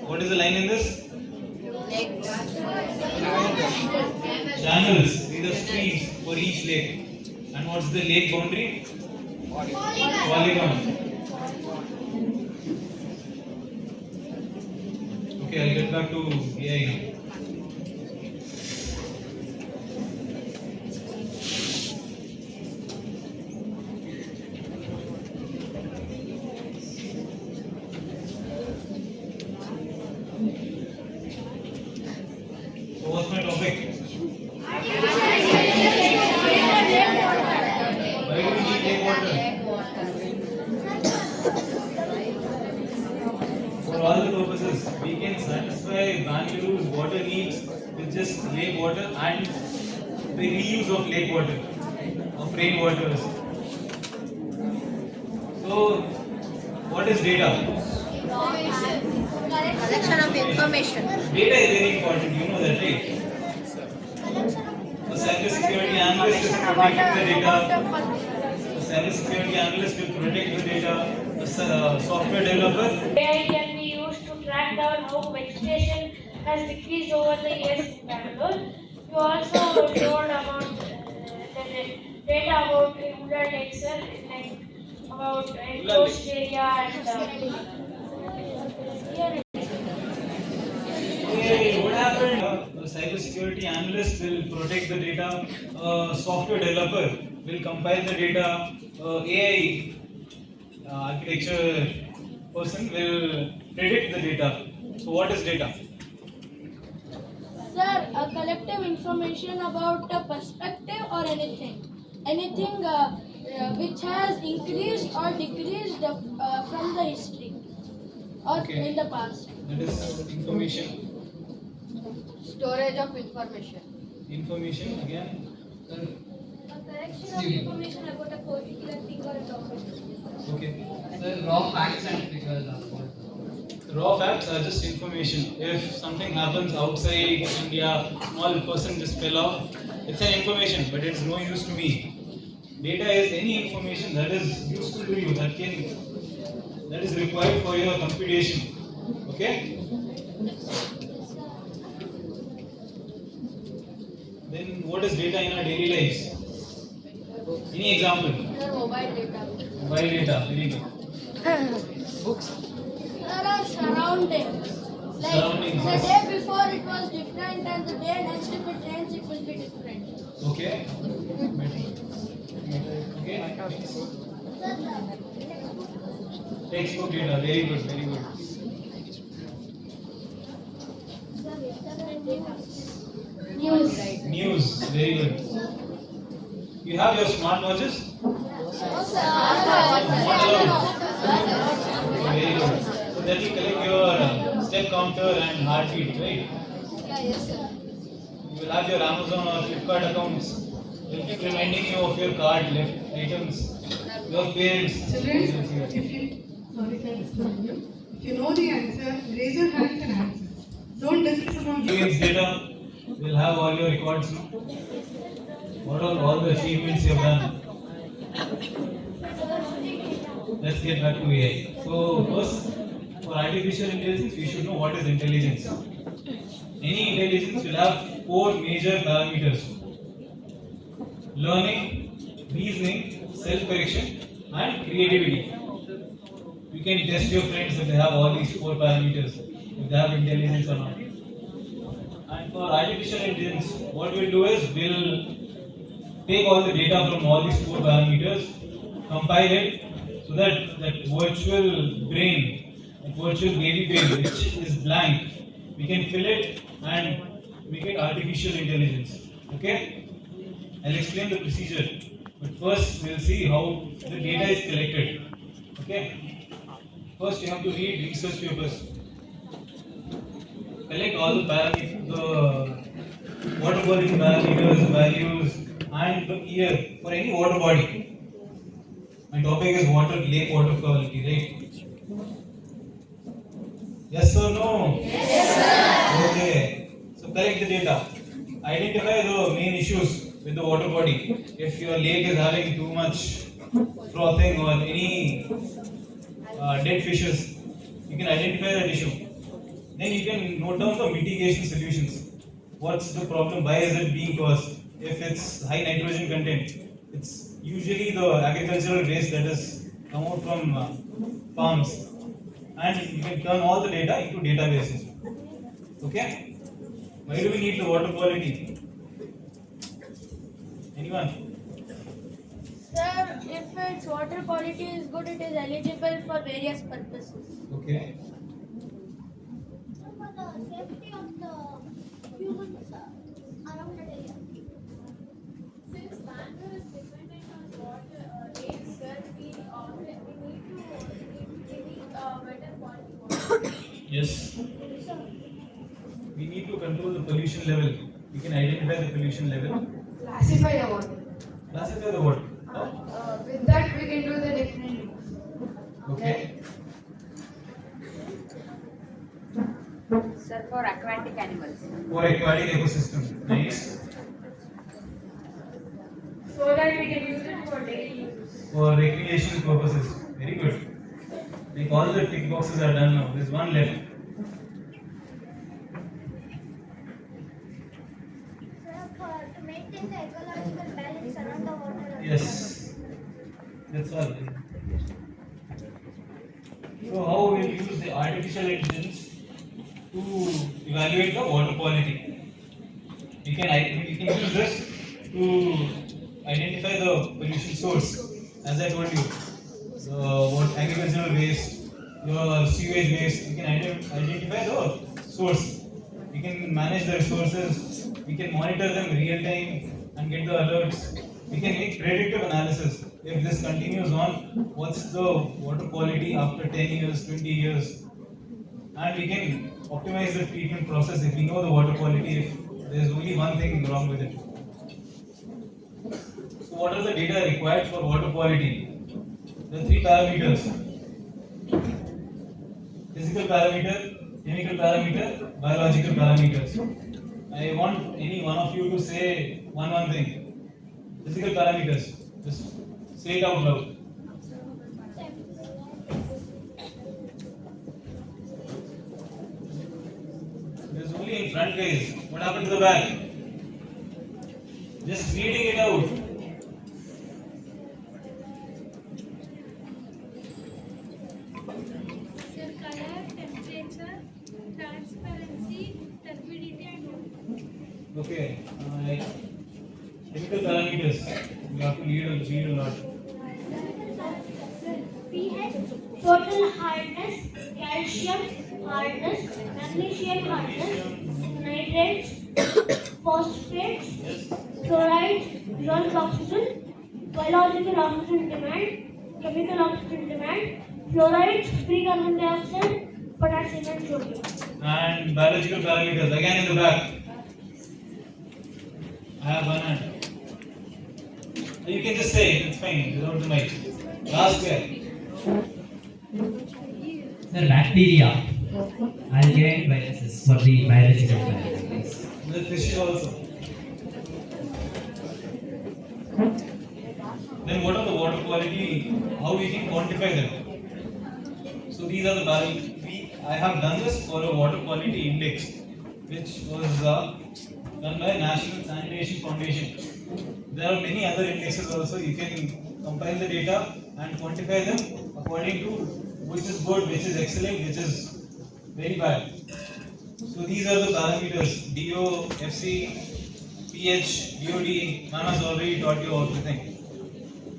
What is the line in this? Channels. These are streams for each lake. And what's the lake boundary? Polygon. Okay, I'll get back to AI now. just lake water and the reuse of lake water, of rainwaters. So, what is data? Collection of information. Data is very important, you know that, right? The cybersecurity analyst is protecting the data. The cybersecurity analyst will protect the data. The software developer. AI can be used to track down how vegetation has decreased over the years in Bangalore. You also told about the data about rural excel, like about enclosed area and Hey, what happened? The cybersecurity analyst will protect the data. Software developer will compile the data. AI architecture person will predict the data. So, what is data? Sir, a collective information about a perspective or anything. Anything which has increased or decreased from the history or in the past. That is information. Storage of information. Information again. A collection of information about a particular thing or a topic. Okay. Sir, raw facts and figures are what? Raw facts are just information. If something happens outside India, small person just fell off, it's an information, but it's no use to me. Data is any information that is useful to you, that is required for your computation. Okay? Then what is data in our daily lives? Any example? Sir, mobile data. Mobile data, very good. Books. There are surroundings. Like Surroundings, the yes. day before it was different and the day next if it rains it will be different. Okay. Okay. Textbook data, very good, very good. News, very good. You have your smartwatches? Very good. So that you collect your step counter and heartbeat, right? Yes, sir. You will have your Amazon or Flipkart accounts. They will keep reminding you of your card left items. Your parents. Children, if you know the answer, raise your hands and answer. Don't discuss about Experience data will have all your records now. What are all the achievements you have done? Let's get back to AI. So first, for artificial intelligence, we should know what is intelligence. Any intelligence will have 4 major parameters: learning, reasoning, self-correction, and creativity. You can test your friends if they have all these 4 parameters, if they have intelligence or not. And for artificial intelligence, what we'll do is we'll take all the data from all these 4 parameters, compile it, so that virtual brain, that virtual baby brain which is blank, we can fill it and make it artificial intelligence. Okay? I'll explain the procedure. But first we'll see how the data is collected. Okay? First you have to read research papers. Collect all the water quality parameters, values, and the year for any water body. My topic is lake water quality, right? Yes or no? Yes, sir. Okay. So collect the data. Identify the main issues with the water body. If your lake is having too much frothing or any dead fishes, you can identify that issue. Then you can note down the mitigation solutions. What's the problem? Why is it being caused? If it's high nitrogen content, it's usually the agricultural waste that is come out from farms. And you can turn all the data into databases. Okay? Why do we need the water quality? Anyone? Sir, if its water quality is good, it is eligible for various purposes. Okay. For the safety of the humans around the area. Since Bangalore is dependent on water, rains, sir, we need better quality water. Yes. we need to control the pollution level. We can identify the pollution level. Classify the water. Classify the water. With that we can do the different. Okay. Sir, for aquatic animals. For aquatic ecosystem. Nice. So that we can use it for daily use. For recreation purposes. Very good. Like all the tick boxes are done now. There's one left. To maintain the ecological balance around the water. Yes. That's all. So how we will use the artificial intelligence to evaluate the water quality? We can use this to identify the pollution source. As I told you, what agricultural waste, your sewage waste, you can identify the source. We can manage the resources. We can monitor them real time and get the alerts. We can make predictive analysis. If this continues on, what's the water quality after 10 years, 20 years? And we can optimize the treatment process if we know the water quality, if there's only one thing wrong with it. So what are the data required for water quality? The three parameters: physical parameter, chemical parameter, biological parameters. I want any one of you to say one thing. Physical parameters. Just say it out loud. There's only in front, guys. What happened to the back? Just reading it out. Sir, color, temperature, transparency, turbidity, and odor. Okay. Chemical parameters. You have to read a lot. pH, total hardness, calcium hardness, magnesium hardness, nitrates, phosphates, chloride, ionic oxygen, biological oxygen demand, chemical oxygen demand, fluorides, free carbon dioxide, potassium and sodium. And biological parameters again in the back. I have one hand. You can just say it, it's fine, without the mic. Last guy. Sir, bacteria, algae and viruses for the biological parameters. The fish also. Then what are the water quality? How we can quantify them? So these are the I have done this for a water quality index, which was done by National Sanitation Foundation. There are many other indexes also. You can compile the data and quantify them according to which is good, which is excellent, which is very bad. So these are the parameters: DO, FC, pH, DOD. Ma'am has already taught you everything.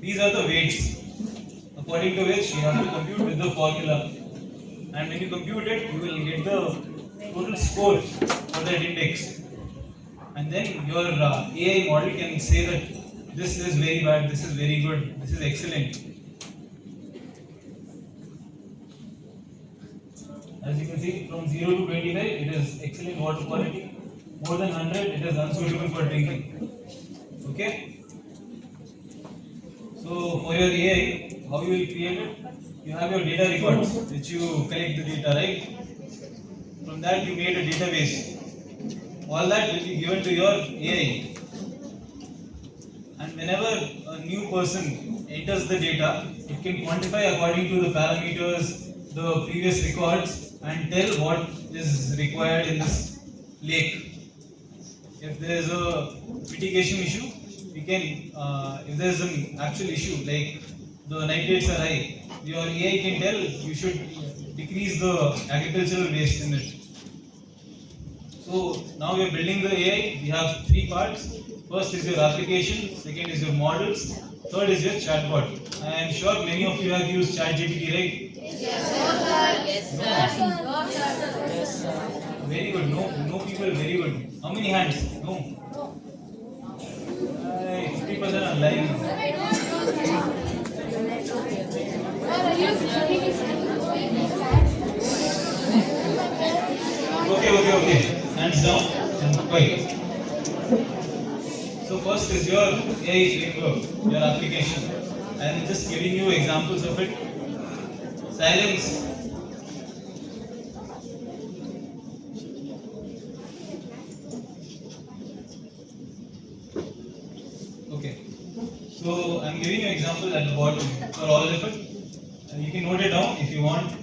These are the weights according to which you have to compute with the formula. And when you compute it, you will get the total score for that index. And then your AI model can say that this is very bad, this is very good, this is excellent. As you can see, from 0 to 25, it is excellent water quality. More than 100, it is unsuitable for drinking. Okay? So, for your AI, how you will create it? You have your data records, which you collect the data, right? From that, you made a database. All that will be given to your AI. And whenever a new person enters the data, it can quantify according to the parameters, the previous records, and tell what is required in this lake. If there is a mitigation issue, we can, if there is an actual issue like the nitrates are high, your AI can tell you should decrease the agricultural waste in it. So now we are building the AI. We have three parts. First is your application, second is your models, third is your chatbot. I am sure many of you have used ChatGPT, right? Yes, sir. Yes, sir. Very good. No people, very good. How many hands? No. 50% are lying. Okay. Hands down and quiet. So first is your AI framework, your application. I am just giving you examples of it. Silence. Okay. So I'm giving you an example at the bottom for all of it. You can note it down if you want.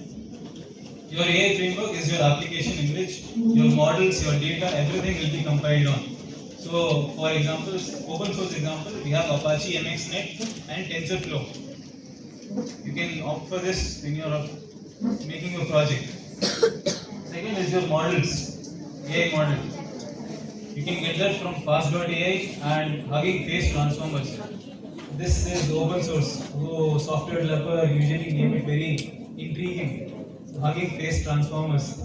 Your AI framework is your application in which your models, your data, everything will be compiled on. So, for example, open source example, we have Apache MXNet and TensorFlow. You can opt for this when you are making your project. Second is your models, AI model. You can get that from fast.ai and Hugging Face Transformers. This is open source, so software developer usually name it very intriguing. Hugging Face Transformers.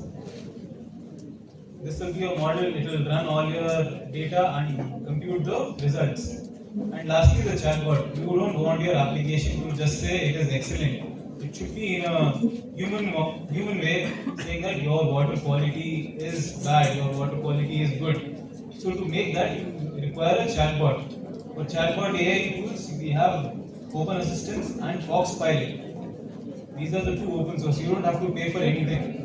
This will be your model, it will run all your data and compute the results. And lastly, the chatbot. You don't want your application to just say it is excellent. It should be in a human way, saying that your water quality is bad, your water quality is good. So to make that, you require a chatbot. For chatbot AI tools, we have Open Assistance and Fox Pilot. These are the two open source. You don't have to pay for anything.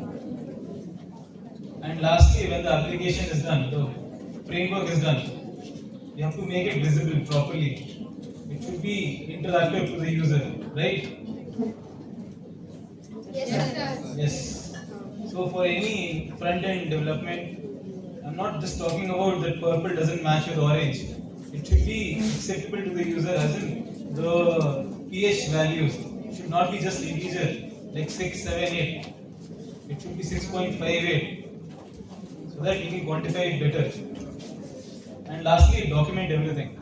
And lastly, when the application is done, the framework is done, you have to make it visible properly. It should be interactive to the user, right? Yes, sir. Yes. So for any front-end development, I'm not just talking about that purple doesn't match with orange. It should be acceptable to the user as in the pH values. It should not be just integer like 6, 7, 8. It should be 6.58 so that you can quantify it better. And lastly, document everything.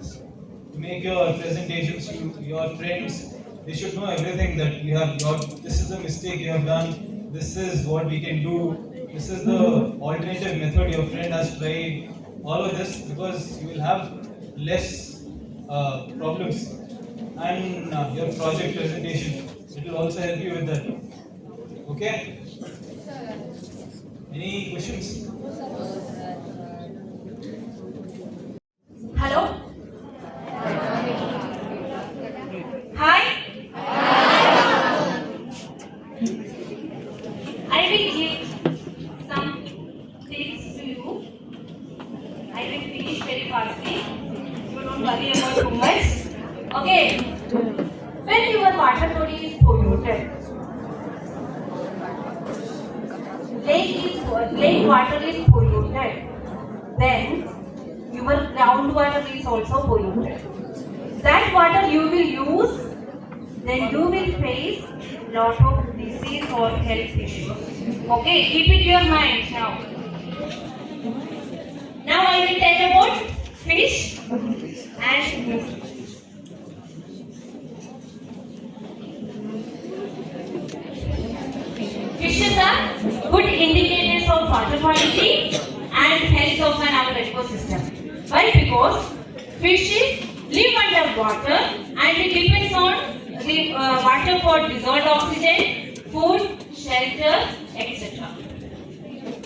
To make your presentations to your friends, they should know everything that you have got. This is the mistake you have done. This is what we can do. This is the alternative method your friend has tried. All of this because you will have less problems. And your project presentation, it will also help you with that. Okay? Any questions? Hello? Hi? I will give some tips to you. I will finish very fastly. You don't worry about too much. Okay. When your water body is polluted, lake water is polluted, then your groundwater is also polluted. That water you will use, then you will face lot of disease or health issues. Okay, keep it in your mind now. Now I will tell about fish and meat. Fishes are good indicators of water quality and health of our ecosystem. Why? Because fishes live under water and it depends on the water for dissolved oxygen, food, shelter, etc.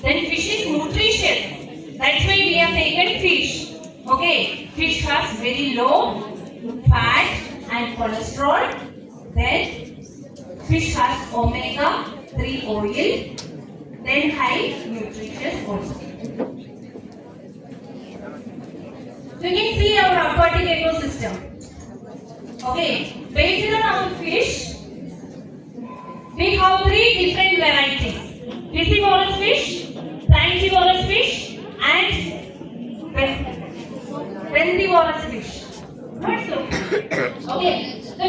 Then fish is nutritious. That's why we have taken fish. Okay, fish has very low fat and cholesterol. Then fish has omega-3 oil. Then high nutritious also. You can see our aquatic ecosystem. Okay, based on our fish, we have 3 different varieties: piscivorous fish, planktivorous fish, and benthivorous fish. Not so. Okay, the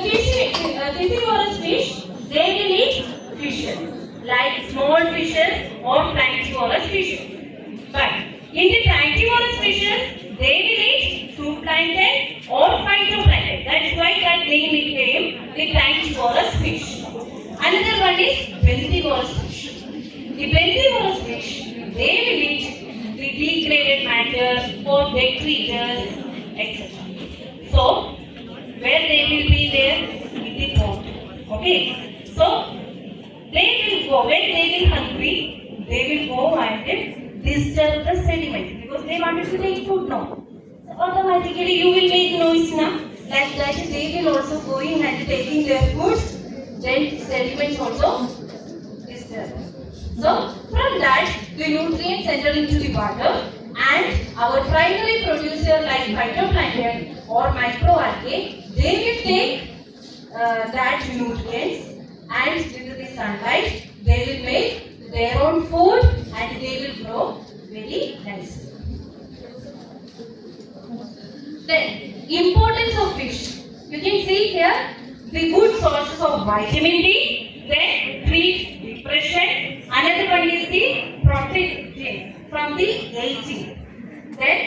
piscivorous fish, they will eat fishes like small fishes or planktivorous fishes. But in the planktivorous fishes, they will eat zooplankton or phytoplankton. That's why that name became the planktivorous fish. Another one is benthivorous fish. The benthivorous fish, they will eat the degraded matter or detritus, etc. So, where they will be there? In the pond. Okay. So, they will go, when they will hungry, they will go and disturb the sediment. they wanted to take food now. So automatically you will make noise now. Like that they will also going and taking their food. Then sediments also disturb. So from that the nutrients enter into the water and our primary producer like phytoplankton or microalgae, they will take that nutrients and due to the sunlight they will make their own food and they will grow very nicely. Then importance of fish. You can see here the good sources of vitamin D, then treat depression. Another one is the protein from the aging. Then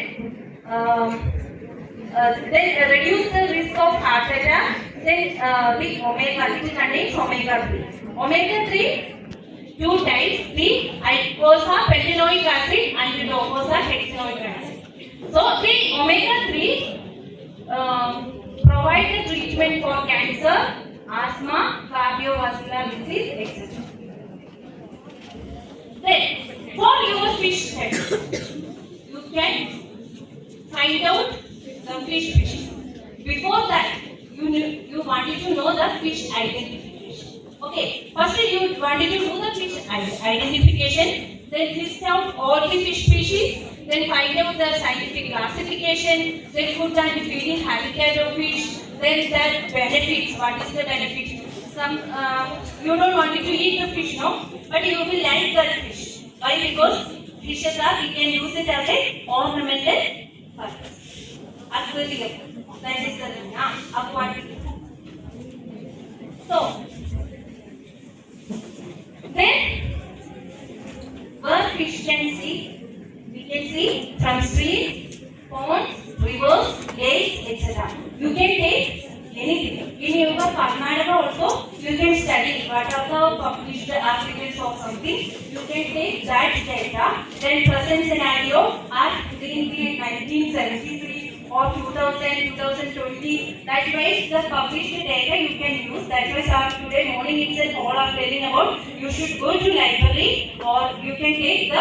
reduce the risk of heart attack. Then the omega, it contains omega 3. Omega 3, 2 types, the icosa pentanoic acid and the docosa hexanoic acid. So the omega 3 provide the treatment for cancer, asthma, cardiovascular disease, etc. Then for your fish study, you can find out the fish species. Before that, you wanted to know the fish identification. Okay, first you wanted to do the fish identification, then list out all the fish species, then find out the scientific classification, then food and feeding habitat of fish, then the benefits, what is the benefit. Some you don't want to eat the fish, no, but you will like that fish. Why? Because fishes are, we can use it as a ornamental purpose. Aquarium, that is the aquatic. So then where fish can see, we can see from streams, ponds, rivers, lakes, etc. You can take anything. In your Karnataka also, you can study what are the published articles or something. You can take that data. Then present scenario are in the 1973 or 2000, 2020. That way the published data you can use. That way today morning itself all are telling about. You should go to library or you can take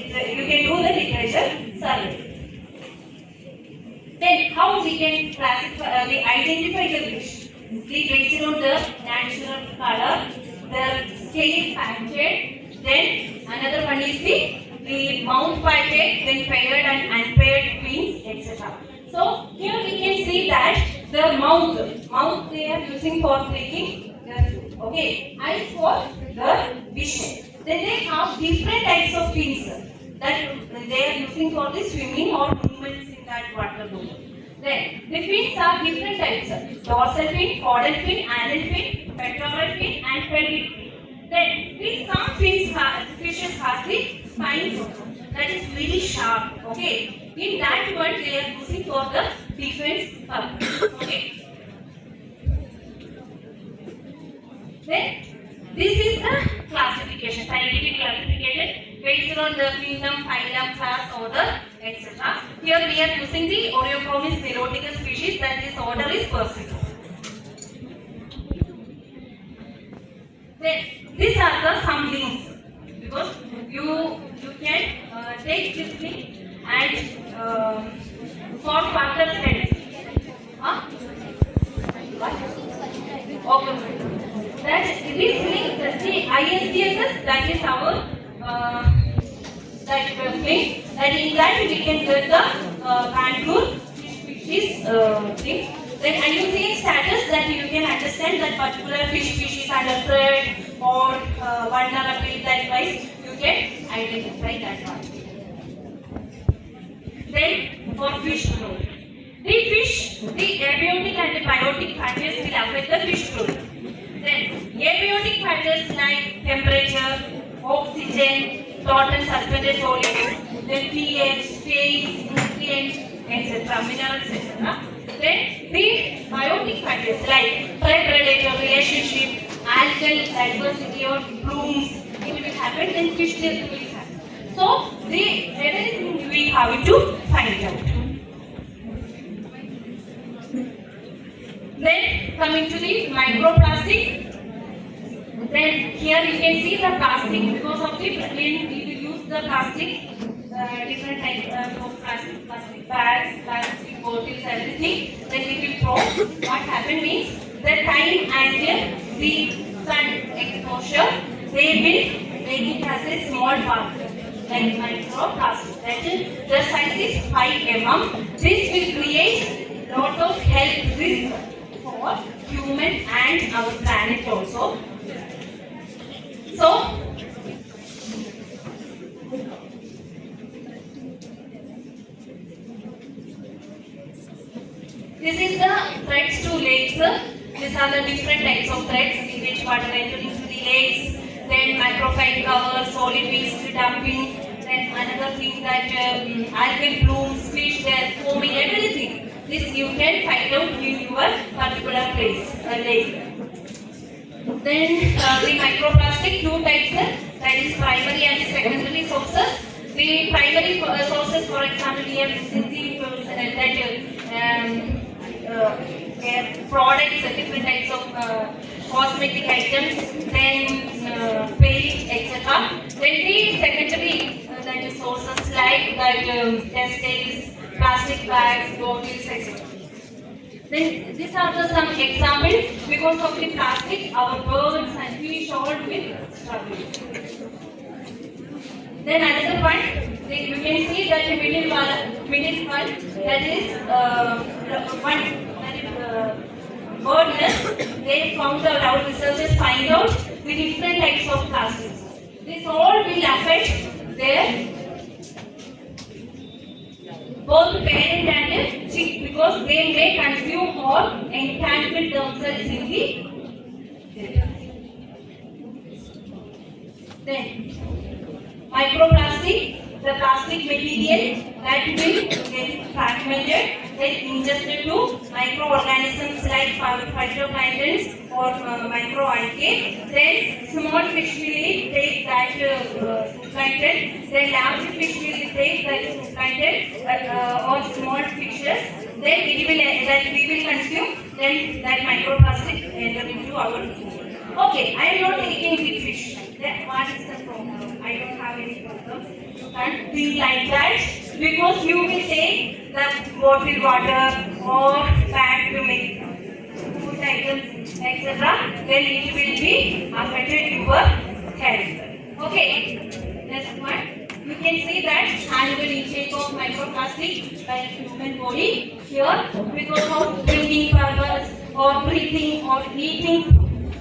you can do the literature survey. Then how we can classify, we identify the fish. We based on the natural color, the scale pattern. Then another one is the mouth pattern, then paired and unpaired fins, etc. So here we can see that the mouth they are using for taking the food. Okay, eyes for the vision. Then they have different types of fins that they are using for the swimming or movements in that water body. Then the fins are different types: dorsal fin, caudal fin, anal fin, pectoral fin, and pelvic fin. Then some fishes have the spines also. That is very sharp. Okay, in that one they are using for the defense purpose. Okay. Then this is the classification, scientific classification based on the kingdom, phylum, class, order, etc. Here we are using the Oreochromis nilotica species, that this order is Percival. Then these are the some links, because you can take this link and for further studies. Okay. That this link, the IISC, that is our that link. That in that we can get the Bangalore species thing. Then IUCN status, that you can understand that particular fish species under threat or vulnerable, that wise you can identify that one. Then for fish growth. The abiotic and the biotic factors will affect the fish growth. Then abiotic factors like temperature, oxygen, total suspended solids, then pH, taste, nutrients, etc., minerals, etc. Then the biotic factors like prey-predator relationship, algal diversity or blooms, it will happen, then fish death will happen. So everything we have to find out. Then coming to the microplastic. Then here you can see the plastic, because of the when we will use the plastic different types of everything, then we will throw. What happened means the time and the sun exposure, they will make it as a small particle, like microplastic. That is, the size is 5 mm. This will create lot of health risk for human and our planet also. So, this is the threads to lakes. These are the different types of threads in which water enters into the lakes. Then microfied cover, solid waste dumping. Then another thing that algal blooms, fish, they are foaming, everything. This you can find out in your particular place, lake. Then the microplastic, two types, that is primary and secondary sources. The primary sources, for example, here you see products, different types of cosmetic items, then paint, etc. Then the secondary that is sources like that textiles, plastic bags, bottles, etc. Then these are the some examples. Because of the plastic, our birds and fish all will struggle. Then another one, you can see that the middle one, that is bird nest. They found out, our researchers find out the different types of plastics. This all will affect their both parent and chick, because they may consume or entangle themselves in the then microplastic, the plastic material that will get fragmented, then ingested to microorganisms like phytoplanktons or microalgae. Then small fish will take that zooplankton. Then large fish will take that zooplankton or small fishes. Then it will that we will consume. Then that microplastic enter into our food. Okay, I am not taking the fish. Then what is the problem? I don't have any problem. You can't think like that, because you will take the bottled water or packed food items, etc. Then it will be affected your health. Okay, next one. You can see that annual intake of microplastic by human body here, because of drinking purpose or breathing or eating,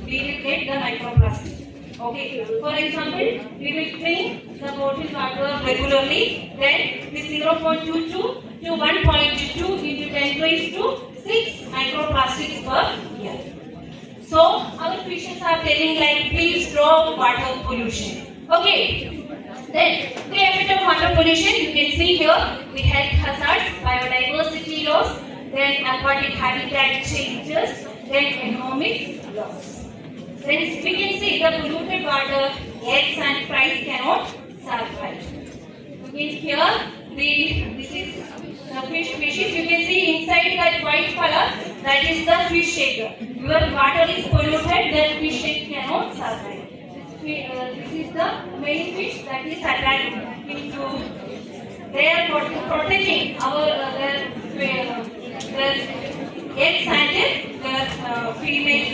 we will get the microplastic. Okay, for example, we will drink the bottled water regularly, then the 0.22 to 1.2 into 10 raised to 6 microplastics per year. So, our fishes are telling like, please drop water pollution. Okay, then the effect of water pollution, you can see here, the health hazards, biodiversity loss, then aquatic habitat changes, then economic loss. Then we can see the polluted water, eggs and fries cannot survive. You can hear this is the fish species. You can see inside that white color, that is the fish egg. Your water is polluted, then fish egg cannot survive. This is the main fish that is attached into. They are protecting our their eggs and their female.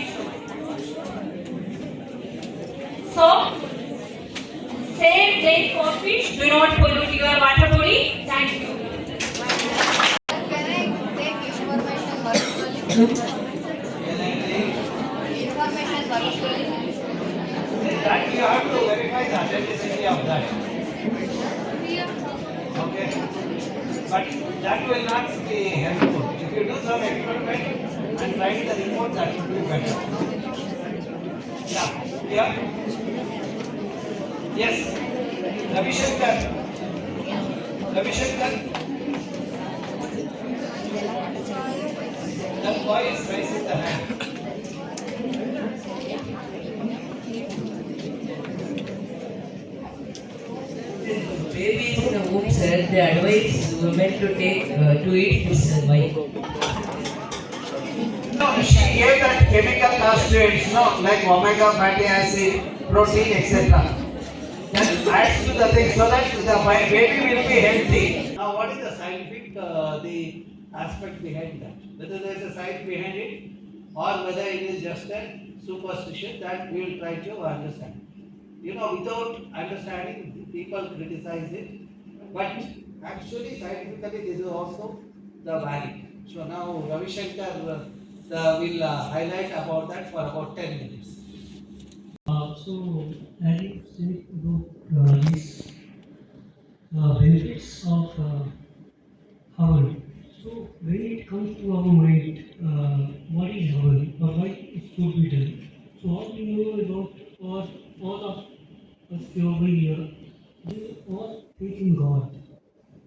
So, save lake for fish, do not pollute your water body. Thank you. Can I take information virtually? Information virtually. That you have to verify the authenticity of that. Okay. But that will not be helpful. If you do some experiment and write the report, that will be better. Yeah. Yeah. Yes. Ravi Shankar. That boy is raising the hand. Babies in the womb, sir, they advise women to take to eat fish, sir. Why? No, she gave that chemical constituents, no, like omega fatty acid, protein, etc. That adds to the thing so that the baby will be healthy. Now, what is the scientific, the aspect behind that. Whether there is a science behind it or whether it is just a superstition, that we will try to understand. Without understanding, people criticize it, but actually scientifically this is also the valid. So now Ravi Shankar will highlight about that for about 10 minutes. So, as you said about these benefits of Havan. So, when it comes to our mind, what is Havan or why it should be done? So, all we know about all of us over here, they all faith in God.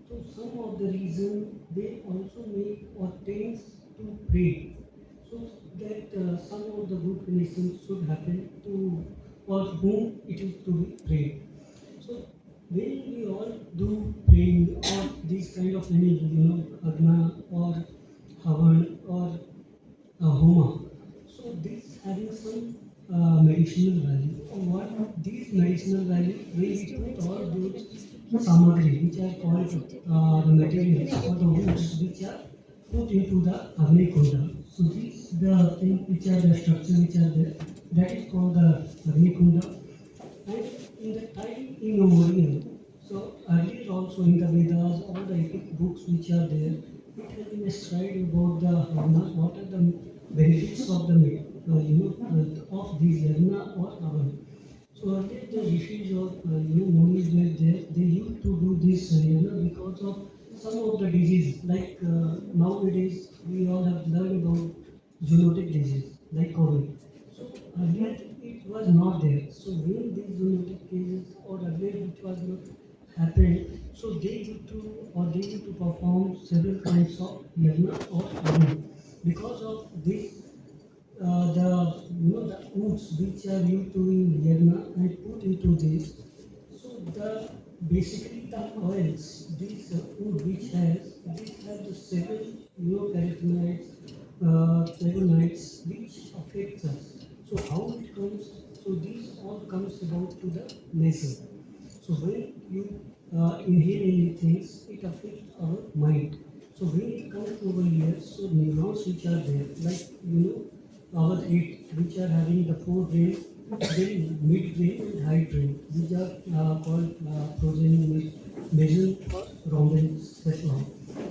So, some of the reason they also make or tends to pray. So that some of the good conditions should happen to for whom it is to be prayed. So when we all do praying or these kind of any agna or havan or homa, so this having some medicinal value. What these medicinal value, we put all those samagri which are called the materials or the woods which are put into the Agni Kunda. So these the things which are the structure which are there, that is called the Agni Kunda. And in the time immemorial, so earlier also in the Vedas, all the epic books which are there, it has been described about the Havana, what are the benefits of the of these yagna or Havana. So earlier the rishis or munis were there, they used to do this because of some of the diseases like nowadays we all have learned about zoonotic disease like COVID. So earlier it was not there. So when these zoonotic cases or earlier it was not happened, so they used to perform several kinds of yagna or yagna. Because of this, the woods which are used to in yagna and put into this, so the basically the oils, this wood which has the several carotenoids, flavonoids which affects us. So how it comes? So these all comes about to the nasal. So when you inhale any things, it affects our mind. So when it comes over here, so neurons which are there, like our head, which are having the four brains, then mid brain and high brain. These are called progeny, basal, rhombin, special.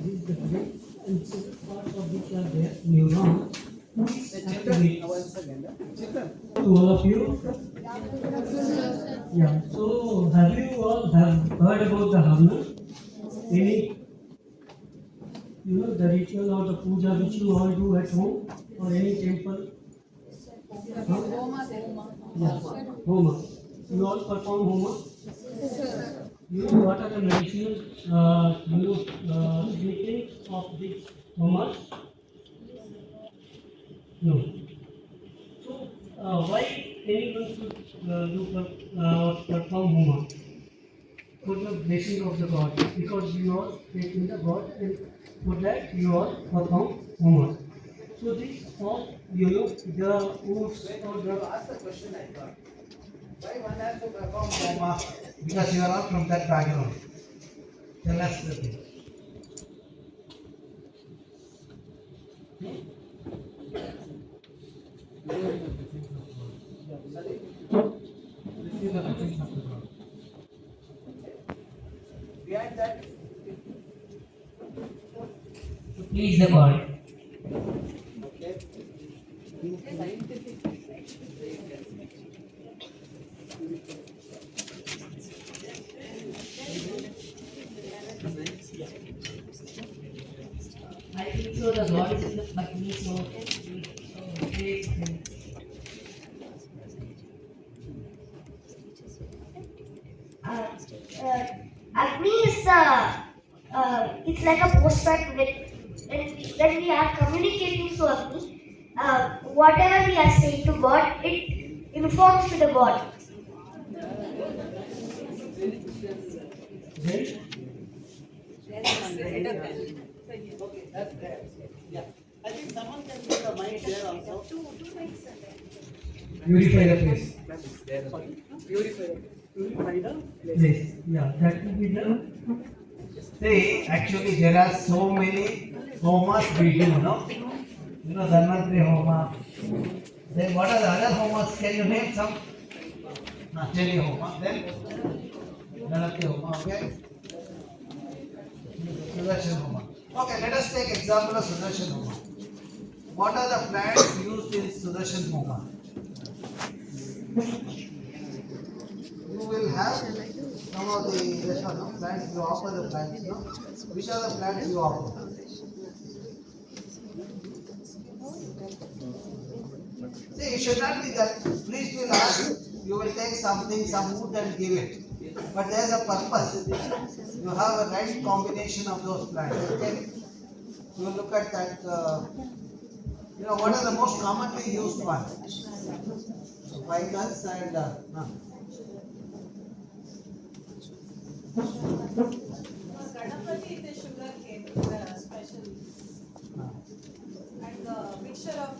These are the brain and several parts of which are there, neurons. To all of you. Yeah. So have you all have heard about the Havana? Any the ritual or the puja which you all do at home or any temple? Huh? Yeah. Homa. You all perform homa? What are the medicinal significance of this homa? No. So why anyone should perform homa? For the blessing of the God, because you are faith in the God, and for that you are perform homa. So this all the woods or the Ask the question I got. Why one has to perform homa? Because you are not from that background. Tell us the thing. Behind that, Please the God. okay. In scientific I think so. The God is in the Agni, so Agni is it's like a postpack when we are communicating to Agni, whatever we are saying to God, it informs to the God. Okay, that's there. Yeah. I think someone can put the mic there also. purify the place. Purify the Place. Yeah, that will be the. See, actually there are so many homas we do, no? You know, Dhanvantri Homa. Then what are the other homas? Can you name some? Cheli Homa. Then Ganati Homa, okay? Sudarshan Homa. Okay, let us take example of Sudarshan Homa. What are the plants used in Sudarshan Homa? You will have some of the plants you offer the plants, no? Which are the plants you offer? See, it should not be that priest will ask, you will take something, some food and give it. But there is a purpose. You have a right combination of those plants. Okay? You look at that, what are the most commonly used ones? Ficus and Ganapati is a sugar cane, special. And the mixture of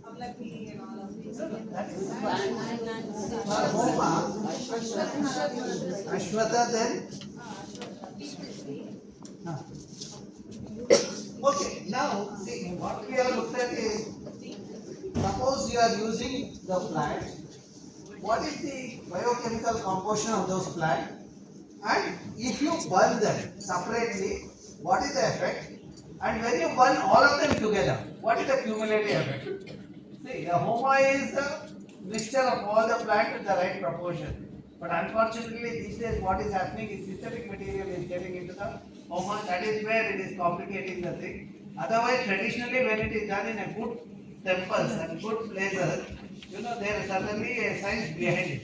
amlaki and all of these. Ashwatha then? Okay, now see what we have looked at is, suppose you are using the plant, what is the biochemical composition of those plants? And if you burn them separately, what is the effect? And when you burn all of them together, what is the cumulative effect? See, the homa is the mixture of all the plants in the right proportion. But unfortunately, these days what is happening is synthetic material is getting into the homa. That is where it is complicating the thing. Otherwise, traditionally, when it is done in a good temples and good places, there is certainly a science behind it.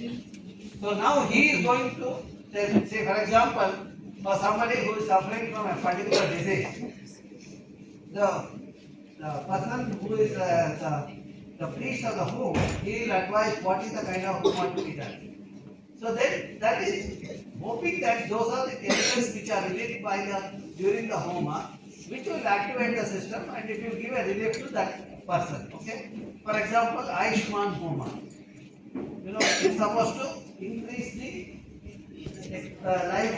So now he is going to say, for example, for somebody who is suffering from a particular disease, the person who is the priest of the home, he will advise what is the kind of home to be done. So then that is hoping that those are the chemicals which are released during the homa, which will activate the system and it will give a relief to that person. Okay. For example, Ayushman Homa. It's supposed to increase the life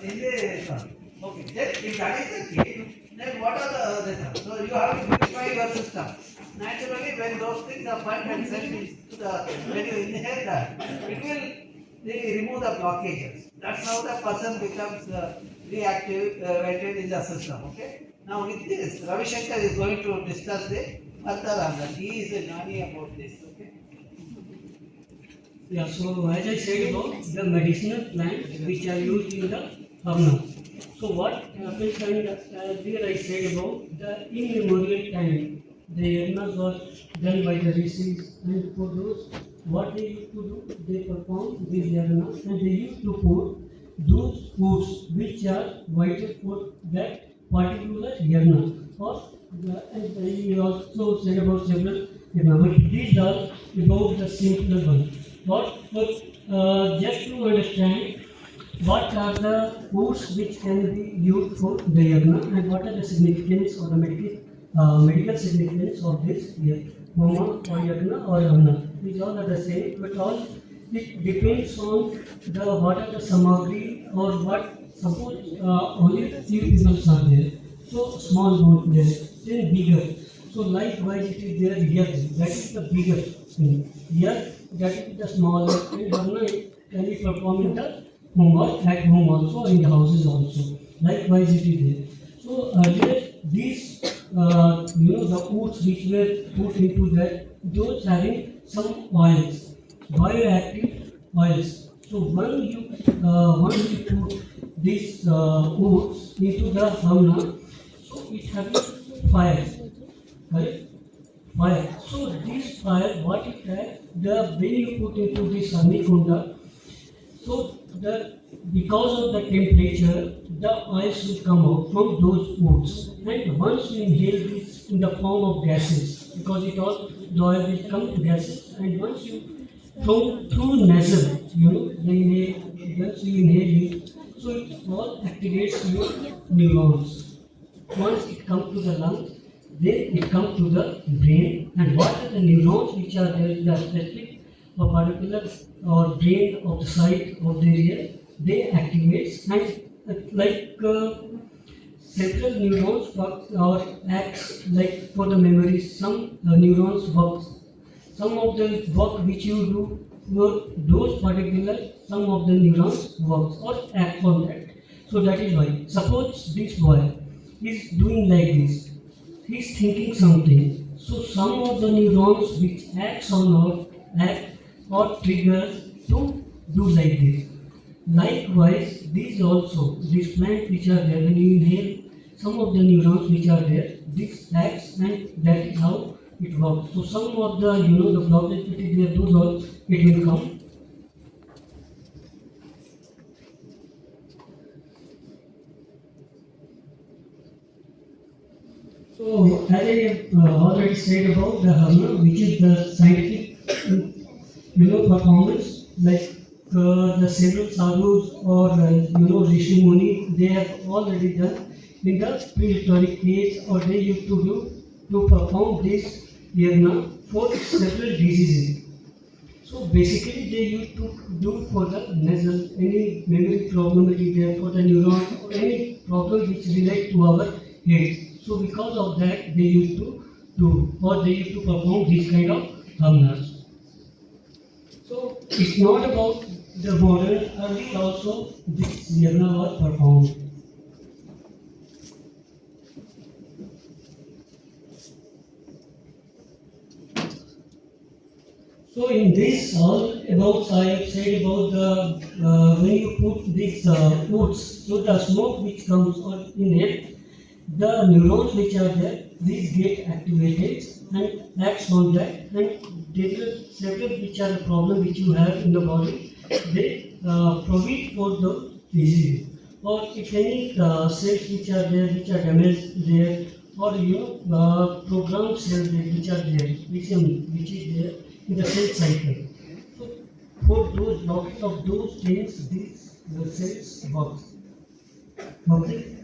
in the sun. Okay. Then if that is the case, then what are the other? So you have to purify your system. Naturally, when those things are burnt and sent into when you inhale that, it will remove the blockages. That's how the person becomes reactivated in the system. Okay. Now with this, Ravi Shankar is going to discuss the Antaranga. He is a Jnani about this. Okay. Yeah, so as I said about the medicinal plants which are used in the Hamna. So what happens, and here I said about the immemorial time, the yagnas were done by the rishis, and for those, what they used to do, they perform these yagnas and they used to put those foods which are vital for that particular yagna. And we also said about several yagnas, but these are about the simpler one. Just to understand what are the foods which can be used for the yagna and what are the significance or the medical significance of this homa or yagna or hamna. These all are the same, but all it depends on what are the samagri or what. Suppose only few people are there, so small boat there, then bigger. So likewise it is there yag, that is the bigger thing. Yag, that is the smaller, and hamna can be performed in the home or at home also, in the houses also. Likewise it is there. So these the foods which were put into that, those having some oils, bioactive oils. So when you put these foods into the hamna, so it has fire, correct? Fire. So this fire, what it has, the way you put into this Kunda, so because of the temperature, the oils will come out from those foods. And once you inhale this in the form of gases, because the oil will come to gases, and once you through nasal, once you inhale it, so it all activates your neurons. Once it comes to the lungs, then it comes to the brain, and what are the neurons which are there in the specific or particular or brain of the site of the area, they activate, and several neurons work or acts like for the memory. Some neurons work. Some of the work which you do for those particular, some of the neurons works or act on that. So that is why. Suppose this boy is doing like this. He is thinking something. So some of the neurons which acts on or act or triggers to do like this. Likewise, these also, these plants which are there, when you inhale, some of the neurons which are there, this acts and that is how it works. So some of the, the blockage which is there, those all, it will come. So as I have already said about the Harma, which is the scientific, performance, like the several sadhus or Rishi Muni, they have already done in the prehistoric age, or they used to do to perform this yagna for several diseases. So basically, they used to do for the nasal, any memory problem it is there for the neuron, or any problem which relate to our head. So because of that, they used to do, or they used to perform this kind of hamnas. So it's not about the modern, early also this yagna was performed. So in this all about I have said about the when you put these foods, so the smoke which comes on in it, the neurons which are there, these get activated and acts on that, and there are several which are the problem which you have in the body, they provide for the disease. Or if any cells which are there, which are damaged there, or programmed cells there, which are there, which is there in the cell cycle. So for those lots of those things, these cells work. Okay.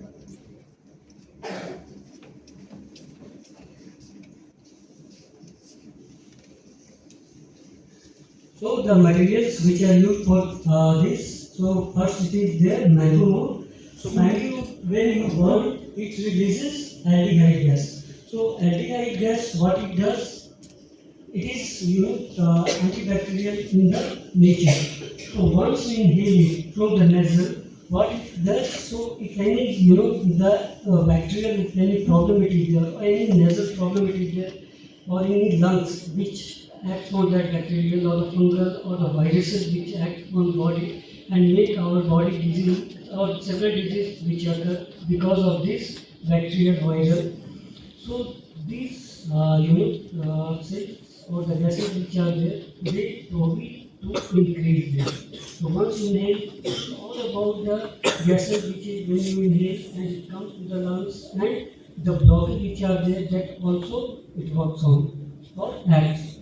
So the materials which are used for this, so first it is there mango mode. So mango, when you burn, it releases aldehyde gas. So aldehyde gas, what it does, it is antibacterial in the nature. So once you inhale it from the nasal, what it does, so if any the bacterial, if any problem it is there, or any nasal problem it is there, or any lungs which acts on that bacterial or the fungal or the viruses which act on body and make our body disease or several diseases which occur because of this bacterial viral. So these cells or the gases which are there, they provide to increase this. So once you inhale, it's all about the gases which is when you inhale and it comes to the lungs, and the blockage which are there, that also it works on or acts.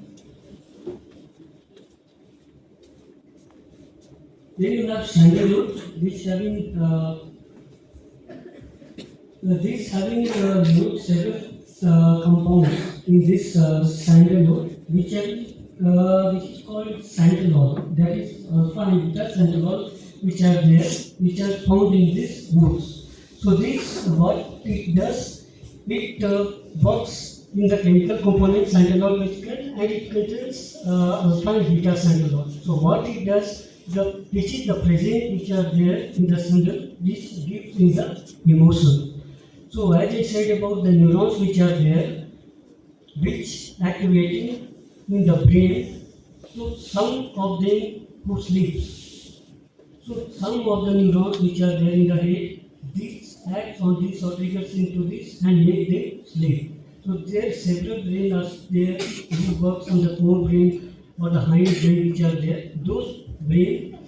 Then you have sandalwood, which having this having several compounds in this sandalwood, which is called sandalol. That is alpha and beta sandalol, which are there, which are found in this woods. So this what it does, it works in the chemical component sandalol and it contains alpha and beta sandalol. So what it does, which is the present which are there in the sandal, which gives in the emotion. So as I said about the neurons which are there, which activating in the brain, so some of them who sleep. So some of the neurons which are there in the head, these acts on this or triggers into this and make them sleep. So there are several brain are there who works on the forebrain or the hind brain which are there. Those brain,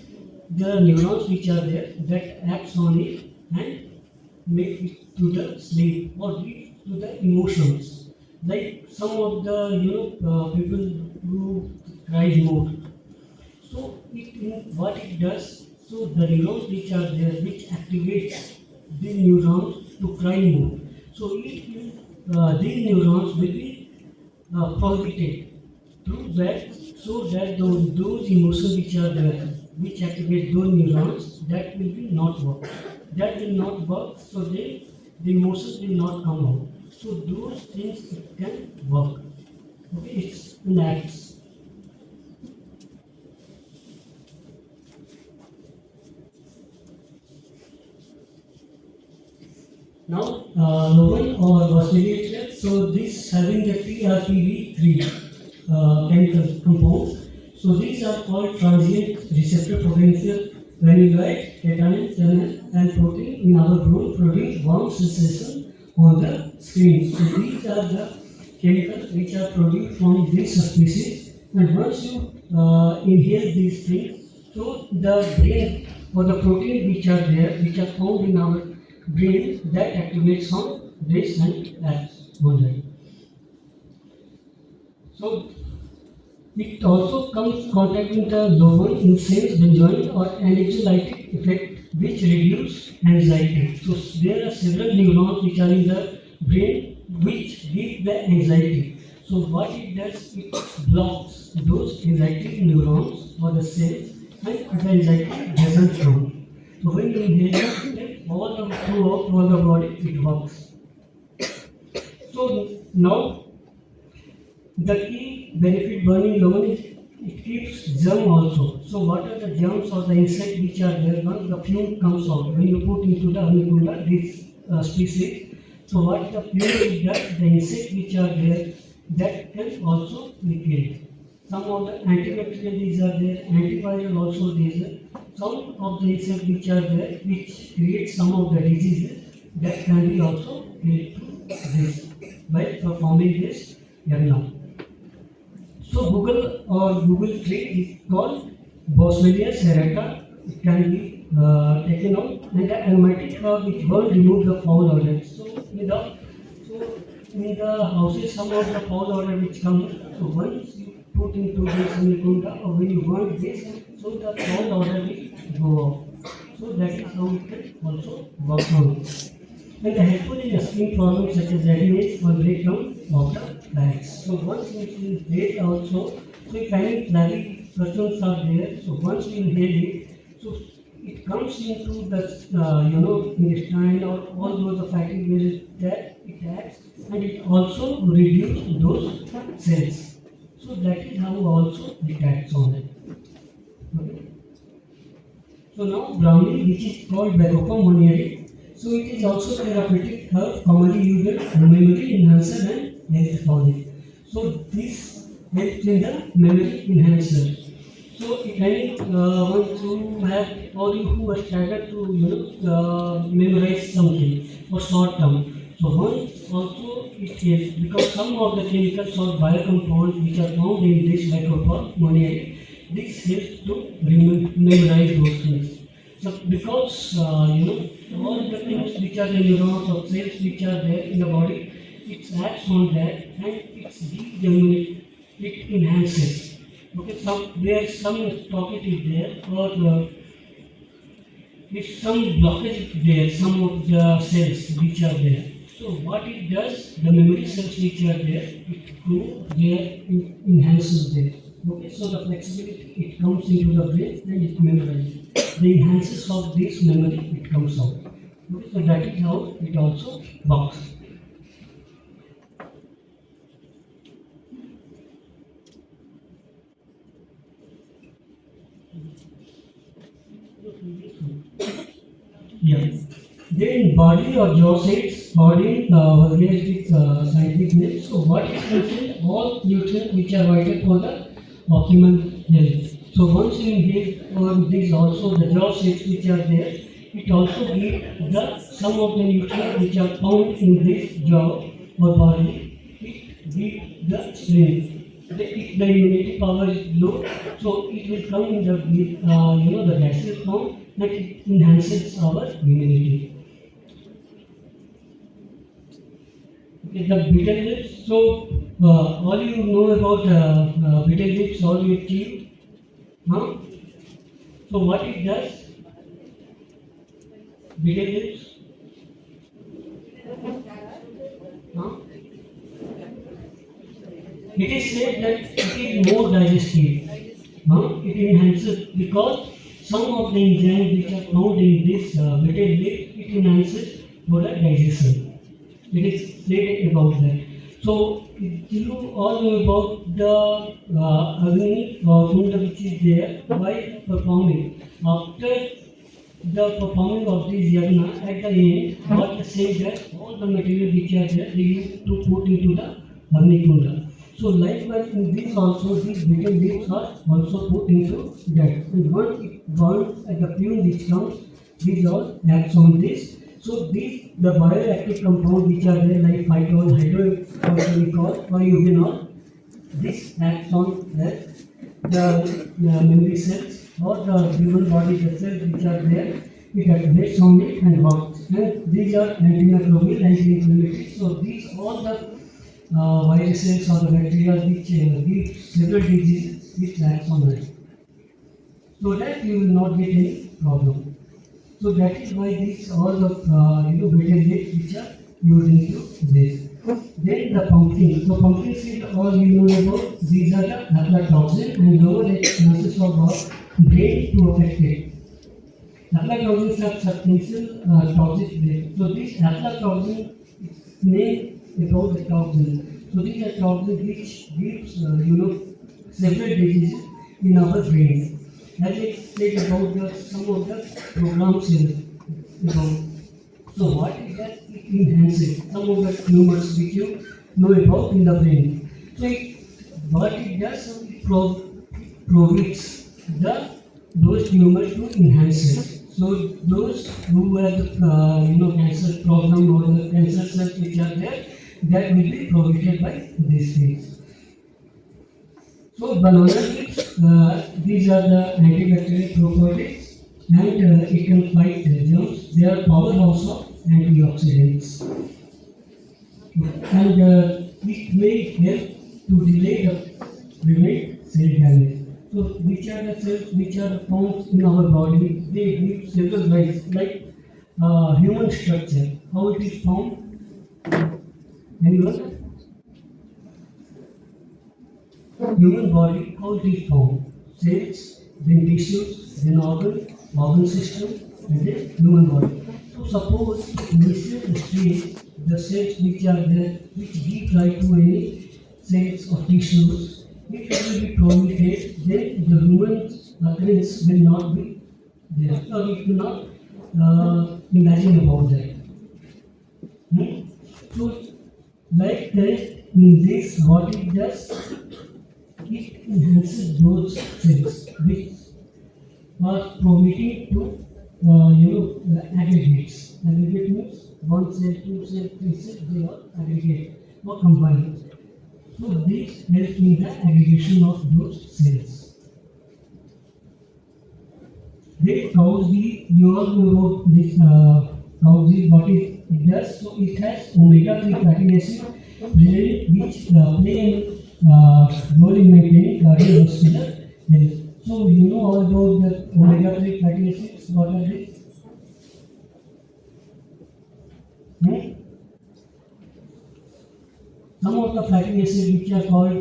the neurons which are there that acts on it and make it to the sleep or lead to the emotions. Like some of the people who cry more. So what it does, so the neurons which are there, which activates the neurons to cry more. So these neurons will be prohibited through that, so that those emotions which are there, which activate those neurons, that will be not work. That will not work, so they the emotions will not come out. So those things it can work. Okay, it's an acts. Now, Lowen or vasculature, so this having the TRPV3 chemical compounds. So these are called transient receptor potential granuloid, ketonin, and protein in our brain produce warm sensation on the screen. So these are the chemicals which are produced from these species, and once you inhale these things, so the brain or the protein which are there, which are found in our brain, that activates on this and acts on that. So it also comes contact with the lower incense benzoin or anxiolytic effect which reduce anxiety. So there are several neurons which are in the brain which give the anxiety. So what it does, it blocks those anxiety neurons or the cells and the anxiety doesn't come. So when you inhale it, throughout all the body it works. So now the key benefit burning low is it keeps germ also. So what are the germs or the insect which are there? Once the fume comes out, when you put into the Anicunda, this species. So what the fume is that the insect which are there, that can also be killed. Some of the antibacterial these are there, antiviral also there. Some of the insect which are there, which create some of the diseases, that can be also killed to this by performing this yagna. So Google or Google tree is called Boswellia serrata. It can be taken out, and the aromatic herb which will remove the foul odor. So in the houses, some of the foul odor which come. So once you put into this Anicunda or when you burn this, so the foul odor will go off. So that is how it can also work on. And the helpful in skin problems such as redness or breakdown of the flags. So once it is there also, so if any flaggy persons are there, so once you inhale it, so it comes into the intestine or all those fatty ways that it acts, and it also reduces those cells. So that is how also it acts on it. Okay. So now brownie, which is called Bacopa monieri. So it is also therapeutic herb commonly used in memory enhancer and health tonic. So this helps in the memory enhancer. So if any want to have or you who are struggled to memorize something for short term. So one also it helps because some of the chemicals or biocompounds which are found in this Bacopa monieri, this helps to memorize those things. So because all the things which are the neurons or cells which are there in the body, it acts on that and it enhances. Okay, some pocket is there or if some blockage is there, some of the cells which are there. So what it does, the memory cells which are there, it grows there, it enhances there. Okay, so the flexibility, it comes into the brain and it memorizes. The enhances of this memory, it comes out. Okay, so that is how it also works. Yeah. Then body or jaw states, body was raised with scientific name. So what is considered all nutrients which are vital for the optimal health. So once you inhale or these also the jaw states which are there, it also gives the some of the nutrients which are found in this jaw or body. It gives the strength. If the immunity power is low, so it will come in the gaseous form that it enhances our immunity. Okay, the betel leaves. So all you know about betel leaves, all you keep, huh? So what it does? Betel leaves. Huh? It is said that it is more digestive. It enhances because some of the enzymes which are found in this betel leaf, it enhances for the digestion. It is said about that. So, you all know about the Agni Kunda which is there while performing. After the performing of this yagna, at the end, what the same that all the material which are there, they used to put into the Agni Kunda. So likewise in this also, these bitter leaves are also put into that. And once it burns at the fume which comes, these all acts on this. So these, the bioactive compounds which are there like phytol, hydrocortisol or eugenol, this acts on the memory cells or the human body the cells which are there, it activates on it and works. And these are antimicrobial, anti-inflammatory. So these all the viruses or the bacteria which give several diseases, it acts on it. So that you will not get any problem. So that is why these all the materials which are used into this. Then the pumpkin. So pumpkin seed, all you know about, these are the aflatoxin and lower chances of brain to affect it. Aflatoxins are substantial toxic brain. So this aflatoxin is named about the toxin. So these are toxins which gives several diseases in our brain. As I said about some of the programs about. So what it does, it enhances some of the tumors which you know about in the brain. So what it does, it prohibits those tumors to enhance it. So those who have cancer problem or the cancer cells which are there, that will be prohibited by these things. So banana leaves, these are the antibacterial properties and it can fight germs. They are powerhouse of antioxidants. And it may help to delay the prevent cell damage. So which are the cells which are found in our body? They give several ways like human structure. How it is found? Anyone? Human body, how it is formed? Cells, then tissues, then organ system, and then human body. So suppose initial stage, the cells which are there, which give rise to any cells or tissues, if it will be proliferated, then the human occurrence will not be there. Or we cannot imagine about that. So like that, in this, what it does, it enhances those cells which are permitted to aggregates. Aggregate means one cell, two cell, three cell, they all aggregate or combine. So this helps in the aggregation of those cells. Then cow's-meat, you all know about this cow's-meat, what it does. So it has omega-3 fatty acid which play role in maintaining cardiovascular health. So you know all about the omega-3 fatty acids. What are they? Some of the fatty acids which are called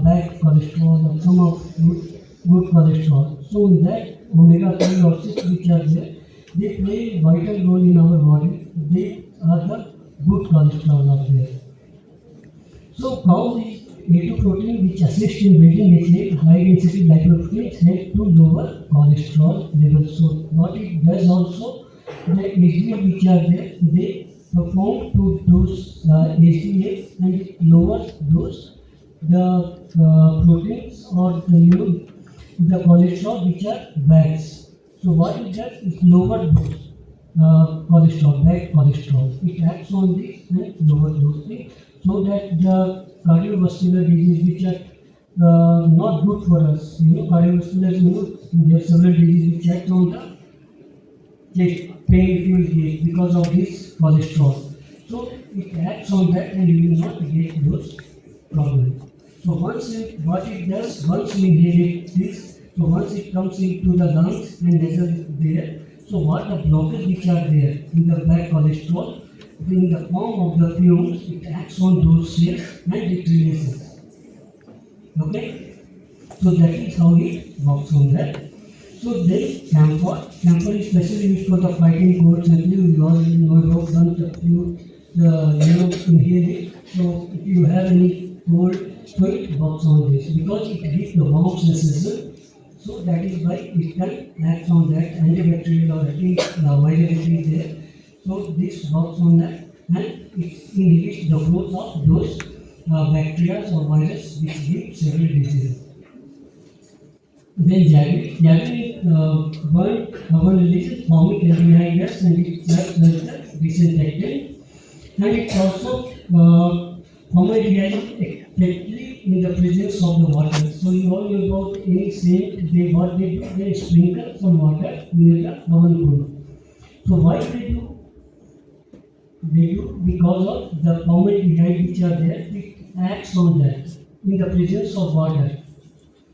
bad cholesterol or some of good cholesterol. So in that omega-3 acids which are there, they play a vital role in our body. They are the good cholesterol out there. So cow is A2 protein which assists in building HDL, high density lipoproteins help to lower cholesterol levels. So what it does also, the HDL which are there, they perform to those HDL and it lowers the proteins or the cholesterol which are bad. So what it does is lower those cholesterol, bad cholesterol. It acts on this and lower those things so that the cardiovascular disease which are not good for us. Cardiovascular, there are several diseases which act on the chest, pain it will get because of this cholesterol. So it acts on that and you will not get those problems. So once what it does, once we inhale this, so once it comes into the lungs and nasal there, so what the blockers which are there in the bad cholesterol, in the form of the fumes, it acts on those cells and it releases. Okay? So that is how it works on that. So then camphor is specially used for the fighting codes, and you already know about done inhale it. So if you have any cold, so it works on this because it gives the warm sensation. So that is why it can act on that antibacterial or anti-viral is there. So this works on that and it inhibits the growth of those bacteria or virus which give several diseases. Then one releases formic aldehyde gas and it acts as a disinfectant. And it also formaldehyde exactly in the presence of the water. So you all know about any scent, what they do, they sprinkle some water near the oven cool. So why they do? They do because of the formaldehyde which are there, it acts on that in the presence of water.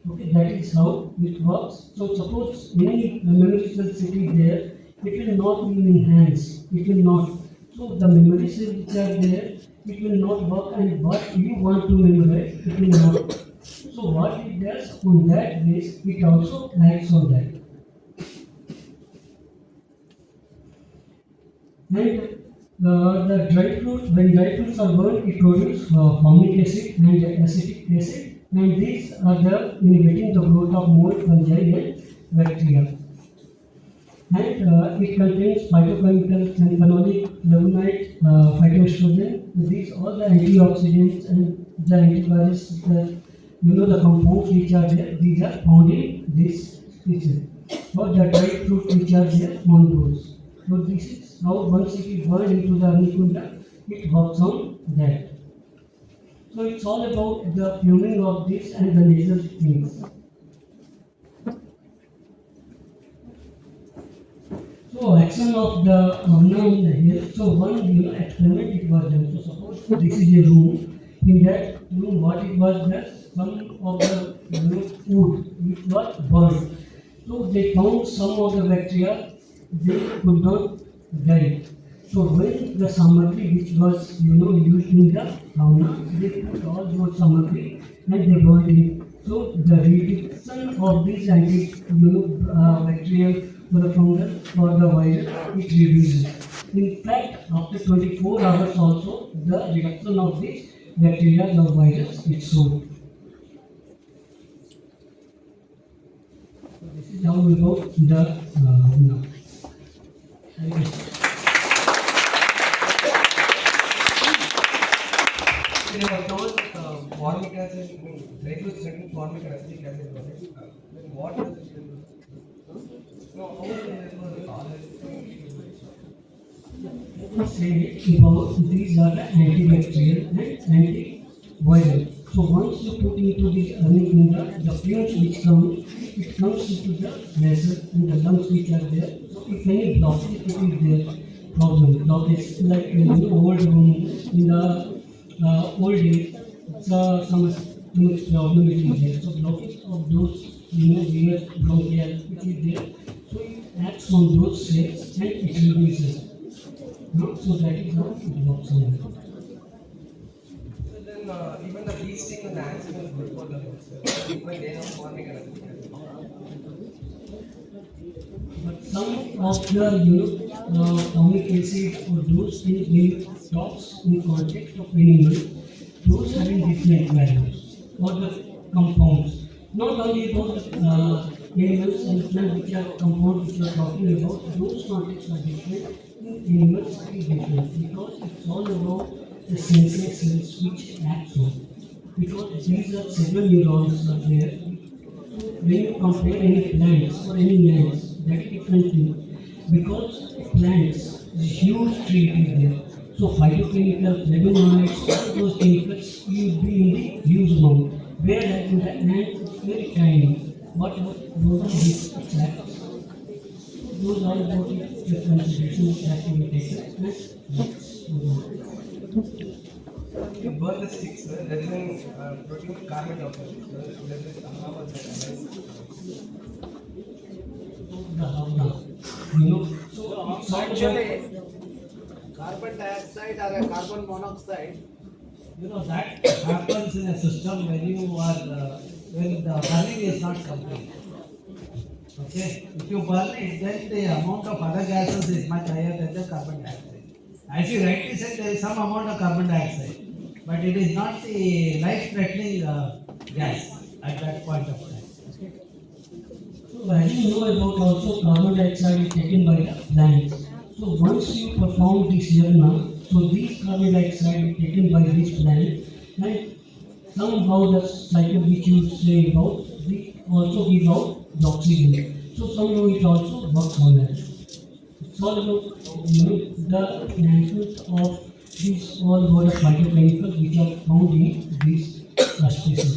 Okay, that is how it works. So suppose any memory cell city there, it will not be in hands. It will not. So the memory cells which are there, it will not work, and what you want to memorize, it will not. So what it does on that base, it also acts on that. And the dry fruit, when dry fruits are burned, it produces formic acid and acetic acid, and these are the inhibiting the growth of mold, fungi, and bacteria. And it contains phytochemicals and phenolic, flavonoid, phytoestrogen. These are the antioxidants and the antivirus, the compounds which are there. These are found in this species. Or the dry fruit which are there on those. So this is how once it is burned into the Anikunda, it works on that. So it's all about the fuming of this and the nasal things. So action of the on the hair. So one experiment it was done. So suppose this is a room. In that room, what it was that some of the food which was burned. So they found some of the bacteria they could not die. So when the samadhi which was used in the sauna, they put all those samadhi and they burned it. So the reduction of these bacterial for the fungus or the virus it reduces. In fact, after 24 hours also the reduction of this bacteria or virus is shown. So this is how about the You have told formic acid, dry fruits contain formic and acetic acid, right? Then what does it do? No, how is it say about these are the antibacterial and antiviral. So once you put into this Anikunda, the fumes which come, it comes into the nasal and the lungs which are there. So if any blockage it is there, blockage like in the old room, in the old days, some problem which is there. So blockage of those, weird bronchial which is there. So it acts on those cells and it reduces. So that is how it works on that. So then even the bee sting and the ants is good for the lungs. Even they have formic and acetic acid. But some of the formic acid or those things being talks in context of animals, those having different values or the compounds. Not only about animals and plants which are compounds which we are talking about, those contexts are different. In animals it is different because it's all about the sensory cells which act on. Because these are several neurons are there. When you compare any plants or any lands, that is different thing. Because plants, the huge tree is there. So phytochemicals, flavonoids, all those chemicals will be in the huge amount. Whereas in the ant, it's very tiny. What those are these exact. Those are about the considerations that we take. You burn the sticks, there is a protein carbon dioxide. There is a how was So actually, carbon dioxide or a carbon monoxide, that happens in a system when you are when the burning is not complete. Okay, if you burn it, then the amount of other gases is much higher than the carbon dioxide. As you rightly said, there is some amount of carbon dioxide, but it is not the life-threatening gas at that point of time. Okay. So as you know about also carbon dioxide is taken by the plants. So once you perform this yagna, so this carbon dioxide is taken by this plant and somehow the cycle which you say about, we also give out the oxygen. So somehow it also works on that. It's all about the enhancement of these all word of phytochemicals which are found in these species.